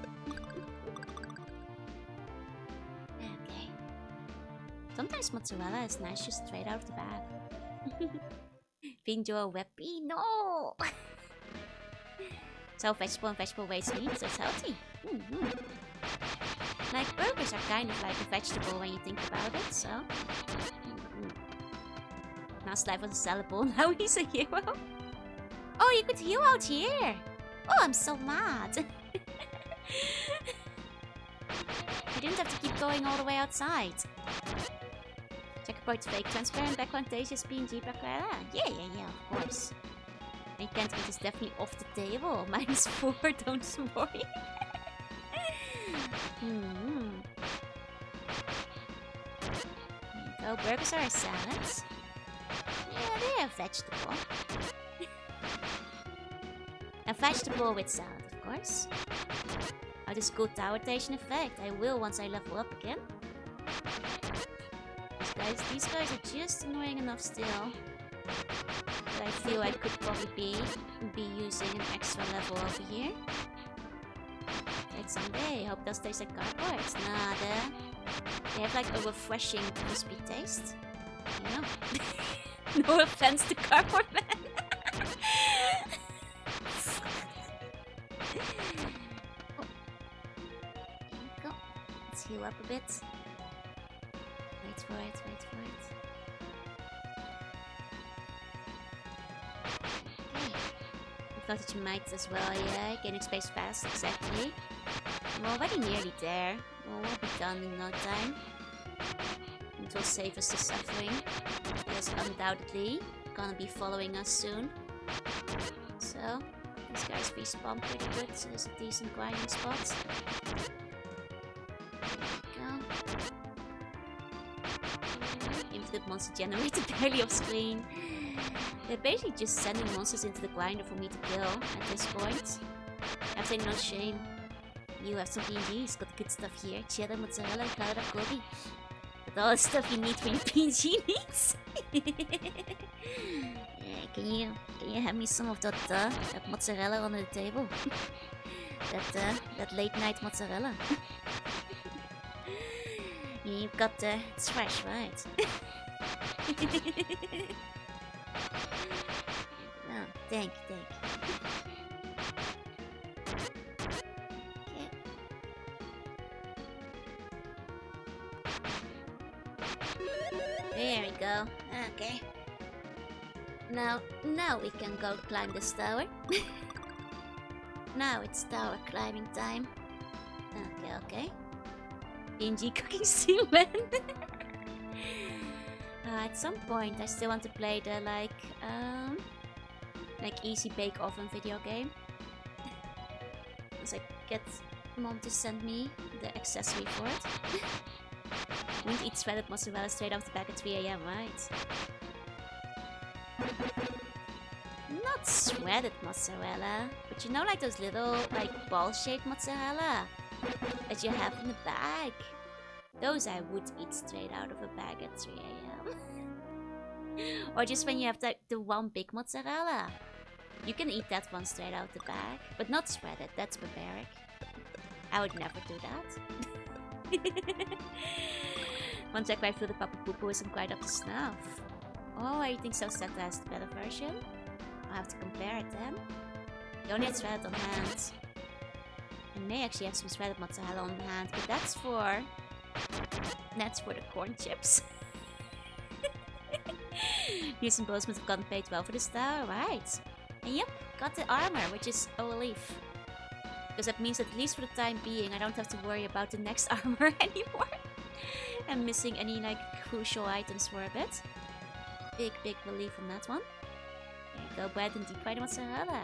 Okay. Sometimes mozzarella is nice just straight out of the bag. Pinjo a weppy? No! So vegetable and vegetable waste meat, so it's healthy. Like, burgers are kind of like a vegetable when you think about it, so... Last life was a salad bowl, now he's a hero. Oh, you could heal out here! Oh, I'm so mad! You didn't have to keep going all the way outside. Checkerboard's fake, transparent background, tastes PNG background. Yeah, of course. And can't eat is definitely off the table. -4, don't worry. Oh, burgers are salads. Yeah, they are vegetable. A vegetable with salad, of course. Oh, this good tower rotation effect. I will once I level up again. These guys are just annoying enough still. But I feel I could probably be using an extra level over here. Like someday. Hope those taste like cardboard. Nah, they have like a refreshing crispy taste. You know? No offense to cardboard man. Oh. There we go. Let's heal up a bit. Wait for it. I thought that you might as well, yeah. Gaining space fast, exactly. We're already nearly there. We'll be done in no time. It will save us the suffering. It is undoubtedly gonna be following us soon. So, these guys respawn pretty good, so it's a decent grinding spot. There we go. Infinite monster generator barely off screen. They're basically just sending monsters into the grinder for me to kill at this point. I've taken no shame. You have some PNGs, got the good stuff here. Cheddar, mozzarella, gouda, Kirby. With all the stuff you need for your PNG needs. Yeah, can you hand me some of that mozzarella under the table? that late night mozzarella. You've got it's fresh, right? Oh, thank you. Okay. There we go. Okay. Now we can go climb this tower. Now it's tower climbing time. Okay. PNG cooking semen. At some point, I still want to play the like easy bake oven video game. Once I get mom to send me the accessory for it. You wouldn't eat shredded mozzarella straight off the bag at 3 AM, right? Not shredded mozzarella, but you know, like those little like ball-shaped mozzarella that you have in the bag. Those I would eat straight out of a bag at 3 AM. Or just when you have the one big mozzarella. You can eat that one straight out the bag, but not shredded, that's barbaric. I would never do that. One check I feel the Papa Poo Poo isn't quite up to snuff. Oh, I think so set as the better version? I'll have to compare it then. You only had shredded on hand. I may actually have some shredded mozzarella on hand, but that's for the corn chips. Recent Bozeman have gotten paid well for the star, right? And yep, got the armor, which is a relief. Because that means at least for the time being, I don't have to worry about the next armor anymore. I'm missing any like crucial items for a bit. Big relief on that one. There you go, bread and deep fried mozzarella.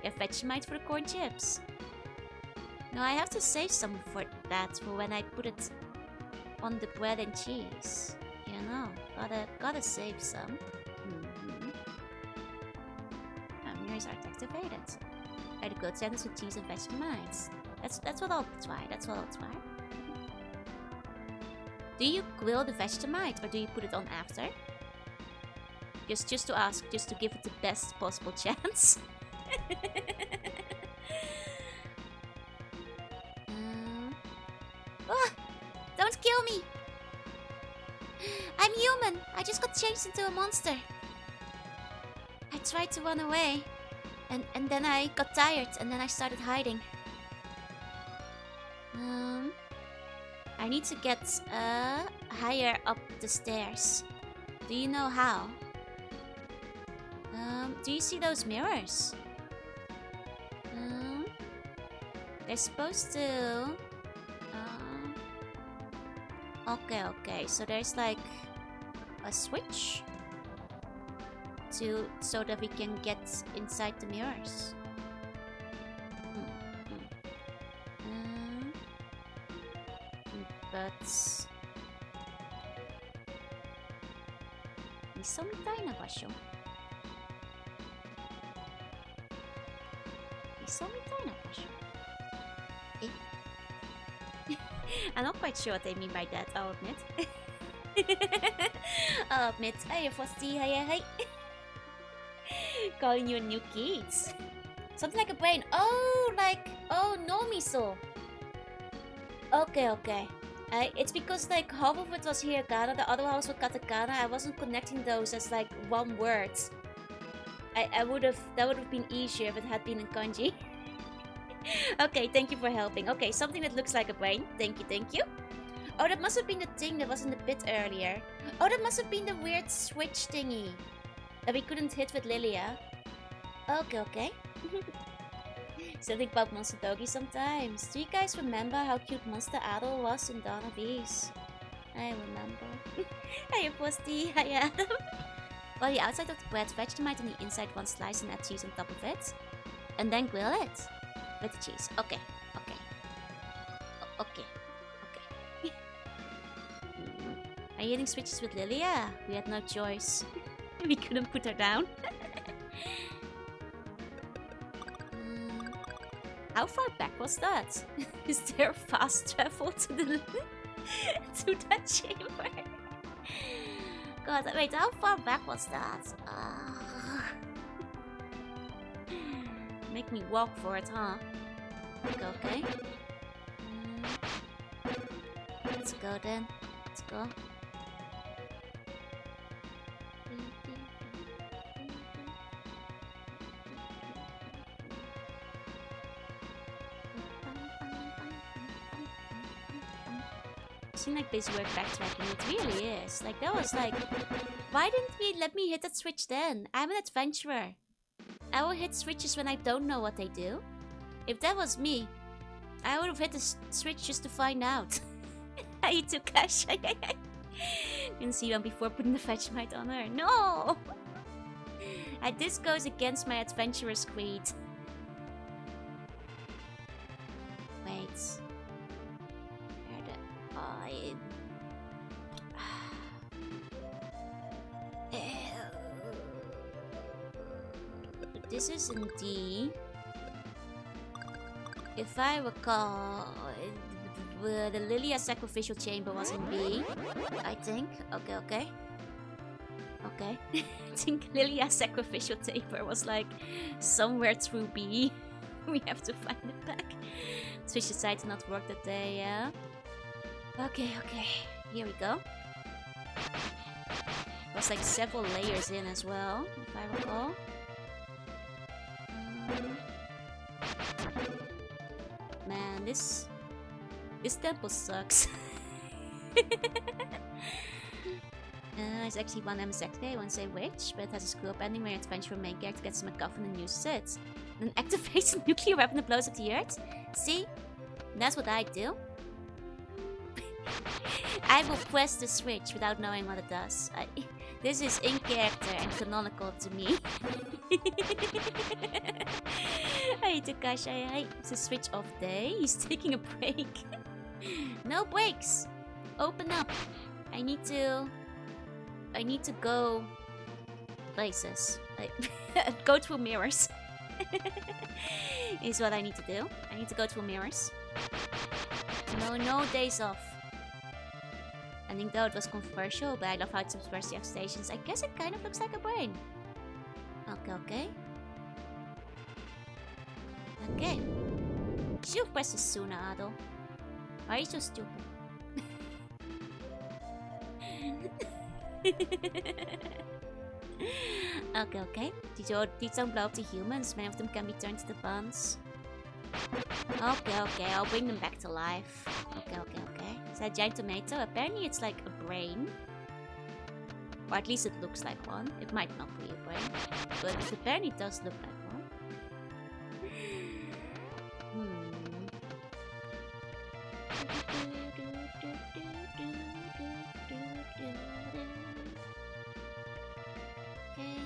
You have Vegemite for the corn chips. Now I have to save some for that for when I put it on the bread and cheese. You know, gotta save some. Mirrors are activated. Try to go sandwich with cheese and Vegemite. That's what I'll try. Do you grill the Vegemite or do you put it on after? Just to ask, just to give it the best possible chance. Oh, don't kill me! I'm human! I just got changed into a monster. I tried to run away. And then I got tired and then I started hiding. I need to get higher up the stairs. Do you know how? Do you see those mirrors? They're supposed to... Okay. So there's like a switch so that we can get inside the mirrors. But 있어みたいな場所. 있어みたいな場所. I'm not quite sure what they mean by that, I'll admit. Hey, Frosty, hi. Calling you a new kids. Something like a brain. Oh, no miso. Okay. It's because like half of it was hiragana, the other half was katakana. I wasn't connecting those as like one word. That would have been easier if it had been in kanji. Okay, thank you for helping. Okay, something that looks like a brain. Thank you. Oh, that must have been the thing that was in the pit earlier. Oh, that must have been the weird switch thingy that we couldn't hit with Lilia. Okay. Still think about Monster Doggy sometimes. Do you guys remember how cute Monster Adol was in Dawn of Ease? I remember. Hey, Posty. Hi, Adam. Well, the outside of the bread, Vegemite on the inside, one slice and add cheese on top of it. And then grill it. With the cheese. Okay. Are you hitting switches with Lilia? We had no choice. We couldn't put her down. How far back was that? Is there fast travel to the to that chamber? God, wait, how far back was that? Make me walk for it, huh? Okay. Let's go then. Let's go. Seems like busy work backtracking. It really is. Like, that was like... Why didn't we let me hit that switch then? I'm an adventurer. I will hit switches when I don't know what they do. If that was me, I would have hit the switch just to find out. I took cash. Didn't see one before putting the Vegemite on her. No! This goes against my adventurous creed. Wait. Where the... This is in D. If I recall, the Lilia sacrificial chamber was in B, I think. Okay. I think Lilia sacrificial chamber was like somewhere through B. We have to find it back. Switch decided to not work that day, yeah. Okay. Here we go. It was like several layers in as well, if I recall. Man, this temple sucks. It's actually one MSX, I won't say which, but it has a screw up ending where your adventurer main character gets a MacGuffin and uses it. Then activates a nuclear weapon that blows up the earth. See? That's what I do. I will press the switch without knowing what it does. This is in character and canonical to me. Hey Takashi, it's a switch off day. He's taking a break. No breaks. Open up. I need to go places. Go through mirrors. Is what I need to do. I need to go through mirrors. No days off. I think though it was controversial, but I love how it subverts the stations. I guess it kind of looks like a brain. Okay. Should have pressed this sooner, Adel. Why are you so stupid? Okay. These don't blow up to humans. Many of them can be turned into buns. Okay. I'll bring them back to life. Okay. Is that a giant tomato? Apparently it's like a brain. Or at least it looks like one. It might not be a brain. But it apparently does look like one. Okay.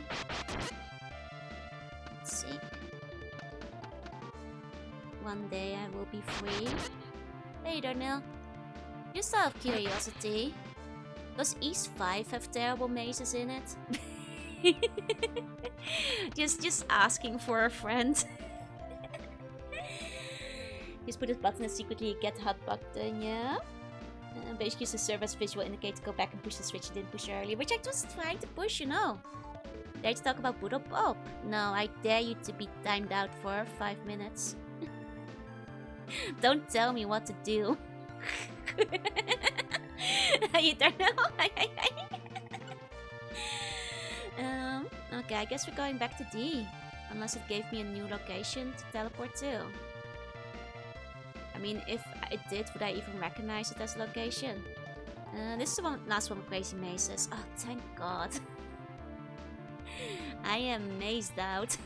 Let's see. One day I will be free. Hey Darnell. Just out of curiosity, does East 5 have terrible mazes in it? just asking for a friend. Just put this button and secretly get hot button, yeah? Basically just serve as visual indicator to go back and push the switch you didn't push earlier, which I was trying to push, you know. Dare to talk about boot up up? No, I dare you to be timed out for 5 minutes. Don't tell me what to do. You don't know? Okay, I guess we're going back to D. Unless it gave me a new location to teleport to. I mean, if it did, would I even recognize it as a location? This is the last one with crazy mazes. Oh, thank God. I am mazed out.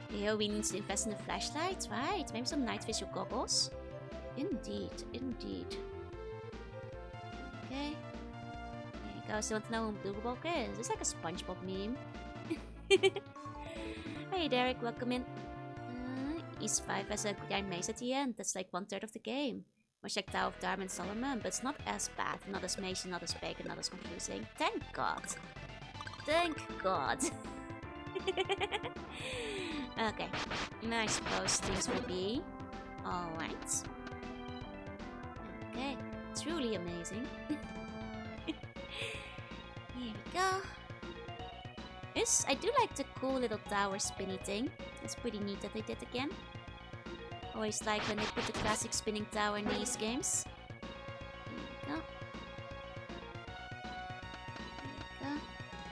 Here we need to invest in the flashlight, right? Maybe some night vision goggles. Indeed. Okay. There you go. So want to know who Blue Bulk is? It's like a SpongeBob meme. Hey Derek, welcome in. East 5 has a giant maze at the end. That's like 1/3 of the game. Much like Tower of Diamond Solomon, but it's not as bad. Not as mazy, not as big, and not as confusing. Thank God. Okay, now I suppose things will be alright. Okay, truly amazing. Here we go. I do like the cool little tower spinny thing. It's pretty neat that they did again. Always like when they put the classic spinning tower in these games. There we go.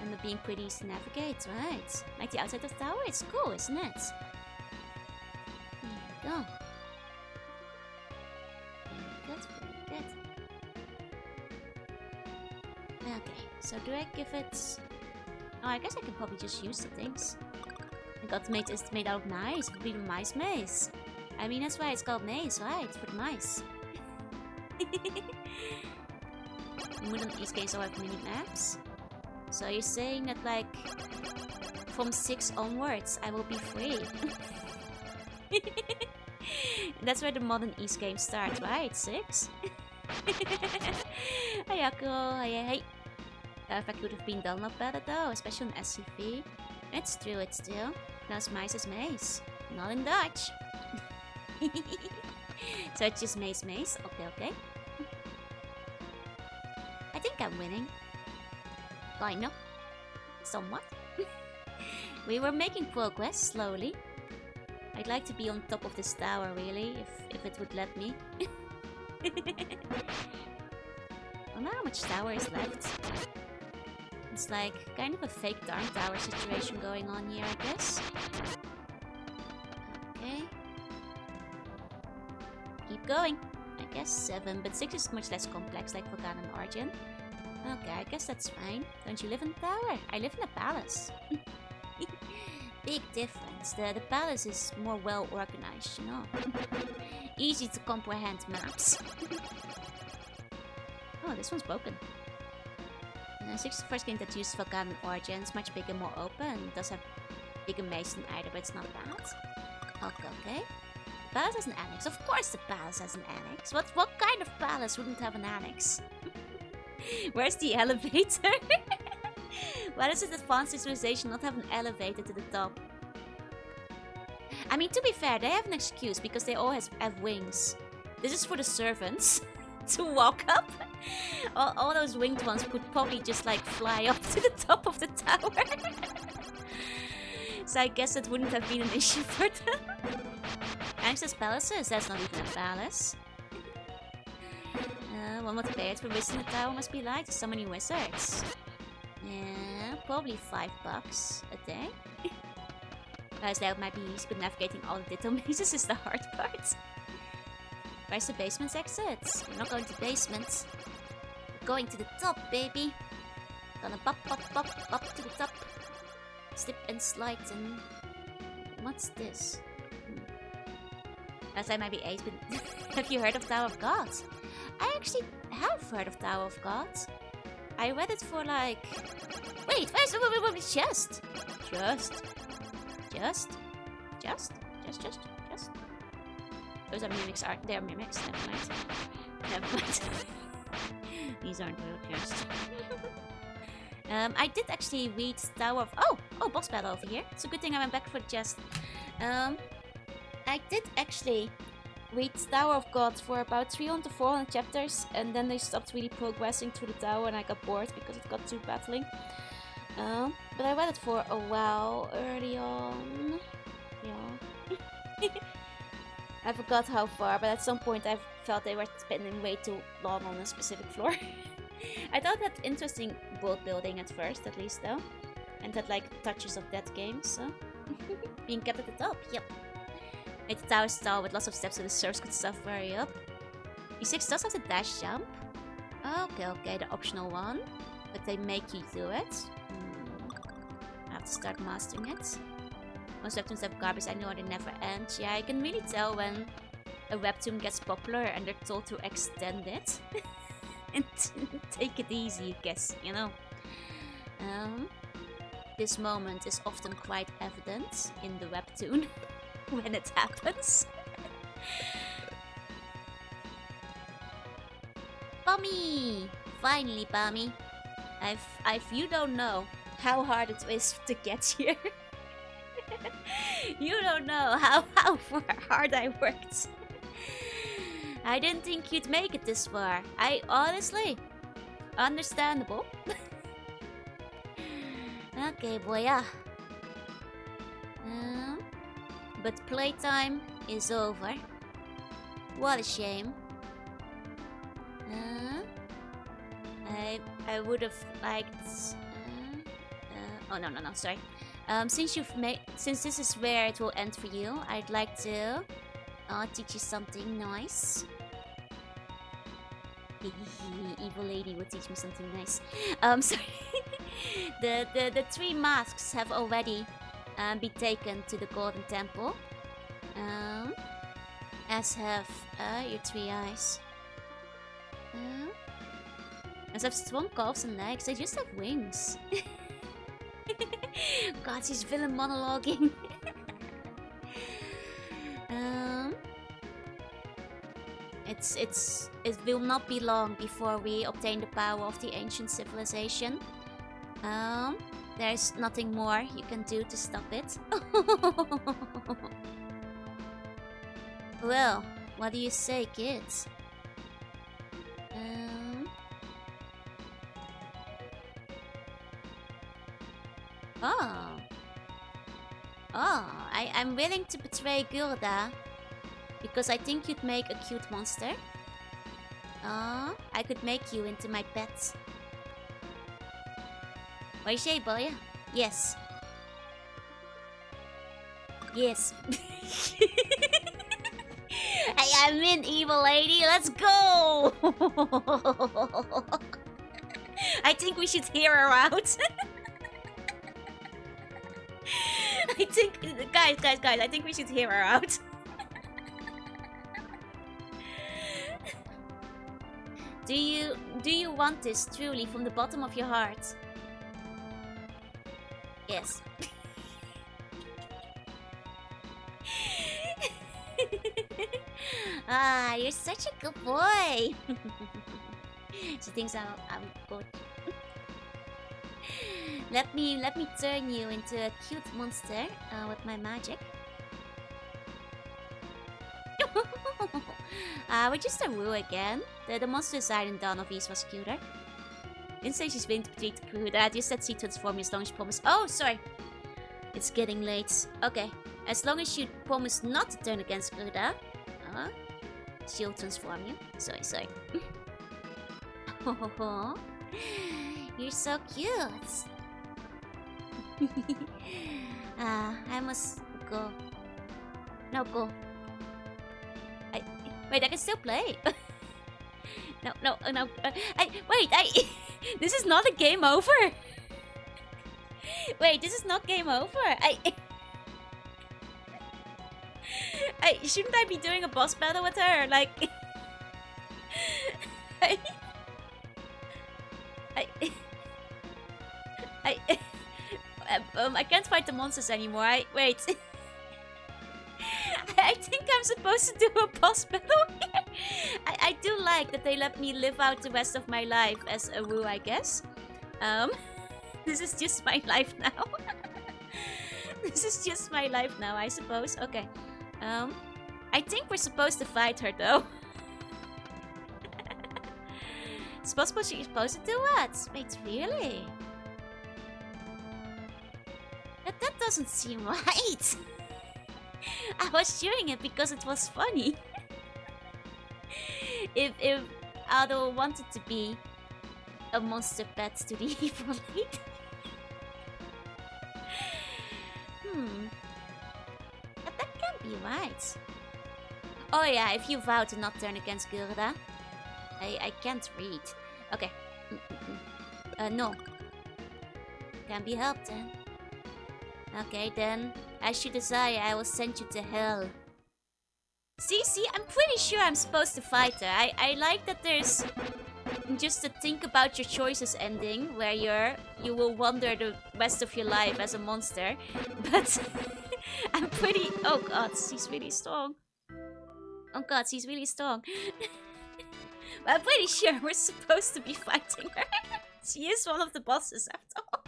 And it being pretty easy to navigate, right? Like the outside of the tower, it's cool, isn't it? There we go. Very good. Okay, so do I give it... Oh, I guess I can probably just use the things. I got to make this made out of nice. It would be a nice maze. I mean, that's why it's called maze, right? For the mice. Modern East games all have mini maps. So you're saying that, like, from 6 onwards, I will be free. That's where the modern East game starts, right? 6? Ayako, hey. If I could have been done a lot better though, especially on SCV. It's true, it's still. Plus mice is maze. Not in Dutch. So it's just maze. Okay. I think I'm winning. Kind of. Somewhat. We were making progress, slowly. I'd like to be on top of this tower, really, if it would let me. I don't know how much tower is left. It's like kind of a fake dark tower situation going on here, I guess. Okay. Keep going. I guess 7, but 6 is much less complex, like Volcan and Origin. Okay, I guess that's fine. Don't you live in a tower? I live in a palace. Big difference. The palace is more well organized, you know. Easy to comprehend maps. Oh, this one's broken. 6 is the first game that uses Volcan and Origin. It's much bigger, more open. It does have bigger maze than either, but it's not bad. Okay. The palace has an annex. Of course the palace has an annex. What kind of palace wouldn't have an annex? Where's the elevator? Why does this advanced civilization not have an elevator to the top? I mean, to be fair, they have an excuse because they all have wings. This is for the servants to walk up. All those winged ones could probably just like fly up to the top of the tower. So I guess it wouldn't have been an issue for them. Access palaces? That's not even a palace. One more paid for visiting the tower must be like so many wizards. Yeah, probably $5 a day. Guys, that might be easy, but navigating all the ditto mazes is the hard part. Where's the basement's exits? We're not going to basements. We're going to the top, baby. Gonna pop up to the top. Slip and slide and... What's this? Last time might be 8, but have you heard of Tower of God? I actually have heard of Tower of God. I read it for like... Wait, where's the chest? Just. Those are mimics, aren't they? They're mimics, never mind. These aren't real chests. I did actually read Tower of... Oh, boss battle over here. It's a good thing I went back for the chest. I did actually read Tower of God for about 300 to 400 chapters, and then they stopped really progressing through the tower and I got bored because it got too battling. But I read it for a while early on. Yeah. I forgot how far, but at some point I felt they were spending way too long on a specific floor. I thought that interesting world building at first, at least though. And had like touches of that game, so... Being kept at the top, yep. Made the tower stall with lots of steps so the serfs could stuff very up. E6 does have the dash jump. Okay, the optional one. But they make you do it. I have to start mastering it. Most webtoons have garbage, I know they never end. Yeah, I can really tell when a webtoon gets popular and they're told to extend it. And take it easy, I guess, you know. This moment is often quite evident in the webtoon when it happens. Bummy! Finally, Bummy. You don't know how hard it is to get here. You don't know how hard I worked. I didn't think you'd make it this far. I honestly... Understandable. Okay, boy, yeah. But playtime is over. What a shame. I would have liked... oh, no, sorry. Since this is where it will end for you, I'd like to teach you something nice. Evil lady will teach me something nice. Sorry. the 3 masks have already been taken to the Golden Temple. As have your 3 eyes. As have strong calves and legs. They just have wings. God, he's villain monologuing. It will not be long before we obtain the power of the ancient civilization. There's nothing more you can do to stop it. Well, what do you say, kids? I'm willing to betray Gurda because I think you'd make a cute monster. I could make you into my pet. What do you say, boy? Yes. Yes. I am in, evil lady. Let's go. I think we should hear her out. I think, guys, I think we should hear her out. Do you want this truly from the bottom of your heart? Yes. You're such a good boy. She thinks I'm good. Let me turn you into a cute monster with my magic. We're just a woo again. The monster side in Dawn of East was cuter. Didn't say she's willing to betray the crew. That just said she transform you as long as you promise. Oh, sorry. It's getting late. Okay. As long as you promise not to turn against Gruda, she'll transform you. Sorry. You're so cute. I must go. No, go. Wait, I can still play. No. Wait, this is not a game over. Wait, this is not game over. Shouldn't I be doing a boss battle with her? Like, I can't fight the monsters anymore. Wait. I think I'm supposed to do a boss battle here. I do like that they let me live out the rest of my life as a woo, I guess. This is just my life now. This is just my life now, I suppose. Okay. I think we're supposed to fight her, though. It's possible she's supposed to do what? Wait, really? That doesn't seem right. I was doing it because it was funny. If Ado wanted to be a monster pet to the evil lady. That can't be right. Oh yeah, if you vow to not turn against Gurda. I can't read. Okay. No. Can't be helped then. Okay then, as you desire, I will send you to hell. See, I'm pretty sure I'm supposed to fight her. I like that there's just a think about your choices ending, where you will wander the rest of your life as a monster. But I'm pretty... Oh god, she's really strong. Oh god, she's really strong. But I'm pretty sure we're supposed to be fighting her. She is one of the bosses after all.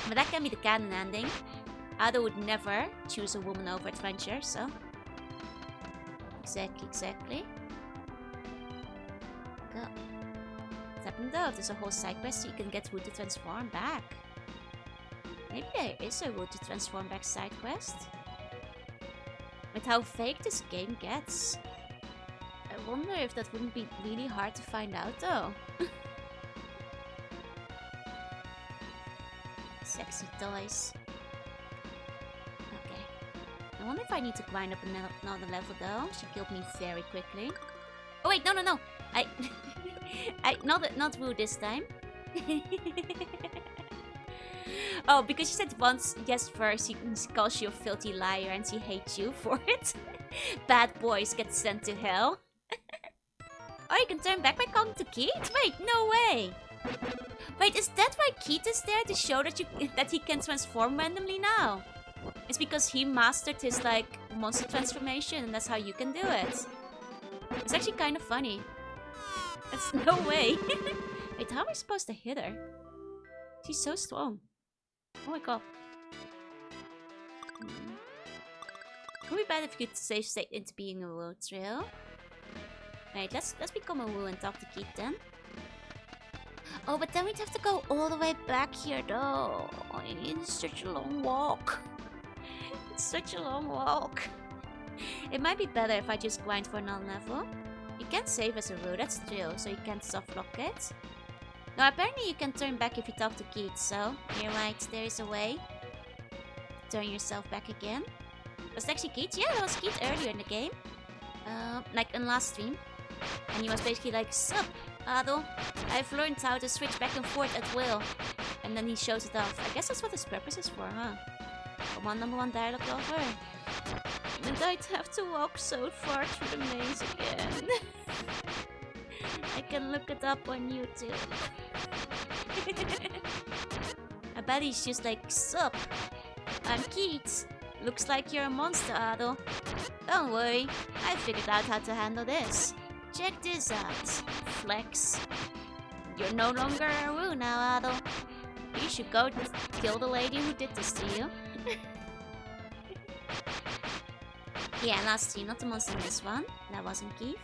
But that can be the canon ending. Ado would never choose a woman over adventure, so... Exactly. Go. Tap and go. There's a whole side quest so you can get Wood to transform back. Maybe there is a Wood to transform back side quest. With how fake this game gets. I wonder if that wouldn't be really hard to find out though. Sexy toys. Okay. I wonder if I need to grind up another level though. She killed me very quickly. Oh wait, no. Not Woo this time. Oh, because she said once, yes, first he calls you a filthy liar and she hates you for it. Bad boys get sent to hell. Oh, you can turn back by calling to Keith? Wait, no way! Wait, is that why Keith is there to show that he can transform randomly now? It's because he mastered his, like, monster transformation and that's how you can do it. It's actually kind of funny. That's no way. Wait, how am I supposed to hit her? She's so strong. Oh my god. It would be bad if you could save state into being a road trail. Right, let's become a woo and talk to Keith then. Oh, but then we'd have to go all the way back here though. It's such a long walk. It's such a long walk. It might be better if I just grind for another level. You can't save as a woo, that's true, so you can't soft lock it. No, apparently you can turn back if you talk to Keith, so you're right, there is a way. Turn yourself back again. Was it actually Keith? Yeah, that was Keith earlier in the game. Like in last stream. And he was basically like, sup, Ado, I've learned how to switch back and forth at will. And then he shows it off. I guess that's what his purpose is for, huh? Come on, #1 dialogue over. And I'd have to walk so far through the maze again. I can look it up on YouTube. I bet he's just like, sup, I'm Keith. Looks like you're a monster, Ado. Don't worry, I figured out how to handle this. Check this out. Flex. You're no longer a woo now, Ado. You should go kill the lady who did this to you. Yeah, last stream, not the monster in this one. That wasn't Keith.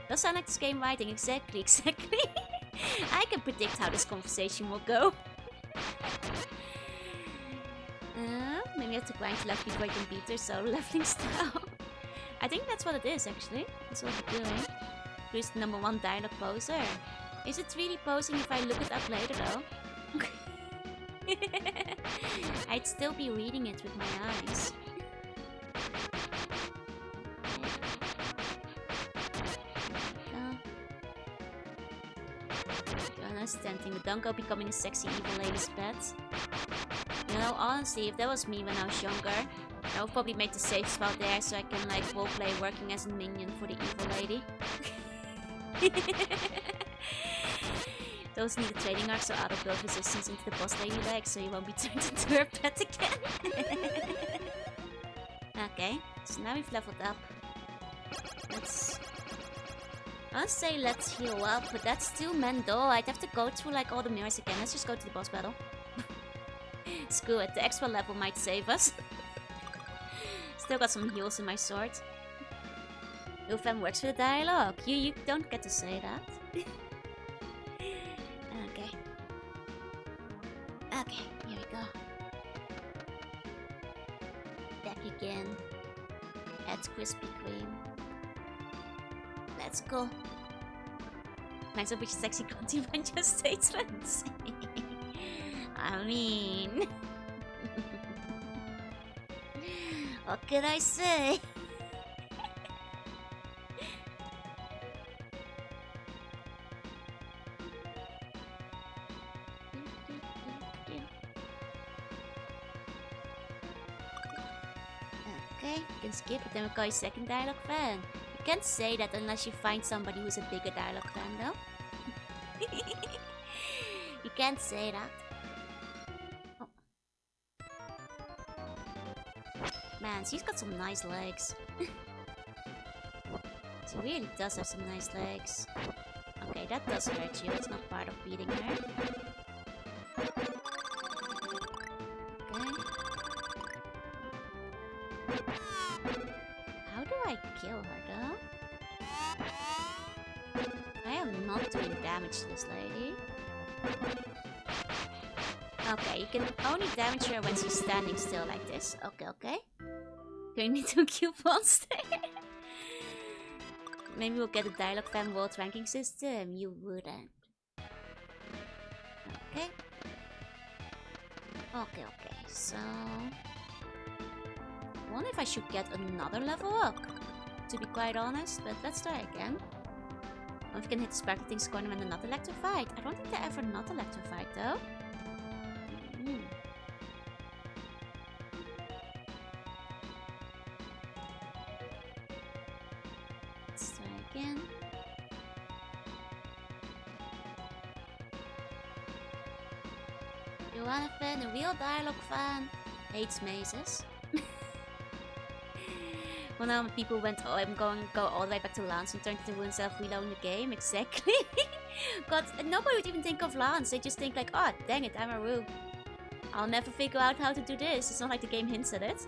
Does sound like this game writing. Exactly. I can predict how this conversation will go. Maybe I have to grind to level before I can beat her, so leveling style. I think that's what it is, actually. That's what we're doing. Who's the #1 dialogue poser? Is it really posing if I look it up later, though? I'd still be reading it with my eyes. Tenting, but don't go becoming a sexy evil lady's pet. You know, honestly, if that was me when I was younger, I would probably make the safe spot there so I can like roleplay working as a minion for the evil lady. Those need a trading arc so auto build resistance into the boss lady leg so you won't be turned into her pet again. Okay, so now we've leveled up. I'll say let's heal up, but that's still Mendo. I'd have to go through like all the mirrors again. Let's just go to the boss battle. Screw it, the extra level might save us. Still got some heals in my sword. Ufam works for the dialogue. You don't get to say that. Okay. Okay, here we go. Back again. Add Krispy Kreme. Let's go. Nice of which sexy content when just statements. I mean, what can I say? Okay, you can skip it, then we'll call you second dialogue fan. You can't say that unless you find somebody who's a bigger dialogue fan, though. You can't say that. Oh. Man, she's got some nice legs. She really does have some nice legs. Okay, that does hurt you. It's not part of beating her. Okay. How do I kill her, though? I am not doing damage to this lady. Okay, you can only damage her when she's standing still like this. Okay, okay. Do you need to kill monster? Maybe we'll get a dialogue fan world ranking system. You wouldn't. Okay. Okay, okay. So I wonder if I should get another level up, to be quite honest, but let's try again. Or if we can hit the sparkling things corner when they're not electrified. I don't think they're ever not electrified though. Let's try again. Jorunna fan, a real dialogue fan, hates mazes. Well, now people went, oh, I'm going to go all the way back to Lance and turn to oneself reloading the game. Exactly. God, nobody would even think of Lance. They just think like, oh, dang it, I'm a Roo. I'll never figure out how to do this. It's not like the game hints at it.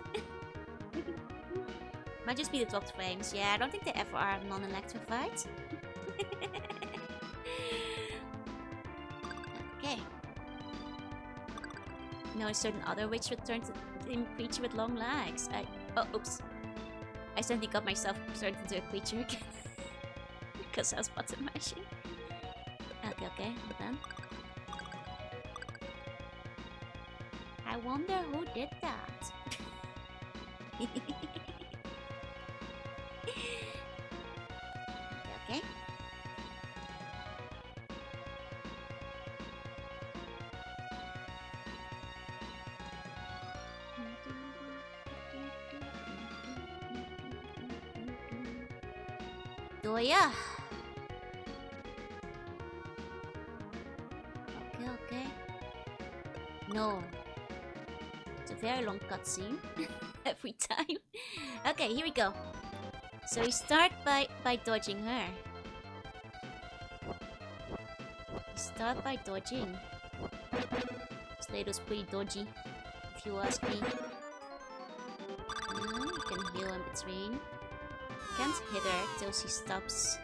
Might just be the dropped frames. Yeah, I don't think they ever are non-electrified. Okay. Now a certain other witch would turn to a creature with long legs. Oh, oops. I suddenly got myself turned into a creature again. Because I was button mashing. Okay, hold on. I wonder who did that. Okay. Oh yeah. Okay. No. It's a very long cutscene. Every time. Okay, here we go. So we start by dodging her. We start by dodging. Slato's pretty dodgy, if you ask me. You can heal in between. Can't hit her till she stops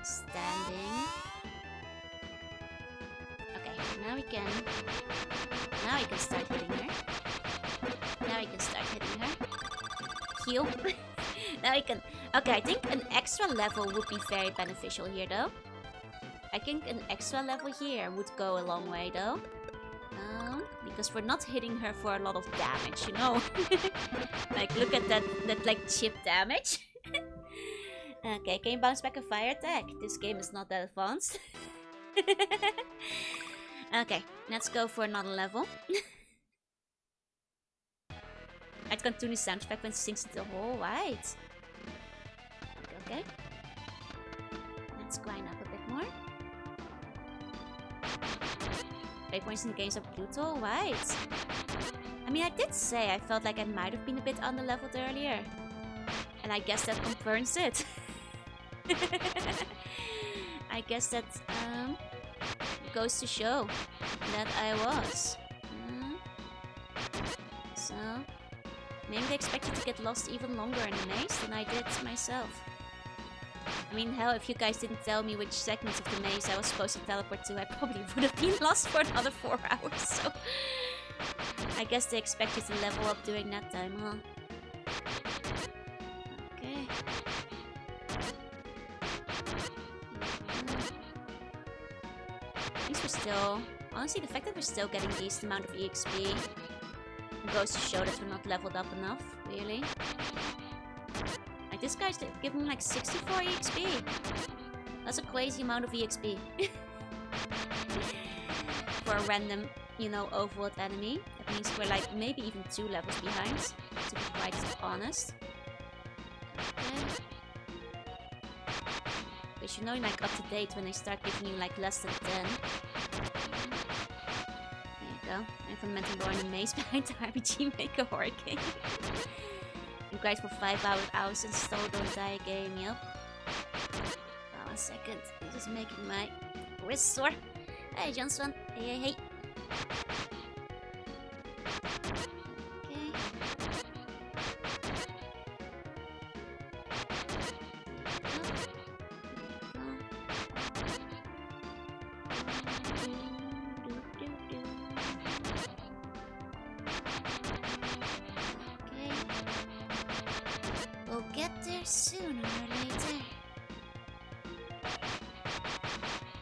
standing. Okay, now we can start hitting her. Heal. Now we can. Okay, I think an extra level would be very beneficial here, though. I think an extra level here would go a long way, though. Because we're not hitting her for a lot of damage, you know. Like, look at that like chip damage. Okay, can you bounce back a fire attack? This game is not that advanced. Okay, let's go for another level. I'd continue the sound effect when she sings it the whole right. Okay. Let's grind up a bit more. Breakpoints in games are brutal, right? I mean, I did say I felt like I might have been a bit under-leveled earlier. And I guess that confirms it. I guess that goes to show that I was. So, maybe they expected to get lost even longer in the maze than I did myself. I mean, hell, if you guys didn't tell me which segments of the maze I was supposed to teleport to, I probably would have been lost for another 4 hours, so... I guess they expected to level up during that time, huh? Okay. At least we're still... Honestly, the fact that we're still getting a decent amount of EXP goes to show that we're not leveled up enough, really. Like, this guy's giving like 64 EXP. That's a crazy amount of EXP. For a random, you know, overworld enemy. That means we're like maybe even 2 levels behind, to be quite honest. Okay. But you know, like up to date when they start giving you like less than 10. There you go. Implementing lore in the maze behind the RPG Maker horror game. You guys for 5 hours and still don't die a game, yep. Oh, 1 second. I'm just making my wrist sore. Hey, Johnson. Hey.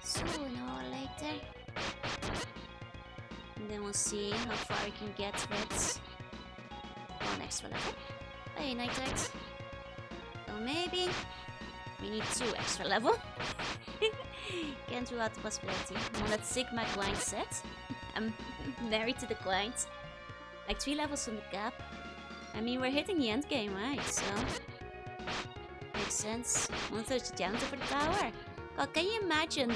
Sooner or later. And then we'll see how far we can get with 1 extra level. Hey, nighttime. So maybe we need 2 extra level. Can't rule out the possibility. Well, let's Sigma grind set. I'm married to the grind. Like 3 levels from the gap. I mean, we're hitting the end game, right? So makes sense. Want to search the janitor for the tower? God, can you imagine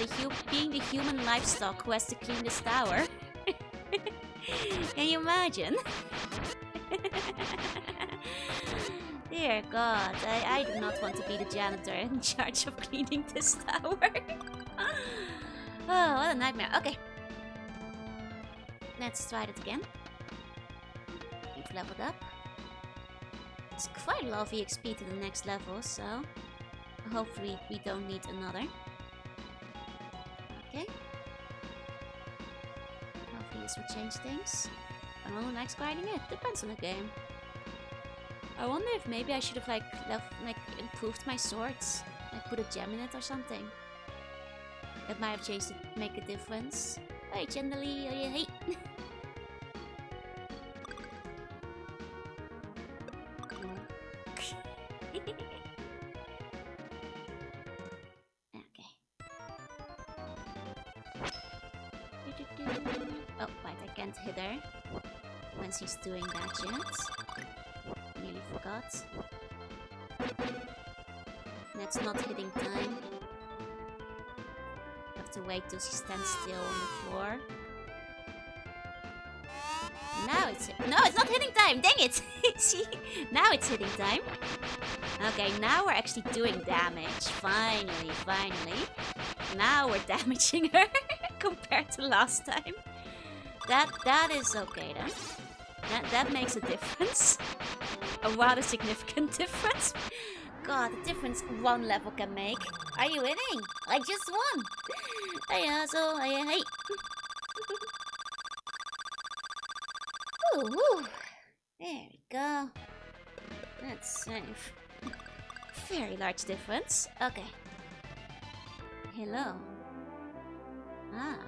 being the human livestock who has to clean this tower? Can you imagine? Dear God, I do not want to be the janitor in charge of cleaning this tower. Oh, what a nightmare. Okay. Let's try it again. We've leveled up. It's quite a lot of EXP to the next level, so hopefully we don't need another. Okay. Hopefully this will change things. I don't know who likes grinding it. Depends on the game. I wonder if maybe I should have like improved my swords. Like put a gem in it or something. That might have changed it, make a difference. Hey, generally, hey. Okay. Oh, right, I can't hit her when she's doing that yet. Nearly forgot. That's not hitting time. Have to wait till she stands still on the floor. Now it's no, it's not hitting time. Dang it! See, now it's hitting time. Okay, now we're actually doing damage. Finally. Now we're damaging her compared to last time. That is okay then. That makes a difference. A rather significant difference. God, the difference one level can make. Are you winning? I just won. Hey, asshole. Hey. Ooh. There we go. That's safe. Very large difference. Okay. Hello. Ah.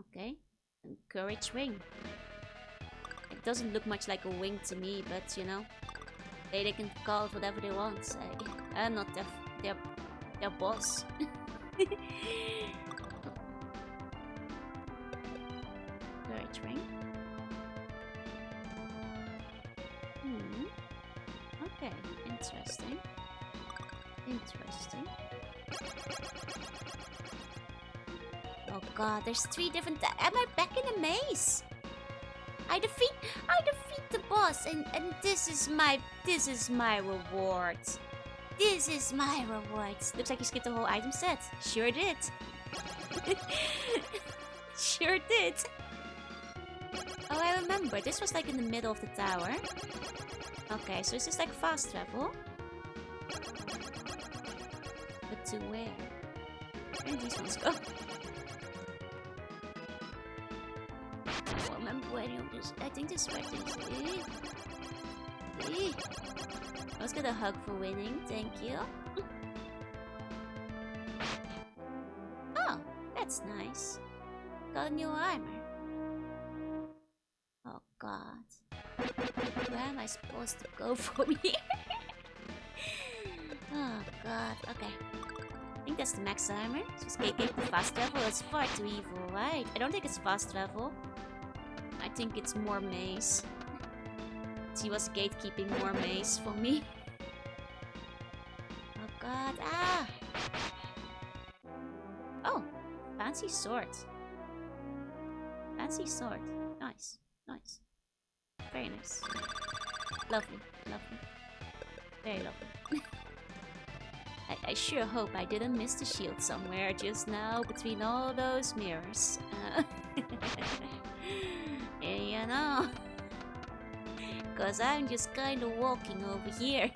Okay. Courage wing. It doesn't look much like a wing to me, but you know, they can call it whatever they want. So, I'm not their boss. Courage ring. Okay, interesting. Oh God, there's 3 different. Am I back in a maze? I defeat the boss, and this is my reward. This is my reward. Looks like you skipped the whole item set. Sure did. Sure did. Oh, I remember. This was like in the middle of the tower. Okay, so it's just like fast travel. But to where? Where did these ones go? I don't remember where any of this. I think this is where things. I was gonna hug for winning. Thank you. Oh, that's nice. Got a new armor. Oh God. Where am I supposed to go from here? Oh God. Okay. I think that's the max armor. Just gave the fast travel. That's far too evil, right? I don't think it's fast travel. I think it's more maze. She was gatekeeping more maze for me. Oh God. Ah! Oh! Fancy sword. Fancy sword. Nice. Very nice. Lovely. Very lovely. I sure hope I didn't miss the shield somewhere just now between all those mirrors. You know. Cause I'm just kind of walking over here.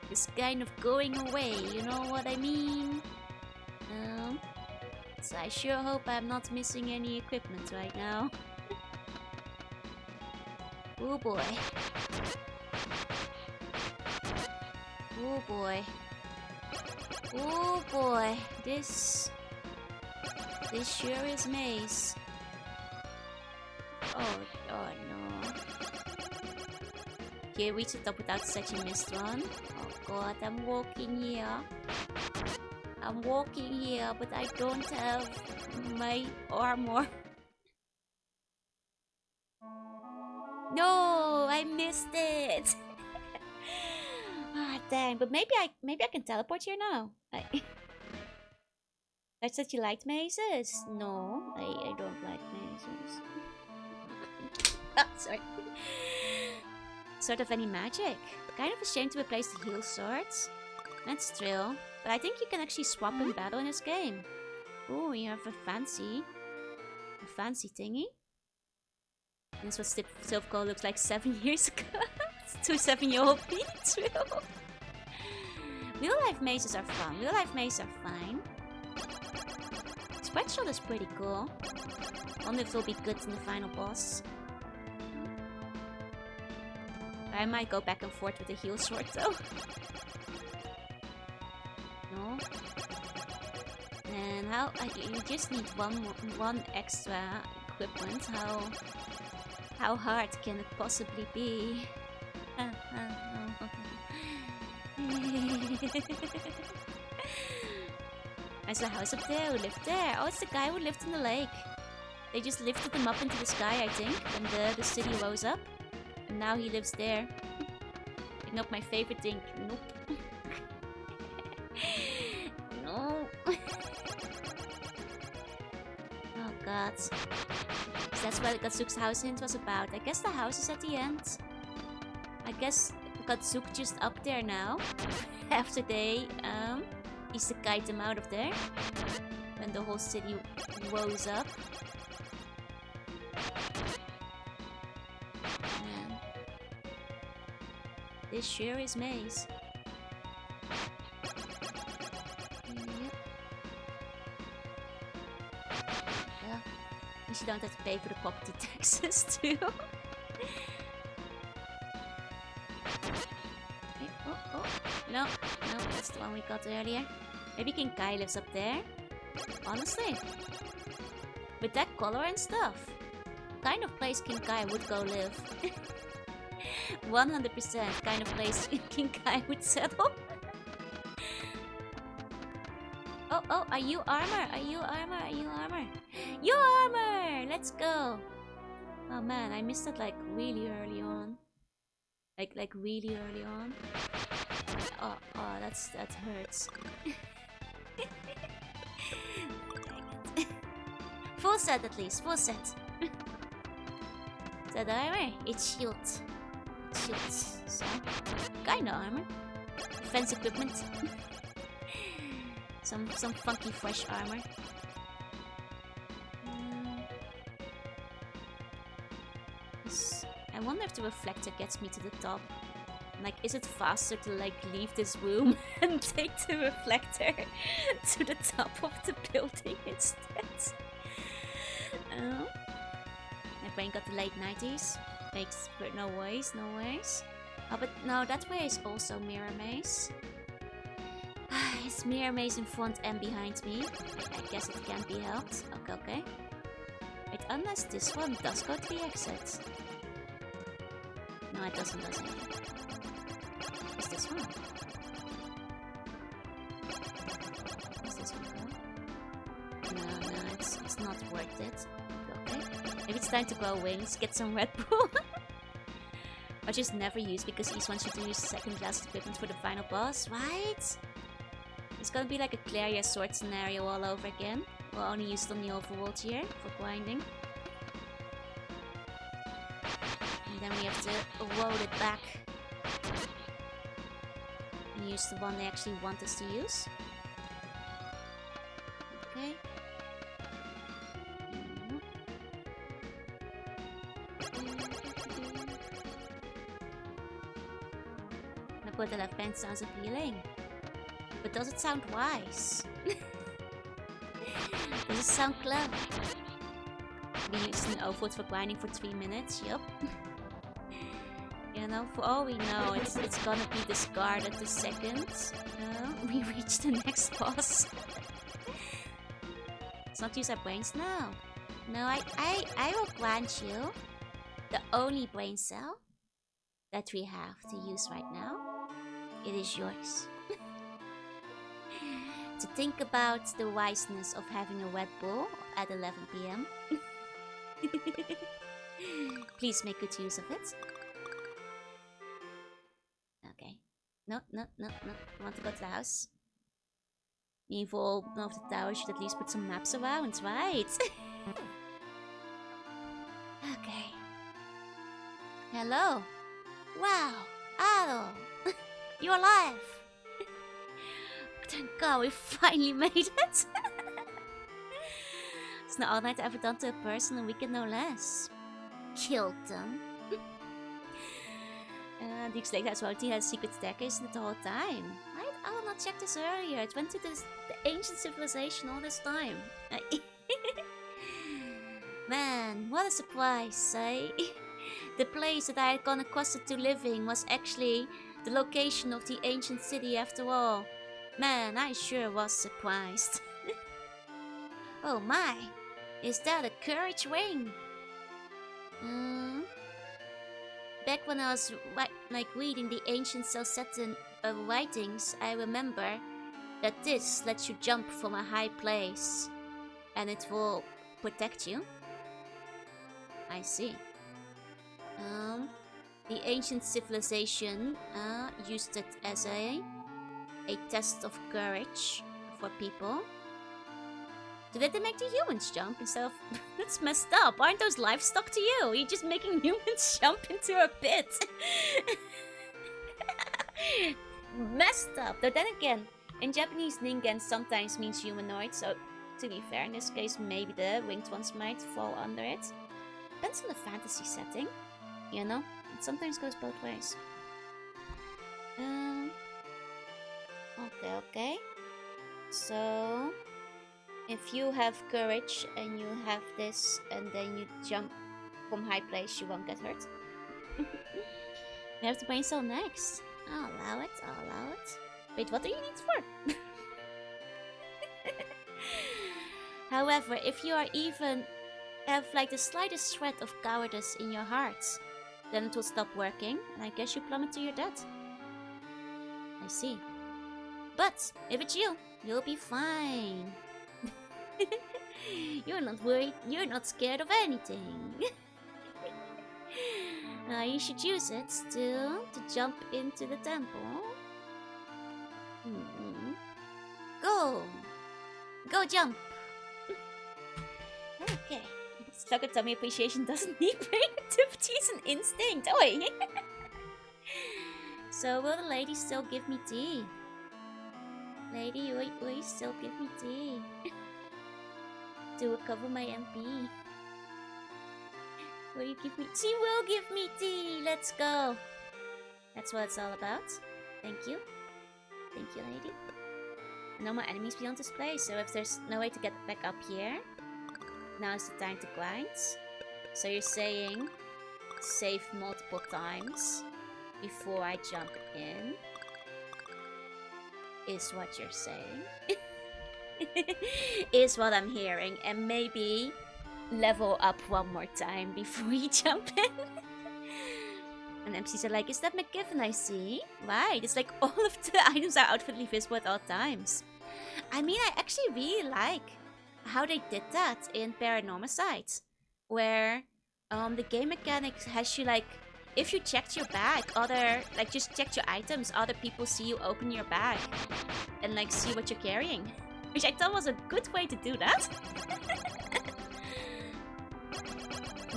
Just kind of going away, you know what I mean? So I sure hope I'm not missing any equipment right now. Oh boy. Oh boy. Oh boy. This sure is maze. Oh no. Okay, reach the top without such a missed one. Oh God, I'm walking here. I'm walking here, but I don't have my armor. No, I missed it. Ah, dang. But maybe I can teleport here now. I said you liked mazes. No, I don't like mazes. Ah, sorry. Sort of any magic. Kind of ashamed to replace the heal swords. That's true. But I think you can actually swap in battle in this game. Oh, you have a fancy thingy. This was Silph looks like 7 years ago. To 7-year-old me, true. Real life mazes are fun. Real life mazes are fine. Spreadshot is pretty cool. Wonder if it'll be good in the final boss. I might go back and forth with the heal sword though. No. And how you just need one extra equipment. How hard can it possibly be? There's a house up there. Who lived there? Oh, it's the guy who lived in the lake. They just lifted him up into the sky, I think, when the city rose up. And now he lives there. Not my favorite thing. Nope. No. Oh god. So that's what Gatsuk's house hint was about. I guess the house is at the end. I guess Gatsuk just up there now. After they isekai them out of there. When the whole city rose up. Man. This sure is maze. You don't have to pay for the property taxes too. Oh. No, that's the one we got earlier. Maybe King Kai lives up there. Honestly. With that color and stuff. Kind of place King Kai would go live. 100% kind of place King Kai would settle. Oh, are you armor? Are you armor? You armor! Let's go! Oh man, I missed it like really early on. Like really early on. Oh, that hurts. Full set at least, full set. Is that armor? It's shield. So, kinda armor. Defense equipment. Some funky fresh armor. I wonder if the reflector gets me to the top. Like, is it faster to like leave this room and take the reflector to the top of the building instead? Oh. My brain got the late 90s. Makes no ways. Oh, but no, that way is also mirror maze. It's mirror maze in front and behind me. I guess it can't be helped. Okay. Wait, unless this one does go to the exit. No, it doesn't, does it? What's this one? What's this one go? No, it's not worth it. Okay. Maybe it's time to grow wings, get some Red Bull. I just never use because East wants you to use second class equipment for the final boss, right? It's gonna be like a Claria sword scenario all over again. We'll only use it on the overworld here for grinding. And then we have to roll it back. And use the one they actually want us to use. Okay. The put the left band sounds appealing. But does it sound wise? Does it sound clever? We used an overworld for grinding for 3 minutes, yup. You know, for all we know, it's gonna be discarded the second we reach the next boss. Let's not use our brains now. No, I will grant you the only brain cell that we have to use right now. It is yours. to think about the wiseness of having a Red Bull at 11 PM. Please make good use of it. Okay. No. I want to go to the house. Meanwhile, one of the towers should at least put some maps around, right? Okay. Hello. Wow. Ado. You're alive. Thank God we finally made it. It's not all night I've ever done to a person in a weekend, no less. Killed them. The Exlake has well, he has secret staircase in it the whole time. I will not check this earlier. It went to the ancient civilization all this time. Man, what a surprise, eh? The place that I had gone accustomed to living was actually the location of the ancient city after all. Man, I sure was surprised. Oh my, is that a courage ring? Back when I was reading the ancient Celcetan writings, I remember that this lets you jump from a high place and it will protect you. I see. The ancient civilization used it as a test of courage for people. Did they make the humans jump instead of... That's messed up. Aren't those livestock to you? You're just making humans jump into a pit. Messed up. But then again, in Japanese, ningen sometimes means humanoid. So, to be fair, in this case, maybe the winged ones might fall under it. Depends on the fantasy setting. You know? It sometimes goes both ways. Okay. So... if you have courage and you have this and then you jump from high place, you won't get hurt. We have to brainstorm next. I'll allow it. Wait, what do you need it for? However, if you are even have like the slightest shred of cowardice in your heart, then it will stop working and I guess you plummet to your death. I see. But if it's you, you'll be fine. You're not worried, you're not scared of anything. You should use it still to jump into the temple. Go jump. Okay. Slugger appreciation doesn't need brain activity, it's an instinct. Oi. So will the lady still give me tea? Lady, will you still give me tea? To recover my MP. Will you give me... She will give me tea! Let's go! That's what it's all about. Thank you. Thank you, lady. No more enemies beyond this place, so if there's no way to get back up here, now is the time to grind. So you're saying save multiple times before I jump in, is what you're saying. Is what I'm hearing, and maybe level up one more time before you jump in. And MCs are like, is that McGiffin I see? Right, it's like all of the items are outwardly visible at all times. I mean, I actually really like how they did that in Paranormasides, where the game mechanics has you like, if you checked your bag, just checked your items, other people see you open your bag and like see what you're carrying. Which I thought was a good way to do that.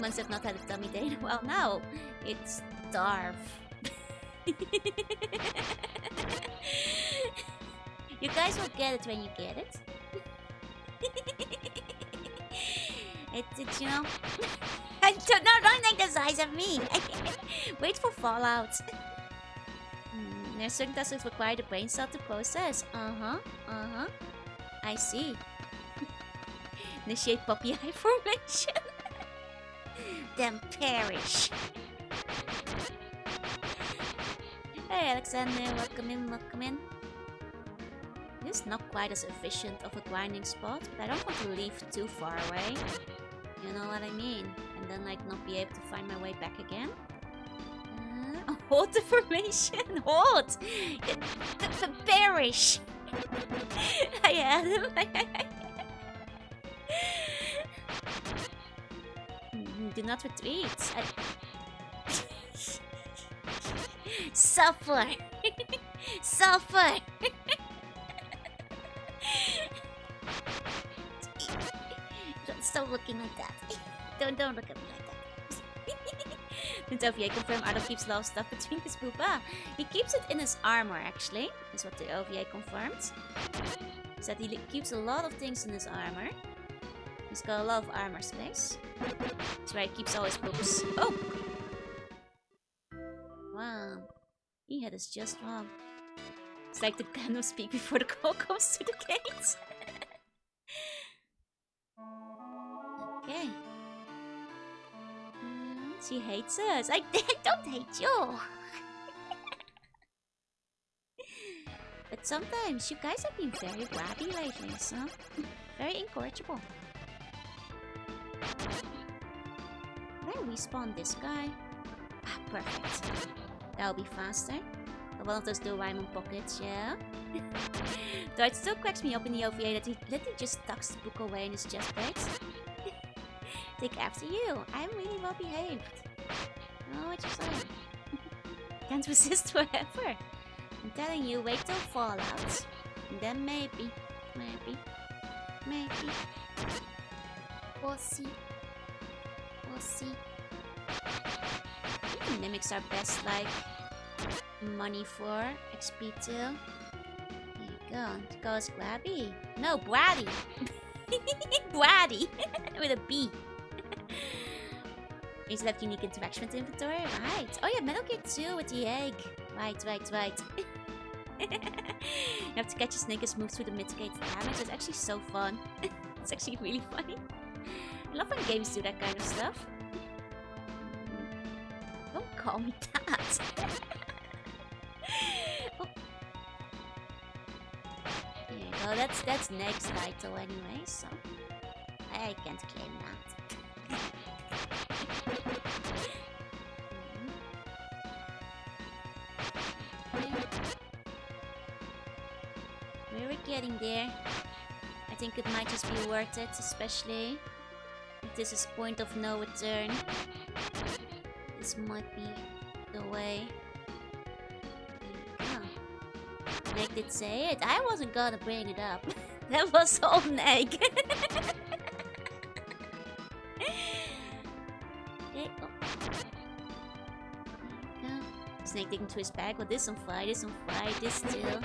Months have not had a dummy day. Well, now it's starve. You guys will get it when you get it. You know. Don't make the size of me. Wait for Fallout. There's certain tasks that require the brain cell to process. I see. Initiate puppy eye formation. Then perish. Hey Alexander, welcome in. This is not quite as efficient of a grinding spot, but I don't want to leave too far away. You know what I mean? And then like not be able to find my way back again. Hold the formation! Hold! Perish! I had him. Do not retreat. Suffer. Suffer. Don't stop looking like that. Don't look at me like that. Did OVA confirm Ardo keeps a lot of stuff between his poopa? He keeps it in his armor, actually, is what the OVA confirmed. Is that he keeps a lot of things in his armor. He's got a lot of armor space. That's where he keeps all his books. Oh! Wow. He had us just wrong. It's like the candle speak before the call comes to the gates. Okay. She hates us. I don't hate you. But sometimes you guys have been very bratty lately, so very incorrigible. Can I respawn this guy? Ah, perfect. That'll be faster. One of those Doraemon pockets, yeah. Though it still cracks me up in the OVA that he literally just tucks the book away in his chest plates. Take after you. I'm really well behaved. Oh, what you saying? Can't resist forever. I'm telling you, wait till Fallout. And then maybe. We'll see. Mimics are best like money for XP too. There you go. It goes Grabby. No, Bratty. Bratty. With a B. Means that unique interaction with inventory, right? Oh yeah, Metal Gear 2 with the egg. Right. You have to catch a snake as move through the mitigated damage. It's actually so fun. It's actually really funny. I love when games do that kind of stuff. Don't call me that. Oh. There you go. That's next title anyway, so I can't claim that. We're getting there. I think it might just be worth it, especially if this is point of no return. This might be the way. There you go. Meg did say it. I wasn't gonna bring it up. That was all Meg. Okay, oh. There you go. Snake digging to his bag. Well, this on fire, this still.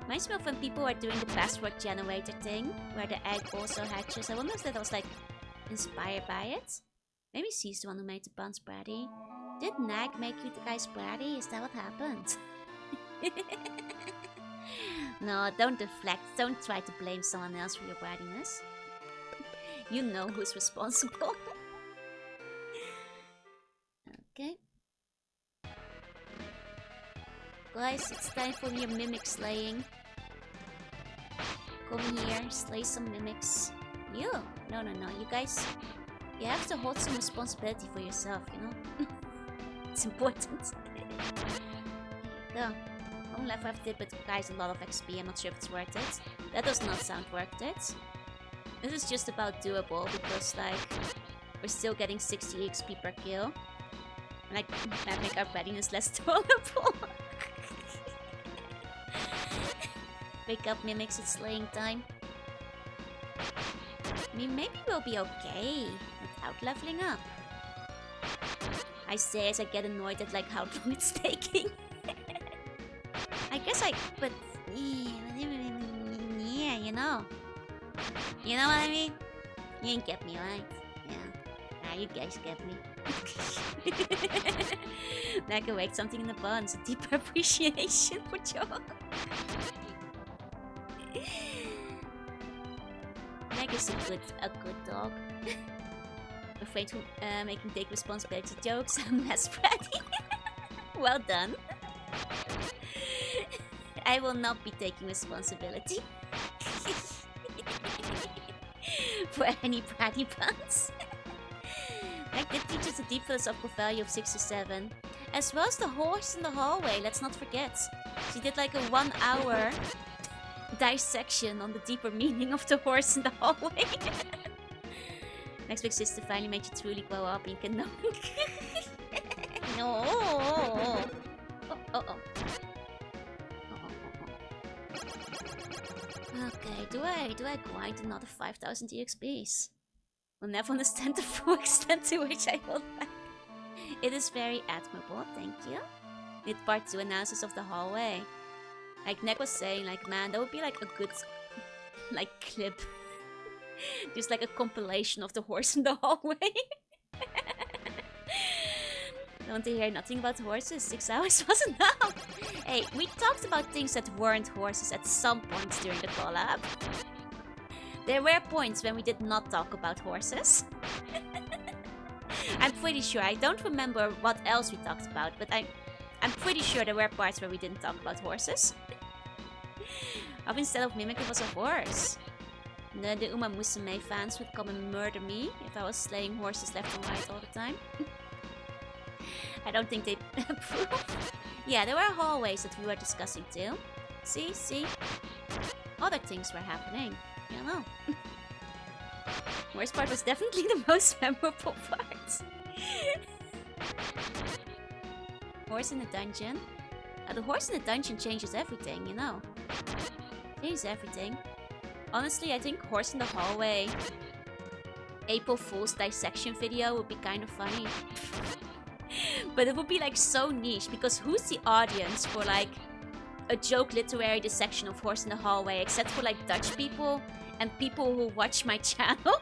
Reminds me of when people were doing the password generator thing, where the egg also hatches. I wonder if that was like inspired by it. Maybe she's the one who made the buns bratty. Did Nag make you guys bratty? Is that what happened? No, don't deflect. Don't try to blame someone else for your brattiness. You know who's responsible. Okay. Guys, it's time for your mimic slaying. Come here, slay some mimics. You? No. You guys, you have to hold some responsibility for yourself, you know? It's important. There you go. One level I've did, but guys, a lot of XP. I'm not sure if it's worth it. That does not sound worth it. This is just about doable because, like, we're still getting 60 XP per kill. And I might make our readiness less tolerable. Wake up, mimics, it's slaying time. I mean, maybe we'll be okay without leveling up. I say as I get annoyed at like how long it's taking. I guess but yeah, you know. You know what I mean? You ain't get me, right? Yeah. Nah, you guys get me. Now I can wake something in the buns. A deeper appreciation for Joe. Meg is a good dog. Afraid to making take responsibility jokes. I'm less bratty. Well done. I will not be taking responsibility for any bratty puns. Meg did teach us a deep philosophical value of 6 to 7. As well as the horse in the hallway, let's not forget. She did like a 1 hour dissection on the deeper meaning of the horse in the hallway. Next big sister finally made you truly grow up and you can know. No. Oh. Okay, do I grind another 5,000 EXPs? Will never understand the full extent to which I hold back. It is very admirable, thank you. Did part 2 analysis of the hallway. Like Nick was saying, like, man, that would be like a good, like, clip. Just like a compilation of the horse in the hallway. Don't want to hear nothing about horses. 6 hours was enough. Hey, we talked about things that weren't horses at some points during the collab. There were points when we did not talk about horses. I'm pretty sure. I don't remember what else we talked about, but I'm pretty sure there were parts where we didn't talk about horses. Of instead of Mimic, it was a horse. The Uma Musume fans would come and murder me if I was slaying horses left and right all the time. I don't think they approve. Yeah, there were hallways that we were discussing too. See? Other things were happening. You know. Worst part was definitely the most memorable part. Horse in the dungeon. The horse in the dungeon changes everything, you know. Changes everything. Honestly, I think horse in the hallway April Fool's dissection video would be kind of funny. But it would be like so niche, because who's the audience for like a joke literary dissection of horse in the hallway except for like Dutch people and people who watch my channel?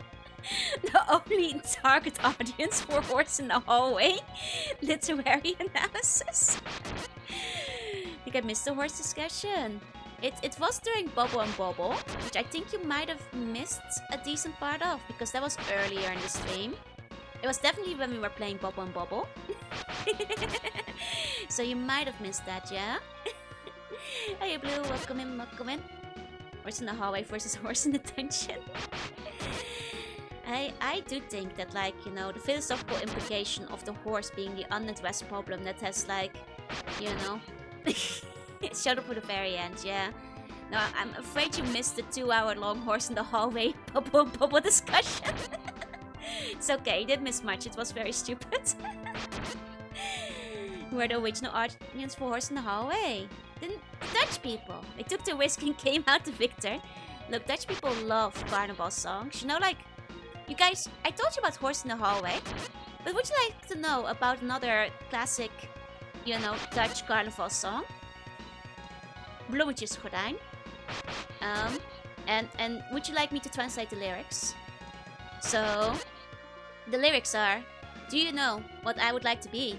The only target audience for horse in the hallway literary analysis. I think I missed the horse discussion. It was during Bubble and Bobble, which I think you might have missed a decent part of, because that was earlier in the stream. It was definitely when we were playing Bubble and Bobble. So you might have missed that, yeah? Hey Blue, welcome in. Horse in the hallway versus horse in the dungeon. I do think that, like, you know, the philosophical implication of the horse being the unaddressed problem that has, like, you know... It showed up for the very end, yeah. No, I'm afraid you missed the 2-hour-long horse in the hallway bubble discussion. It's okay, you didn't miss much, it was very stupid. Who are the original audience for horse in the hallway? The Dutch people. They took the risk and came out the victor. Look, Dutch people love carnival songs. You know, like, you guys, I told you about horse in the hallway. But would you like to know about another classic, you know, Dutch carnival song? Bloemetjesgordijn. And would you like me to translate the lyrics? So, the lyrics are, do you know what I would like to be?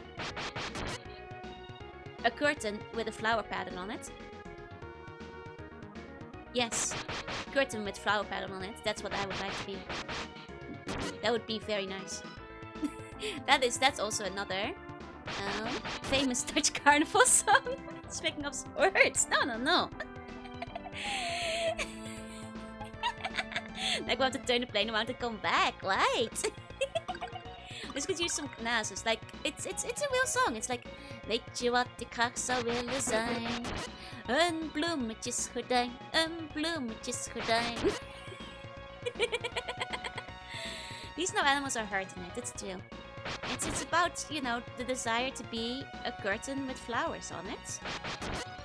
A curtain with a flower pattern on it. Yes, curtain with flower pattern on it. That's what I would like to be. That would be very nice. That's also another famous Dutch carnival song. Speaking of words, no. Like, we have to turn the plane around and come back, right? Let's could use some analysis. Like, it's a real song. It's like, weet je wat ik graag zou willen zijn? Een bloemetjesgordijn, een bloemetjesgordijn. These no animals are hurt in it, it's true. It's about, you know, the desire to be a curtain with flowers on it.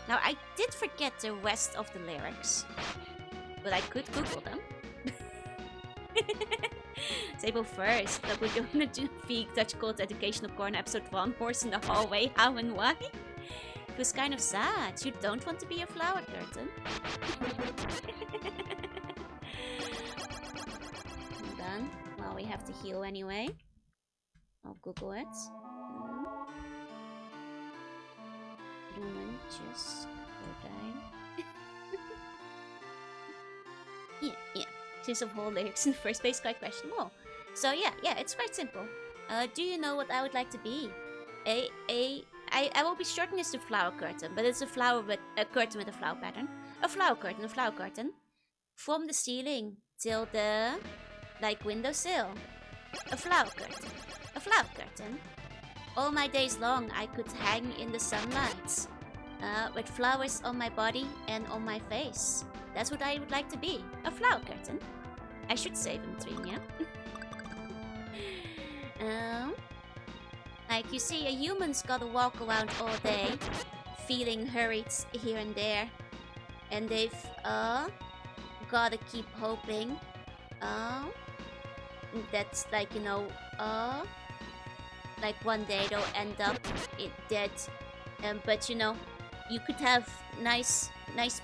Now, I did forget the rest of the lyrics, but I could Google them. Table first, that we're going to do Dutch Cult Educational Corner episode 1, Horse in the Hallway, How and Why. It was kind of sad. You don't want to be a flower curtain. Hold on. Well, we have to heal anyway. I'll Google it. Bloemetjesgordijn. Yeah. Choose of whole lyrics in the first place, quite questionable. So yeah, it's quite simple. Do you know what I would like to be? I will be shortening this to flower curtain, but it's a curtain with a flower pattern. A flower curtain. From the ceiling till the, like, windowsill. A flower curtain. All my days long I could hang in the sunlight. with flowers on my body and on my face. That's what I would like to be. A flower curtain. I should save him 3, yeah? Like you see, a human's gotta walk around all day, feeling hurried here and there. And they've gotta keep hoping that's like, you know, like one day they'll end up dead. But you know, you could have nice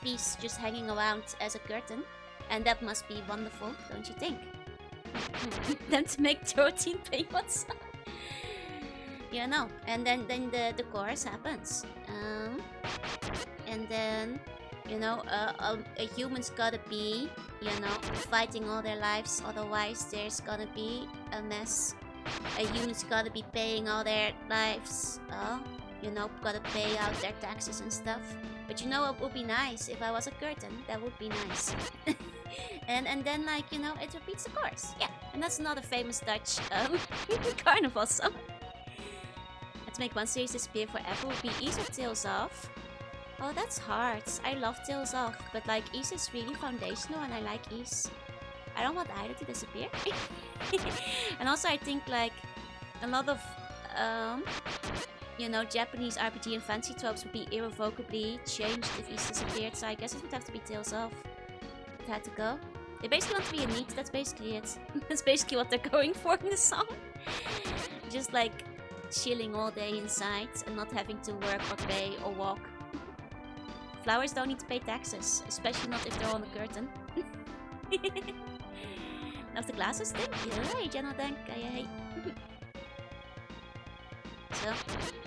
piece just hanging around as a curtain, and that must be wonderful, don't you think? Then to make 13 payments. You know, and then the chorus happens. And then, you know, a human's gotta be, you know, fighting all their lives, otherwise there's gonna be a mess. A human's gotta be paying all their lives, you know, gotta pay out their taxes and stuff. But you know, it would be nice if I was a curtain. That would be nice. and then, like, you know, it repeats the chorus. Yeah, and that's not a famous Dutch carnival song. Let's make one series disappear forever would be Ease or Tails Off. Oh, that's hard. I love Tails Off, but like Ease is really foundational and I like Ease. I don't want either to disappear. And also I think like a lot of you know, Japanese RPG and fantasy tropes would be irrevocably changed if Ease disappeared, so I guess it would have to be Tails Off. It had to go. They basically want to be a neat, that's basically it. That's basically what they're going for in the song. Just like chilling all day inside and not having to work or pay or walk. Flowers don't need to pay taxes, especially not if they're on a curtain. Love the glasses thing? Yay, General Dank, yay. So,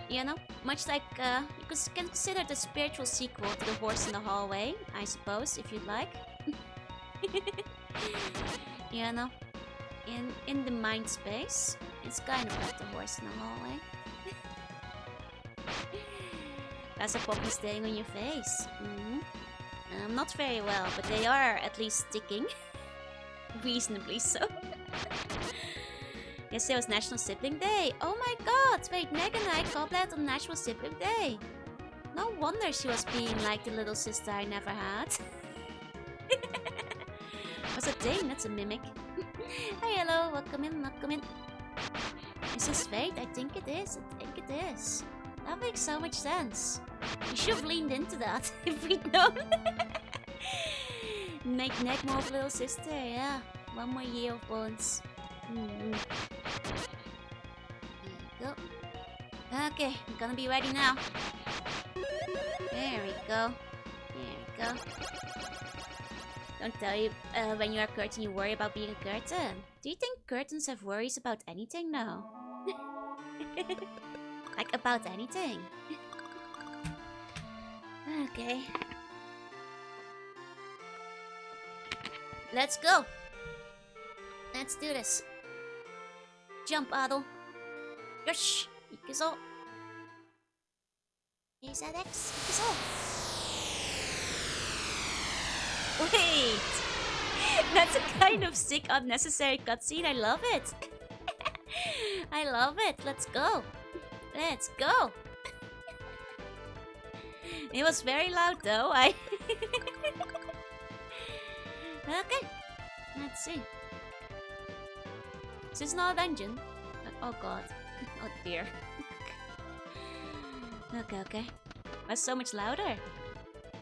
you know, much like, you can consider the spiritual sequel to The Horse in the Hallway, I suppose, if you'd like. You know, in the mind space, it's kind of like The Horse in the Hallway. That's a poppy staying on your face. Not very well, but they are at least sticking. Reasonably so. Yesterday was National Sibling Day. Oh my god! Wait, Meg and I collaborated on National Sibling Day. No wonder she was being like the little sister I never had. What's a thing? That's a mimic. Hi, hello, welcome in, welcome in. Is this fate? I think it is. I think it is. That makes so much sense. You should have leaned into that if we'd known. Make neck more of a little sister, yeah. One more year of bones. There you go. Okay, I'm gonna be ready now. There we go. There we go. Don't tell you when you're a curtain you worry about being a curtain. Do you think curtains have worries about anything now? Like about anything. Okay. Let's go. Let's do this. Jump, Adel. Yosh! Ikuzo. Is that X? Ikuzo. Wait! That's a kind of sick, unnecessary cutscene. I love it. I love it. Let's go. Let's go. It was very loud though. Okay. Let's see. Is this not a dungeon? Oh god. Oh dear. Okay, okay. That's so much louder.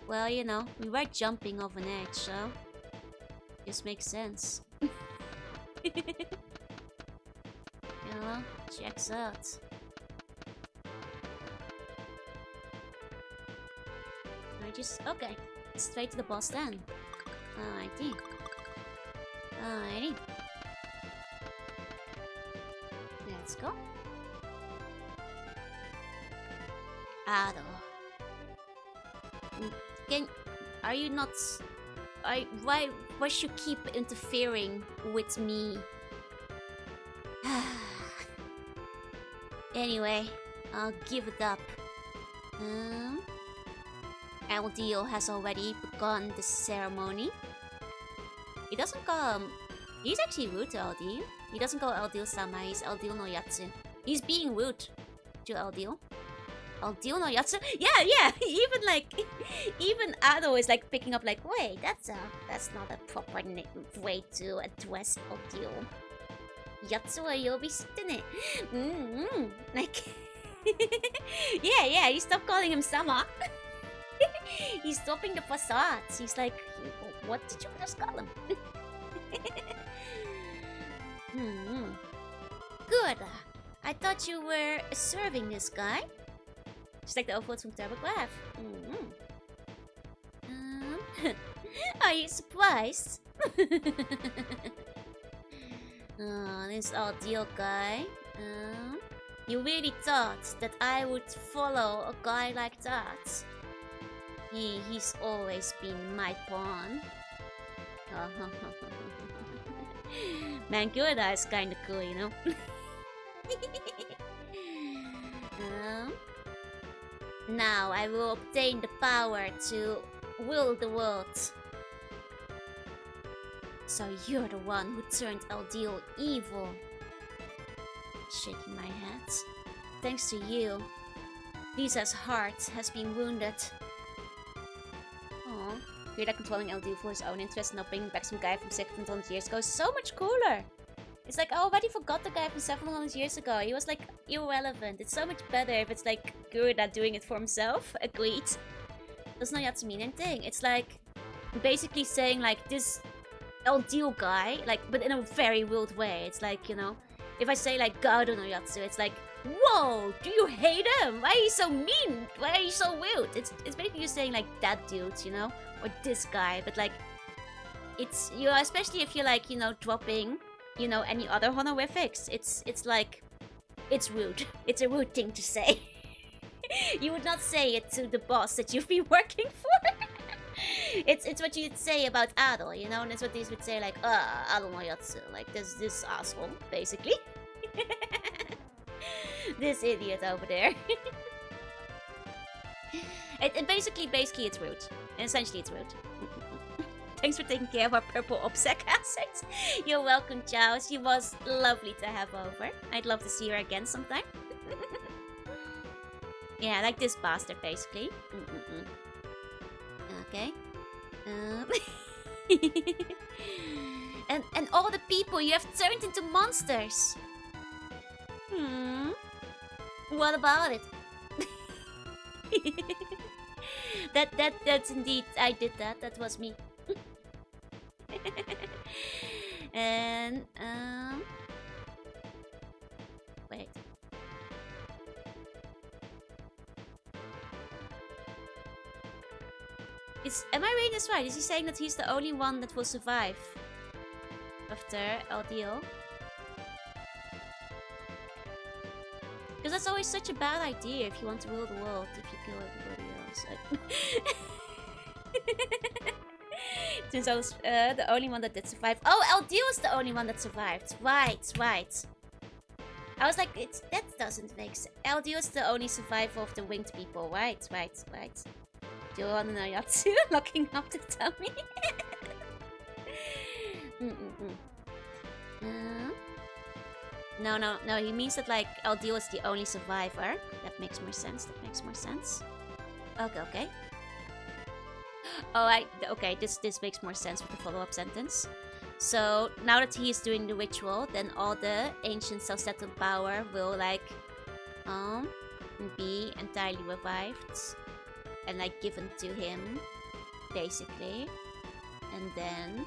Well, you know, we were jumping off an edge, so this makes sense. You know, checks out. Okay, straight to the boss then. Alrighty. Alrighty. Let's go. Ado. Are you not... why should you keep interfering with me? Anyway, I'll give it up. Eldio has already begun the ceremony. He doesn't call him... He's actually rude to Eldio. He doesn't call Eldio-sama, he's Eldio no Yatsu. He's being rude to Eldio. Aldil no Yatsu. Yeah. Even Ado is like picking up like, wait, that's not a proper way to address Aldil. Yatsu wa yobishite ne. Like, yeah. You stop calling him Sama. He's stopping the facades. He's like, what did you just call him? Good. I thought you were serving this guy. Just like the overwords from Telegraph. Are you surprised? This Aldil guy. You really thought that I would follow a guy like that? He's always been my pawn. Man, Gurda is kinda cool, you know? Now I will obtain the power to will the world. So you're the one who turned Aldil evil. Shaking my head. Thanks to you, Lisa's heart has been wounded. Aww. Weird controlling Aldil for his own interest, not bringing back some guy from 700 years ago is so much cooler. It's like, I already forgot the guy from 700 years ago. He was like irrelevant. It's so much better if it's like Gurda doing it for himself. Agreed. Doesn't Yatsu mean anything. It's like basically saying like this Aldil guy, like, but in a very weird way. It's like, you know, if I say like Gado no Yatsu, it's like, whoa, do you hate him? Why are you so mean? Why are you so weird? It's basically you saying like that dude, you know, or this guy, but like it's, you know, especially if you're like, you know, dropping, you know, any other honorifics, it's like, it's rude. It's a rude thing to say. You would not say it to the boss that you've been working for. It's what you'd say about Ado, you know, and it's what these would say like, Ado no Yatsu, like this asshole, basically. This idiot over there. And basically it's rude. And essentially it's rude. Thanks for taking care of our purple obsec assets. You're welcome, Chow. She was lovely to have over. I'd love to see her again sometime. Yeah, like this bastard, basically. Okay. And all the people you have turned into monsters. What about it? That's indeed, I did that. That was me. And wait. Am I reading this right? Is he saying that he's the only one that will survive after LDO? Because that's always such a bad idea if you want to rule the world, if you kill everybody else. Since I was the only one that did survive. Oh, LDO was the only one that survived. Right. I was like, that doesn't make sense. LDO is the only survivor of the winged people. Right. Jorunna no Yatsu locking up the tummy. No, he means that like LDO is the only survivor. That makes more sense. Okay. Oh, okay, this makes more sense with the follow-up sentence. So now that he is doing the ritual, then all the ancient self-settled power will like be entirely revived and like given to him, basically. And then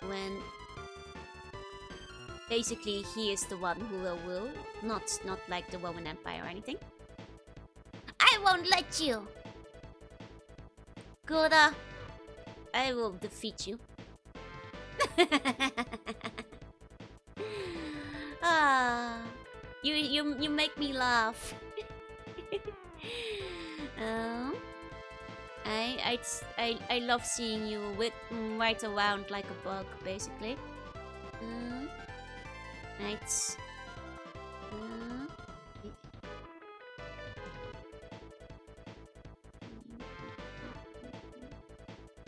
when basically he is the one who will rule, not like the Roman Empire or anything. I won't let you! Gura, I will defeat you. You make me laugh. I love seeing you right around like a bug, basically. Right.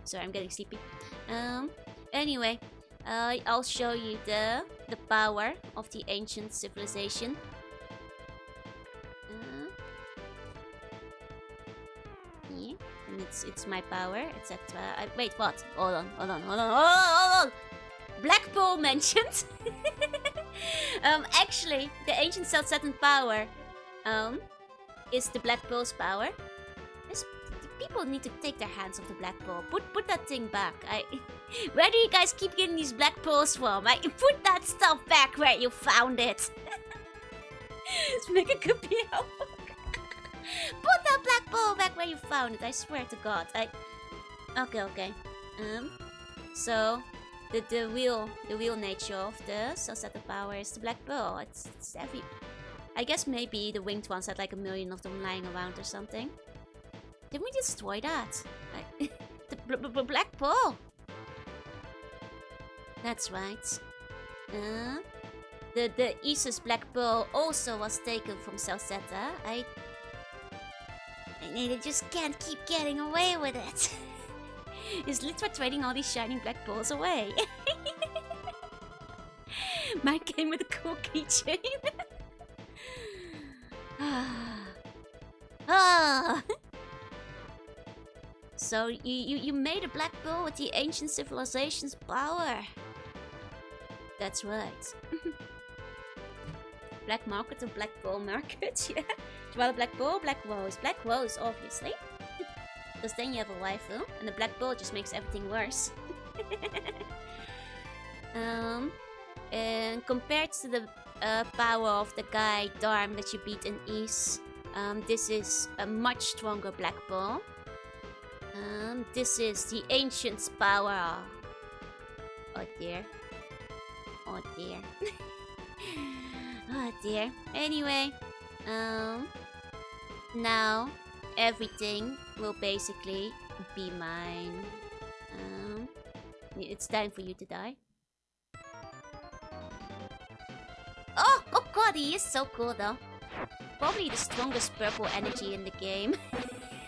Sorry, I'm getting sleepy. Anyway, I'll show you the power of the ancient civilization. here. And it's my power, etc. Wait, what? Hold on. Black Pearl mentioned. Actually, the ancient self-setting power is the Black Pearl's power. People need to take their hands off the Black Pearl. Put that thing back. Where do you guys keep getting these Black Pearls from? Put that stuff back where you found it. Let's make a Kirby helpful. Put that Black Pearl back where you found it. I swear to God. Okay. So the real nature of the self-setting power is the Black Pearl. It's heavy. I guess maybe the winged ones had like 1 million of them lying around or something. Didn't we destroy that? The Black Pearl. That's right. The Isis Black Pearl also was taken from Salsetta. They just can't keep getting away with it. Is Litra trading all these shining black pearls away? Mine came with a cool keychain. So you made a black pearl with the ancient civilization's power. That's right. Black market and black pearl market, yeah. Well, black pearl, black rose. Black rose, obviously. Because then you have a waifu, and the black pearl just makes everything worse. And compared to the power of the guy Darm that you beat in East, this is a much stronger black pearl. This is the ancient's power. Oh dear. Oh dear. Oh dear. Anyway, now everything will basically be mine. It's time for you to die. Oh god, he is so cool though. Probably the strongest purple energy in the game.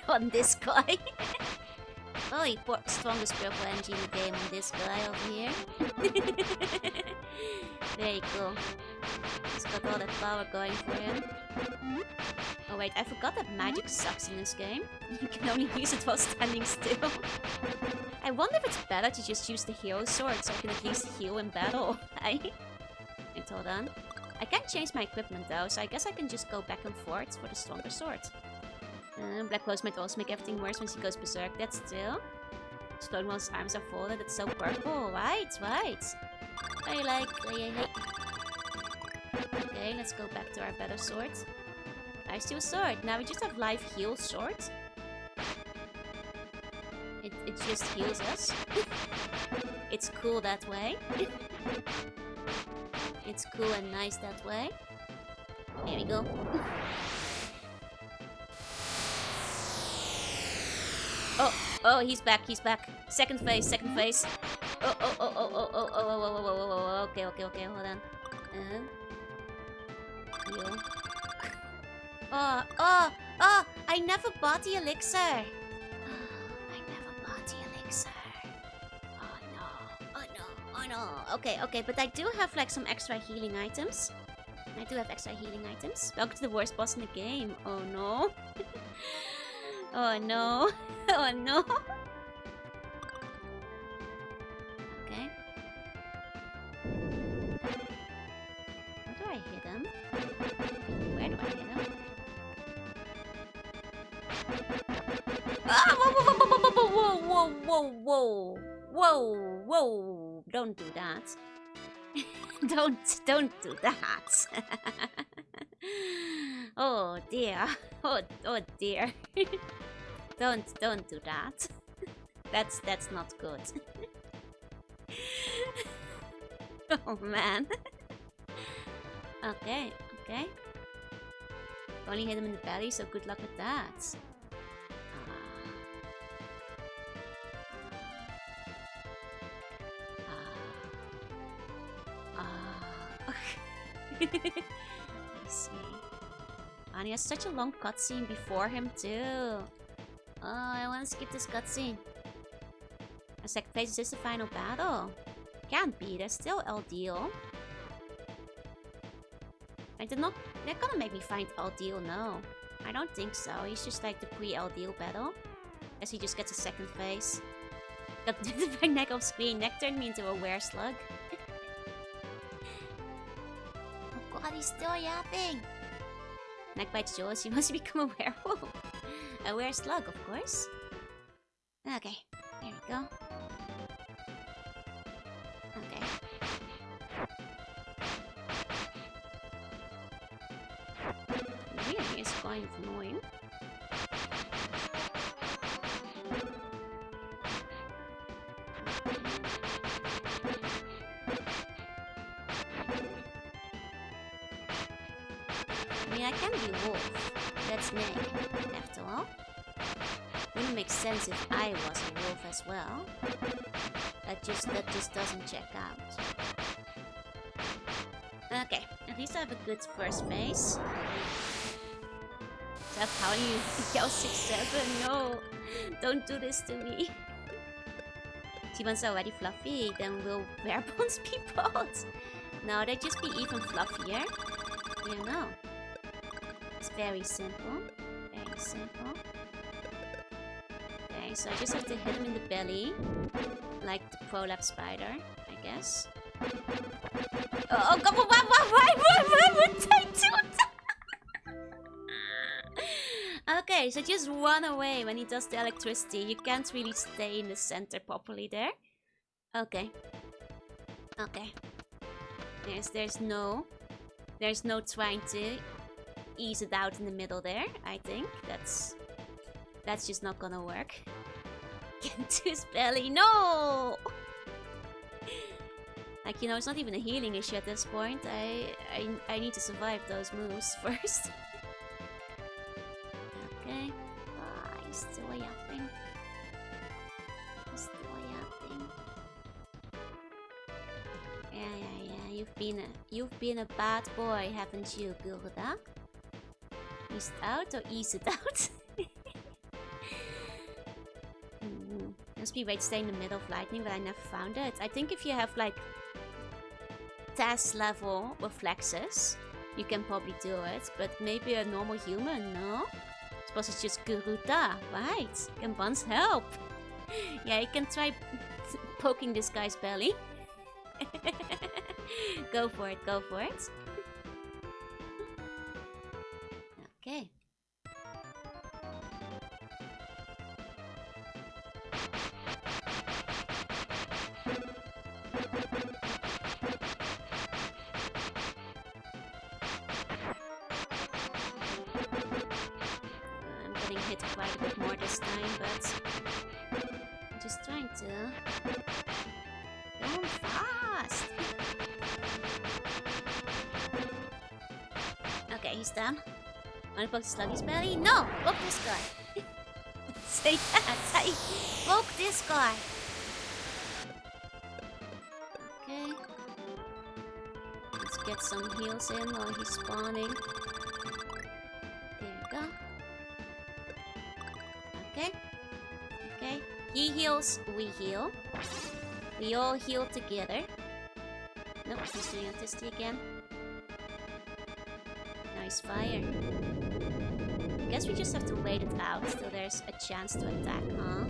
On this guy. Oh, strongest purple energy in the game on this guy over here. Very cool. He's got all that power going for him. Oh wait, I forgot that magic sucks in this game. You can only use it while standing still. I wonder if it's better to just use the hero sword so I can at least heal in battle. Wait, hold on. I can't change my equipment though, so I guess I can just go back and forth for the stronger sword. Black Rose might also make everything worse when she goes berserk. That's still. Stonewall's arms are folded. That's so purple. Right. Okay, let's go back to our better sword. Life steal sword. Now we just have life heal sword. It just heals us. It's cool that way. It's cool and nice that way. Here we go. Oh, he's back. Second phase. Oh. Okay, hold on. Heal. Oh, I never bought the elixir. Oh no. Okay, but I do have like some extra healing items. Welcome to the worst boss in the game. Oh no. Oh no. Okay. How do I hit him? Where do I hit him? Ah! Whoa! Don't do that. Don't do that. Oh dear. Oh dear. Don't do that. That's not good. Oh man. Okay. Only hit him in the belly, so good luck with that. I see. And he has such a long cutscene before him too. Oh, I want to skip this cutscene. A second phase is just the final battle. Can't be, there's still Eldeal. They're gonna make me find Eldeal, no. I don't think so, he's just like the pre-Eldeal battle. As he just gets a second phase. Got the neck off screen. Neck turned me into a were-slug. Oh god, he's still yapping! Neck bites jaws, he must become a werewolf. A were-slug, of course. Okay, there we go. Okay. Really is kind of annoying. I mean, I can be wolf. That's me, after all. Wouldn't make sense if I was a wolf as well. That just doesn't check out. Okay, at least I have a good first phase. Except how you yell 6-7? No! Don't do this to me. T-Bones are already fluffy, then will bare bones be bald? No, they'd just be even fluffier. You know. It's very simple. Very simple. Okay, so I just have to hit him in the belly. Like the prolapse spider, I guess. Oh, God, why would I do that? Okay, so just run away when he does the electricity. You can't really stay in the center properly there. Okay. Okay. There's no trying to ease it out in the middle there, I think. That's just not gonna work. Get into his belly. No! Like, you know, it's not even a healing issue at this point. I need to survive those moves first. Okay. Ah, he's still yapping. He's still yapping. Yeah. You've been a bad boy, haven't you, Jorunna? Ease it out or ease it out? Must be a way to stay in the middle of lightning, but I never found it. I think if you have like test level reflexes, you can probably do it. But maybe a normal human, no? I suppose it's just Jorunna, right? Can Buns help? Yeah, you can try poking this guy's belly. Go for it, go for it. Okay. I'm getting hit quite a bit more this time, but I'm just trying to go fast. Okay, he's done. Wanna poke the sluggy's belly? No! Poke this guy! Say that! Say, poke this guy! Okay. Let's get some heals in while he's spawning. There we go. Okay. Okay. He heals, we heal. We all heal together. Nope, he's doing autistic again. Nice fire. I guess we just have to wait it out till there's a chance to attack, huh?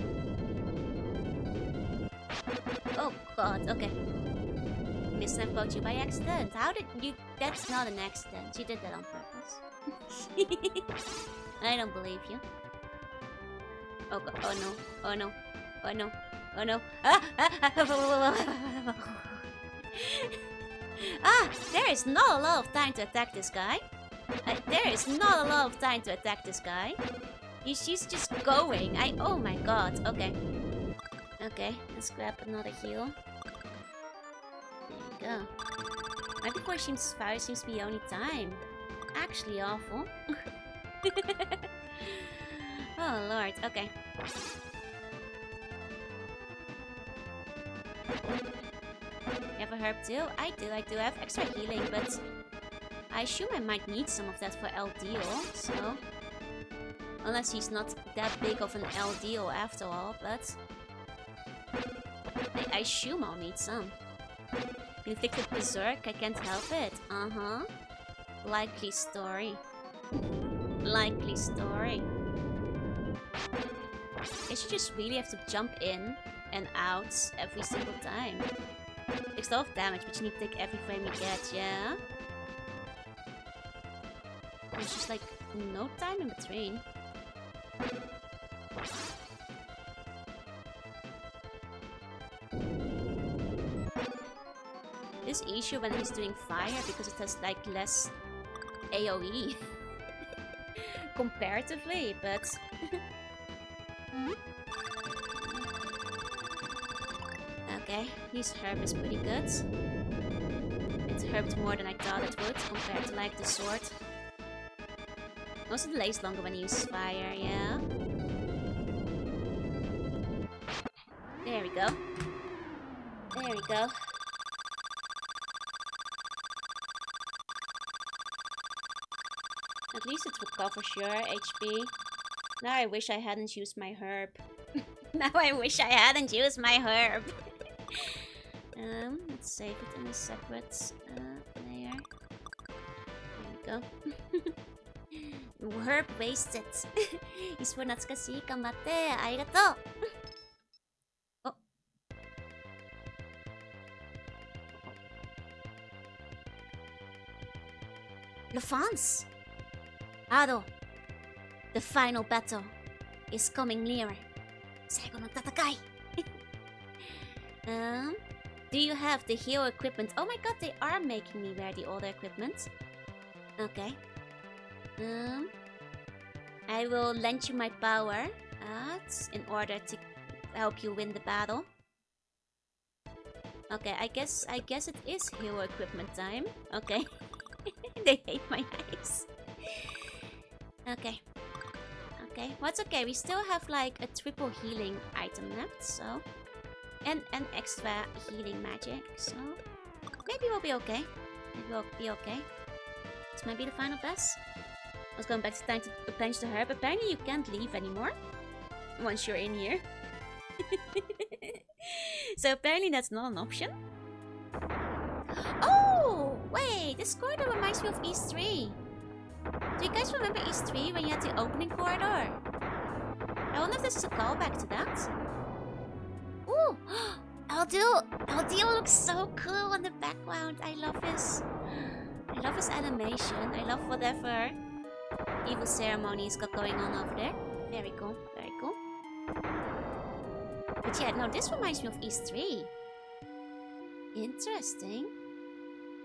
Oh god, okay. Missnap poked you by accident. How did you... That's not an accident. You did that on purpose. I don't believe you. Oh god, oh no, oh no, oh no, oh no. Ah! There is not a lot of time to attack this guy. There is not a lot of time to attack this guy. She's just going. Oh my god. Okay. Okay, let's grab another heal. There you go. Right before fire seems to be the only time. Actually awful. Oh lord, okay. You have a herb too? I do I have extra healing, but I assume I might need some of that for LDO, so... Unless he's not that big of an LDO after all, but... I assume I'll need some. Inflicted Berserk, I can't help it. Uh-huh. Likely story. Likely story. I guess you just really have to jump in and out every single time. Takes a lot of damage, but you need to take every frame you get, yeah? There's just like no time in between. This issue when he's doing fire because it has like less AoE comparatively, but okay, his herb is pretty good. It herbed more than I thought it would compared to like the sword. Also delays longer when you use fire, yeah. There we go. There we go. At least it recovers your HP. Now I wish I hadn't used my herb. Now I wish I hadn't used my herb. Let's save it in a separate layer. There we go. Herb wasted. Is for Natsukashi. Ganbatte. Arigatou. Oh. LaFrance. Ado. The final battle is coming nearer. Saigo no tatakai. Do you have the hero equipment? Oh my god, they are making me wear the older equipment. Okay. I will lend you my power in order to help you win the battle. Okay, I guess it is hero equipment time. Okay. They hate my eyes. Okay. Okay, well, it's okay. We still have like a triple healing item left, so... And an extra healing magic, so... Maybe we'll be okay. Maybe we'll be okay. This might be the final boss. I was going back to time to punch the herb. Apparently you can't leave anymore once you're in here. So apparently that's not an option. Oh! Wait! This corridor reminds me of East 3. Do you guys remember East 3 when you had the opening corridor? I wonder if this is a callback to that. Ooh! Aldil looks so cool in the background. I love his animation. I love whatever evil ceremony he's got going on over there. Very cool, very cool. But yeah, no, this reminds me of East 3. Interesting.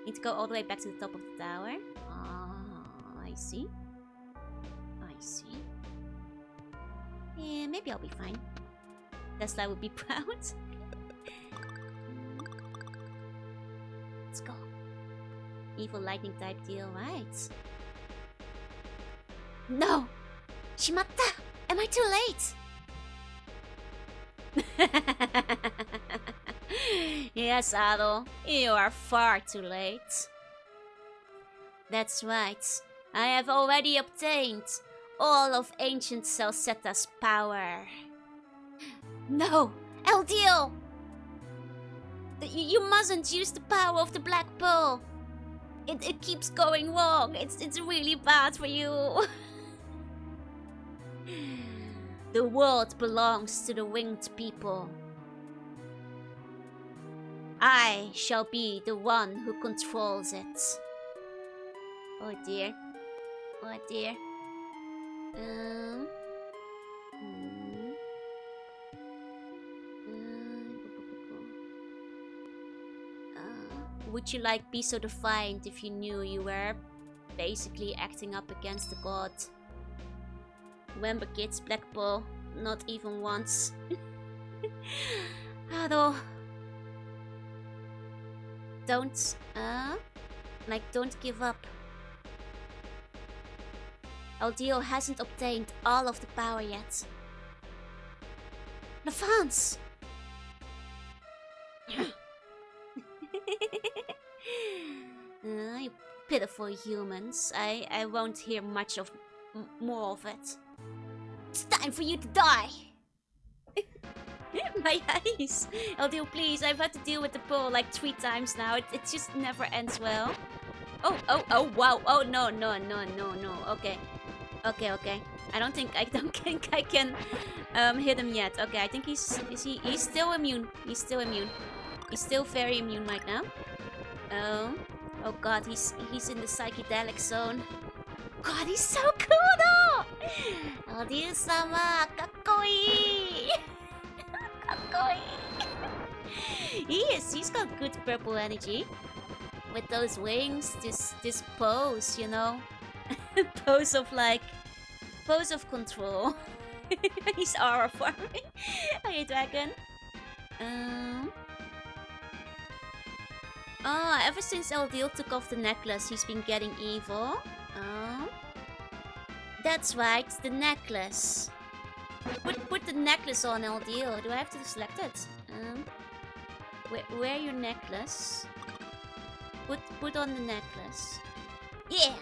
Need to go all the way back to the top of the tower. I see. I see. Yeah, maybe I'll be fine. Tesla would be proud. Let's go. Evil lightning type deal, right? No! Shimatta! Am I too late? Yes, Ado. You are far too late. That's right. I have already obtained all of Ancient Celcetta's power. No! LDO! You mustn't use the power of the Black Pearl. It keeps going wrong. It's really bad for you. The world belongs to the winged people. I shall be the one who controls it. Oh dear. Oh dear. Would you like be so defiant if you knew you were basically acting up against the god? Remember kids, Black Pearl, not even once. Ado. Don't give up. LDO hasn't obtained all of the power yet. LaFrance! You pitiful humans. I won't hear much of more of it. It's time for you to die! My eyes! LDO, please, I've had to deal with the pearl like 3 times now. It just never ends well. Oh, wow. Oh, no. Okay. Okay. I don't think I can hit him yet. Okay, I think he's still immune. He's still immune. He's still very immune right now. Oh god, he's in the psychedelic zone. God, he's so cool though! Ryu-sama, kakkoi! Kakkoi! He's got good purple energy. With those wings, this pose, you know? Pose of control. He's aura farming. Okay, dragon. Oh, ever since Eldiel took off the necklace, he's been getting evil. Oh. That's right, the necklace. Put the necklace on, Eldiel. Do I have to select it? Wear your necklace. Put on the necklace. Yeah!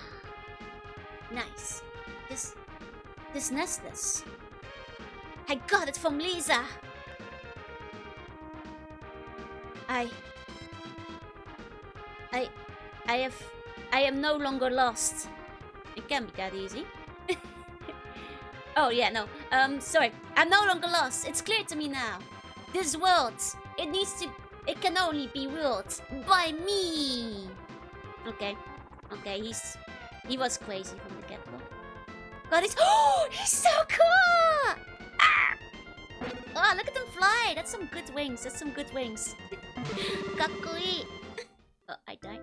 Nice. This necklace. I got it from Lisa! I am no longer lost. It can't be that easy. Oh yeah, no. Sorry. I'm no longer lost. It's clear to me now. This world, it can only be ruled by me. Okay. He was crazy from the get-go. God, he's so cool! Ah! Oh, look at them fly. That's some good wings. Kakkoi. Oh, I died.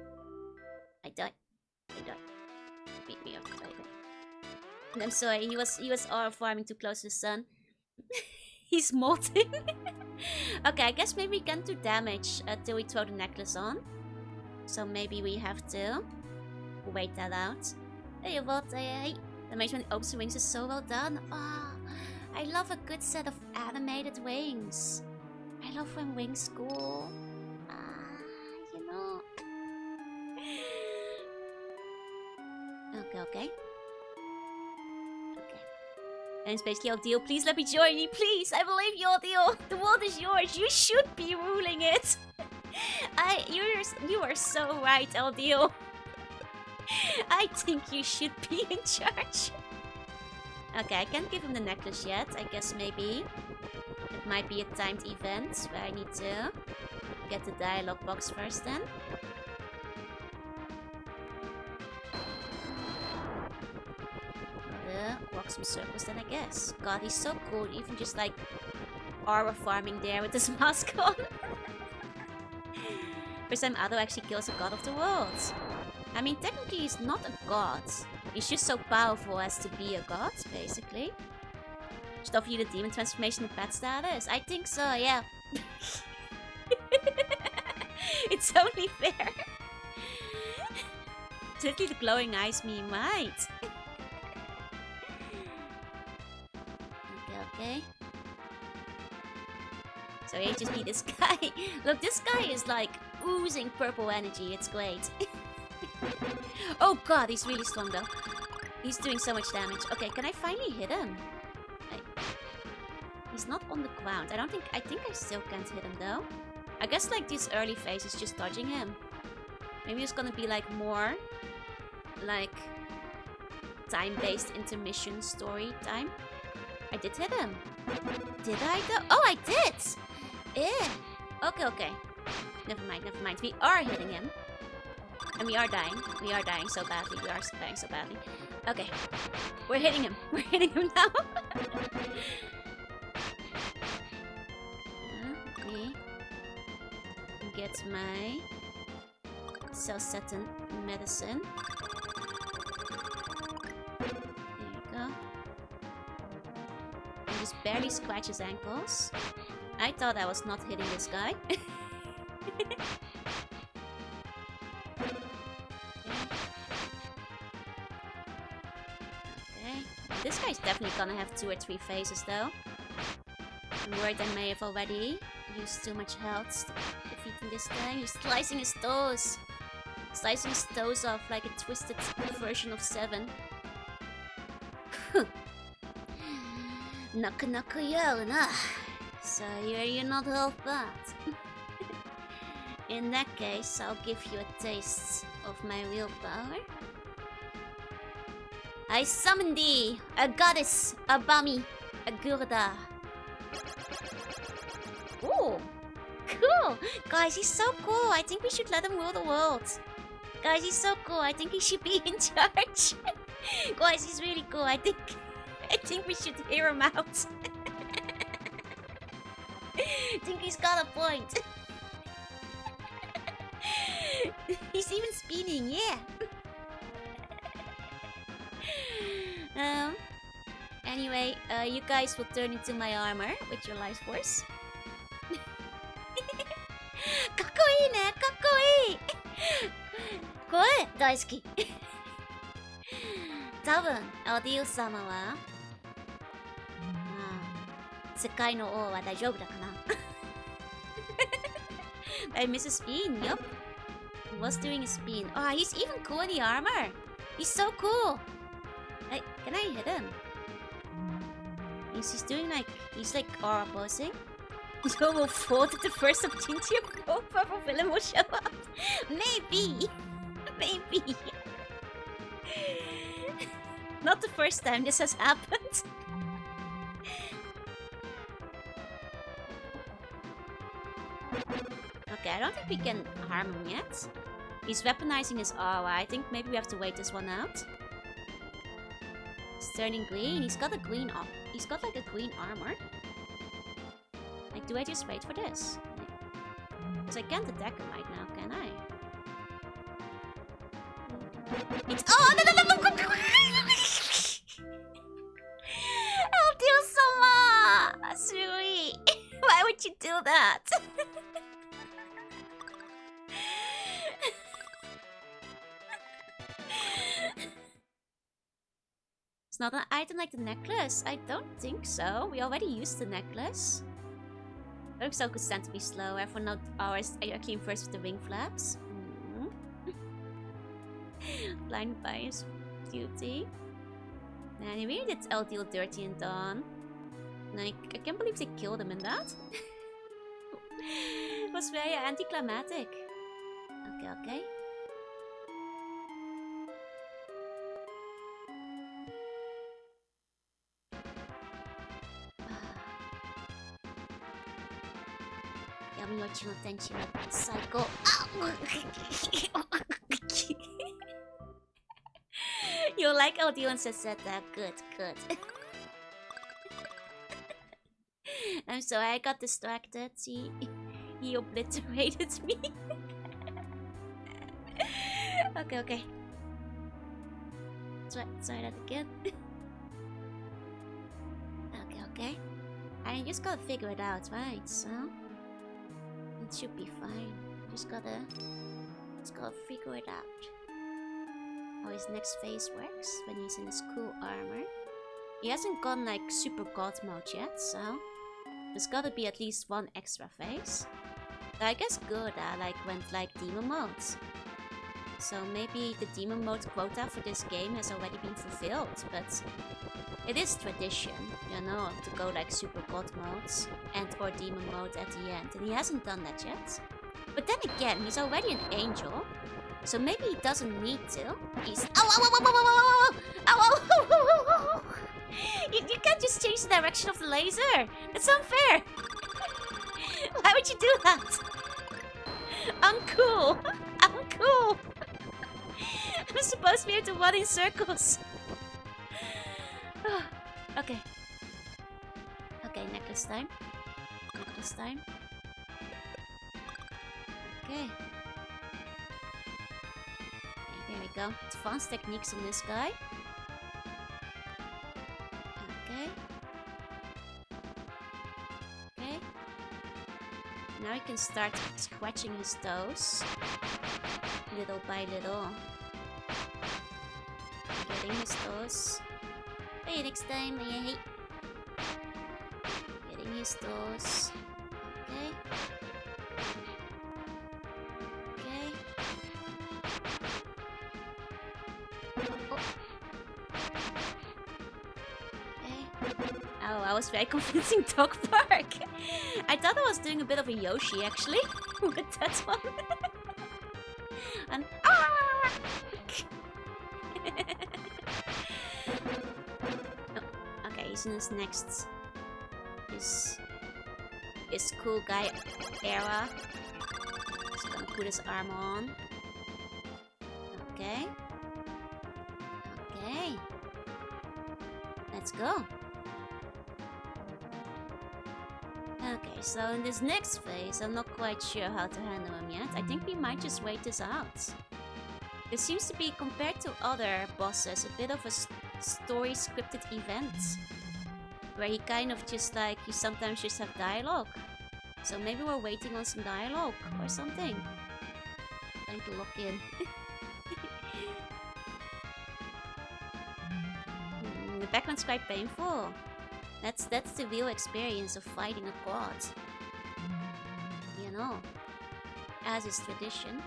Beat me up. I'm sorry, he was aura farming too close to the sun. He's molting. Okay, I guess maybe we can't do damage till we throw the necklace on. So maybe we have to wait that out. Hey, what? Hey. The mage when it opens the wings is so well done. Oh, I love a good set of animated wings. I love when wings go. You know. Okay. And it's basically Eldiel, please let me join you, please. I believe you, Eldiel. The world is yours. You should be ruling it. You are so right, Eldiel. I think you should be in charge. Okay, I can't give him the necklace yet. I guess maybe it might be a timed event where I need to get the dialogue box first then. Walk some circles then, I guess. God, he's so cool. Even just like aura farming there with his mask on. First time Ado actually kills a god of the world. I mean, technically he's not a god. He's just so powerful as to be a god, basically. Should offer you the demon transformation and pet status? I think so, yeah. It's only fair. Totally the glowing eyes me might. Okay. So he just beat this guy. Look, this guy is like oozing purple energy. It's great. Oh god, he's really strong though. He's doing so much damage. Okay, can I finally hit him? He's not on the ground. I think I still can't hit him though. I guess like this early phase is just dodging him. Maybe it's gonna be like more like time-based intermission story time. I did hit him. Did I though? Oh, I did! Okay. Never mind. We are hitting him. And we are dying. We are dying so badly. Okay. We're hitting him. Now. Me get my Celcetin medicine. There you go. And just barely scratch his ankles. I thought I was not hitting this guy. Okay. This guy's definitely gonna have 2 or 3 phases though. I'm worried I may have already used too much health defeating this thing. He's slicing his toes. Slicing his toes off like a twisted version of 7. Naka Jorunna. So you're not half bad. In that case, I'll give you a taste of my real power. I summon thee, a goddess, a Bami, a Gurda. Ooh, cool. Guys, he's so cool. I think we should let him rule the world. Guys, he's so cool. I think he should be in charge. Guys, he's really cool. I think we should hear him out. I think he's got a point. He's even speeding, yeah. Anyway, you guys will turn into my armor with your life force. かっこいいね、かっこいい。これ大好き。多分、オディオ様は、世界の王は大丈夫だかな。I miss a spin, yup. He was doing a spin. Oh, he's even cool in the armor. He's so cool. Can I hit him? He's doing like, he's like aura posing. So will fall to the first opportunity of purple villain will show up. Maybe. Maybe. Not the first time this has happened. Okay, I don't think we can harm him yet. He's weaponizing his aura. I think maybe we have to wait this one out. He's turning green. He's got a green he's got like a green armor. Like, do I just wait for this? Because I can't attack him right now, can I? It's oh no! Oh dear, Sama! Suri! Why would you do that? It's not an item like the necklace. I don't think so. We already used the necklace. Looks so could stand to be slower for not hours. I came first with the wing flaps. Blind by his duty. Man, he really did LDL dirty and Dawn. Like, I can't believe they killed him in that. It was very anticlimactic. Okay. Yamiwachi no Tenchi no Psycho. You like audio and said that. Good. I'm sorry, I got distracted. See, he obliterated me. Okay. Try that again. Okay. I just gotta figure it out, right? So it should be fine. Just gotta figure it out. How his next phase works when he's in his cool armor. He hasn't gone like super god mode yet, so there's gotta be at least one extra phase. But I guess Gurda went like demon mode. So maybe the demon mode quota for this game has already been fulfilled, but it is tradition, you know, to go like super god modes and or demon mode at the end, and he hasn't done that yet. But then again, he's already an angel, so maybe he doesn't need to. He's You can't just change the direction of the laser. That's unfair. Why would you do that? Uncool. I'm supposed to be able to run in circles. Okay, necklace time. Okay, there we go. Advanced techniques on this guy. Okay. Now he can start scratching his toes. Little by little. Getting his toes. Hey, next time, yay. Getting his toes. Okay. Oh, I was very convincing Dog Park. I thought I was doing a bit of a Yoshi actually with that one. And phase in his next his cool guy era. He's gonna put his armor on. Okay. Okay. Let's go. Okay, so in this next phase, I'm not quite sure how to handle him yet. I think we might just wait this out. It seems to be, compared to other bosses, a bit of a story scripted event. Where he kind of just like, you sometimes just have dialogue. So maybe we're waiting on some dialogue or something. Time to lock in. The background's quite painful. That's the real experience of fighting a god. You know, as is tradition.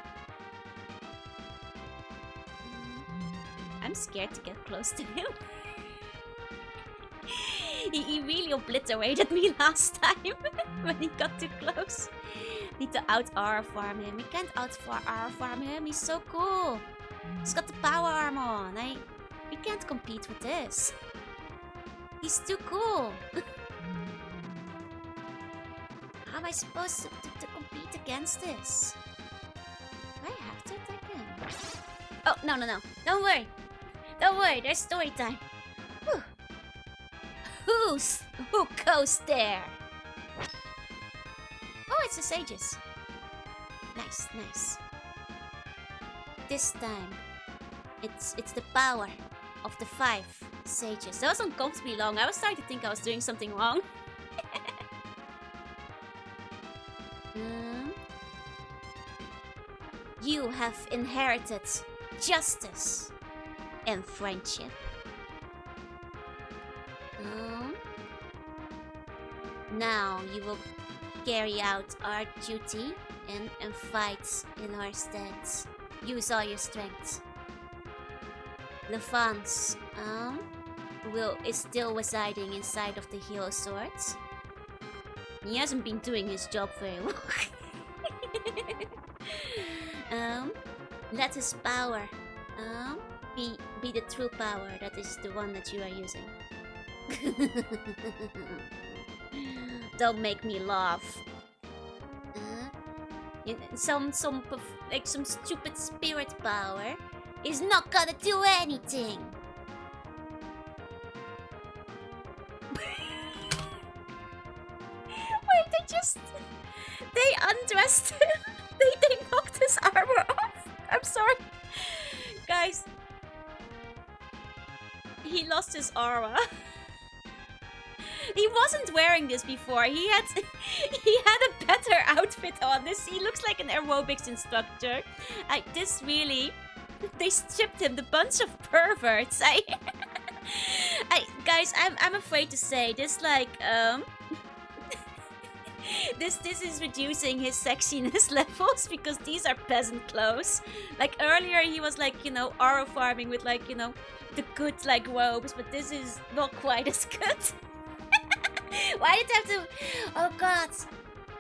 I'm scared to get close to him. He really obliterated me last time when he got too close. Need to out-aura farm him. We can't out-aura farm him. He's so cool. He's got the power armor on. We can't compete with this. He's too cool. How am I supposed to compete against this? Do I have to attack him? Oh, no. Don't worry. Don't worry, there's story time. Whew. Who goes there? Oh, it's the sages. Nice. This time, it's the power of the 5 sages. That was uncomfortably long. I was starting to think I was doing something wrong. You have inherited justice and friendship. Now you will carry out our duty and fight in our stead. Use all your strength. Levance is still residing inside of the hero swords. He hasn't been doing his job very long. Let his power be the true power that is the one that you are using. Don't make me laugh. Some stupid spirit power is not gonna do anything. Wait, they undressed him. They knocked his armor off. I'm sorry, guys. He lost his aura. He wasn't wearing this before. He had a better outfit on. He looks like an aerobics instructor. This really, they stripped him. The bunch of perverts. Guys, I'm afraid to say this. Like, this is reducing his sexiness levels because these are peasant clothes. Like earlier, he was like, aura farming with like, the good like robes, but this is not quite as good. Why did they have to? Oh god,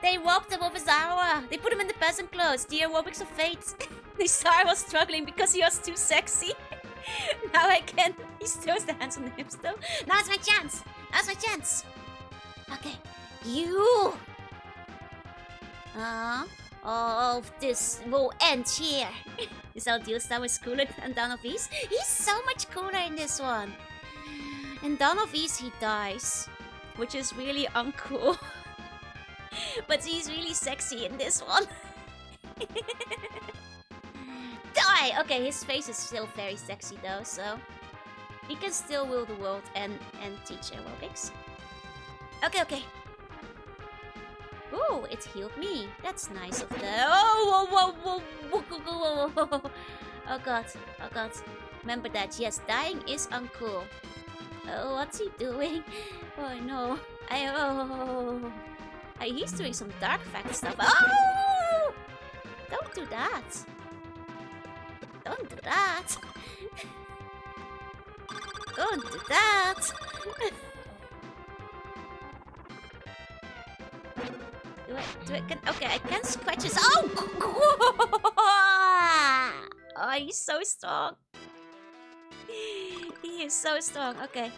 they robbed him of his aura. They put him in the peasant clothes, the aerobics of fate. They saw I was struggling because he was too sexy. Now I can. He throws the hands on the hips though. Now's my chance. Now's my chance. Okay, you. All of this will end here. Is our deal star was cooler than Dawn of East? He's so much cooler in this one. In Dawn of East, he dies, which is really uncool. But he's really sexy in this one. Die! Okay, his face is still very sexy though, so he can still rule the world and teach aerobics. Okay. Ooh, it healed me. That's nice of the. Oh, whoa. Oh god. Remember that. Yes, dying is uncool. Oh, what's he doing? Oh no. He's doing some dark fact stuff. Oh! Don't do that. Don't do that. Don't do that. Do it? Okay, I can scratch his. Oh! Oh, he's so strong. He is so strong. Okay.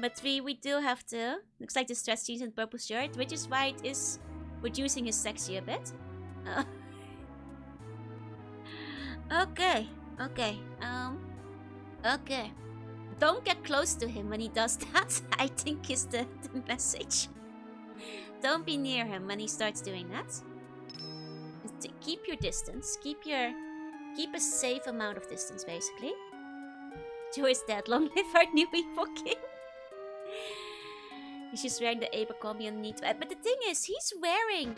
But we do have to. Looks like the stretch jeans and purple shirt, which is why it is reducing his sexy a bit. Okay. Okay. Don't get close to him when he does that, I think is the message. Don't be near him when he starts doing that. Keep your distance. Keep a safe amount of distance, basically. Joe is dead. Long live our new evil king. He's just wearing the Abercrombie underneath. But the thing is, he's wearing...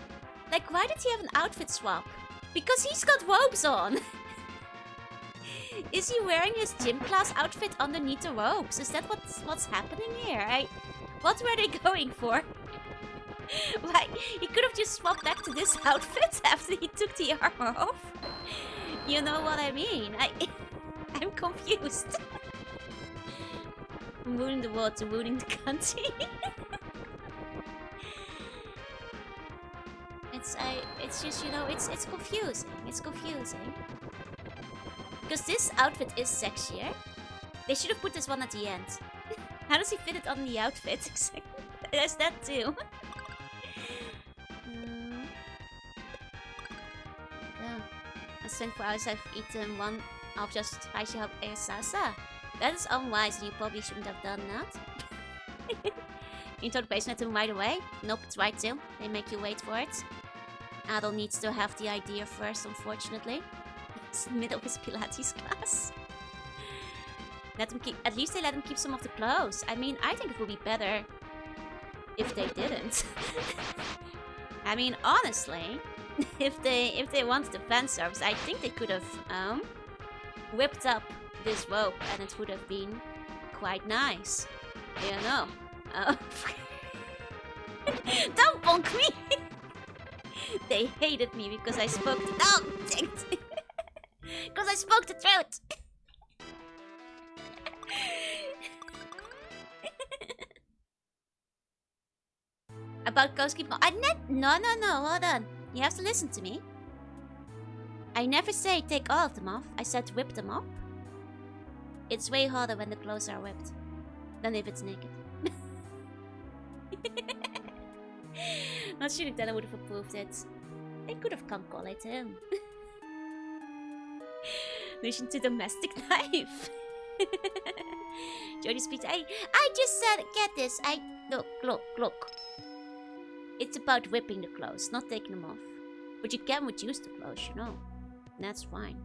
Like, why did he have an outfit swap? Because he's got robes on. Is he wearing his gym class outfit underneath the robes? Is that what's happening here? What were they going for? Why? He could have just swapped back to this outfit after he took the armor off. You know what I mean? I'm confused. I'm ruining the world to ruining the country. It's just, you know, it's confusing. It's confusing. Because this outfit is sexier. They should have put this one at the end. How does he fit it on the outfit? There's that too. Yeah. As 24 hours I've eaten one of just Haishihop air salsa. That is unwise and you probably shouldn't have done that. You told the patient to right away? Nope, it's right too. They make you wait for it. Adel needs to have the idea first, unfortunately. It's the middle of his Pilates class. Let him keep. At least they let him keep some of the clothes. I mean, I think it would be better if they didn't. I mean, honestly, if they wanted the fan service, I think they could have whipped up this rope, and it would have been quite nice. You know. Don't bonk me. They hated me because I spoke. Oh, dang it. Because I spoke the truth! About ghost keep on. No, hold on. You have to listen to me. I never say take all of them off. I said whip them up. It's way harder when the clothes are whipped than if it's naked. Not sure if Dana would have approved it. They could have come call it him. Mission to domestic knife. Jody speaks. I just said, get this. Look. It's about whipping the clothes, not taking them off. But you can reduce the clothes, you know. That's fine.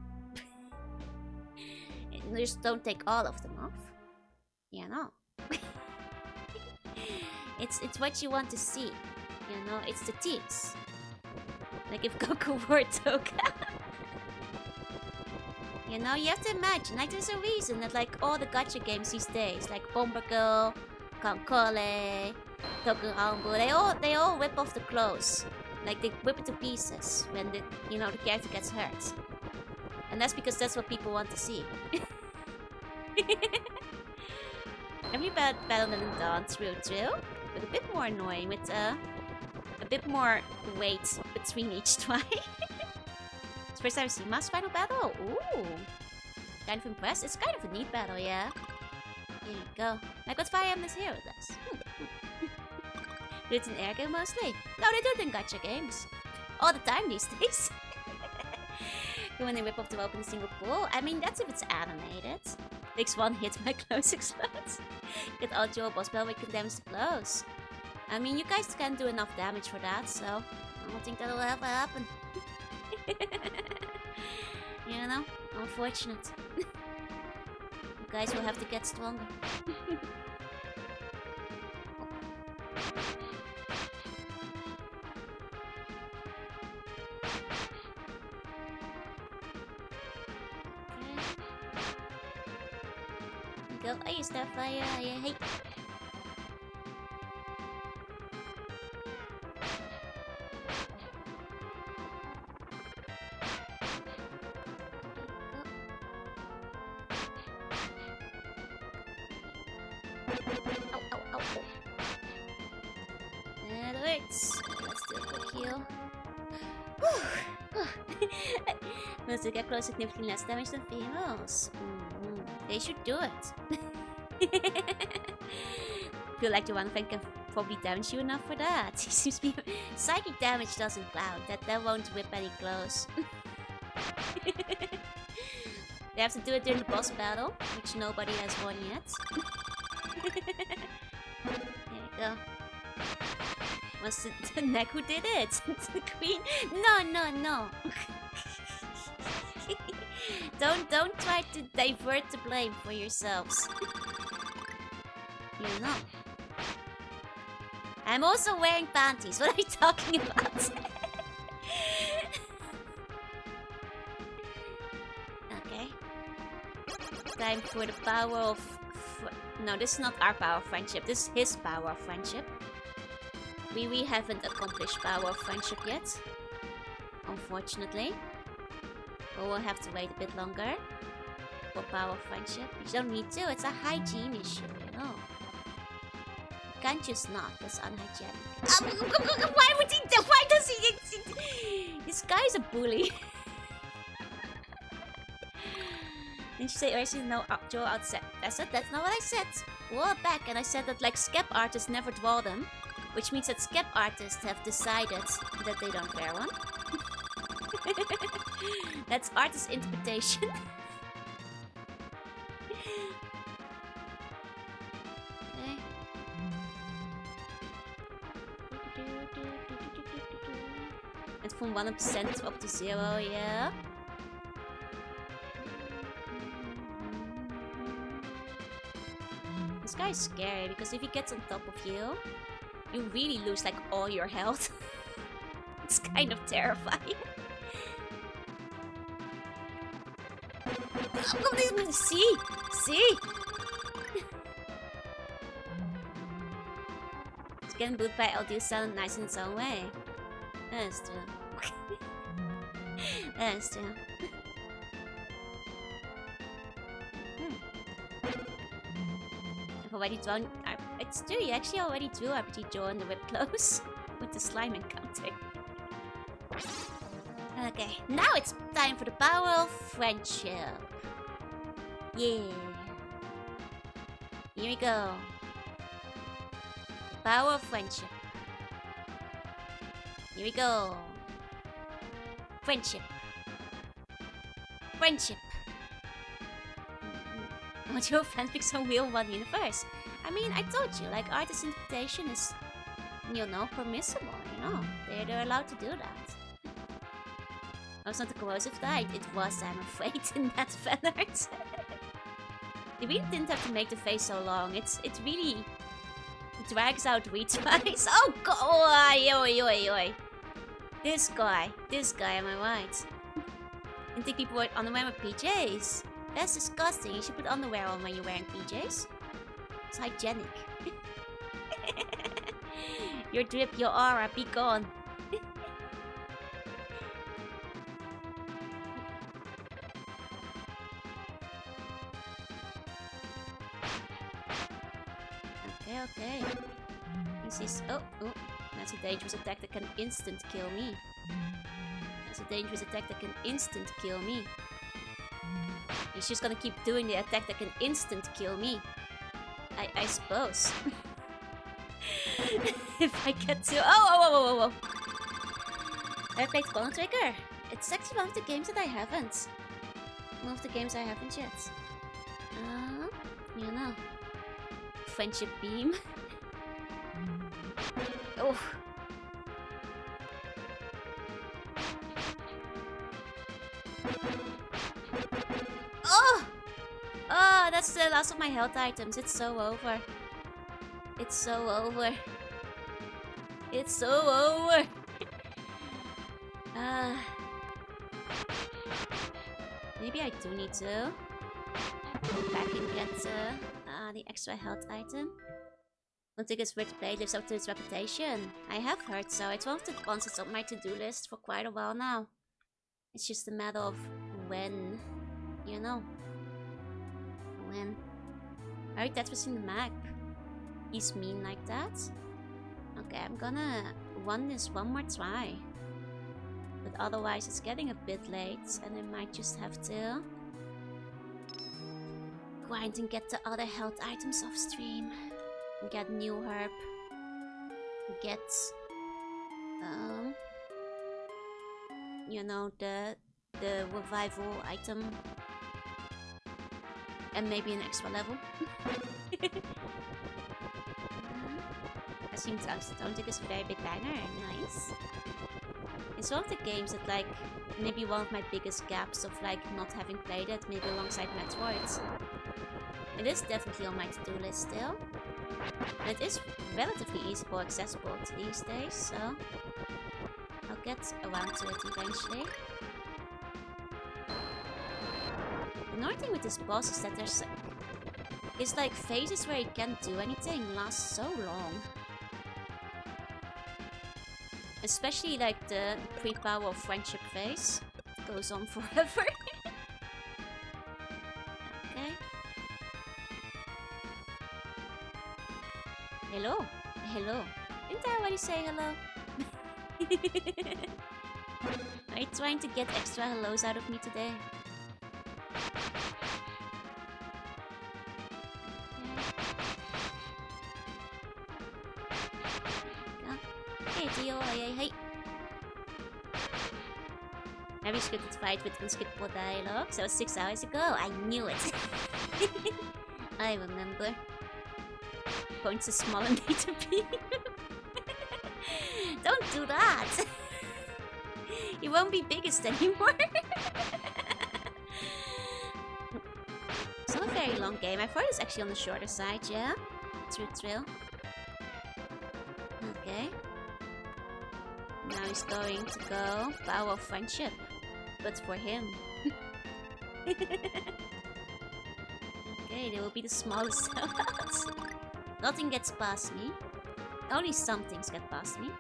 Just don't take all of them off. You know. It's what you want to see. You know, it's the tease. Like if Goku wore a toga. You know, you have to imagine, like there's a reason that like all the gacha games these days, like Bomber Girl, Kankole, Tokurambu, they all whip off the clothes. Like they whip it to pieces when the character gets hurt. And that's because that's what people want to see. Every battle than in Dawn, true, but a bit more annoying with a bit more weight between each try. It's the first time I've seen Ma's final battle. Ooh, kind of impressed. It's kind of a neat battle, yeah. Here you go. Like what Fire Emblem's hero does. Do it in air game mostly? No, they do it in gacha games. All the time these days. When they whip off the rope in a single pull. I mean, that's if it's animated. Takes one hit, my clothes explodes. Get all your boss battle, we can damage the clothes. I mean, you guys can't do enough damage for that, so I don't think that'll ever happen. You know? Unfortunate. You guys will have to get stronger. Go, I used that fire, I hate. That hurts. Let's do a quick heal. Males do get close significantly less damage than females. They should do it. Feel like the one friend can probably damage you enough for that. Seems to be psychic damage doesn't count. That won't whip any close. They have to do it during the boss battle, which nobody has won yet. There you go. Was the neck who did it? The queen? No. Don't try to divert the blame for yourselves. You know. I'm also wearing panties. What are you talking about? Okay. Time for the power of... No, this is not our power of friendship. This is his power of friendship. We haven't accomplished power of friendship yet. Unfortunately. But we'll have to wait a bit longer for power of friendship. You don't need to. It's a hygiene issue, you know. You can't just not. That's unhygienic. Why would he... Why does he... This guy's a bully. Didn't you say Ursula no draw outside? I said that's not what I said. Wall back, and I said that like skep artists never draw them. Which means that skep artists have decided that they don't wear one. That's artist interpretation. Okay. And from 1% up to 0, yeah. This guy is scary because if he gets on top of you, you really lose like all your health. It's kind of terrifying. See? It's getting booed by LD sound nice in its own way. That is true. That is true. I've already drawn... It's true, you actually already drew RPG drawn the whip close with the slime encounter. Okay, now it's time for the power of friendship. Yeah. Here we go. The power of friendship. Here we go. Friendship. Friendship. Audio fanfics on Real One Universe. I mean, I told you, like, artist interpretation is, you know, permissible, you know. They're allowed to do that. Oh, it's not a corrosive dye. It was, I'm afraid, in that fan art. They really didn't have to make the face so long. It really drags out retries. Oh god! Oi. This guy, am I right? I think people wear underwear with PJs. That's disgusting. You should put underwear on when you're wearing PJs. It's hygienic. Your drip, your aura, be gone. Okay. This is... Oh. That's a dangerous attack that can instant kill me. He's just gonna keep doing the attack that can instant kill me. I suppose. If I get to... Oh! I played Chrono Trigger. It's actually one of the games that I haven't. Yet. You know. Friendship beam. Oh. Oh, that's the last of my health items. It's so over. Maybe I do need to go back and get the extra health item. I don't think it's worth to play lives up to its reputation. I have heard so. It's one of the ones that's on my to-do list for quite a while now. It's just a matter of when, you know. When. Alright, that was in the map. He's mean like that. Okay, I'm gonna run this one more try. But otherwise it's getting a bit late and I might just have to grind and get the other health items off stream. Get new herb. Get you know, the revival item. And maybe an extra level. Assume Tactic is a very big banger. Nice. It's one of the games that, like, maybe one of my biggest gaps of, like, not having played it, maybe alongside Metroid. It is definitely on my to-do list still. And it is relatively easily accessible these days, so I'll get around to it eventually. The annoying thing with this boss is that there's like phases where he can't do anything last so long. Especially like the pre-power of friendship phase. It goes on forever. Okay. Hello. Hello. Didn't I already say hello? Are you trying to get extra hellos out of me today? Hey. Maybe scripted fight with unskippable dialogue. That was 6 hours ago. I knew it. I remember. Points to small and data beam. Don't do that. You won't be biggest anymore. It's not a very long game. I thought it was actually on the shorter side, yeah? True. Okay. Now he's going to go Power of Friendship. But for him. Okay, they will be the smallest sellouts. Nothing gets past me. Only some things get past me.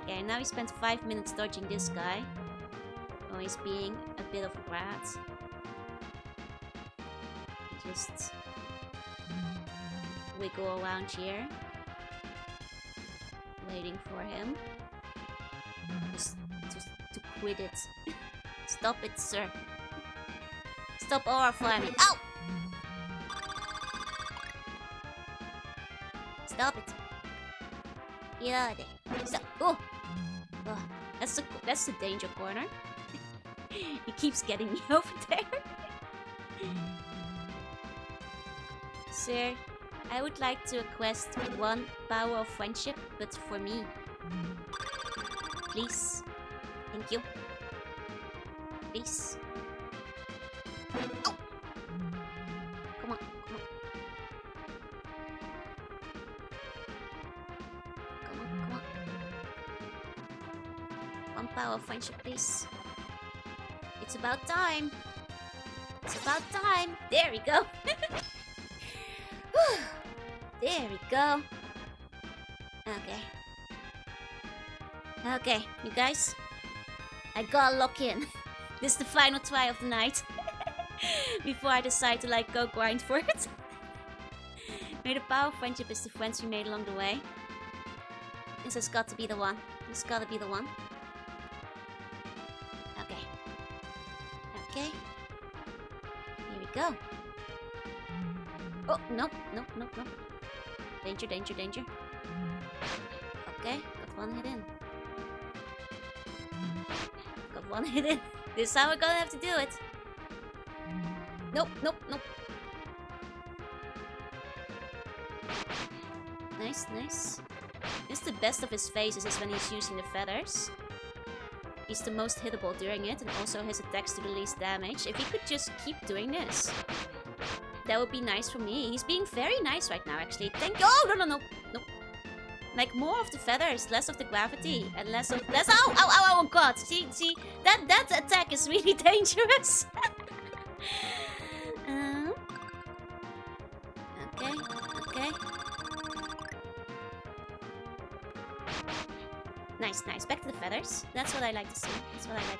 Okay, now he spent 5 minutes dodging this guy. Oh, he's being a bit of a brat. Just wiggle around here. Waiting for him. Just to quit it. Stop it, sir. Stop aura farming. Ow! Stop it. Yeah, there. Stop. Oh! That's the danger corner. He keeps getting me over there. Sir, I would like to request 1 Power of Friendship, but for me. Please. Thank you. Please. Oh! Come on. 1 Power of Friendship, please. It's about time. There we go. There we go. Okay, you guys. I gotta lock in. This is the final try of the night. Before I decide to, like, go grind for it. May the power of friendship is the friends we made along the way. This has got to be the one. Okay. Here we go. Oh, nope. Danger. Okay, got 1 hit in. This is how we're gonna have to do it. Nope. Nice. This is the best of his phases is when he's using the feathers. He's the most hittable during it, and also his attacks do the least damage. If he could just keep doing this, that would be nice for me. He's being very nice right now, actually. Thank you. Oh, no. Like, more of the feathers, less of the gravity, and less... Oh, God. See? That attack is really dangerous. Okay. Nice. Back to the feathers. That's what I like to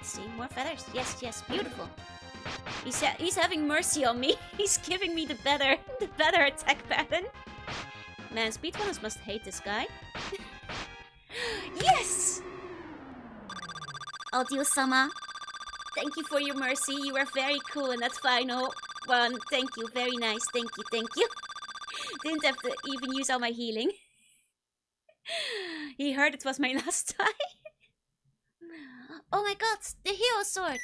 see. More feathers. Yes. Beautiful. He's having mercy on me. He's giving me the better attack pattern. Man, speedrunners must hate this guy. Yes! Audio-sama, thank you for your mercy. You were very cool in that final one. Thank you. Very nice. Thank you. didn't have to even use all my healing. He heard it was my last time. Oh my god, the hero sword!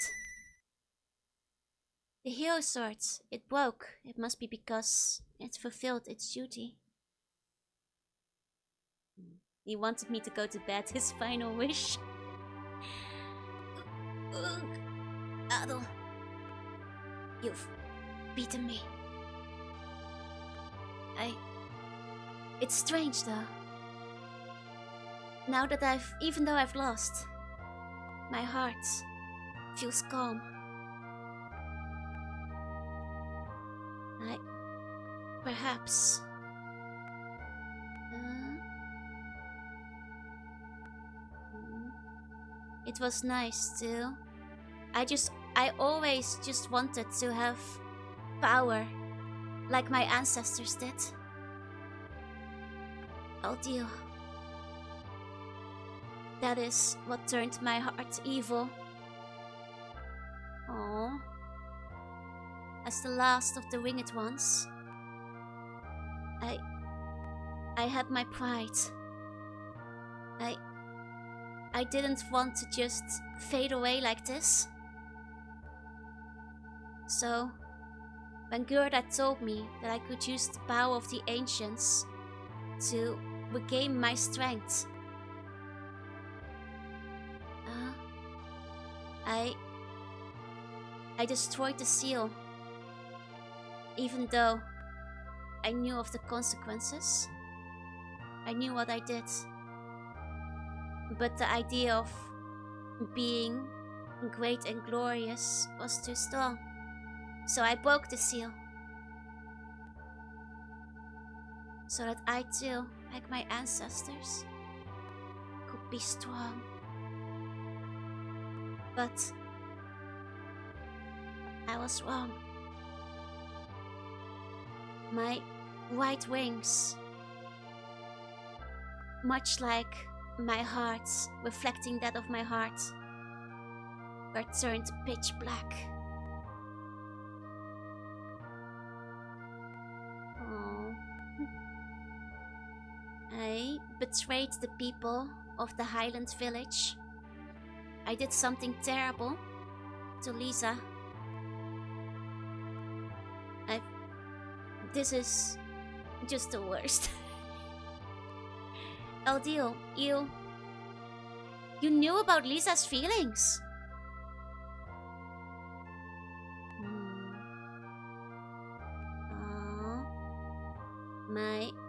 The hero sword. It broke. It must be because it fulfilled its duty. He wanted me to go to bed, his final wish. Adel, you've beaten me. It's strange though. Now that even though I've lost, my heart feels calm. Perhaps... It was nice too. I always just wanted to have power, like my ancestors did. Aldio. That is what turned my heart evil. Oh, as the last of the winged ones, I had my pride. I didn't want to just fade away like this. So, when Gerda told me that I could use the power of the ancients to regain my strength, I destroyed the seal, even though I knew of the consequences. I knew what I did. But the idea of being great and glorious was too strong. So I broke the seal. So that I too, like my ancestors, could be strong. But I was wrong. My white wings, much like my heart, reflecting that of my heart, were turned pitch black. Oh. I betrayed the people of the Highland village. I did something terrible to Lisa. This is just the worst. Aldio, you knew about Lisa's feelings.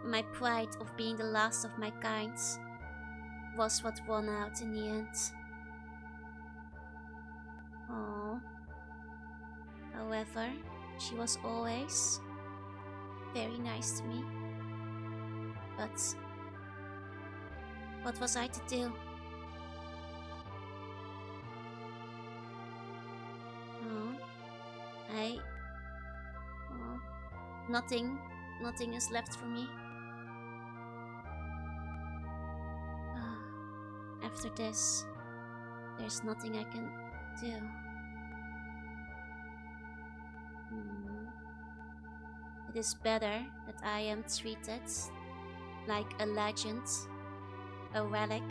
My pride of being the last of my kind was what won out in the end. Oh. However, she was always very nice to me. But what was I to do? Nothing is left for me. After this, there's nothing I can do. It is better that I am treated like a legend, a relic,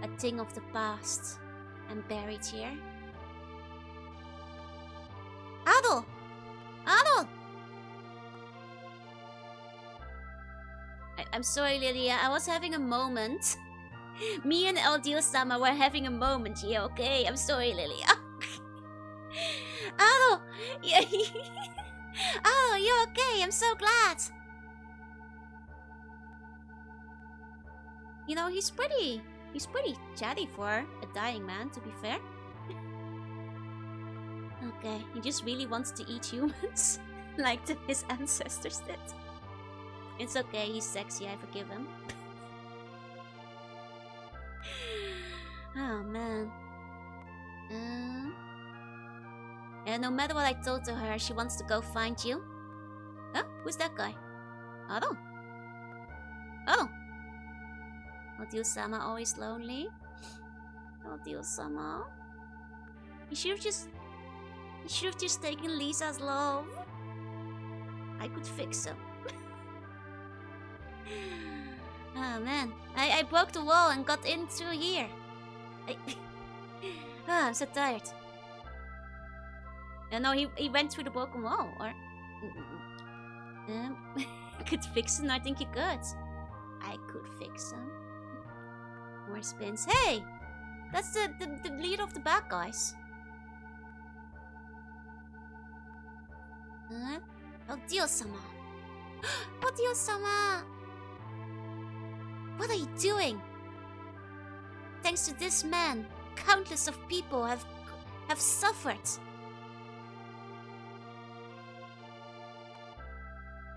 a thing of the past, and buried here. Adel! Adel! I'm sorry, Lilia. I was having a moment. Me and Eldio-sama were having a moment here, okay? I'm sorry, Lilia. Adel! Yeah. Oh, you're okay. I'm so glad. You know, he's pretty chatty for a dying man, to be fair. Okay, he just really wants to eat humans, like his ancestors did. It's okay, he's sexy, I forgive him. Oh, man. And no matter what I told to her, she wants to go find you. Huh? Who's that guy? Ado. Oh. Aldio-sama always lonely. Aldio-sama. You should have just taken Lisa's love. I could fix him. Oh man, I broke the wall and got in through here. I'm so tired. No, he went through the broken wall, or... could fix him? I think he could. I could fix him. More spins. Hey! That's the leader of the bad guys. Oh, Dio-sama. Oh, Dio-sama! What are you doing? Thanks to this man, countless of people have suffered.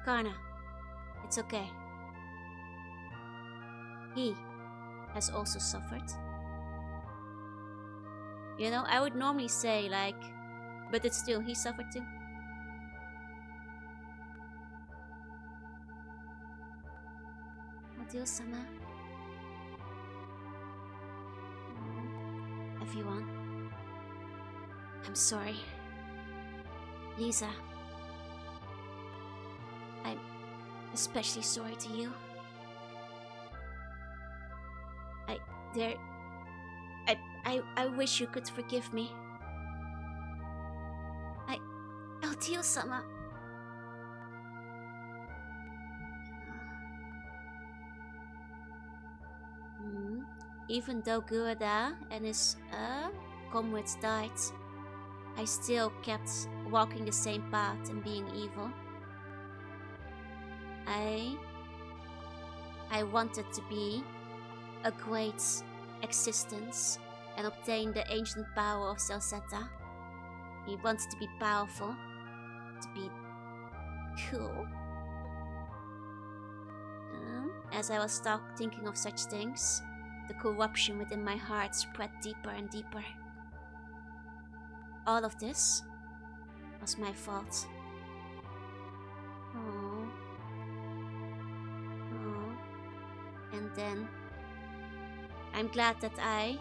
Karna, it's okay. He has also suffered. You know, I would normally say like, but it's still, he suffered too. Dio-sama. Everyone, I'm sorry. Lisa, I'm especially sorry to you. I wish you could forgive me. Oh, Dio-sama. Even though Gurada and his comrades died, I still kept walking the same path and being evil. I wanted to be a great existence and obtain the ancient power of Celceta. He wanted to be powerful, to be cool. As I was stuck thinking of such things, the corruption within my heart spread deeper and deeper. All of this was my fault. Oh. And then I'm glad that I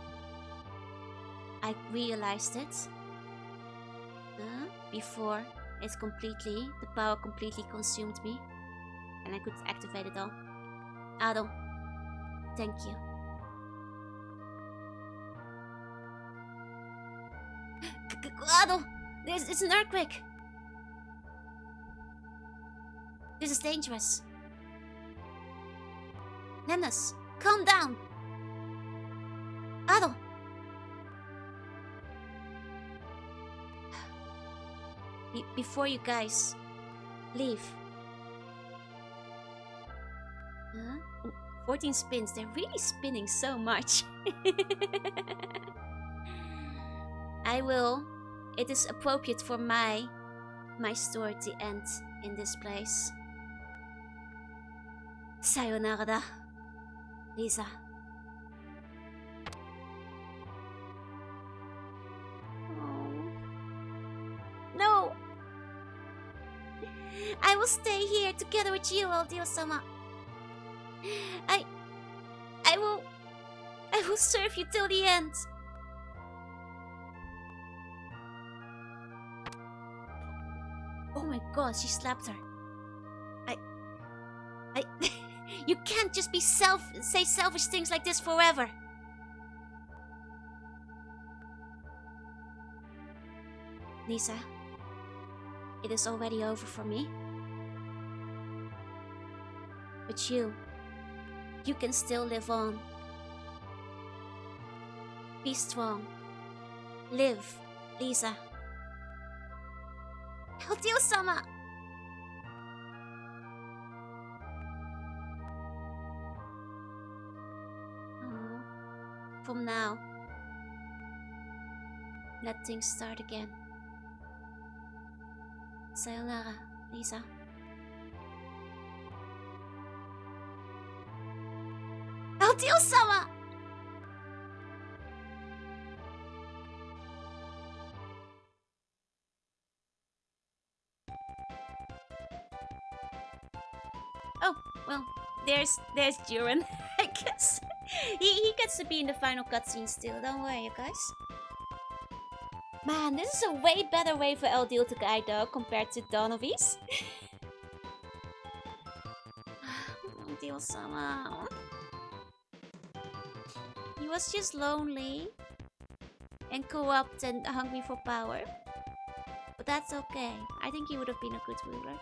realized it before the power completely consumed me and I could activate it all. Ado, thank you. Ado, it's an earthquake. This is dangerous. Lemnos, calm down. Ado. Before you guys leave. 14 spins, they're really spinning so much. It is appropriate for my story to end in this place. Sayonara da, Lisa. No! I will stay here together with you, Dio-sama. I will serve you till the end. Oh my god, she slapped her. You can't just say selfish things like this forever. Lisa, it is already over for me. But you can still live on. Be strong. Live, Lisa. Dio-sama! From now, let things start again. Sayonara, Lisa. Dio-sama! Oh, well, there's Jorunna, I guess. He gets to be in the final cutscene still, don't worry, you guys. Man, this is a way better way for Eldiel to guide though, compared to Dawn of East. Eldeal-sama. He was just lonely and corrupt and hungry for power. But that's okay. I think he would have been a good ruler.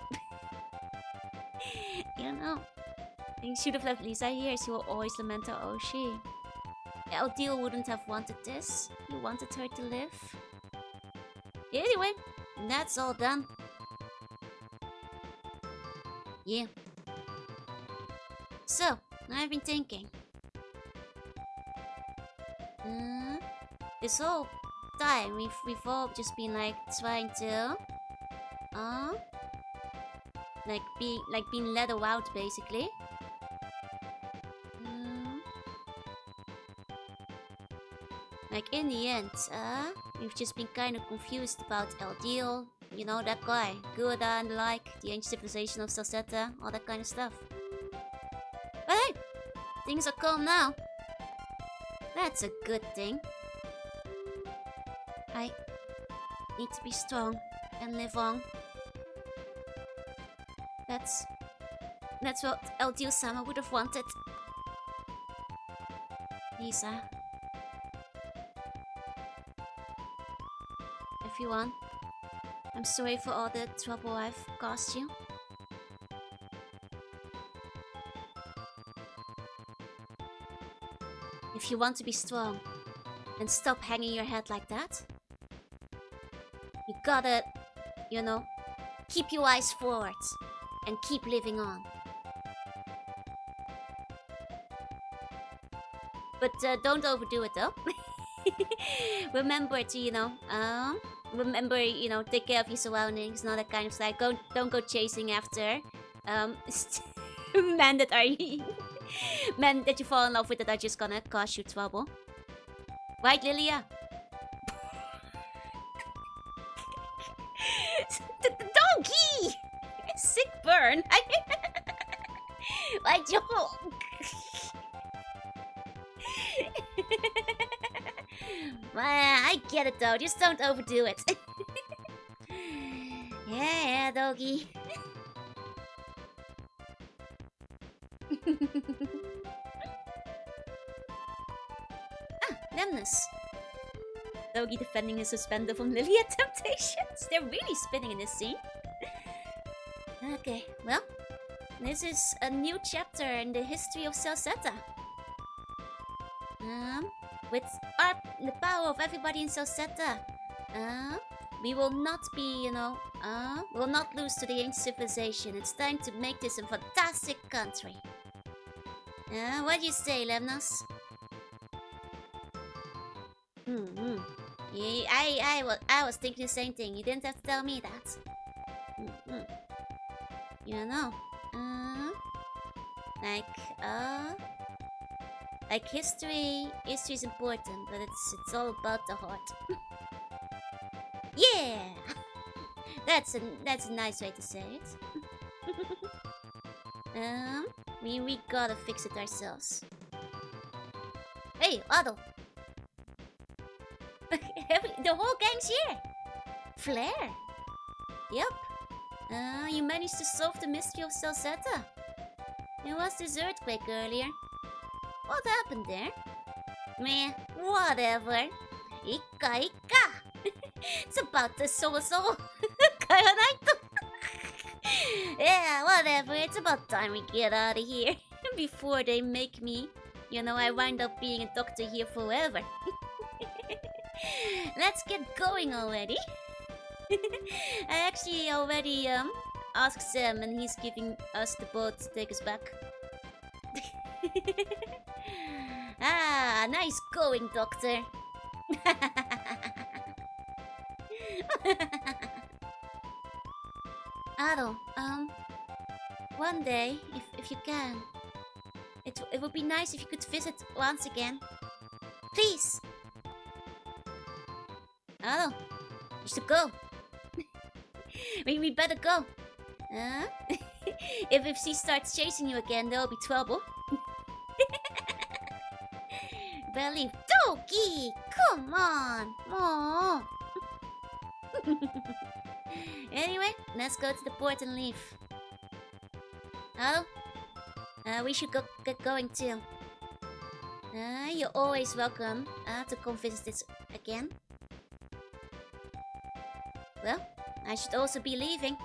You know. He should have left Lisa here. She will always lament her Oshi. Eldeal wouldn't have wanted this. He wanted her to live. Anyway, that's all done. Yeah. So, I've been thinking. This whole time we've all just been like trying to being led out basically. Like in the end, we've just been kind of confused about Eldeal, you know, that guy, Gouda and the like, the ancient civilization of Salsetta, all that kind of stuff. But hey, things are calm now. That's a good thing. I need to be strong and live on. That's what Eldeal-sama would have wanted. Lisa. Everyone, I'm sorry for all the trouble I've caused you. If you want to be strong, then stop hanging your head like that. You gotta, you know, keep your eyes forward and keep living on. But don't overdo it though. Remember to, you know, take care of your surroundings and all that kind of stuff. Don't go chasing after men that are men that you fall in love with that are just gonna cause you trouble. Right, Lilia? The doggy! Sick burn! Why joke? I get it though, just don't overdo it. Yeah, doggy. Lemnus. Doggy defending his suspender from Lilia temptations. They're really spinning in this scene. Okay, well, this is a new chapter in the history of Salsetta. With the power of everybody in Salsetta, we will not be, you know, we will not lose to the ancient civilization. It's time to make this a fantastic country. What do you say, Lemnos? Yeah, I was thinking the same thing. You didn't have to tell me that. You know, like history is important, but it's all about the heart. Yeah, that's a nice way to say it. We gotta fix it ourselves. Hey, Otto. The whole gang's here. Flair. Yep. You managed to solve the mystery of Salsetta. There was this earthquake earlier. What happened there? Meh, whatever. Ika. It's about the so-so. Yeah, whatever. It's about time we get out of here. Before they make me, you know, I wind up being a doctor here forever. Let's get going already. I actually already asked Sam and he's giving us the boat to take us back. Ah, nice going, Doctor. Ado, one day, if you can, it would be nice if you could visit once again. Please. Ado, you should go. we better go. If she starts chasing you again, there'll be trouble. Believe, Toki, come on. Oh. Anyway, let's go to the port and leave. Hello? We should get going too. You're always welcome to come visit this again. Well, I should also be leaving.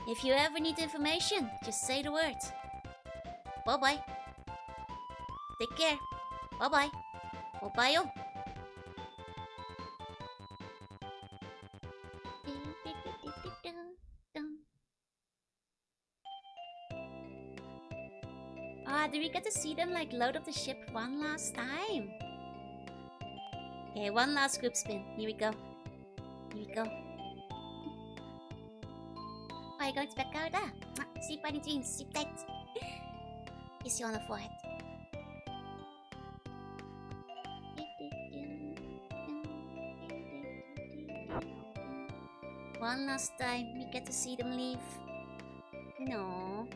If you ever need information, just say the word. Bye-bye. Take care. Bye-bye. Bye-bye. Did we get to see them like load up the ship one last time? Okay, one last group spin. Here we go. Here we go. Are you going to back out? Sleep on the jeans. Sleep tight. Kiss you on the forehead. One last time, we get to see them leave. No.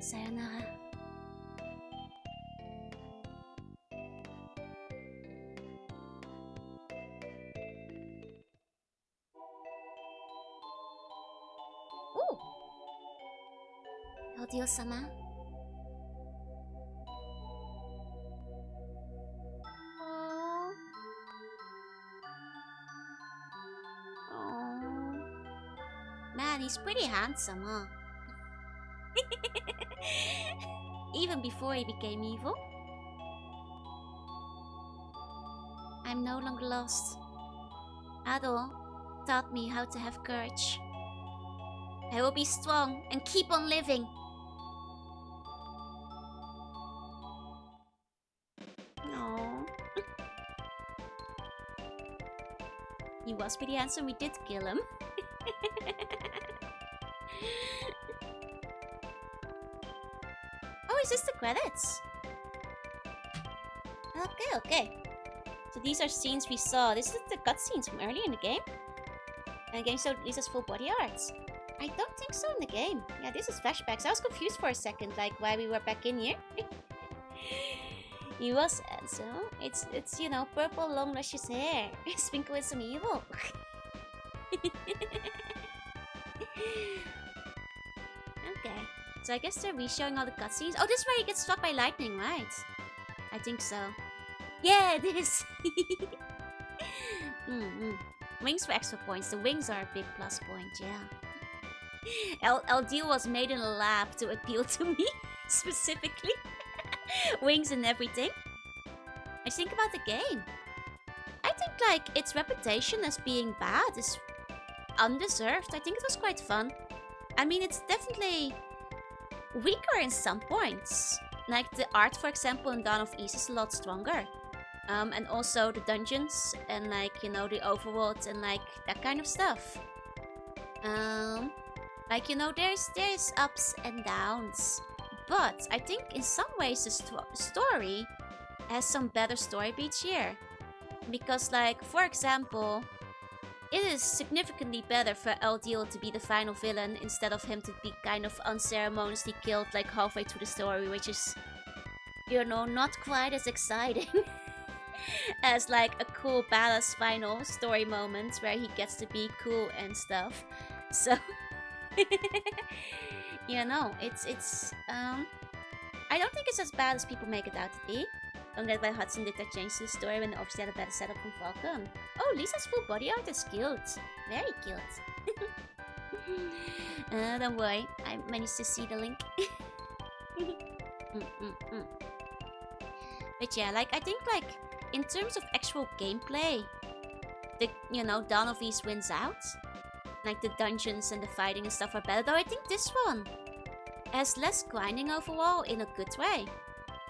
Sayonara. Ooh! Eldio-sama. Man, he's pretty handsome, huh? Even before he became evil. I'm no longer lost. Ado taught me how to have courage. I will be strong and keep on living. No. He was pretty handsome, we did kill him. Oh, is this the credits? Okay. So these are scenes we saw. This is the cutscenes from earlier in the game. And again, so this is full body arts. I don't think so in the game. Yeah, this is flashbacks. I was confused for a second, like why we were back in here. He was handsome. It's you know, purple long luscious hair. Sprinkled with some evil. Okay. So I guess they're re-showing all the cutscenes. Oh, this is where he gets struck by lightning, right? I think so. Yeah, it is. Wings for extra points. The wings are a big plus point, yeah. LD was made in a lab to appeal to me, specifically. Wings and everything. I think about the game. I think, like, its reputation as being bad is undeserved. I think it was quite fun. I mean, it's definitely weaker in some points. Like, the art, for example, in Dawn of East is a lot stronger. And also the dungeons and, like, you know, the overworld and, like, that kind of stuff. Like, you know, there's ups and downs. But I think in some ways the story has some better story beats here. Because, like, for example, it is significantly better for LDL to be the final villain instead of him to be kind of unceremoniously killed like halfway through the story, which is, you know, not quite as exciting as like a cool badass final story moment where he gets to be cool and stuff. So, you know, it's I don't think it's as bad as people make it out to be. I'm glad why Hudson did that change to the story when they obviously had a better setup from Falcon. Oh, Lisa's full body art is cute. Very cute. Don't worry, I managed to see the link. But yeah, like, I think, like, in terms of actual gameplay, the, you know, Dawn of East wins out. Like, the dungeons and the fighting and stuff are better. Though I think this one has less grinding overall in a good way.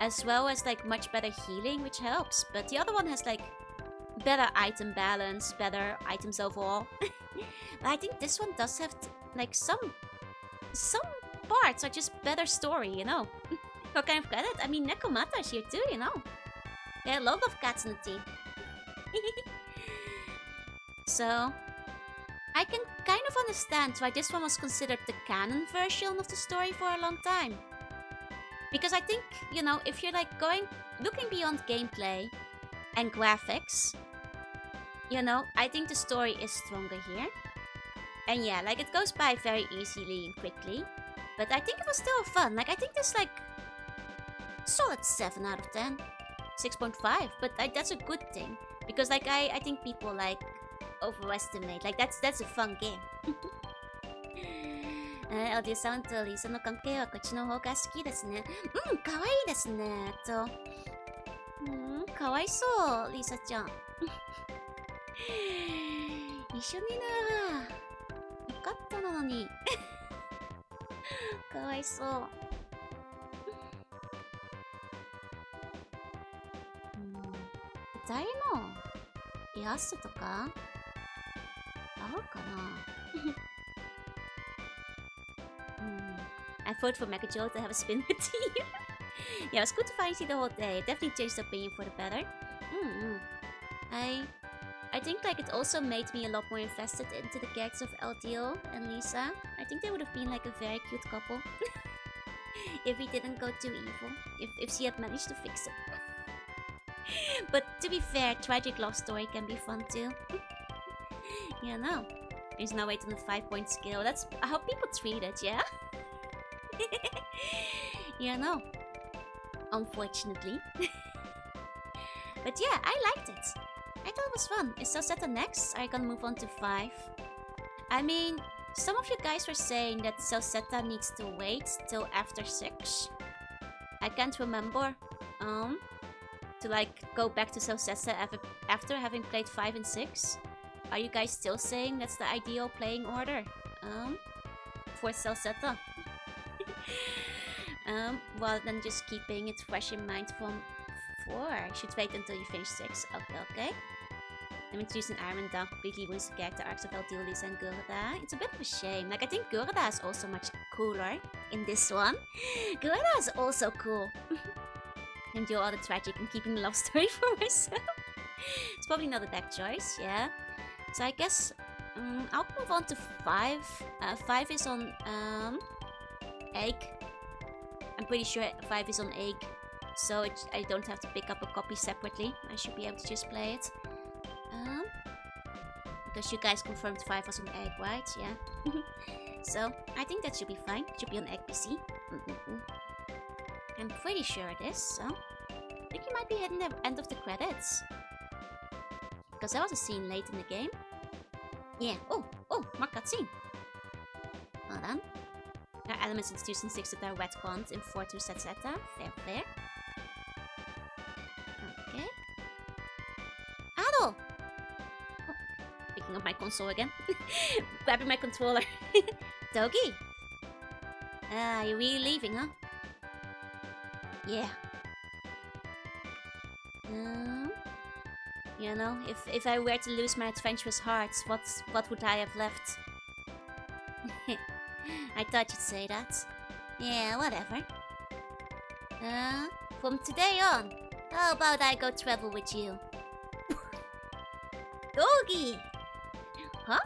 As well as, like, much better healing, which helps. But the other one has, like, better item balance, better items overall. But I think this one does have, like, some parts are just better story, you know. What kind of credit? I mean, Nekomata's here too, you know. There are a lot of cats in the team. So, I can kind of understand why this one was considered the canon version of the story for a long time. Because I think, you know, if you're like looking beyond gameplay and graphics, you know, I think the story is stronger here. And yeah, like it goes by very easily and quickly. But I think it was still fun. Like I think there's like solid 7 out of 10. 6.5, but that's a good thing. Because like I think people like overestimate. Like that's a fun game. オーディオさんとリーさんの関係はこっちの方が好きですね。うん、かわいいですね。かわいそう、リーサちゃん。一緒にな。よかったのに。かわいそう。誰のイラストとかあるかなI vote for Mecha Joe to have a spin with you. Yeah, it was good to finally see the whole day. It definitely changed the opinion for the better. I think like it also made me a lot more invested into the characters of LTO and Lisa. I think they would have been like a very cute couple. If he didn't go too evil. If she had managed to fix it. But to be fair, tragic love story can be fun too. Yeah, no. There's no weight on the 5-point scale. That's how people treat it, yeah? Yeah, no. Unfortunately. But yeah, I liked it. I thought it was fun. Is Sosetta next? Are you gonna move on to 5? I mean, some of you guys were saying that Sosetta needs to wait till after 6. I can't remember. To like go back to Sosetta after having played 5 and 6. Are you guys still saying that's the ideal playing order? For Sosetta? Rather than just keeping it fresh in mind from 4. Should wait until you finish 6. Okay. I'm introducing Iron Dog completely ruins the character arcs of Eldiulis and Gurda. It's a bit of a shame. Like, I think Gurda is also much cooler in this one. Gurda is also cool. Endure all the tragic and keeping the love story for myself. It's probably not a deck choice, yeah. So I guess I'll move on to 5. 5 is on Egg. I'm pretty sure 5 is on Egg, so I don't have to pick up a copy separately. I should be able to just play it. Because you guys confirmed 5 was on Egg, right? Yeah. So I think that should be fine. It should be on Egg PC. I'm pretty sure it is, so I think you might be hitting the end of the credits. Because there was a scene late in the game. Yeah. Oh, more cutscene. Well done. There are elements introduced in 6 that are retconned in 4 to Setseta. Fair. Okay. Ado! Oh, picking up my console again. Grabbing my controller. Dogi! You're really leaving, huh? Yeah. You know, if I were to lose my adventurous heart, what would I have left? I thought you'd say that. Yeah, whatever. From today on, how about I go travel with you? Doggy! Huh?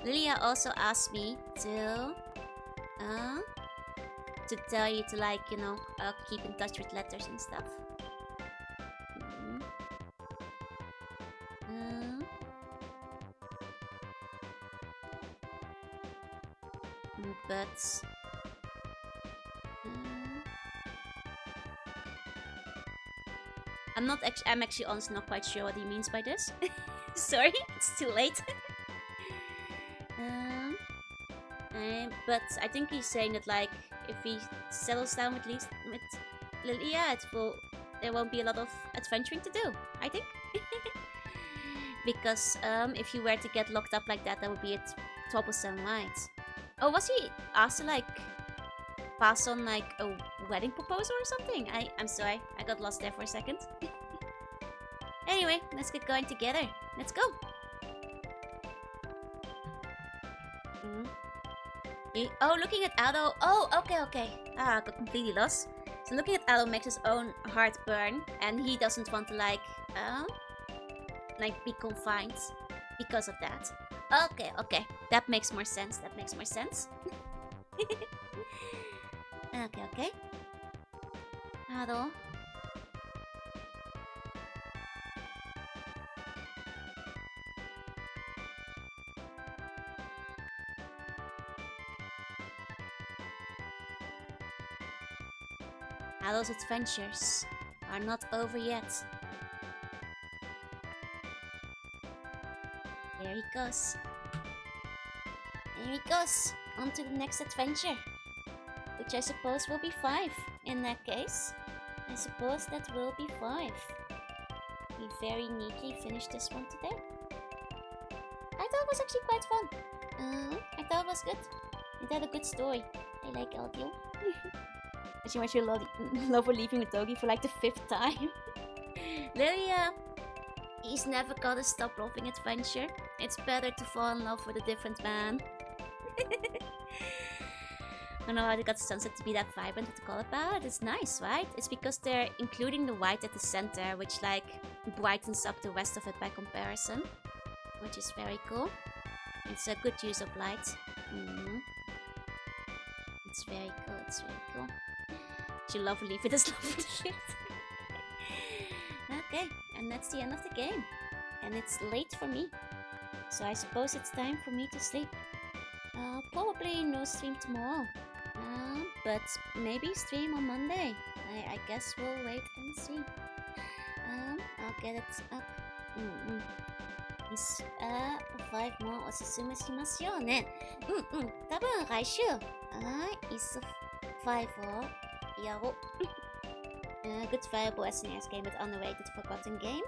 Lilia also asked me to tell you to, like, you know, keep in touch with letters and stuff. But I'm actually honestly not quite sure what he means by this. Sorry, it's too late. But I think he's saying that, like, if he settles down with Lilia, there won't be a lot of adventuring to do, I think. Because if you were to get locked up like that would be a troublesome, right? Oh, was he asked to, like, pass on, like, a wedding proposal or something? I'm sorry, I got lost there for a second. Anyway, let's get going together. Let's go. Oh, looking at Ado. Oh, okay. I got completely lost. So looking at Ado makes his own heart burn, and he doesn't want to, like be confined because of that. Okay. That makes more sense. Okay. Ado. Adult's adventures are not over yet. There he goes. There he goes. On to the next adventure. Which I suppose will be 5 in that case. I suppose that will be 5. We very neatly finished this one today. I thought it was actually quite fun. I thought it was good. It had a good story. I like audio. As you mentioned, Lover leaving with Doggy for like the 5th time. Lilia, he's never gotta stop loving adventure. It's better to fall in love with a different man. I don't know how they got the sunset to be that vibrant with the color palette. It's nice, right? It's because they're including the white at the center, which like brightens up the rest of it by comparison. Which is very cool. It's a good use of light. It's very cool, it's very cool. You love leave it as love shit. Okay, and that's the end of the game. And it's late for me. So I suppose it's time for me to sleep. Probably no stream tomorrow. But maybe stream on Monday. I guess we'll wait and see. I'll get it up. 5もおすすめしますよね。多分来週。is 5をやろう。Good viable SNES game with underrated forgotten game.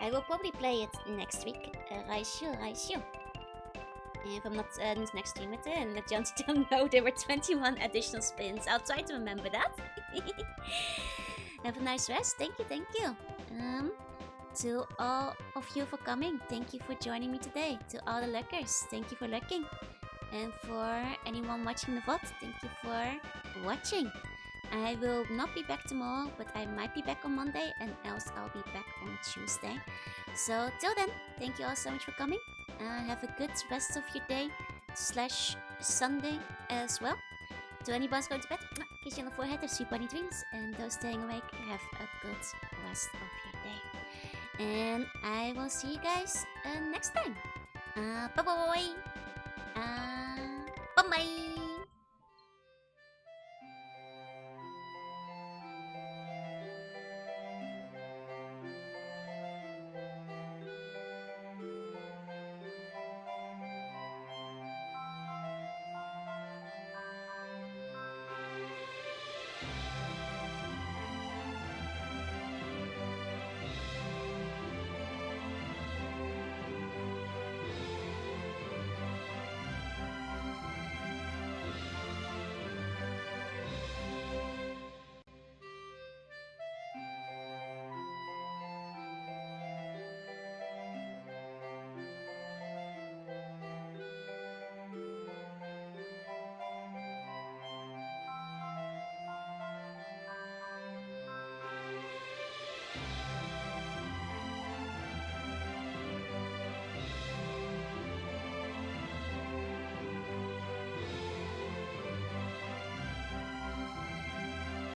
I will probably play it next week. 来週。If I'm not next stream it, and let John know there were 21 additional spins. I'll try to remember that. Have a nice rest. Thank you. To all of you for coming, thank you for joining me today. To all the lurkers, thank you for lurking. And for anyone watching the VOD, thank you for watching. I will not be back tomorrow, but I might be back on Monday, and else I'll be back on Tuesday. So till then, thank you all so much for coming. Have a good rest of your day / Sunday as well. To anyone going to bed, kiss you on the forehead of sweet bunny dreams, and those staying awake, have a good rest of your day. And I will see you guys next time. Bye bye. Bye bye.